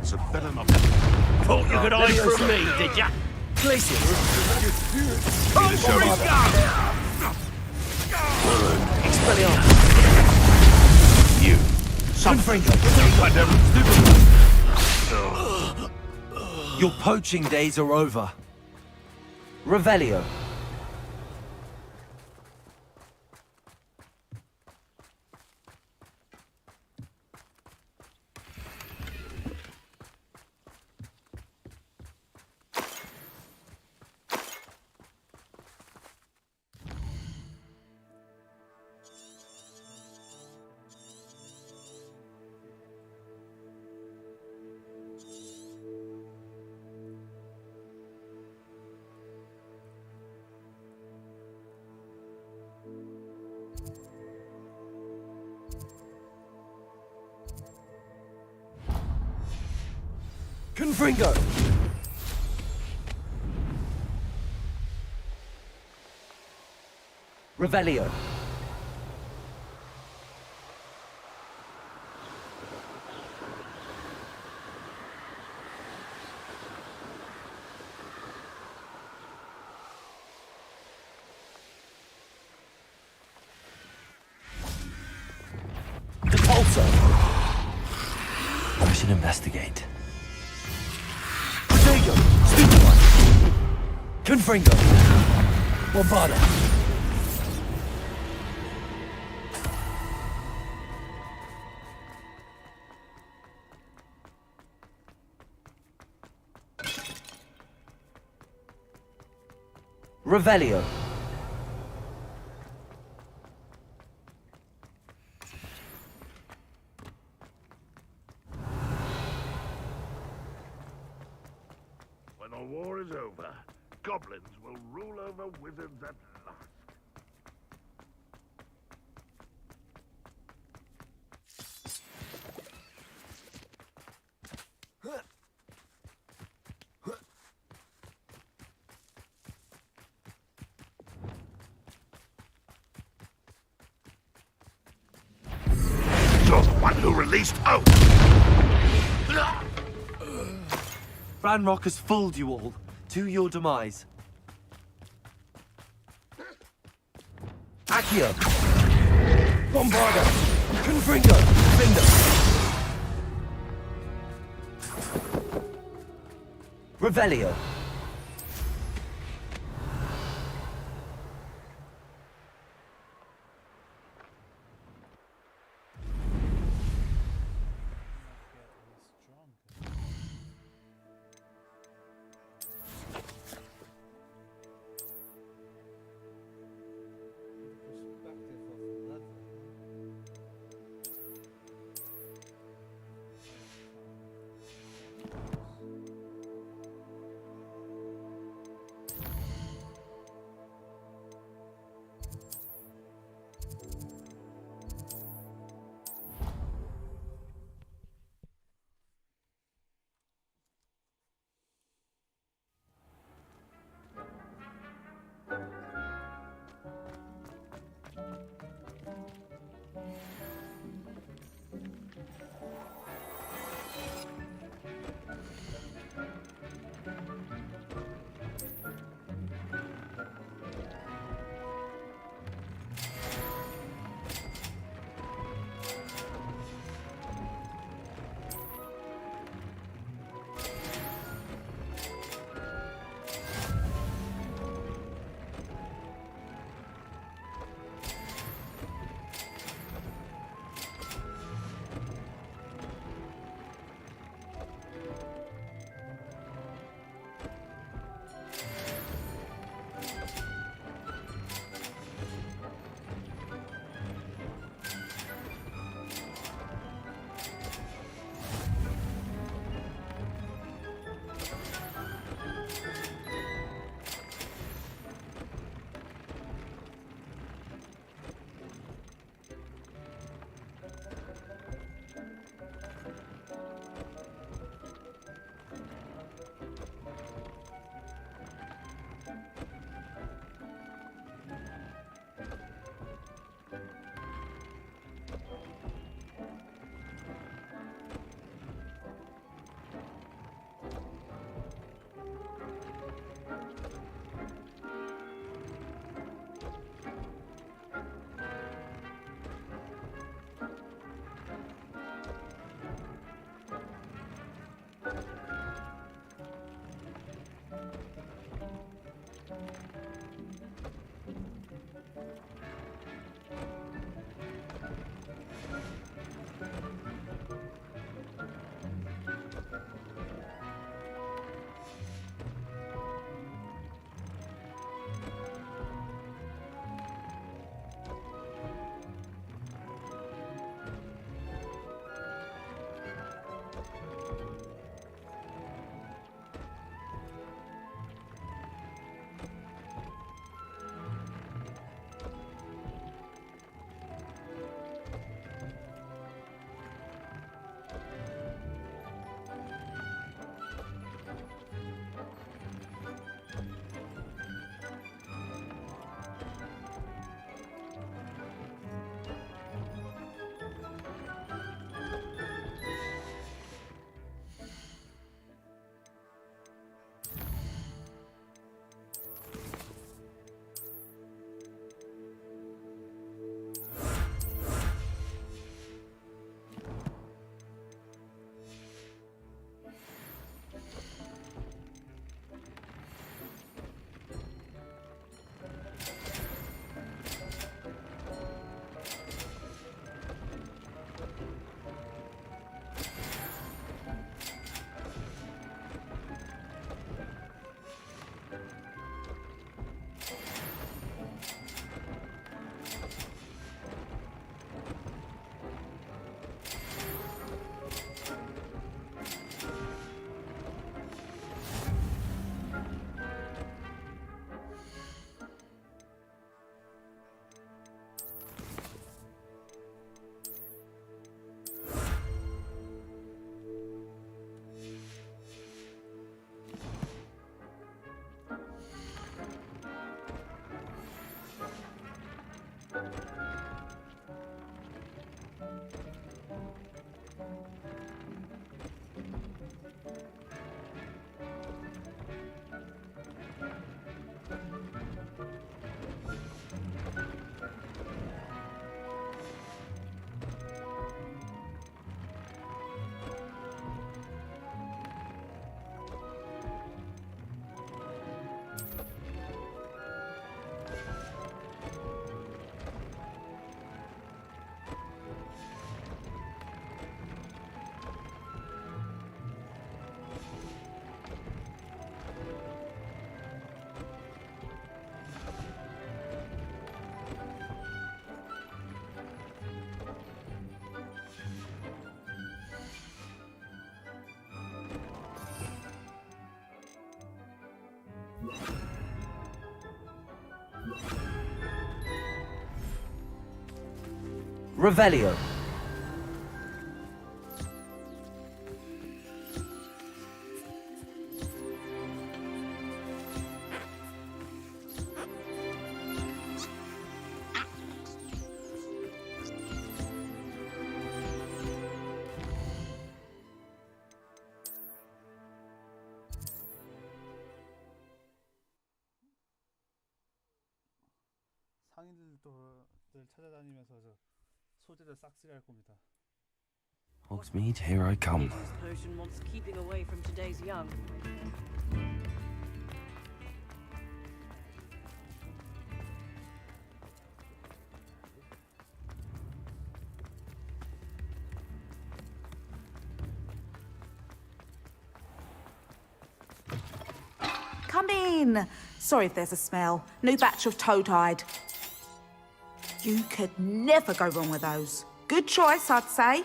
It's a better not.
Thought you could hide from me, did ya?
Glacius. Expelliarmus.
You.
Confringo. Your poaching days are over. Revelio. Confringo. Revelio. Depulso. I should investigate. Protego. Stupid one. Confringo. Bombarda. Revelio.
When the war is over, goblins will rule over wizards at last. one who released Oak!
Ranrock has fooled you all, to your demise. Accio! Bombarda! Confringo! Binder! Revelio!
Revelio.
상인들을 찾아다니면서 저 소재를 싹쓸이할 겁니다.
Hogsmeade, here I come.
This potion wants keeping away from today's young.
Come in. Sorry if there's a smell. New batch of toad-hide. You could never go wrong with those. Good choice, I'd say.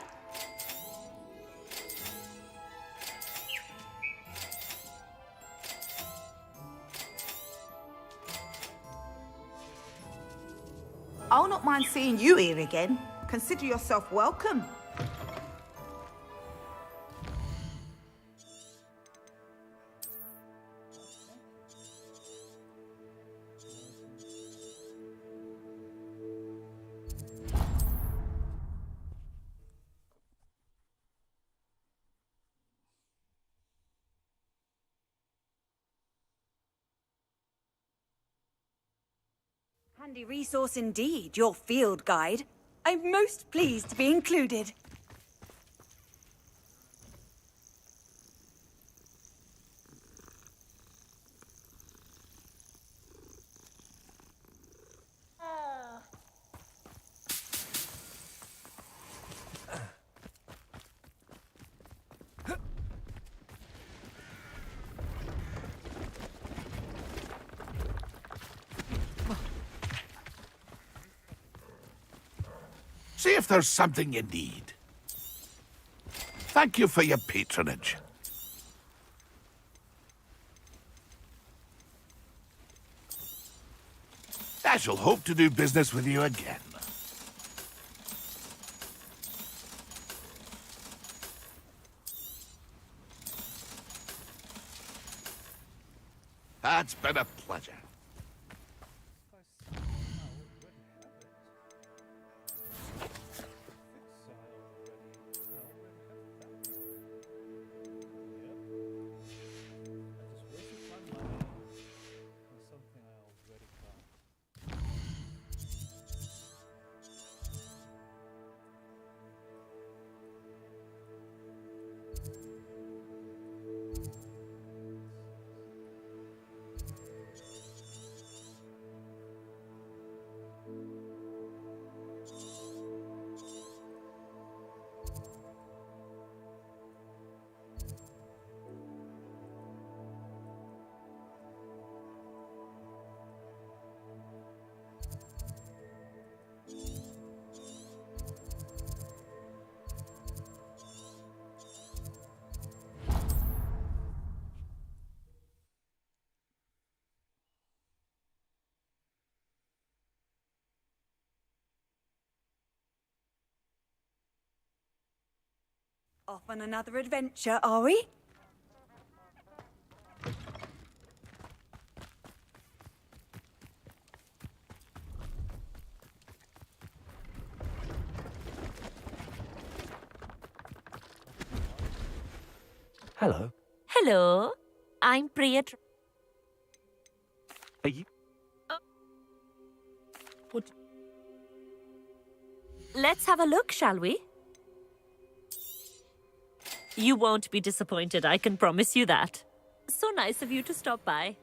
I'll not mind seeing you here again. Consider yourself welcome.
Handy resource indeed, your field guide. I'm most pleased to be included.
See if there's something you need. Thank you for your patronage. I shall hope to do business with you again. It's been a pleasure.
Off on another adventure, are we?
Hello.
Hello, I'm Priya.
Are you? What?
Let's have a look, shall we? You won't be disappointed, I can promise you that. So nice of you to stop by.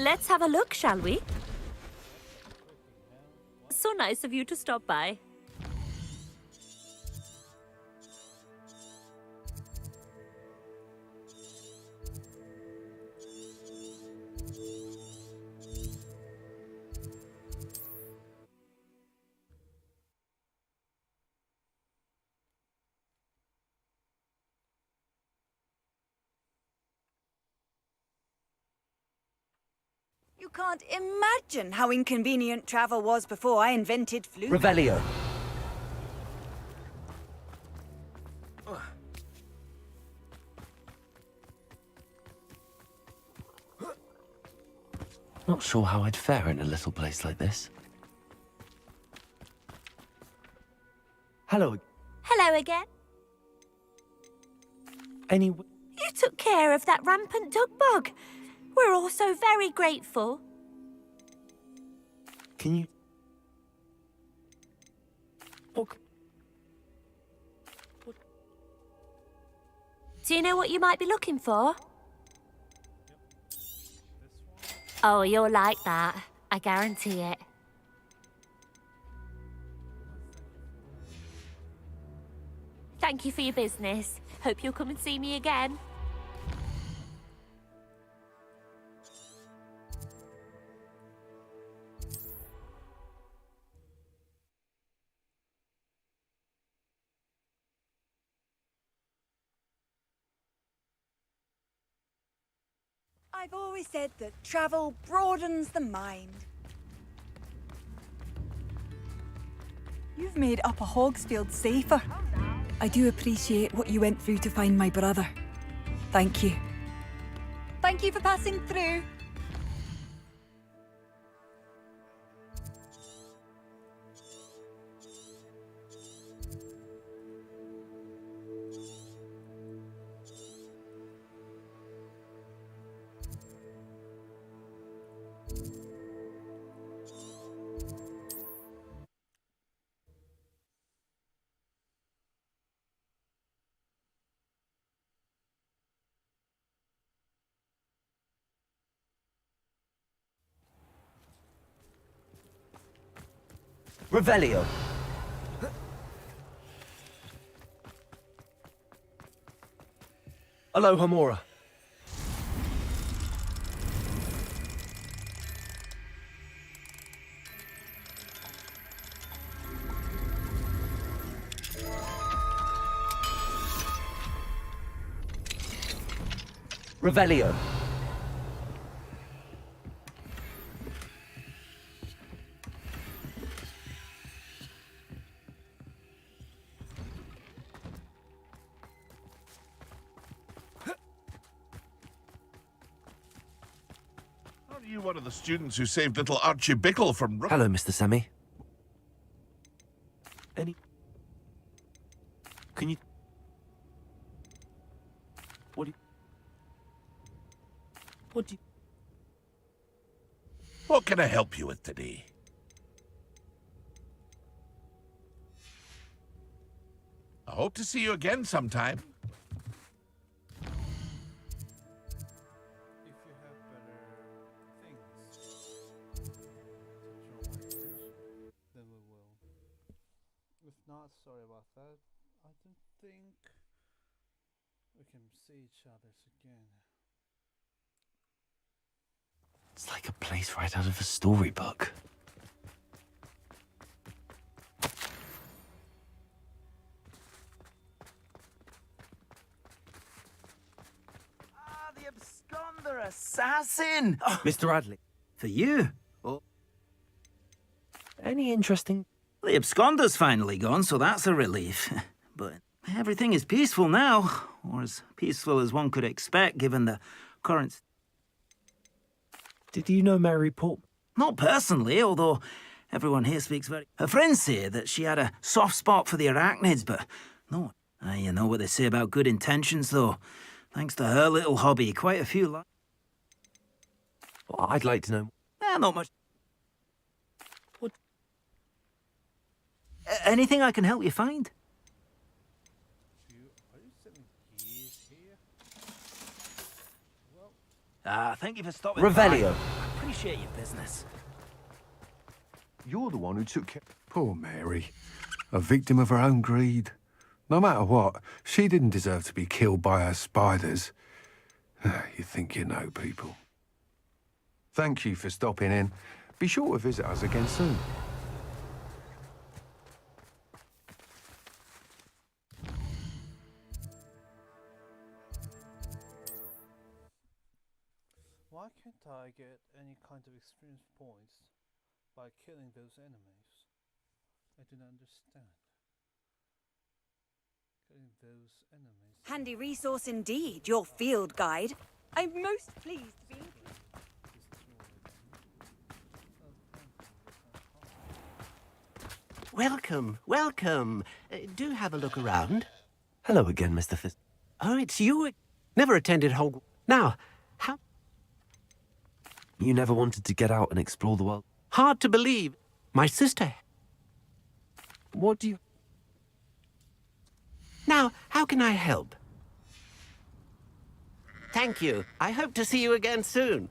Let's have a look, shall we? So nice of you to stop by.
You can't imagine how inconvenient travel was before I invented flu.
Revelio.
Not sure how I'd fare in a little place like this. Hello.
Hello again.
Any...
You took care of that rampant dug bug. We're all so very grateful.
Can you...
Do you know what you might be looking for? Oh, you'll like that. I guarantee it. Thank you for your business. Hope you'll come and see me again.
I've always said that travel broadens the mind.
You've made Upper Hogsfield safer. I do appreciate what you went through to find my brother. Thank you. Thank you for passing through.
Revelio. Aloha Mora. Revelio.
Are you one of the students who saved little Archie Bickle from...
Hello, Mr. Sammy. Any... Can you... What do you... What do you...
What can I help you with today? I hope to see you again sometime.
If you have better things to draw my attention, then we will. If not, sorry about that. I don't think we can see each other again.
It's like a place right out of a storybook.
The absconder assassin!
Mr. Radley.
For you?
Any interesting...
The absconder's finally gone, so that's a relief. But everything is peaceful now, or as peaceful as one could expect given the current...
Did you know Mary Port?
Not personally, although everyone here speaks very... Her friends say that she had a soft spot for the arachnids, but no. You know what they say about good intentions, though. Thanks to her little hobby, quite a few...
Well, I'd like to know...
Not much. What? Anything I can help you find?
Are you selling keys here?
Thank you for stopping
Revelio.
by.
appreciate your business.
You're the one who took care... Poor Mary. A victim of her own greed. No matter what, she didn't deserve to be killed by her spiders. You think you know people. Thank you for stopping in. Be sure to visit us again soon.
Why can't I get any kind of experience points by killing those enemies? I do not understand. Killing those enemies.
Handy resource indeed, your field guide. I'm most pleased to be included.
Welcome, welcome. Do have a look around.
Hello again, Mr. Fist.
Oh, it's you. Never attended Hogwarts. Now, how...
You never wanted to get out and explore the world?
Hard to believe. My sister...
What do you...
Now, how can I help? Thank you. I hope to see you again soon.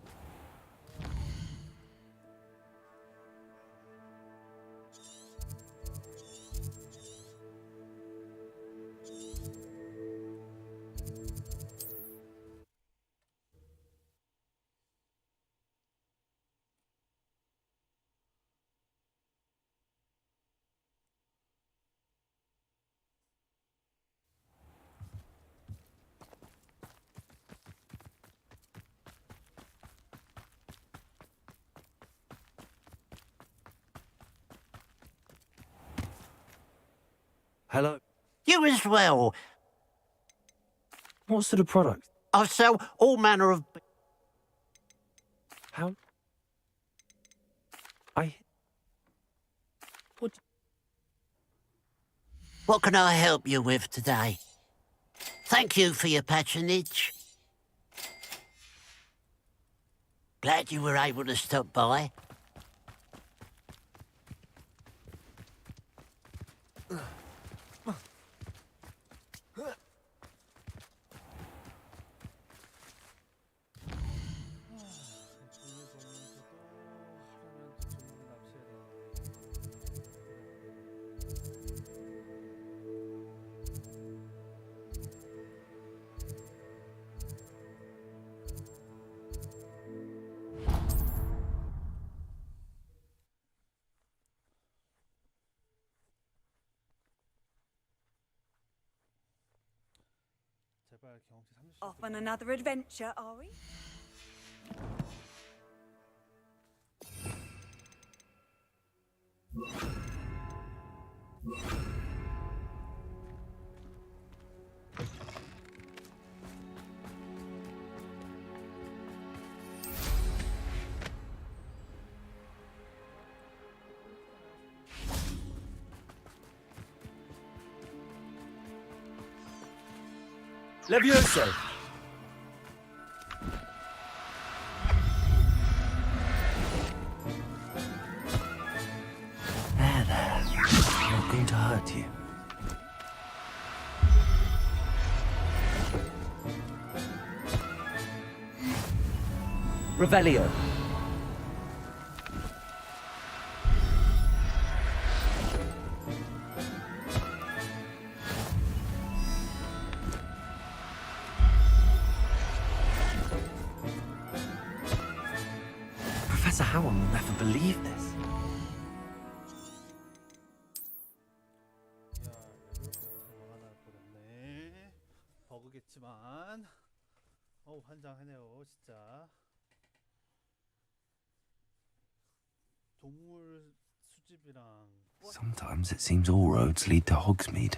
Hello.
You as well.
What sort of product?
I sell all manner of...
How?
What can I help you with today? Thank you for your patronage. Glad you were able to stop by.
Off on another adventure, are we?
Levioso! There. Not going to hurt you. Revelio. Professor Howell will never believe this.
버그겠지만 환장하네요 진짜. 동물 수집이랑
Sometimes it seems all roads lead to Hogsmeade.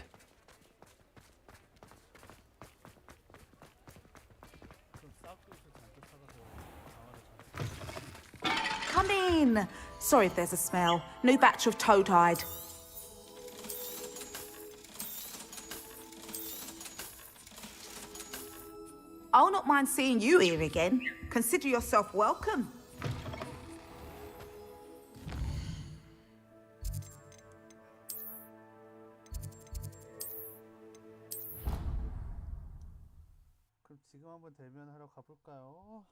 Come in. Sorry if there's a smell. New batch of toad-hide. I'll not mind seeing you here again. Consider yourself welcome.
그럼 지금 한번 대면하러 가볼까요?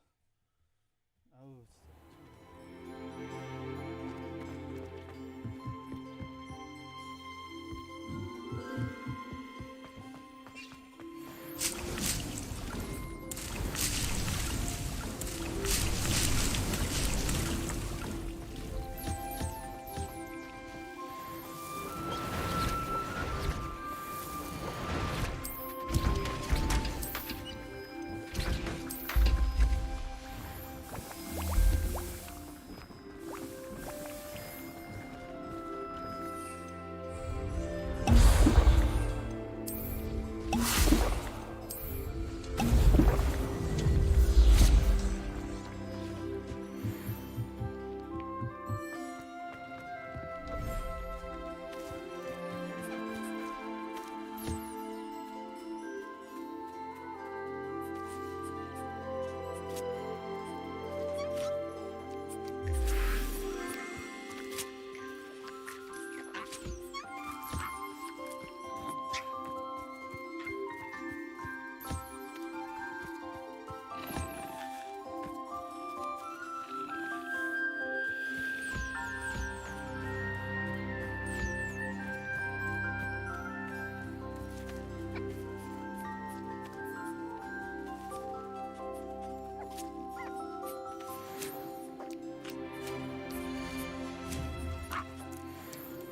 아우 진짜.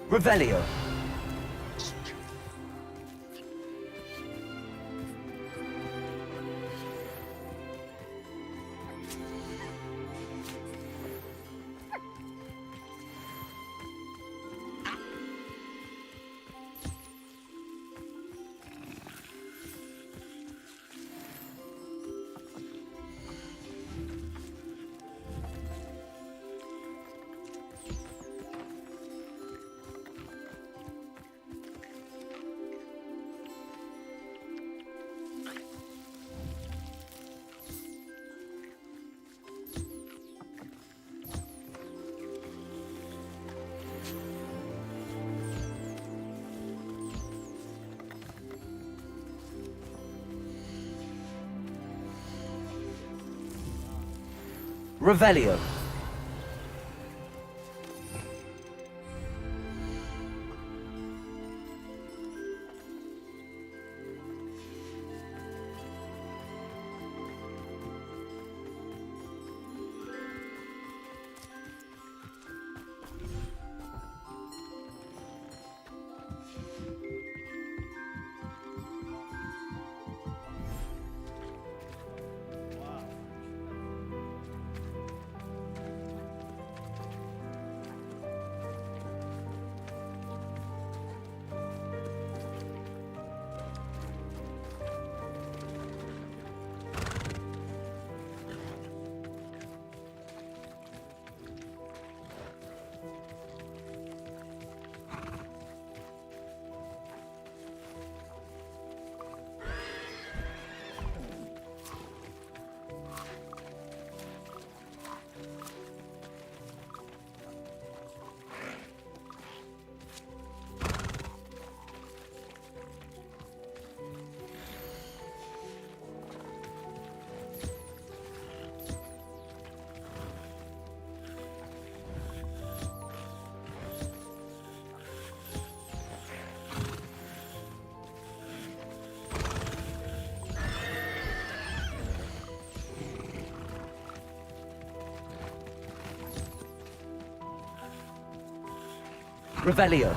Revelio. Revelio. Revelio.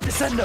Descendo.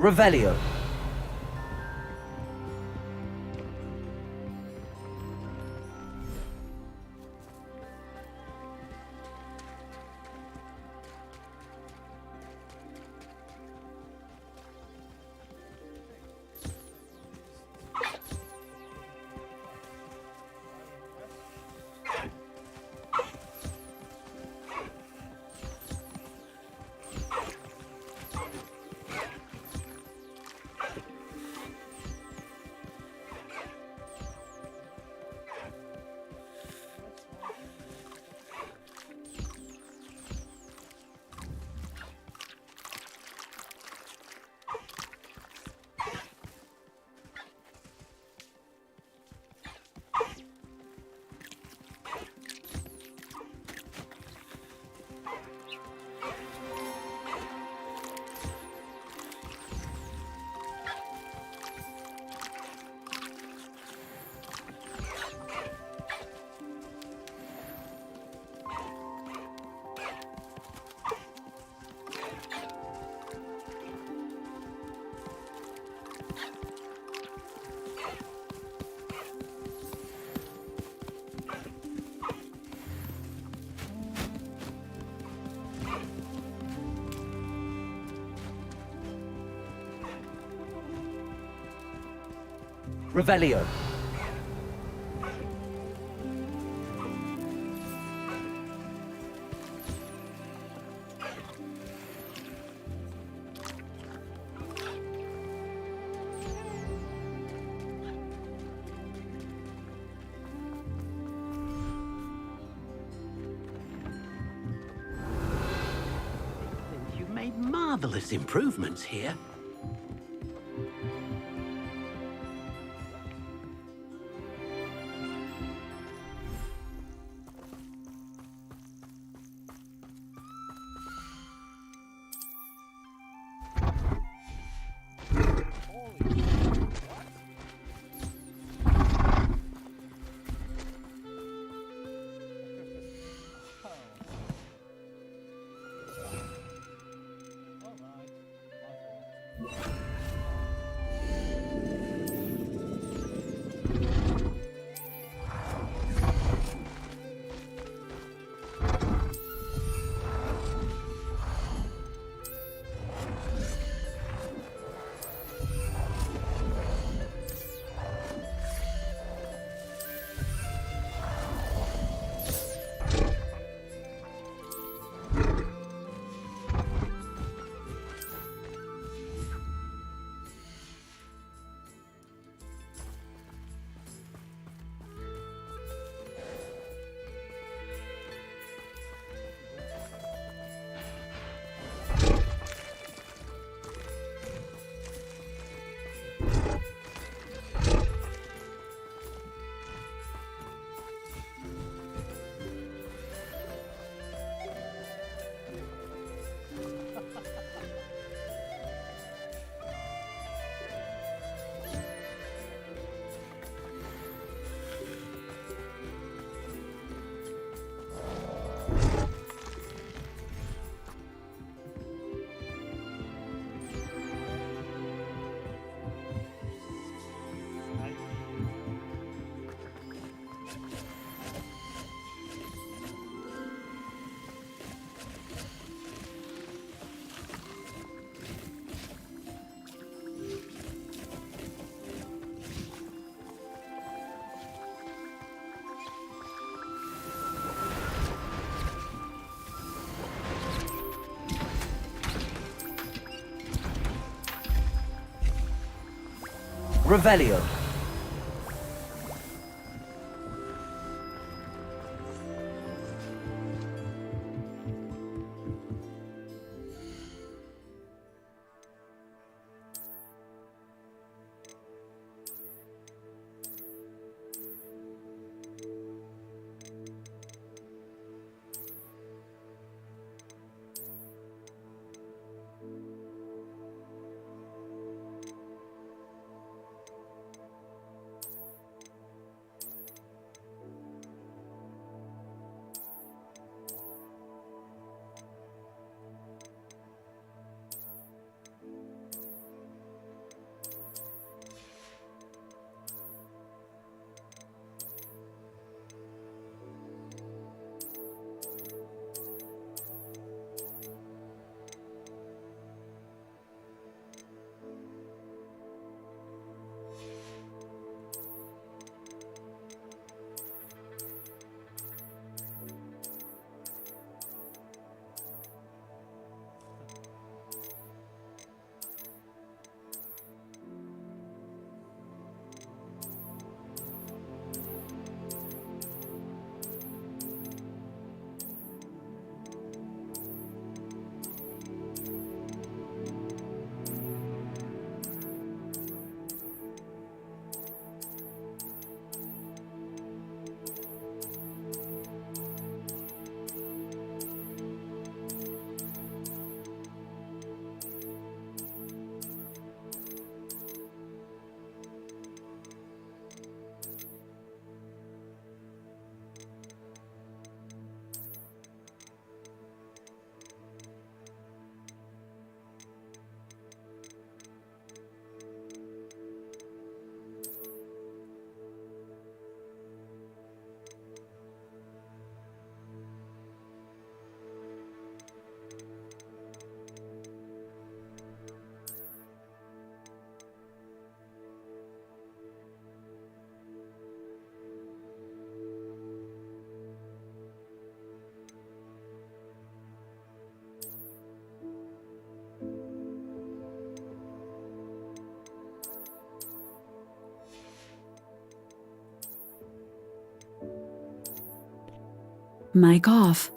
Revelio. Revelio.
You've made marvelous improvements here. Revelio.
Mic off.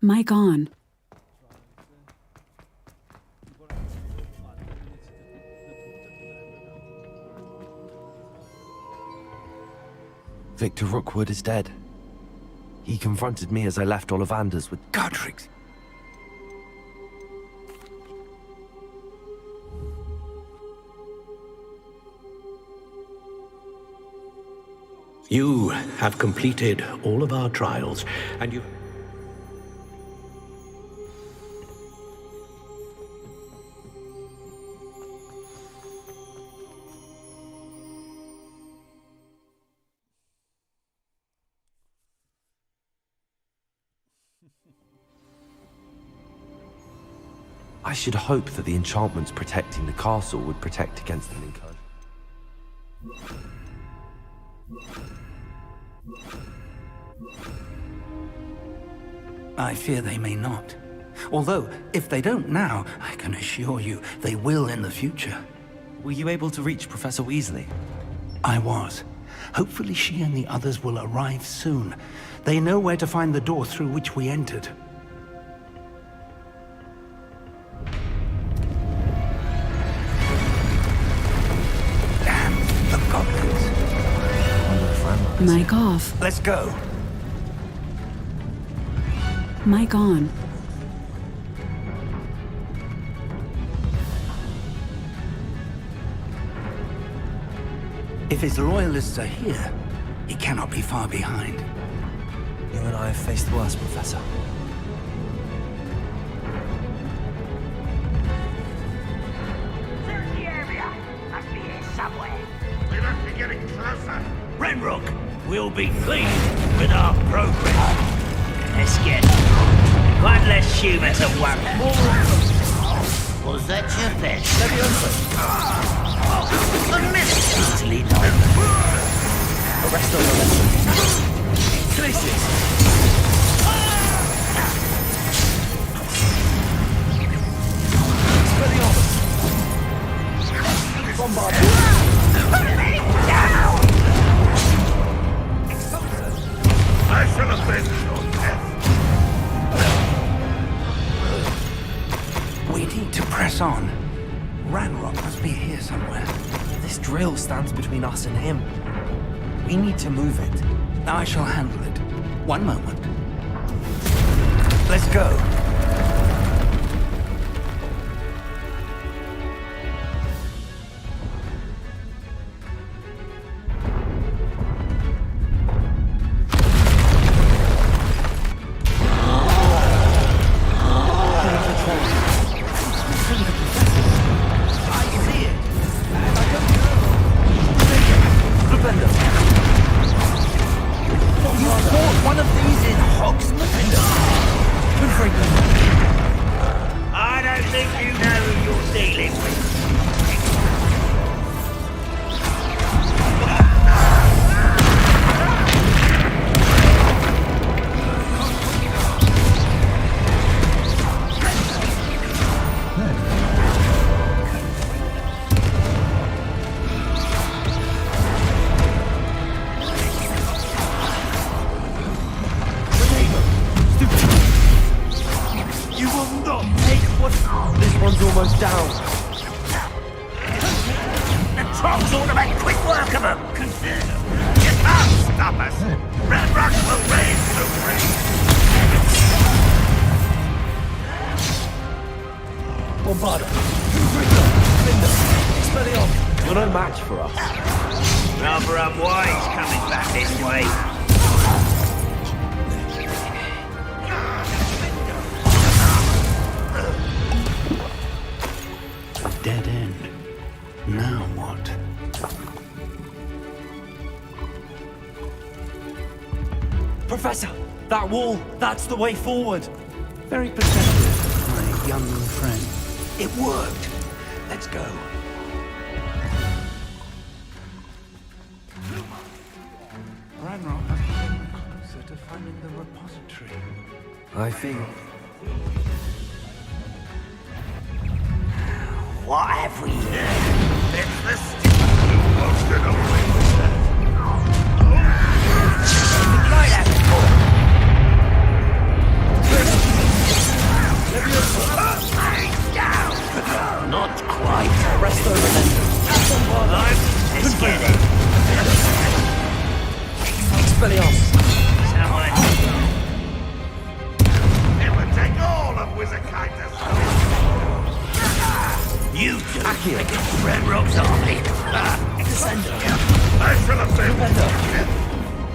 Mic on.
Victor Rookwood is dead. He confronted me as I left Ollivander's with
Godric's.
You have completed all of our trials, and you...
I should hope that the enchantments protecting the castle would protect against an incursion.
I fear they may not. Although, if they don't now, I can assure you they will in the future.
Were you able to reach Professor Weasley?
I was. Hopefully she and the others will arrive soon. They know where to find the door through which we entered.
Mic off.
Let's go.
Mic on.
If his loyalists are here, he cannot be far behind.
You and I have faced worse, Professor.
Search the area. Must be here somewhere.
We must be getting closer.
Renrock, we'll be pleased with our progress. Let's get one less human to worry. Was that your best? A miss easily done.
Arrest on the left.
Places.
I shall avenge your death.
We need to press on. Ranrock must be here somewhere.
This drill stands between us and him. We need to move it.
I shall handle it. One moment. Let's go.
One of these in Hogsmeade?
You will not take what... This one's almost down.
The trolls ought to make quick work of them! You can't stop us! Red Rocks will reign supreme!
Bombarda! Linda! Expelliarmus! You're no match for us.
Rather unwise coming back this way.
Dead end. Now what?
Professor! That wall! That's the way forward!
Very perceptive, my young friend. It worked. Let's go. Ranrock has gotten closer to finding the repository.
I feel.
What have we here?
It's the stick who wants to know away with that.
Light out the door. Not quite.
Rest over then.
I'm escaping.
Expelliarmus!
Someone.
It would take all of Wizardkind to stop
You two.
Accio.
Against Red Rock's army.
Descender!
I shall have been.
Defender!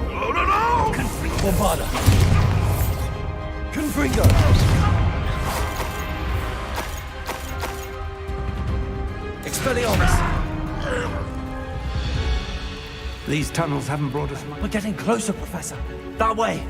No, no, no!
Bombarda! Confringo! Expelliarmus!
These tunnels haven't brought us much.
We're getting closer, Professor. That way!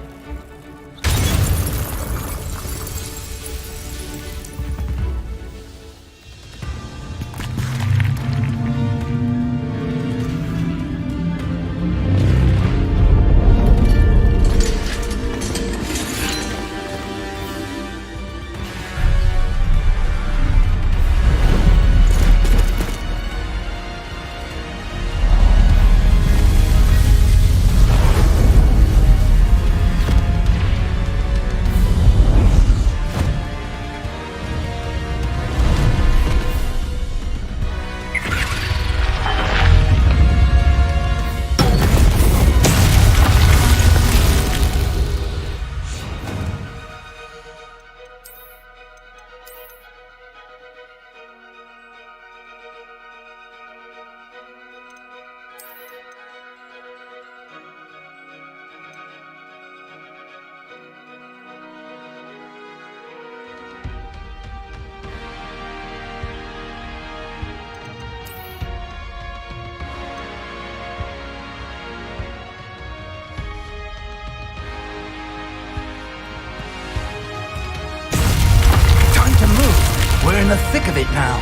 We're in the thick of it now.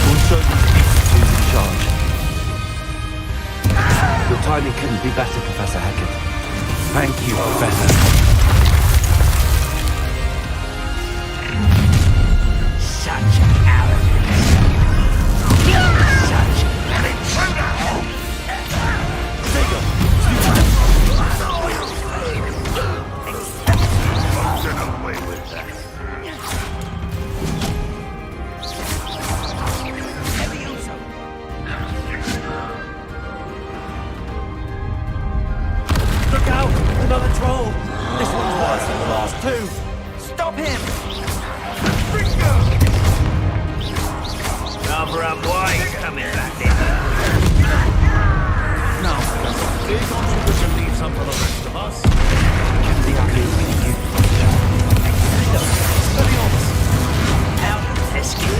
We'll certainly speak to who's in charge. Your timing couldn't be better, Professor Hackett.
Thank you, Professor.
Such arrogance. Such an intruder.
Get away with that.
Look out! Another troll! This one's worse than the last two! Stop him!
Rather unwise coming back this way.
Now, big contribution leave some for the rest of us. Can be happy with you. Expelliarmus!
Out of rescue.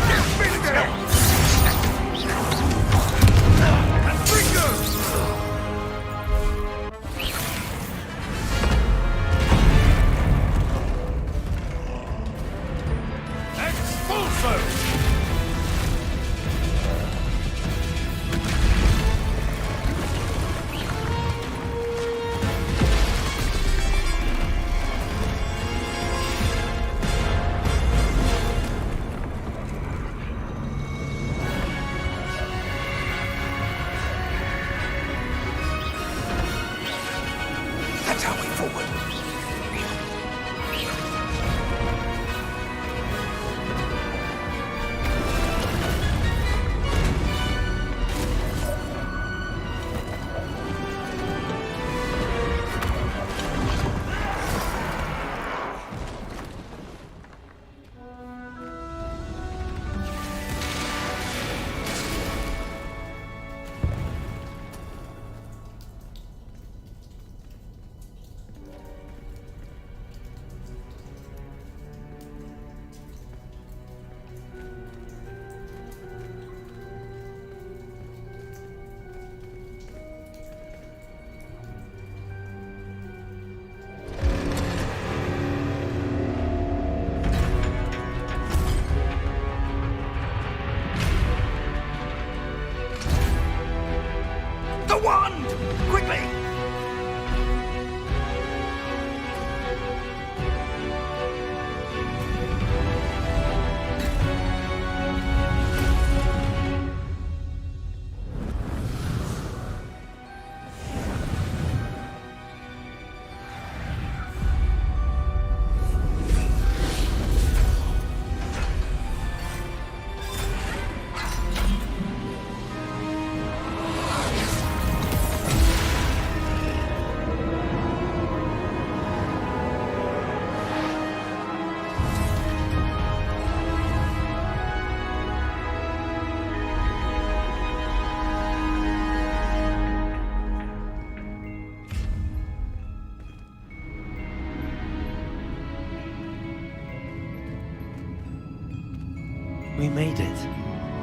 We made it.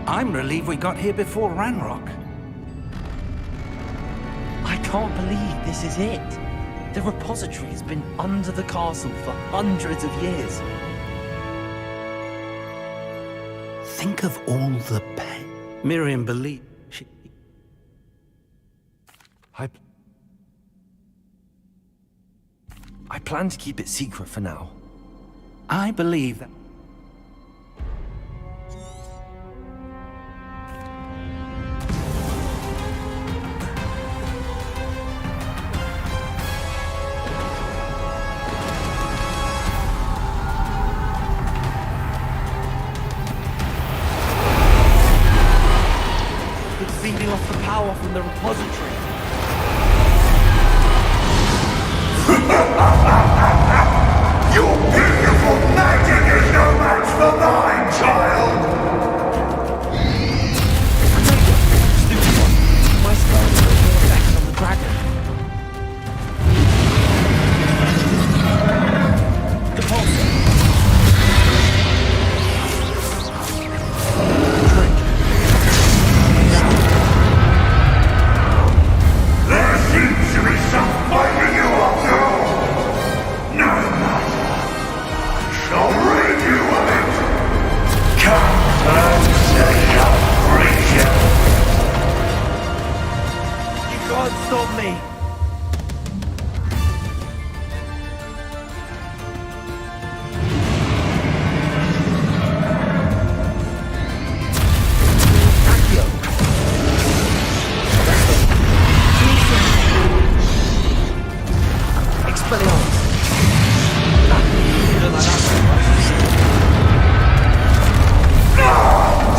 I'm relieved we got here before Ranrock.
I can't believe this is it. The repository has been under the castle for hundreds of years.
Think of all the pain. Miriam believed she...
I plan to keep it secret for now.
I believe that...
It's feeding off the power from the repository.
Your beautiful magic is no match for mine, child!
My spells have no effect on the dragon. The pulse.
There seems to be some fighting you up there! No matter. I shall rid you of it! Come and say your creature!
You can't stop me.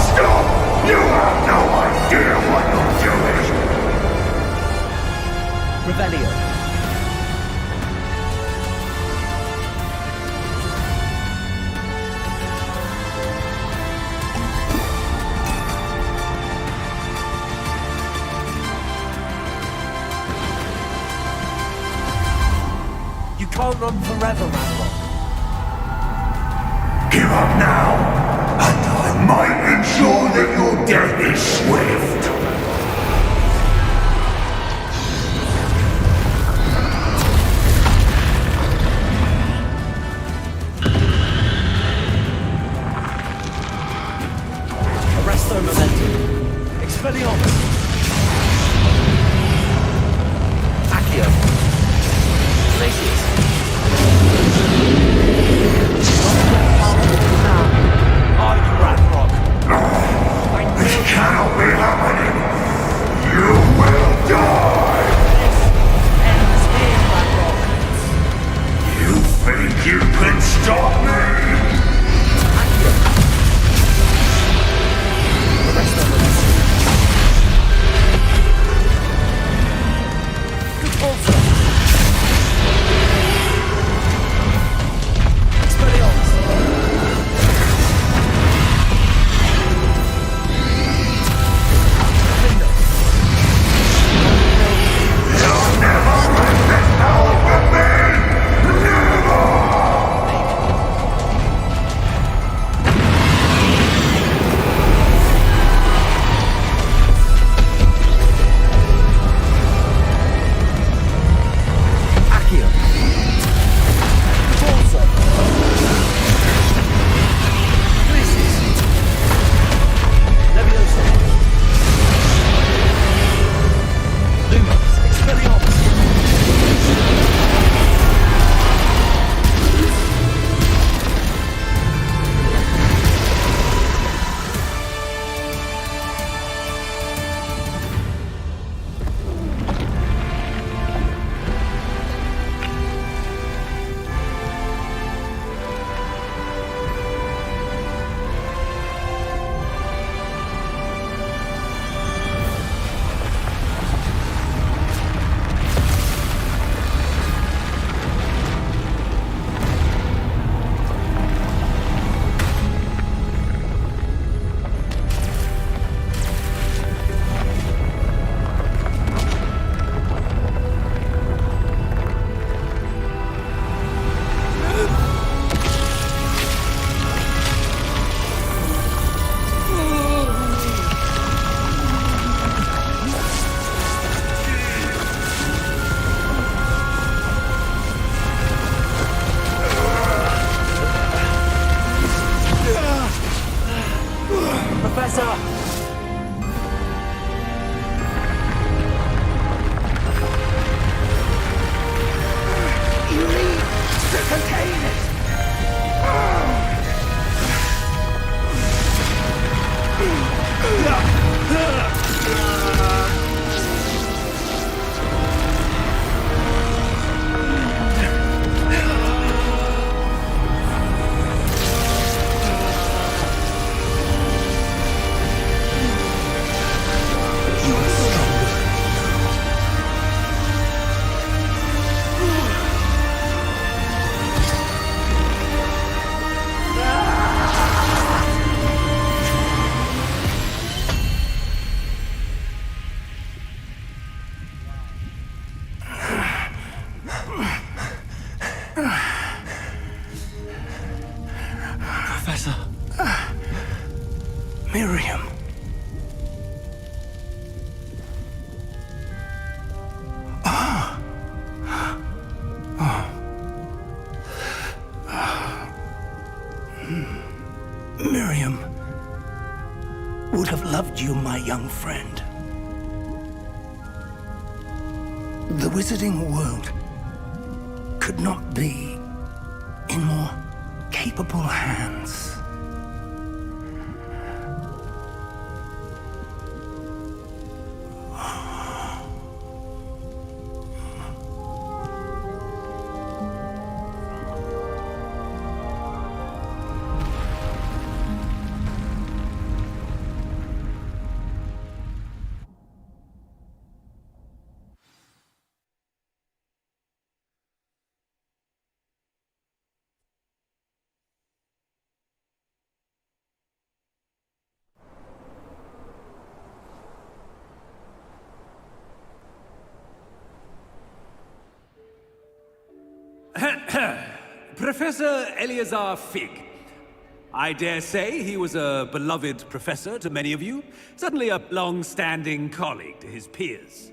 Stop! You have no idea what you're doing!
Revelio. You can't run forever, Ranrock.
Give up now, and I might ensure that your death is swift.
Arresto momentum. Expelliarmus. Accio. Glacius.
This cannot be happening!
Professor.
Miriam. Miriam would have loved you, my young friend. The wizarding world could not be in more capable hands.
Professor Eleazar Fig. I dare say he was a beloved professor to many of you, certainly a long-standing colleague to his peers.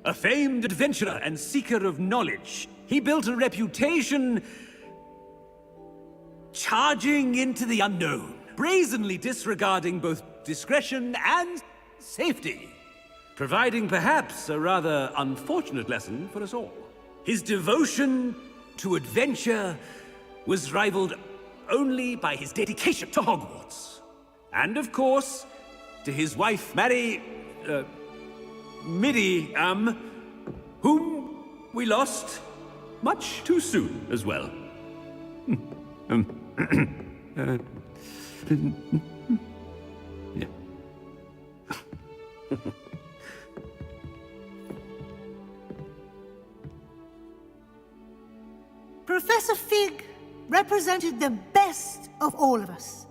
A famed adventurer and seeker of knowledge, he built a reputation charging into the unknown, brazenly disregarding both discretion and safety, providing perhaps a rather unfortunate lesson for us all. His devotion to adventure was rivaled only by his dedication to Hogwarts. And of course, to his wife, Middy, whom we lost much too soon as well. Yeah.
Professor Fig represented the best of all of us.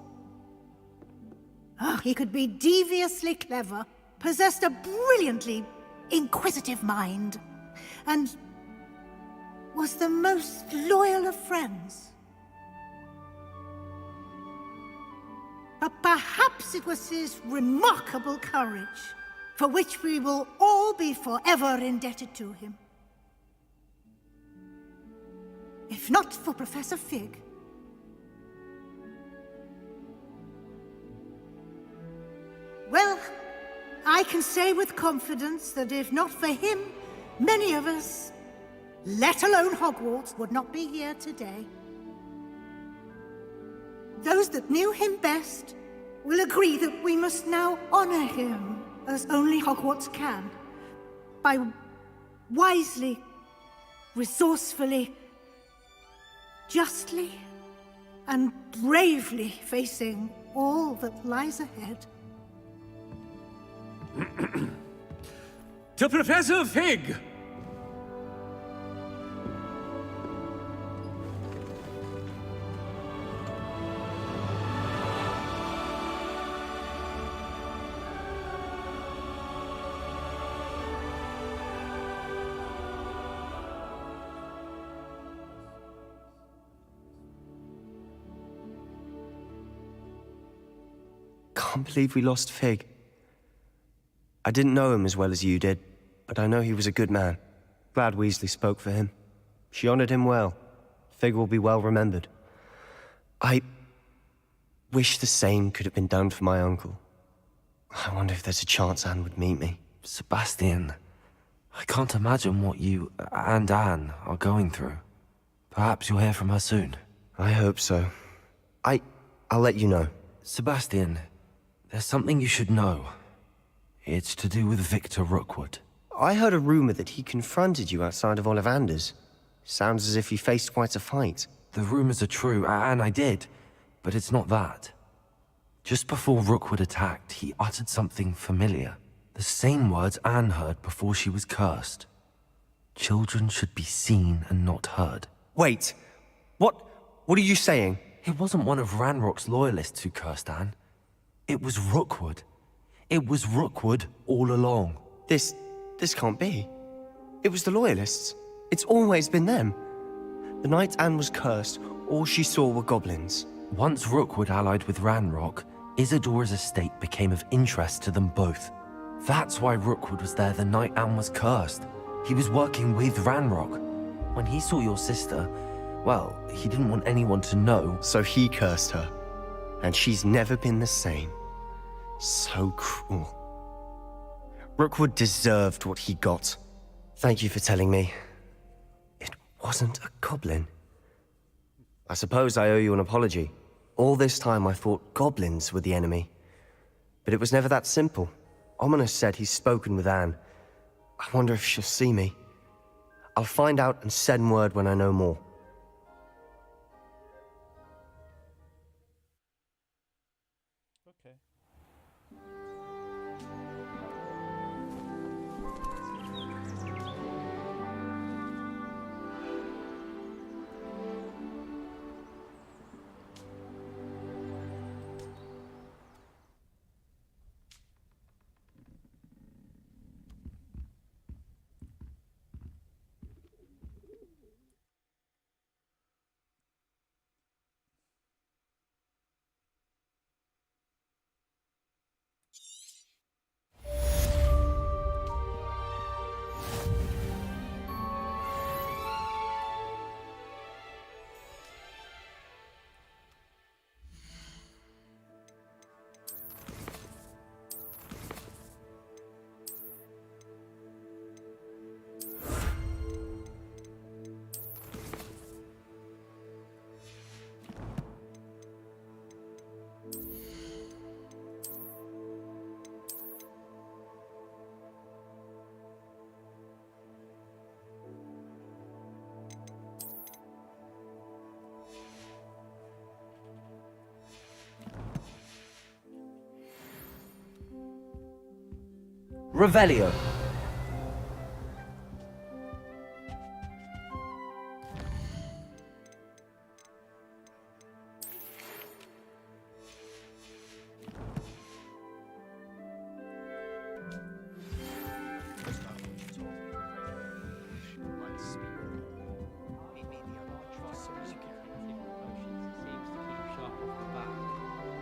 He could be deviously clever, possessed a brilliantly inquisitive mind, and was the most loyal of friends. But perhaps it was his remarkable courage, for which we will all be forever indebted to him. If not for Professor Fig, well, I can say with confidence that if not for him, many of us, let alone Hogwarts, would not be here today. Those that knew him best will agree that we must now honor him as only Hogwarts can, by wisely, resourcefully, justly and bravely facing all that lies ahead.
To Professor Fig!
Can't believe we lost Fig. I didn't know him as well as you did, but I know he was a good man. Glad Weasley spoke for him. She honored him well. Fig will be well remembered. I wish the same could have been done for my uncle. I wonder if there's a chance Anne would meet me.
Sebastian, I can't imagine what you and Anne are going through. Perhaps you'll hear from her soon.
I hope so. I'll let you know.
Sebastian, there's something you should know. It's to do with Victor Rookwood.
I heard a rumor that he confronted you outside of Ollivander's. Sounds as if he faced quite a fight.
The rumors are true, and I did, but it's not that. Just before Rookwood attacked, he uttered something familiar. The same words Anne heard before she was cursed. Children should be seen and not heard.
Wait, what are you saying?
It wasn't one of Ranrock's loyalists who cursed Anne. It was Rookwood. It was Rookwood all along.
This can't be. It was the Loyalists. It's always been them. The night Anne was cursed, all she saw were goblins.
Once Rookwood allied with Ranrock, Isadora's estate became of interest to them both. That's why Rookwood was there the night Anne was cursed. He was working with Ranrock. When he saw your sister, well, he didn't want anyone to know.
So he cursed her, and she's never been the same. So cruel. Rookwood deserved what he got. Thank you for telling me. It wasn't a goblin. I suppose I owe you an apology. All this time I thought goblins were the enemy. But it was never that simple. Ominous said he's spoken with Anne. I wonder if she'll see me. I'll find out and send word when I know more.
Okay.
Revelio.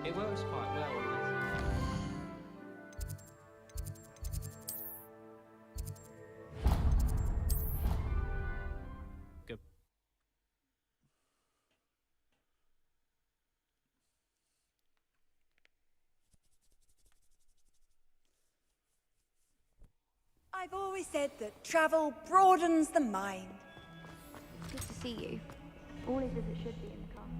It works quite well. Good.
I've always said that travel broadens the mind.
Good to see you. All is as it should be in the castle.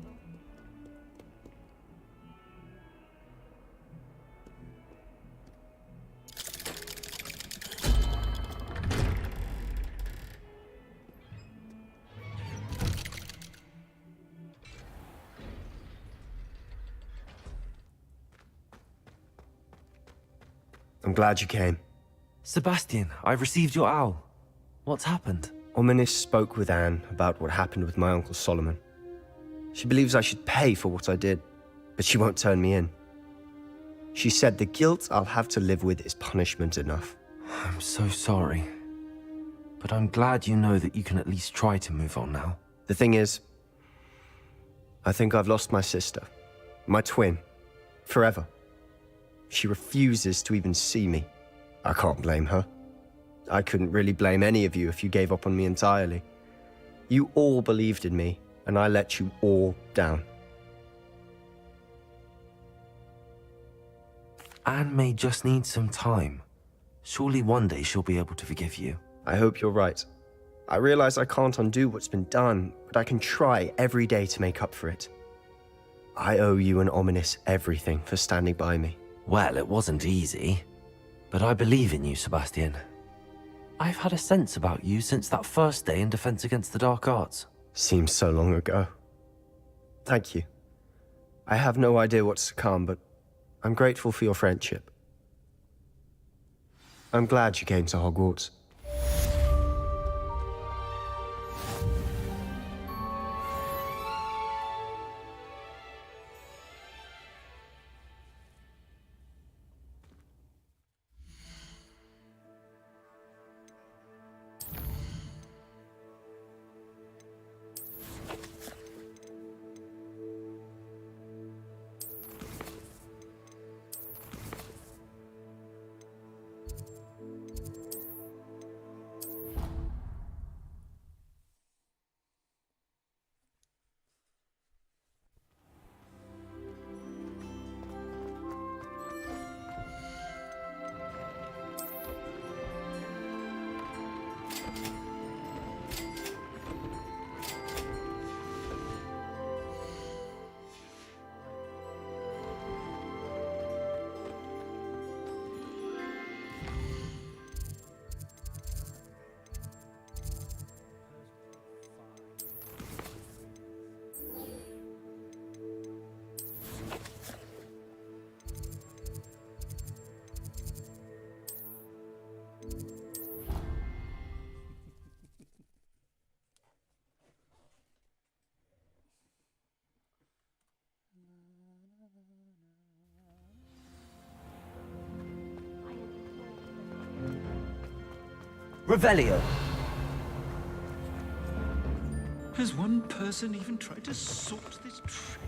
I'm glad you came.
Sebastian, I've received your owl. What's happened?
Ominis spoke with Anne about what happened with my Uncle Solomon. She believes I should pay for what I did, but she won't turn me in. She said the guilt I'll have to live with is punishment enough.
I'm so sorry. But I'm glad you know that you can at least try to move on now.
The thing is, I think I've lost my sister, my twin, forever. She refuses to even see me. I can't blame her. I couldn't really blame any of you if you gave up on me entirely. You all believed in me, and I let you all down.
Anne may just need some time. Surely one day she'll be able to forgive you.
I hope you're right. I realize I can't undo what's been done, but I can try every day to make up for it. I owe you and Ominis everything for standing by me.
Well, it wasn't easy. But I believe in you, Sebastian. I've had a sense about you since that first day in Defense Against the Dark Arts.
Seems so long ago. Thank you. I have no idea what's to come, but I'm grateful for your friendship. I'm glad you came to Hogwarts.
Revelio.
Has one person even tried to sort this trick?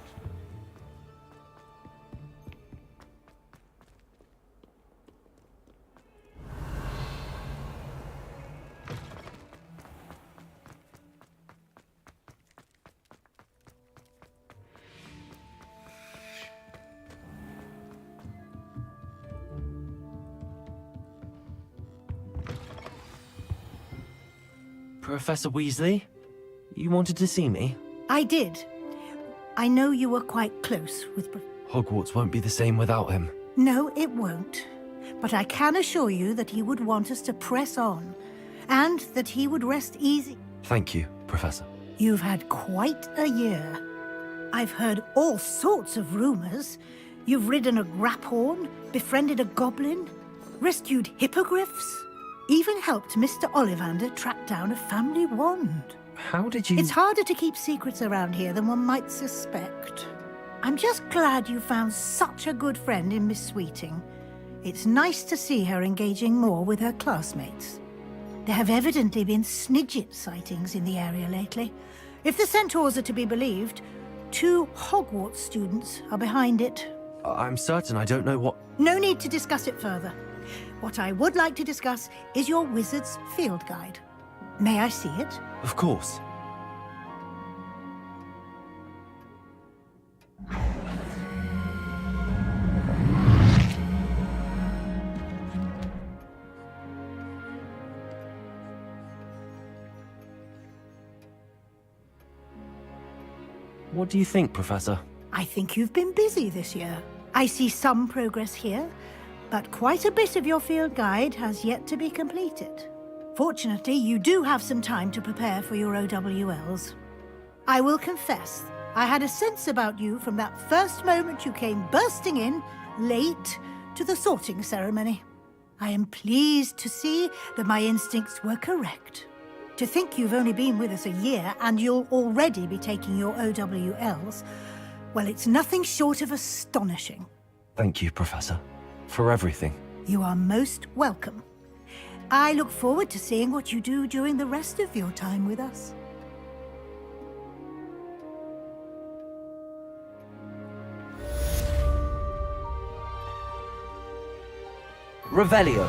Professor Weasley? You wanted to see me?
I did. I know you were quite close with...
Hogwarts won't be the same without him.
No, it won't. But I can assure you that he would want us to press on, and that he would rest easy.
Thank you, Professor.
You've had quite a year. I've heard all sorts of rumors. You've ridden a graphorn, befriended a goblin, rescued hippogriffs, even helped Mr. Ollivander track down a family wand.
How did you...
It's harder to keep secrets around here than one might suspect. I'm just glad you found such a good friend in Miss Sweeting. It's nice to see her engaging more with her classmates. There have evidently been Snidget sightings in the area lately. If the centaurs are to be believed, 2 Hogwarts students are behind it.
I'm certain I don't know what...
No need to discuss it further. What I would like to discuss is your wizard's field guide. May I see it?
Of course. What do you think, Professor?
I think you've been busy this year. I see some progress here, but quite a bit of your field guide has yet to be completed. Fortunately, you do have some time to prepare for your OWLs. I will confess, I had a sense about you from that first moment you came bursting in, late, to the sorting ceremony. I am pleased to see that my instincts were correct. To think you've only been with us a year and you'll already be taking your OWLs, well, it's nothing short of astonishing.
Thank you, Professor, for everything.
You are most welcome. I look forward to seeing what you do during the rest of your time with us.
Revelio.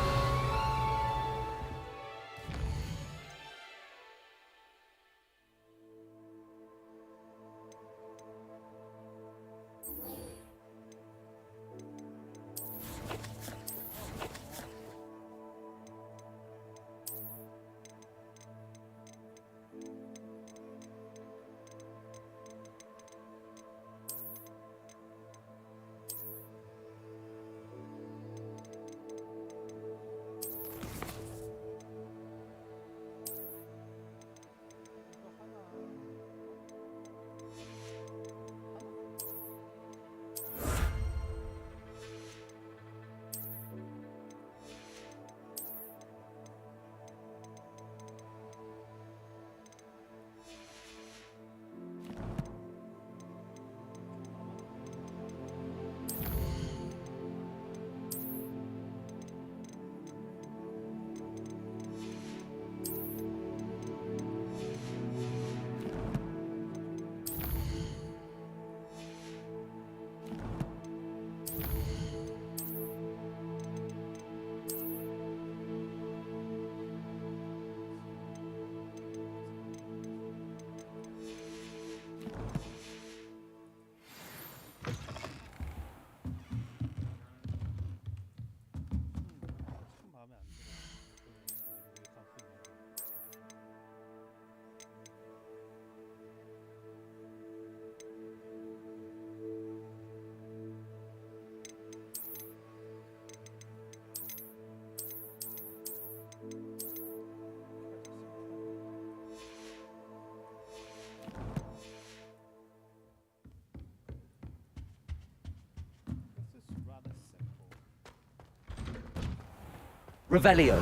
Revelio.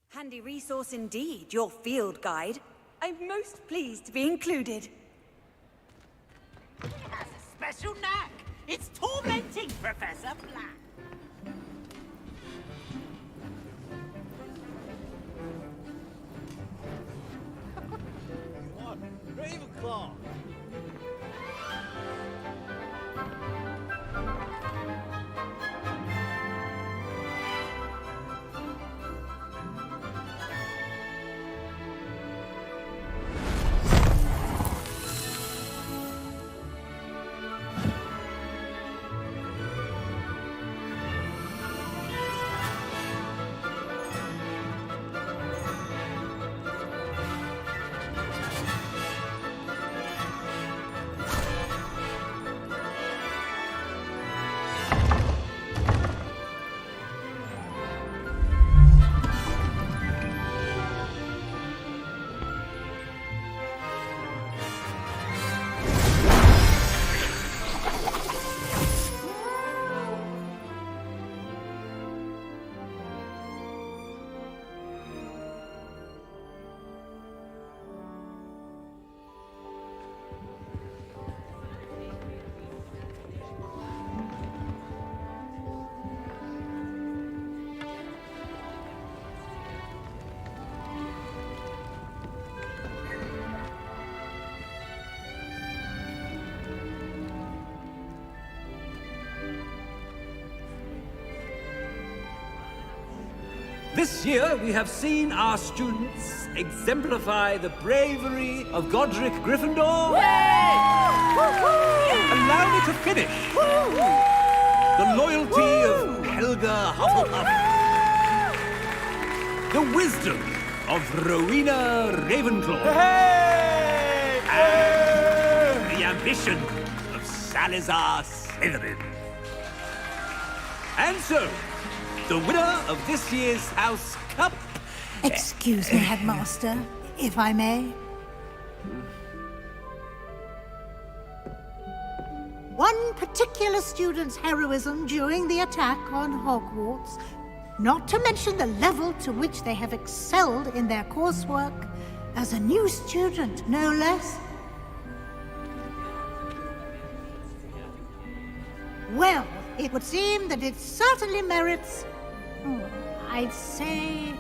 Handy resource indeed, your field guide. I'm most pleased to be included.
It has a special knack. It's tormenting Professor Black.
Come on, Ravenclaw!
This year, we have seen our students exemplify the bravery of Godric Gryffindor. Allow me to finish. The loyalty of Helga Hufflepuff. The wisdom of Rowena Ravenclaw. And the ambition of Salazar Slytherin. And so, the winner of this year's House Cup...
Excuse me, Headmaster, if I may. One particular student's heroism during the attack on Hogwarts, not to mention the level to which they have excelled in their coursework, as a new student, no less. Well, it would seem that it certainly merits, I'd say,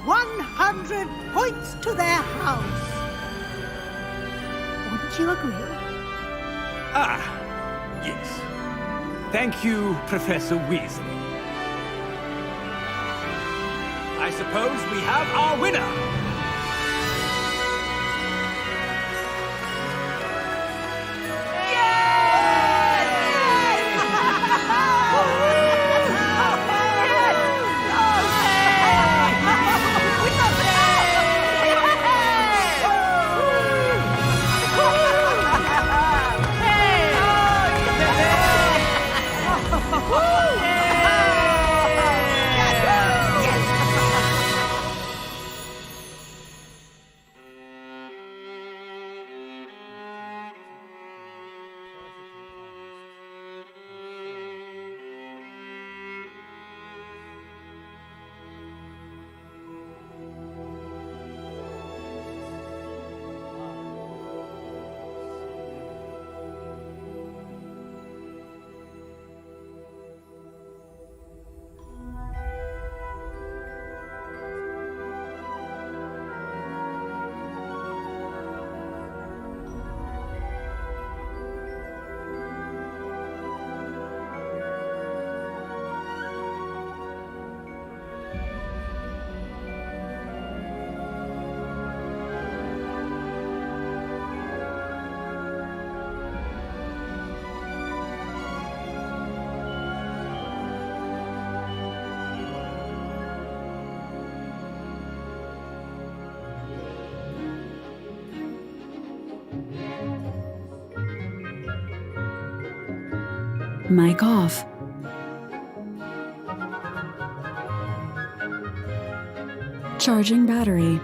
100 points to their house. Wouldn't you agree?
Ah, yes. Thank you, Professor Weasley. I suppose we have our winner.
Mic off. Charging battery.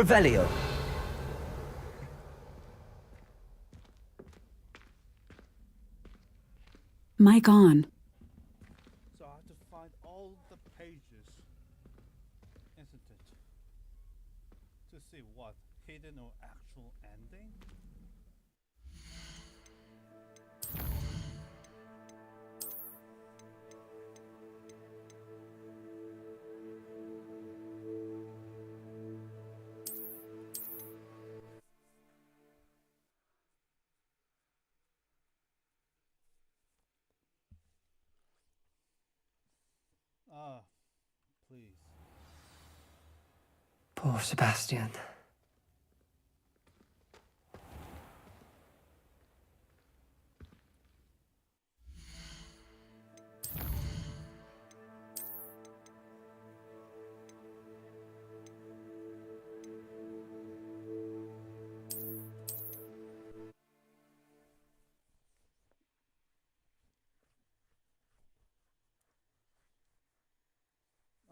Revelio.
Mic on.
So I have to find all the pages, isn't it? To see what hidden or actual ending. Ah, please.
Poor Sebastian.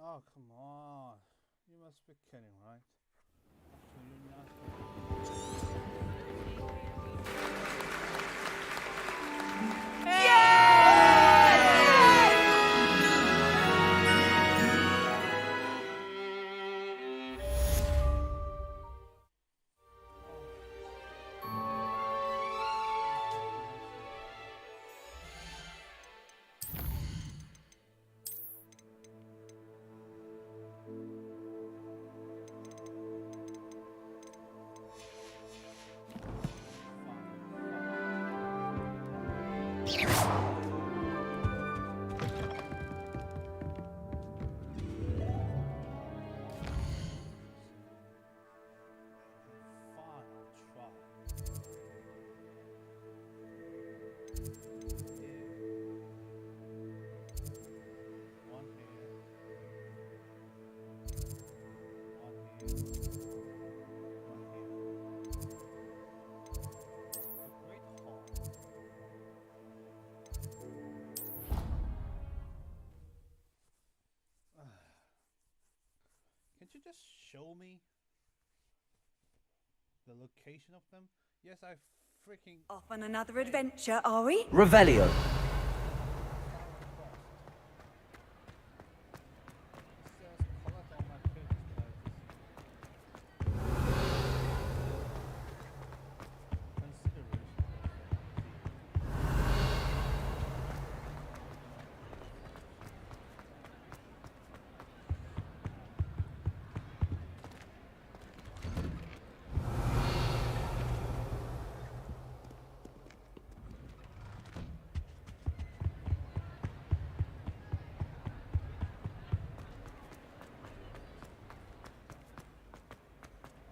Oh, come on. You must be kidding, right? Actually, you're not. Can't you just show me the location of them? Yes, I freaking...
Off on another adventure, are we?
Revelio.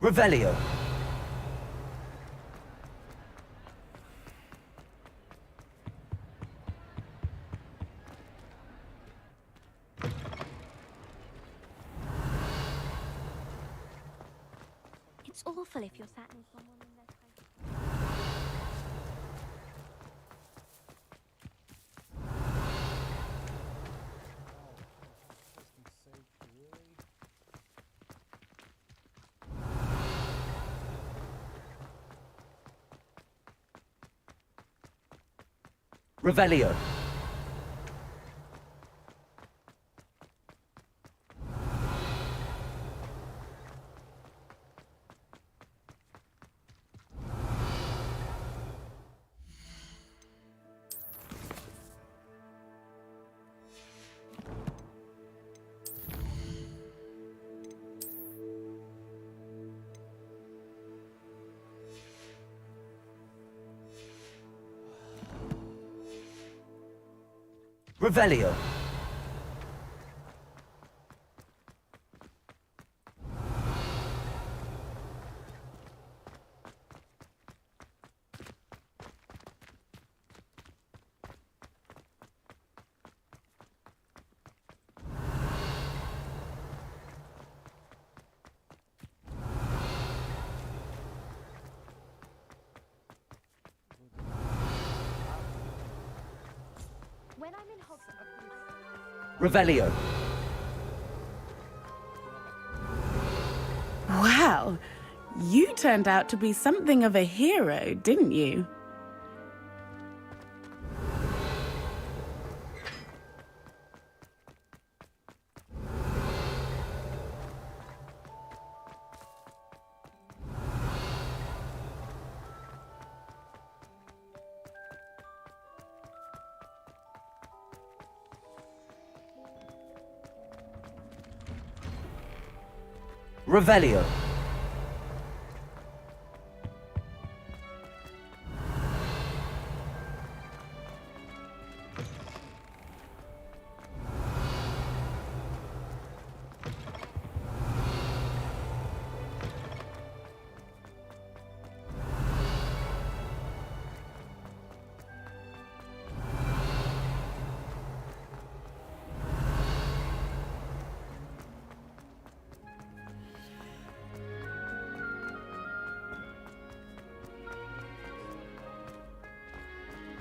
Revelio.
It's awful if you're sat with someone in their face.
Revelio. Revelio.
When I'm in Hogwarts,
Revelio.
Wow.
Well, you turned out to be something of a hero, didn't you?
Revelio.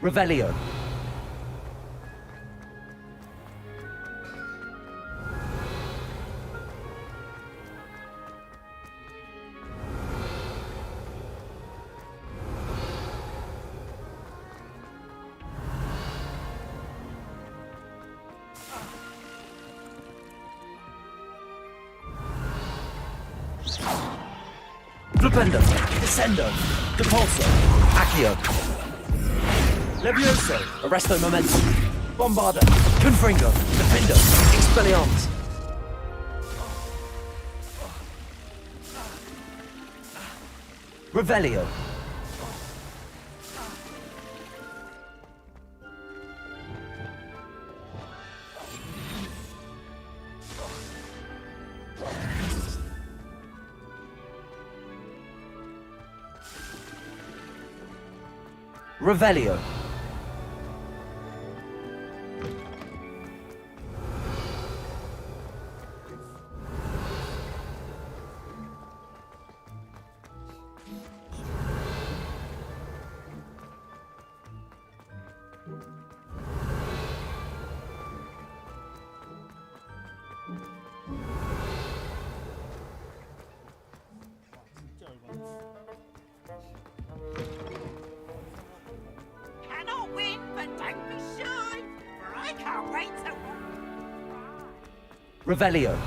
Revelio. Flipendo, Descendo, Depulso, Accio. Levioso, Arresto Momentum, Bombarda, Confringo, Defendo, Expelliarmus. Revelio. Revelio.
Cannot win, but don't be shy, for I can't wait to...
Revelio.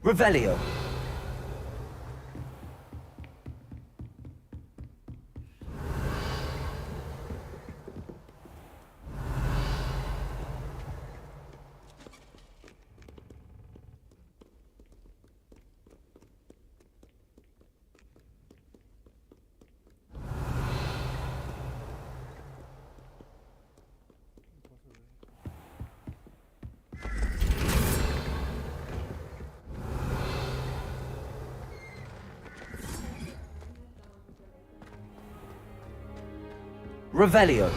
Revelio. Revelio.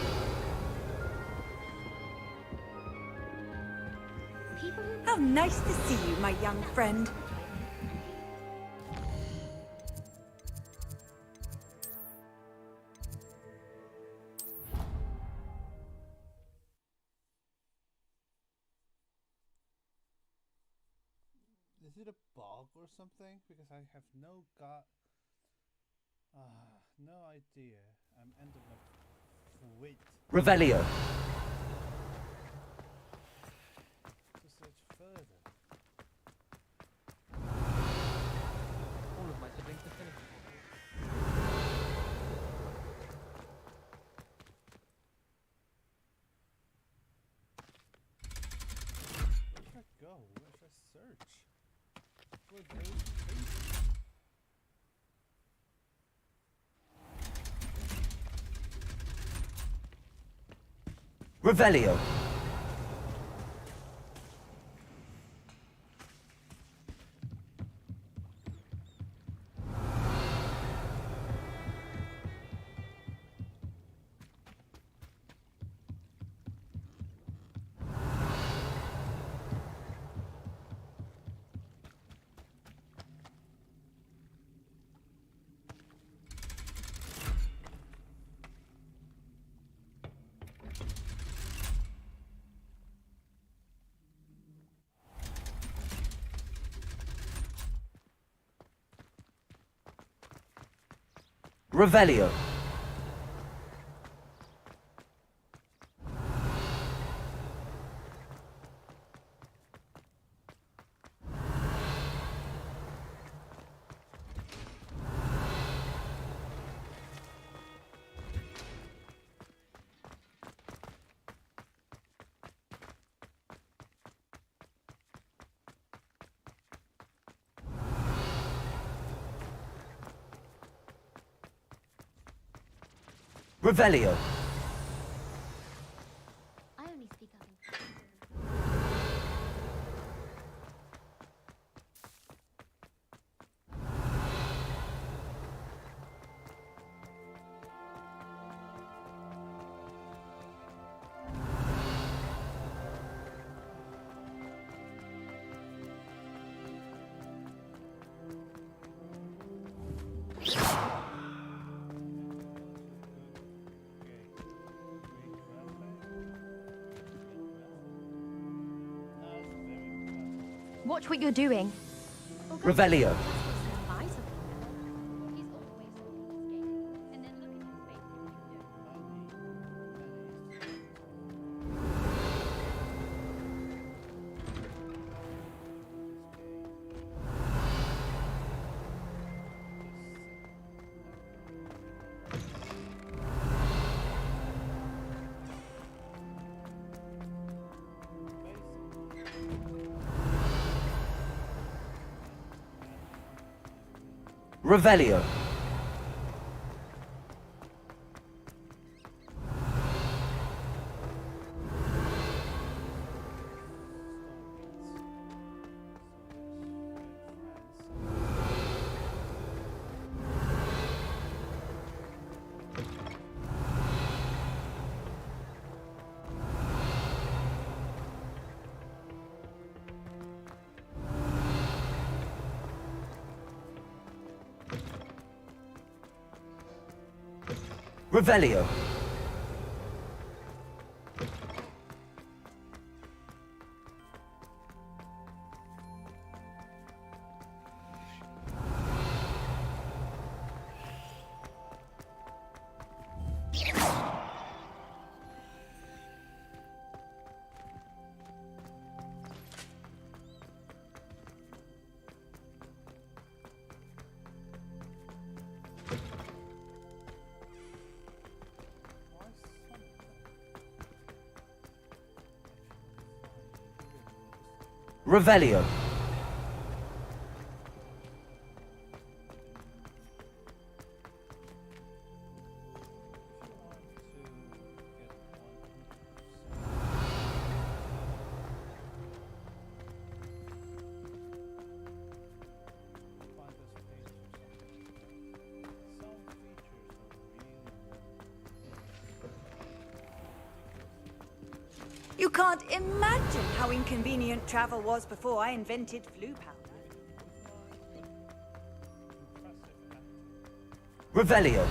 How nice to see you, my young friend.
Is it a bug or something? Because I have no idea. I'm ending up with
Revelio.
to search further.
All of my siblings are finished.
Where should I go? Where should I search? For those places?
Revelio. Revelio. Revelio.
I only speak up in Watch what you're doing.
Revelio. Revelio. Revelio. Revelio.
You can't imagine how inconvenient travel was before I invented flu powder.
Revelio.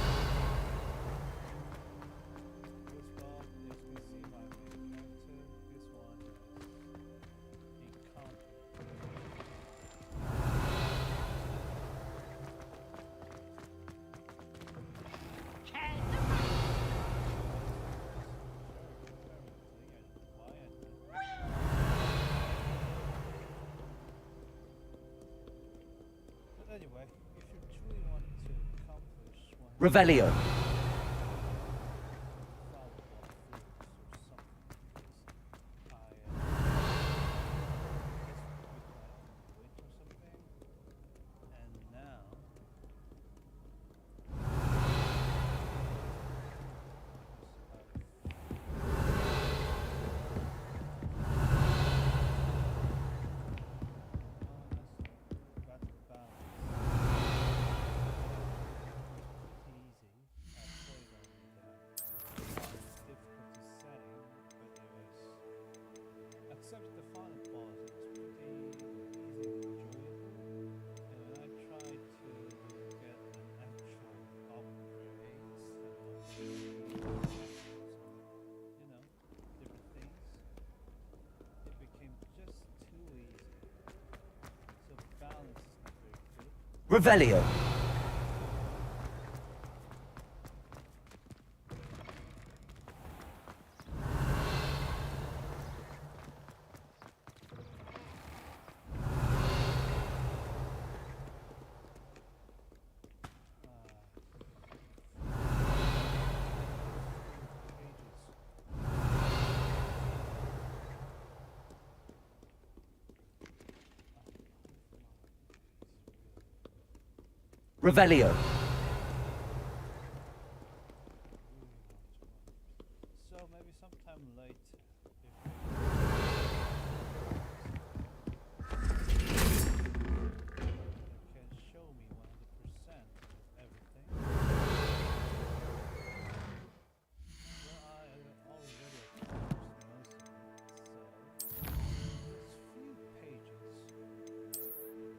Anyway, if you truly want to accomplish one
Revelio.
Revelio. Revelio.
So maybe sometime later. Can show me 100% of everything. Well, I already accomplished most of it, so there's few pages,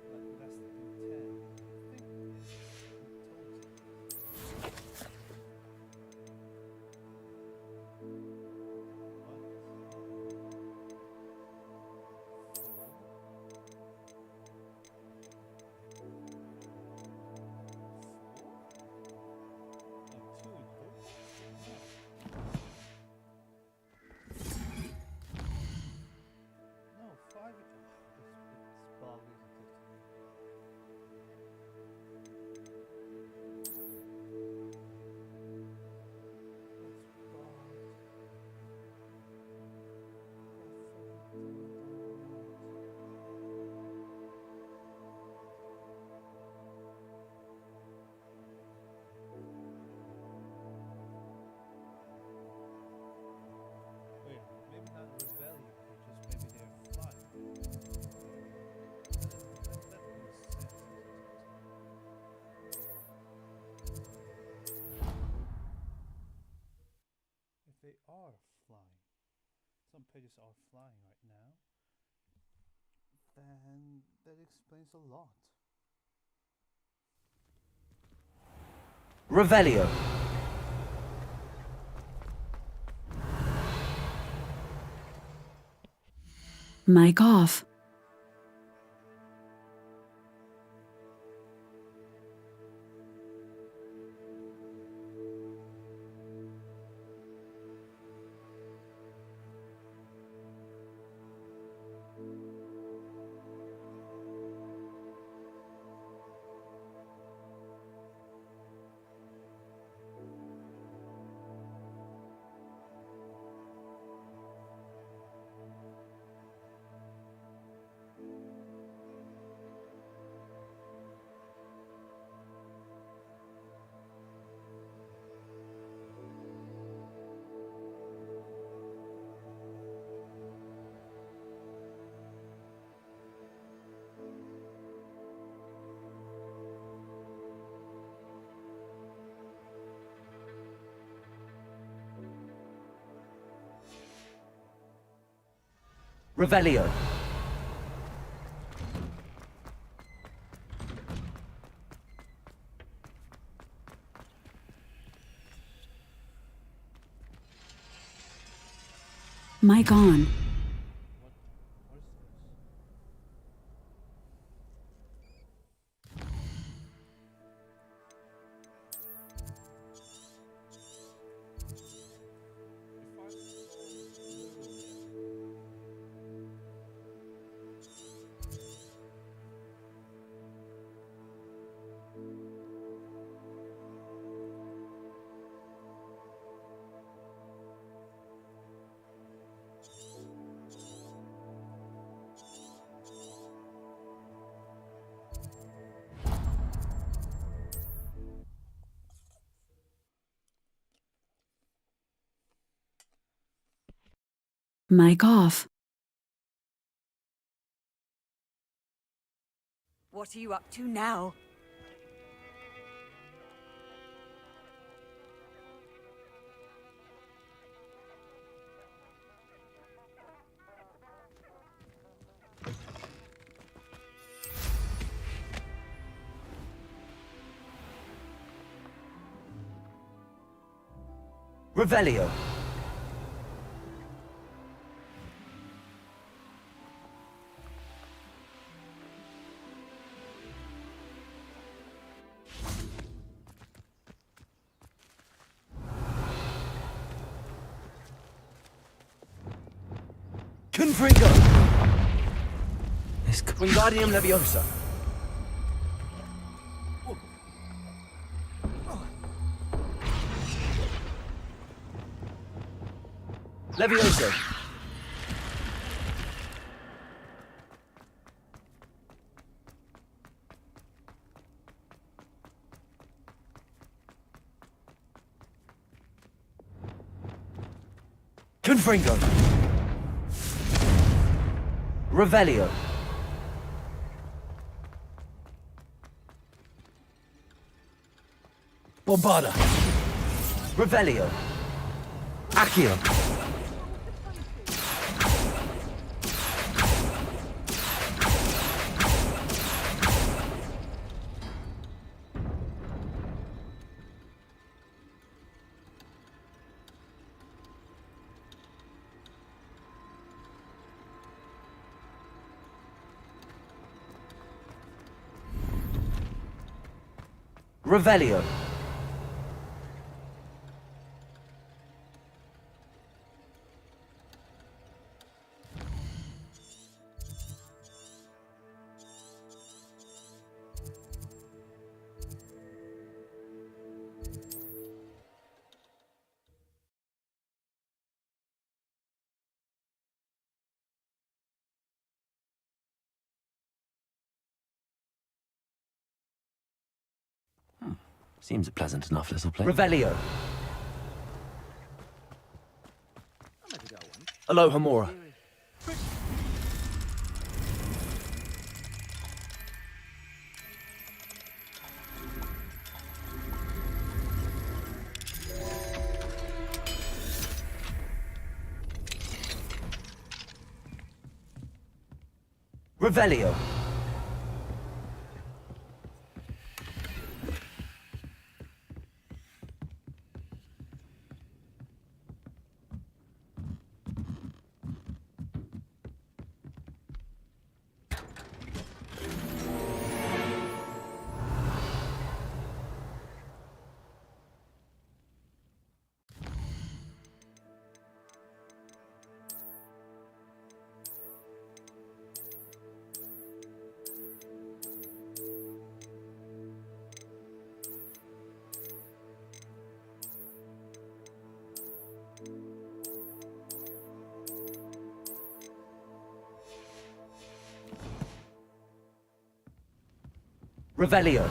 like less than 10. I think in total. No, 5. It's bog, isn't it? It's bog. Wait, maybe not rebellion pages, maybe they're flying. That makes sense. If they are flying, some pages are flying right now, then that explains a lot.
Revelio.
Mic off.
Revelio.
Mic on. Mic off.
What are you up to now?
Revelio. Confringo!
This
Wingardium Leviosa! Leviosa! Confringo! Revelio!
Bombarda!
Revelio!
Accio!
Revelio!
Seems a pleasant enough little place.
Revelio!
Alohomora.
Revelio! Revelio!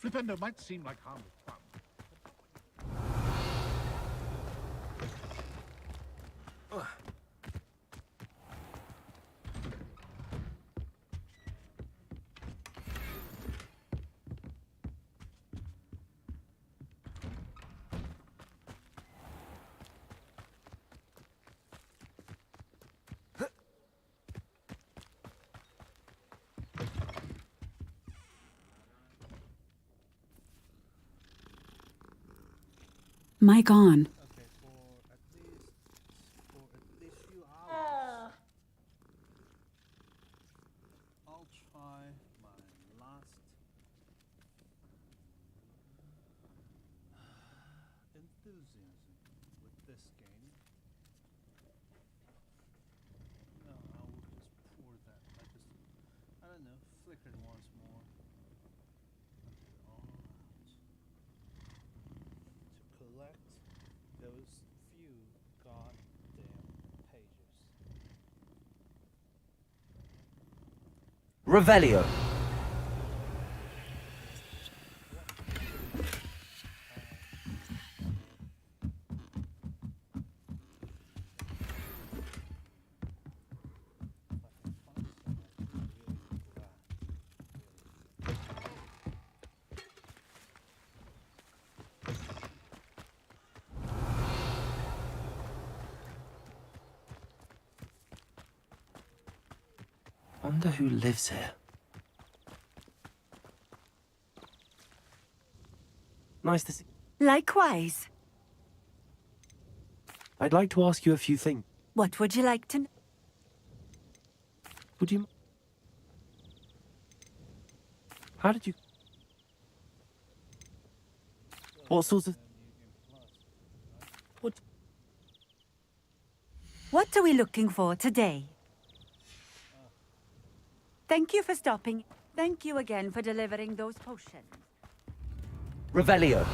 Flipendo might seem like harmless fun.
Mic on.
Okay, for at least few hours. I'll try my last enthusiasm with this game. No, I will just pour that. I don't know, flicker it once more. Alright. To collect those few goddamn pages.
Revelio!
Wonder who lives here. Nice to see.
Likewise.
I'd like to ask you a few things.
What would you like to know?
Would you? How did you... What sort of... What...
What are we looking for today? Thank you for stopping. Thank you again for delivering those potions.
Revelio.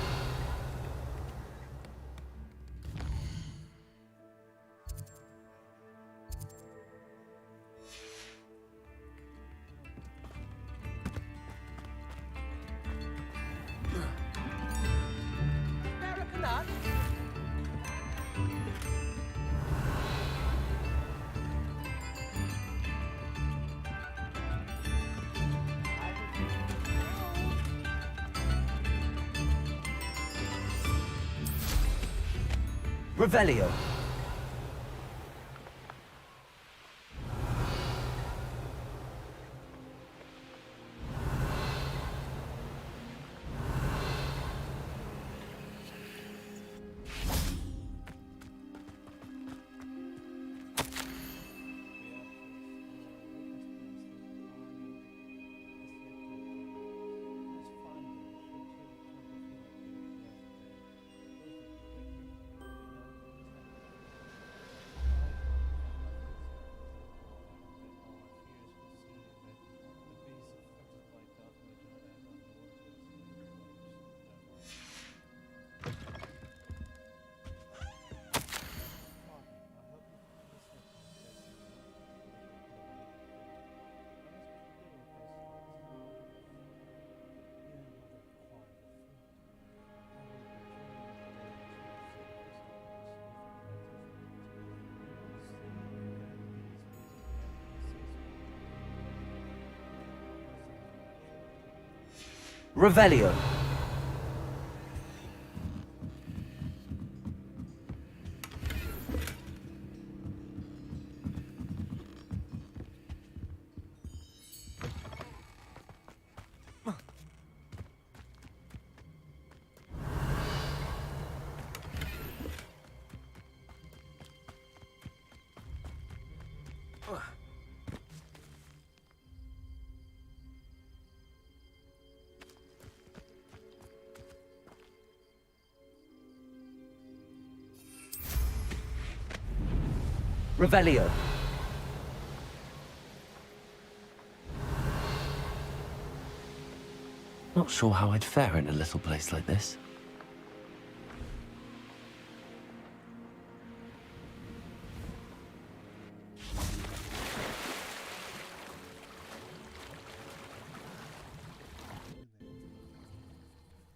Revelio. Revelio. Revelio.
Not sure how I'd fare in a little place like this.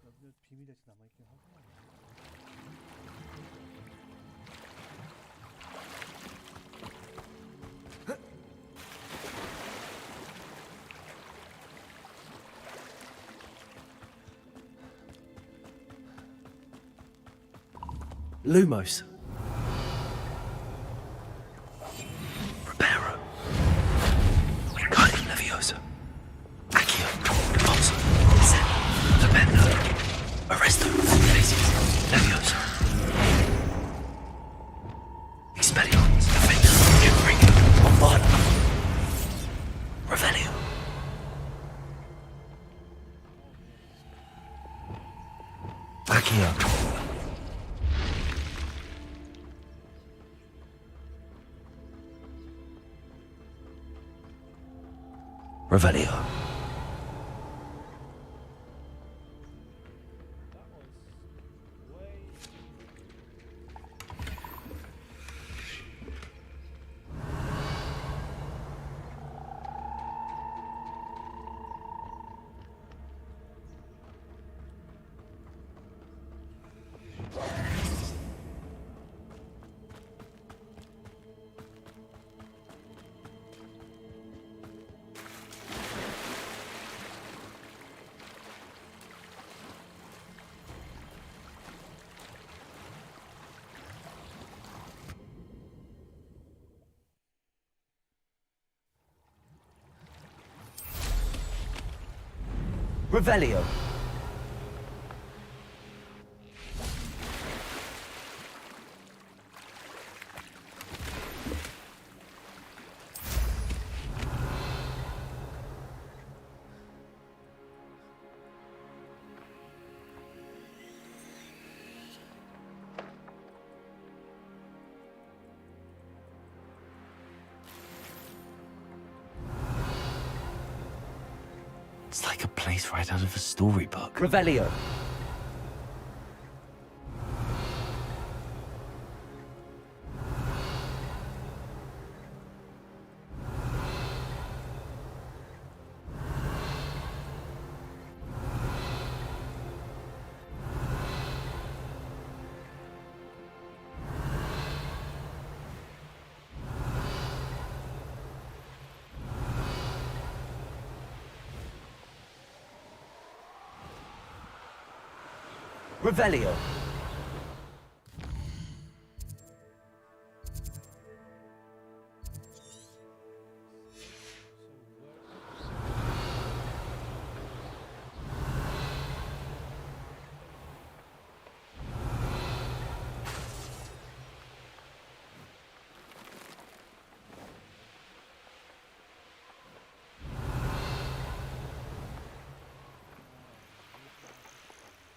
몇몇 비밀이 아직 남아있긴 하구나.
Lumos. Reparo. Guardian Leviosa. Accio. Repulsor. Zen. Lapendo. Arresto. Faces. Leviosa. Expelliarmus. Defender. Enrico. Bombarda. Revelio. Accio. Revelio.
Revelio.
It's like a place right out of a storybook.
Revelio. Revelio.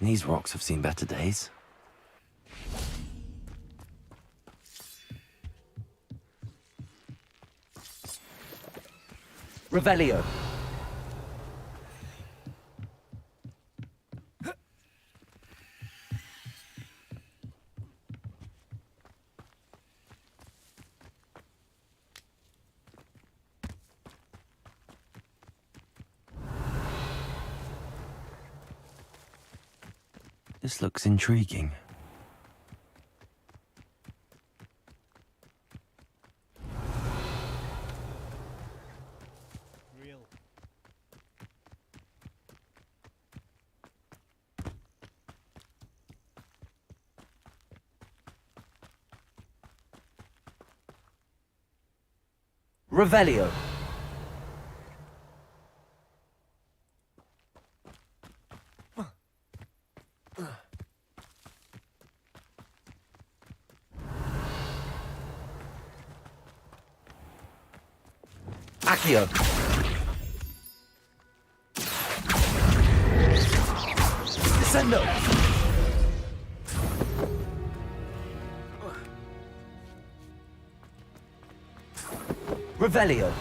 These rocks have seen better days.
Revelio.
This looks intriguing.
Real.
Revelio. Accio. Descendo. Revelio.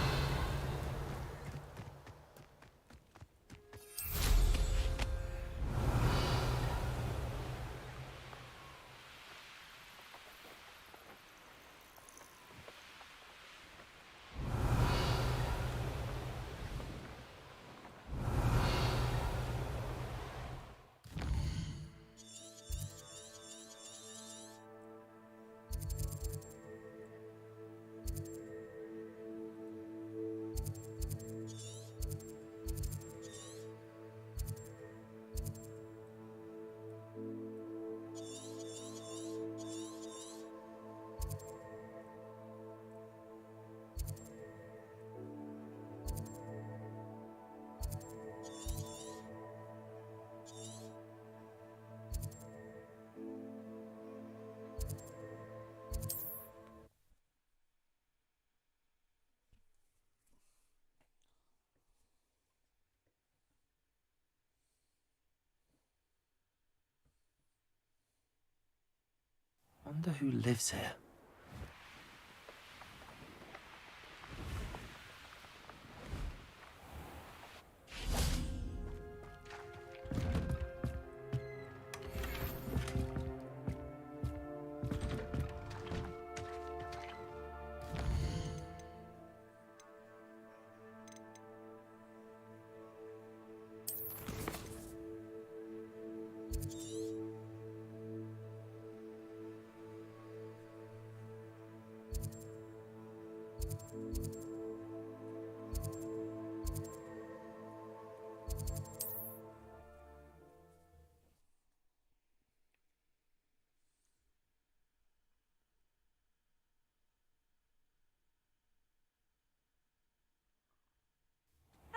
Wonder who lives here.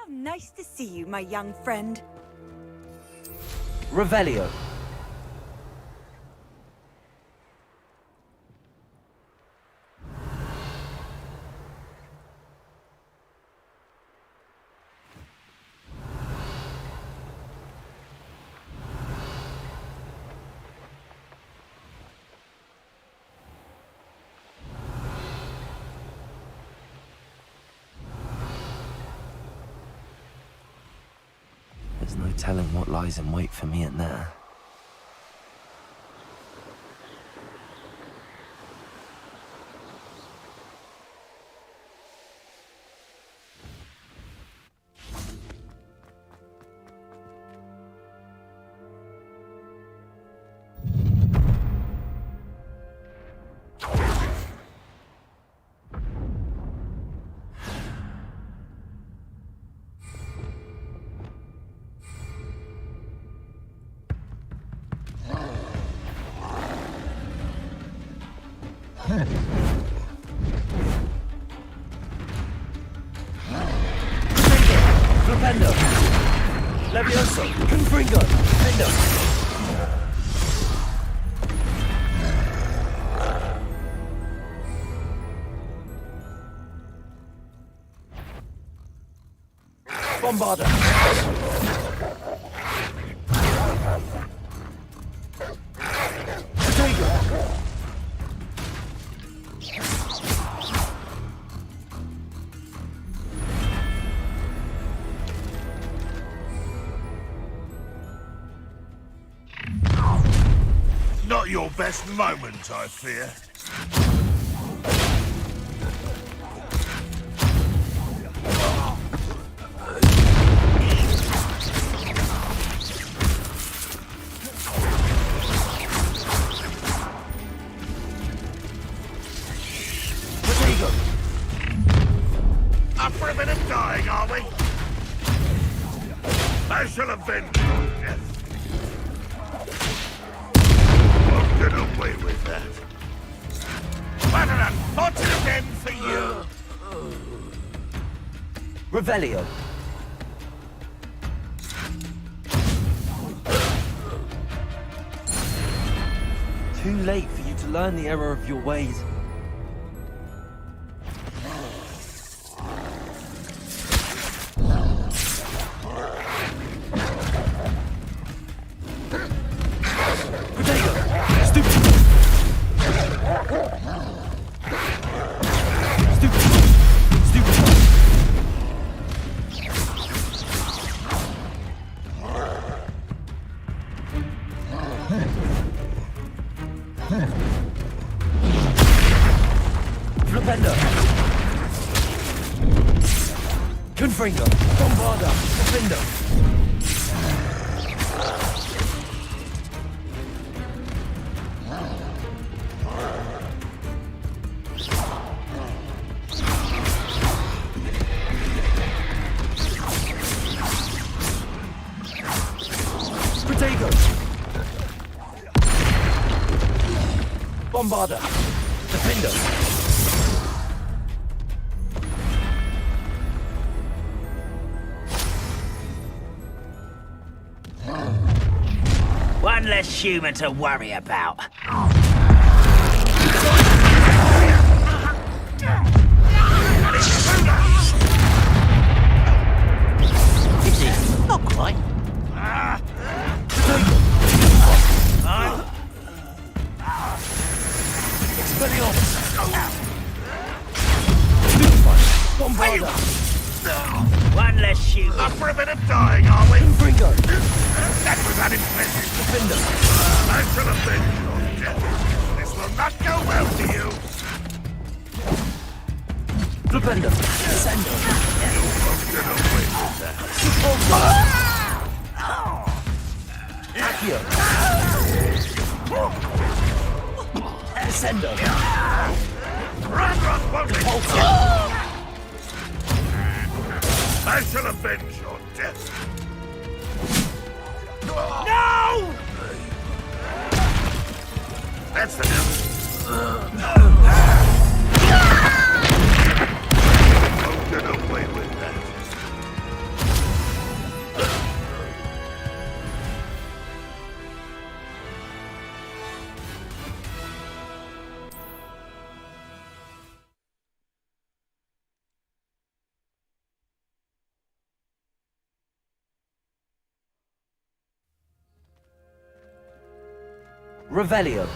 How nice to see you, my young friend.
Revelio.
There's no telling what lies in wait for me in there.
Flipendo! Levioso! Confringo! Fendo! Bombarda!
Not your best moment, I fear.
Protego!
Up for a bit of dying, are we? I shall avenge your death. Won't get away with that. What an unfortunate end for you!
Revelio!
Too late for you to learn the error of your ways.
Flipendo! Confringo! Bombarda! Defendo! Protego! Bombarda! Defendo!
One less human to worry about. Not quite.
Bombarda!
One less human.
Up for a bit of dying, are we?
Confringo!
That was unimpressive.
Defendo!
I shall avenge your death. This will not go well for you.
Flipendo! Descendo!
You won't get away with that.
Accio! Descendo!
Run, won't
Repulsor!
I shall avenge your death.
No!
That's the news. Won't get away with that.
Revelio.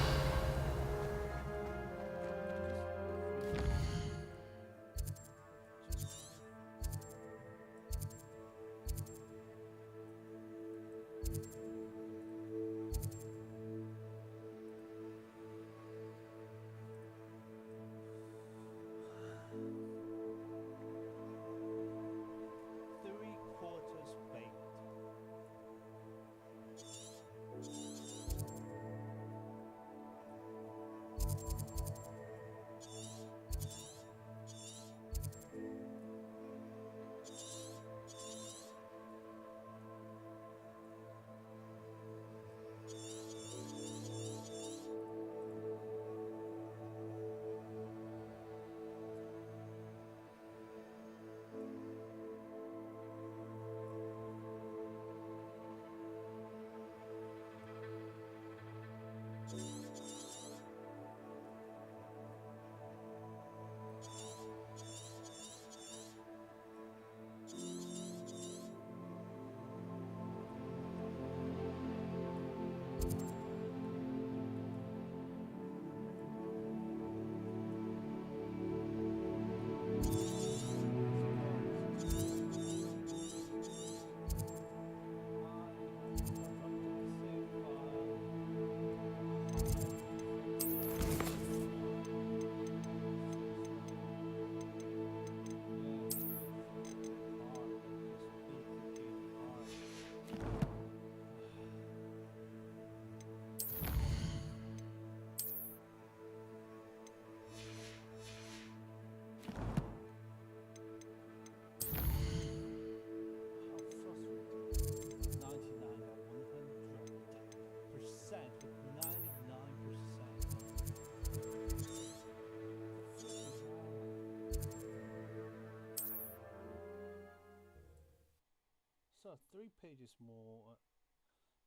3 pages more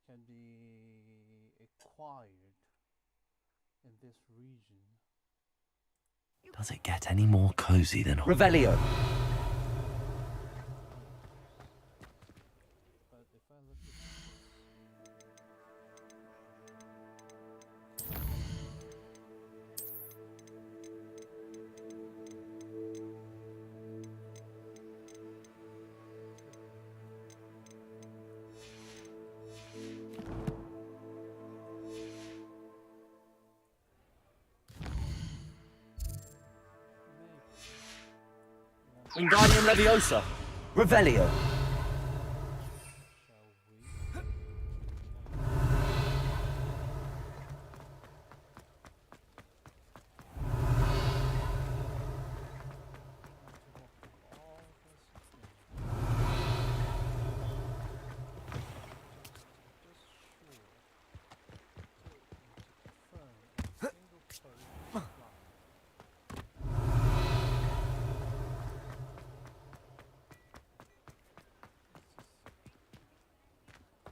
can be acquired in this region.
Does it get any more cozy than
Revelio.
But if I look at
Wingardium Leviosa. Revelio.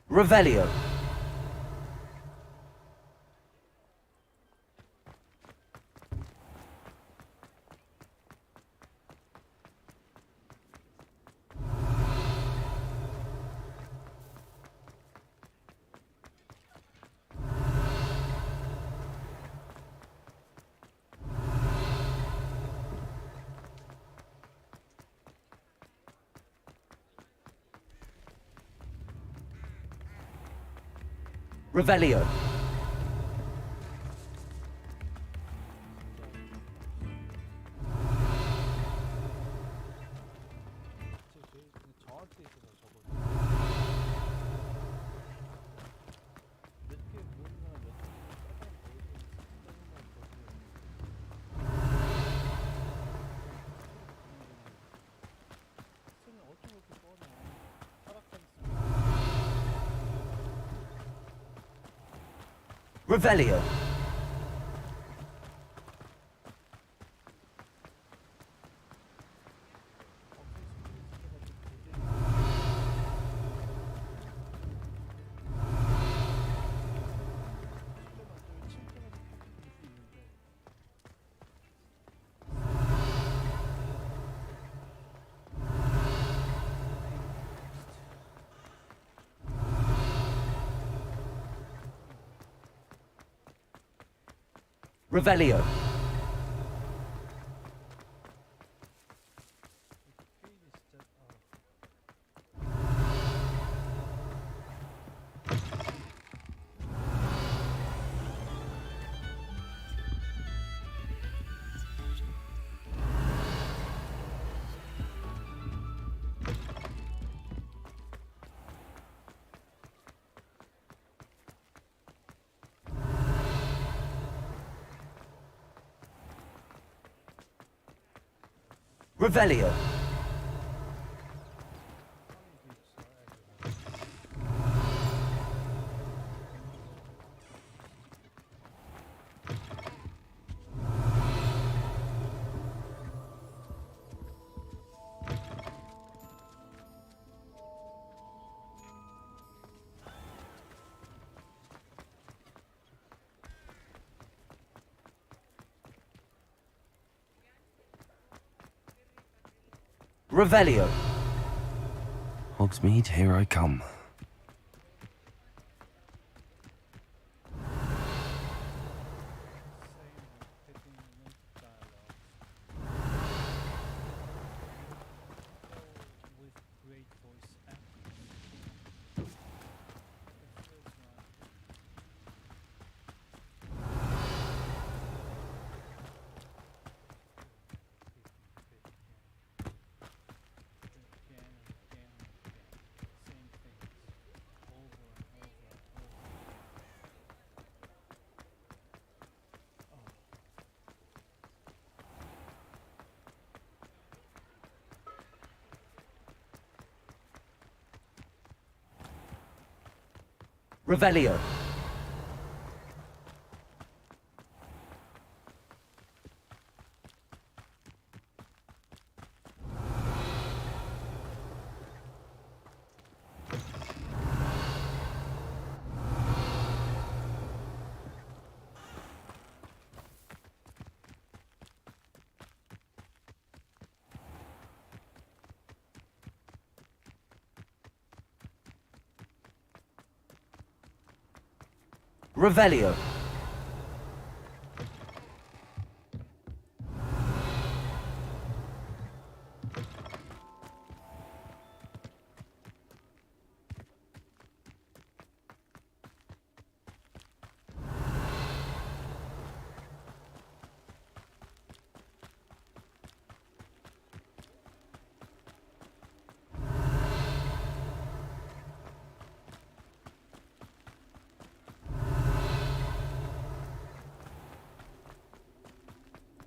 Revelio. Revelio.
저한테 있어서 적어줘. 몇개 모르나 몇개 어쩜 이렇게 뻔해. 타락한
Revelio. Revelio. Revelio. Revelio.
Hogsmeade, here I come.
Revelio. Revelio.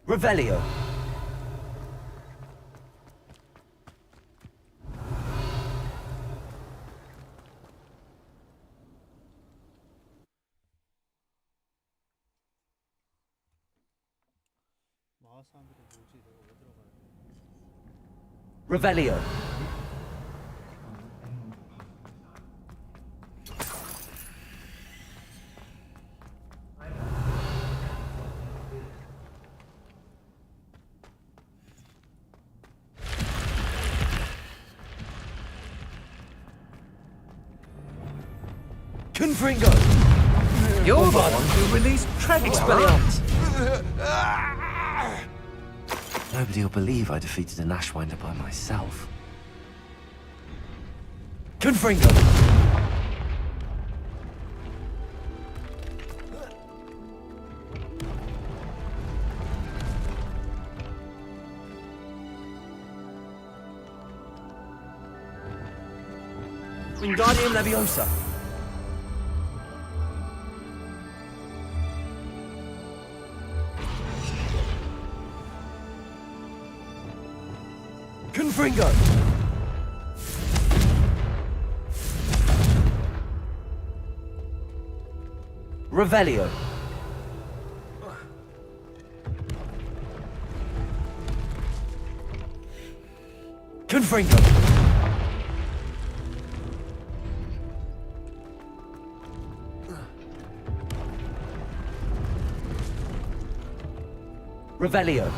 Revelio.
마을 사람들이 뭐지? 내가 어디로 가야 돼?
Revelio. Confringo!
You're the one who released Expelliarmus.
Nobody will believe I defeated an Ashwinder by myself.
Confringo! Wingardium Leviosa. Confringo. Revelio. Confringo. Revelio.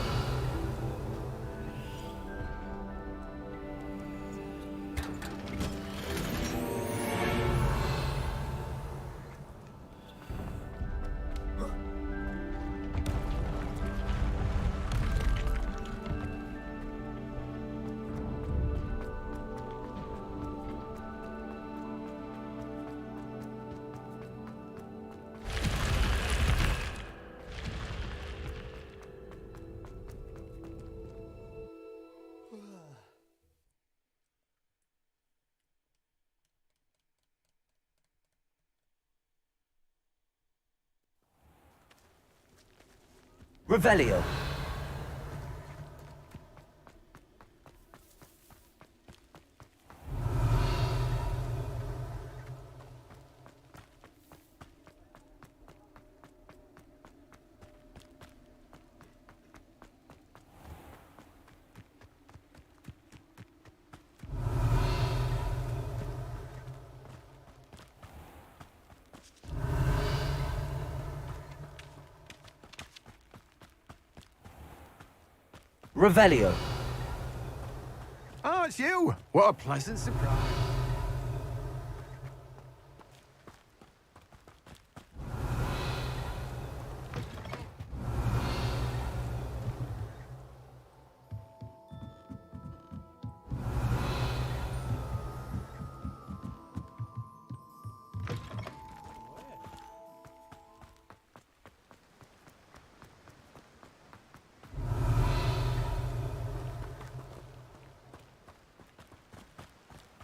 Revelio. Revelio.
Oh, it's you! What a pleasant surprise.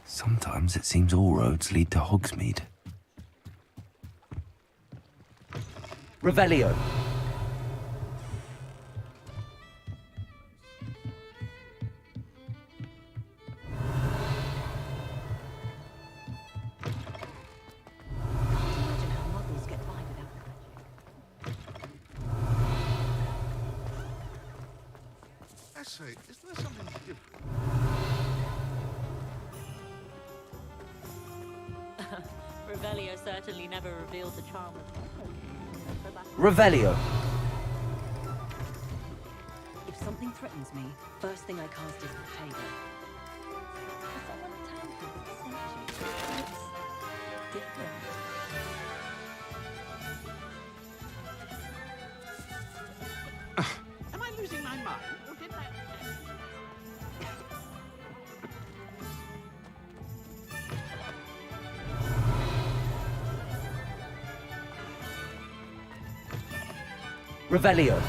Sometimes it seems all roads lead to Hogsmeade.
Revelio.
Actually, isn't there something different?
Revelio certainly never revealed the charm of
Revelio.
If something threatens me, first thing I cast is potato. Someone tampered with the statue. It's different.
mine, or did that...
Revelio.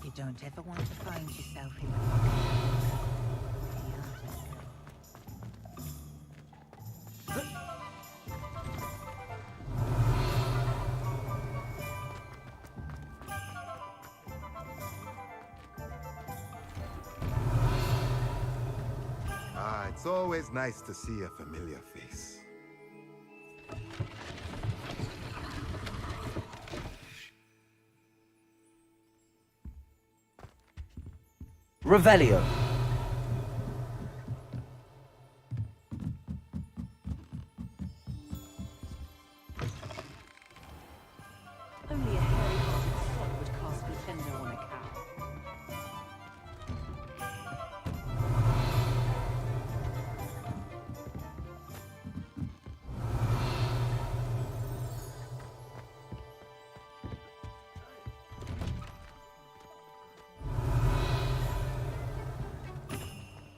You don't ever want to find yourself in a pocket.
It's always nice to see a familiar face.
Revelio.
Only a hairy-hearted sod would cast Nintendo on a cow.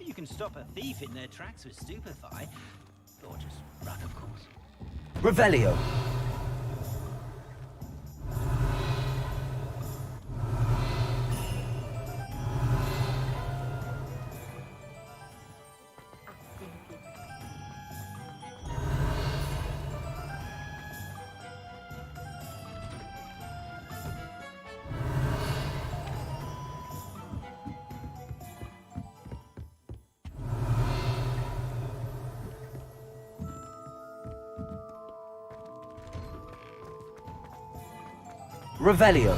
You can stop a thief in their tracks with stupefy, or just run, of course.
Revelio. Revelio.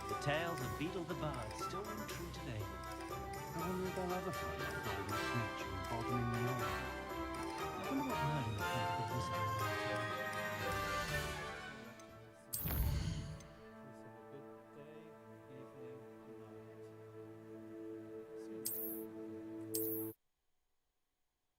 The tales of Beetle the Bard still ring true today.
I wonder if I'll ever find out.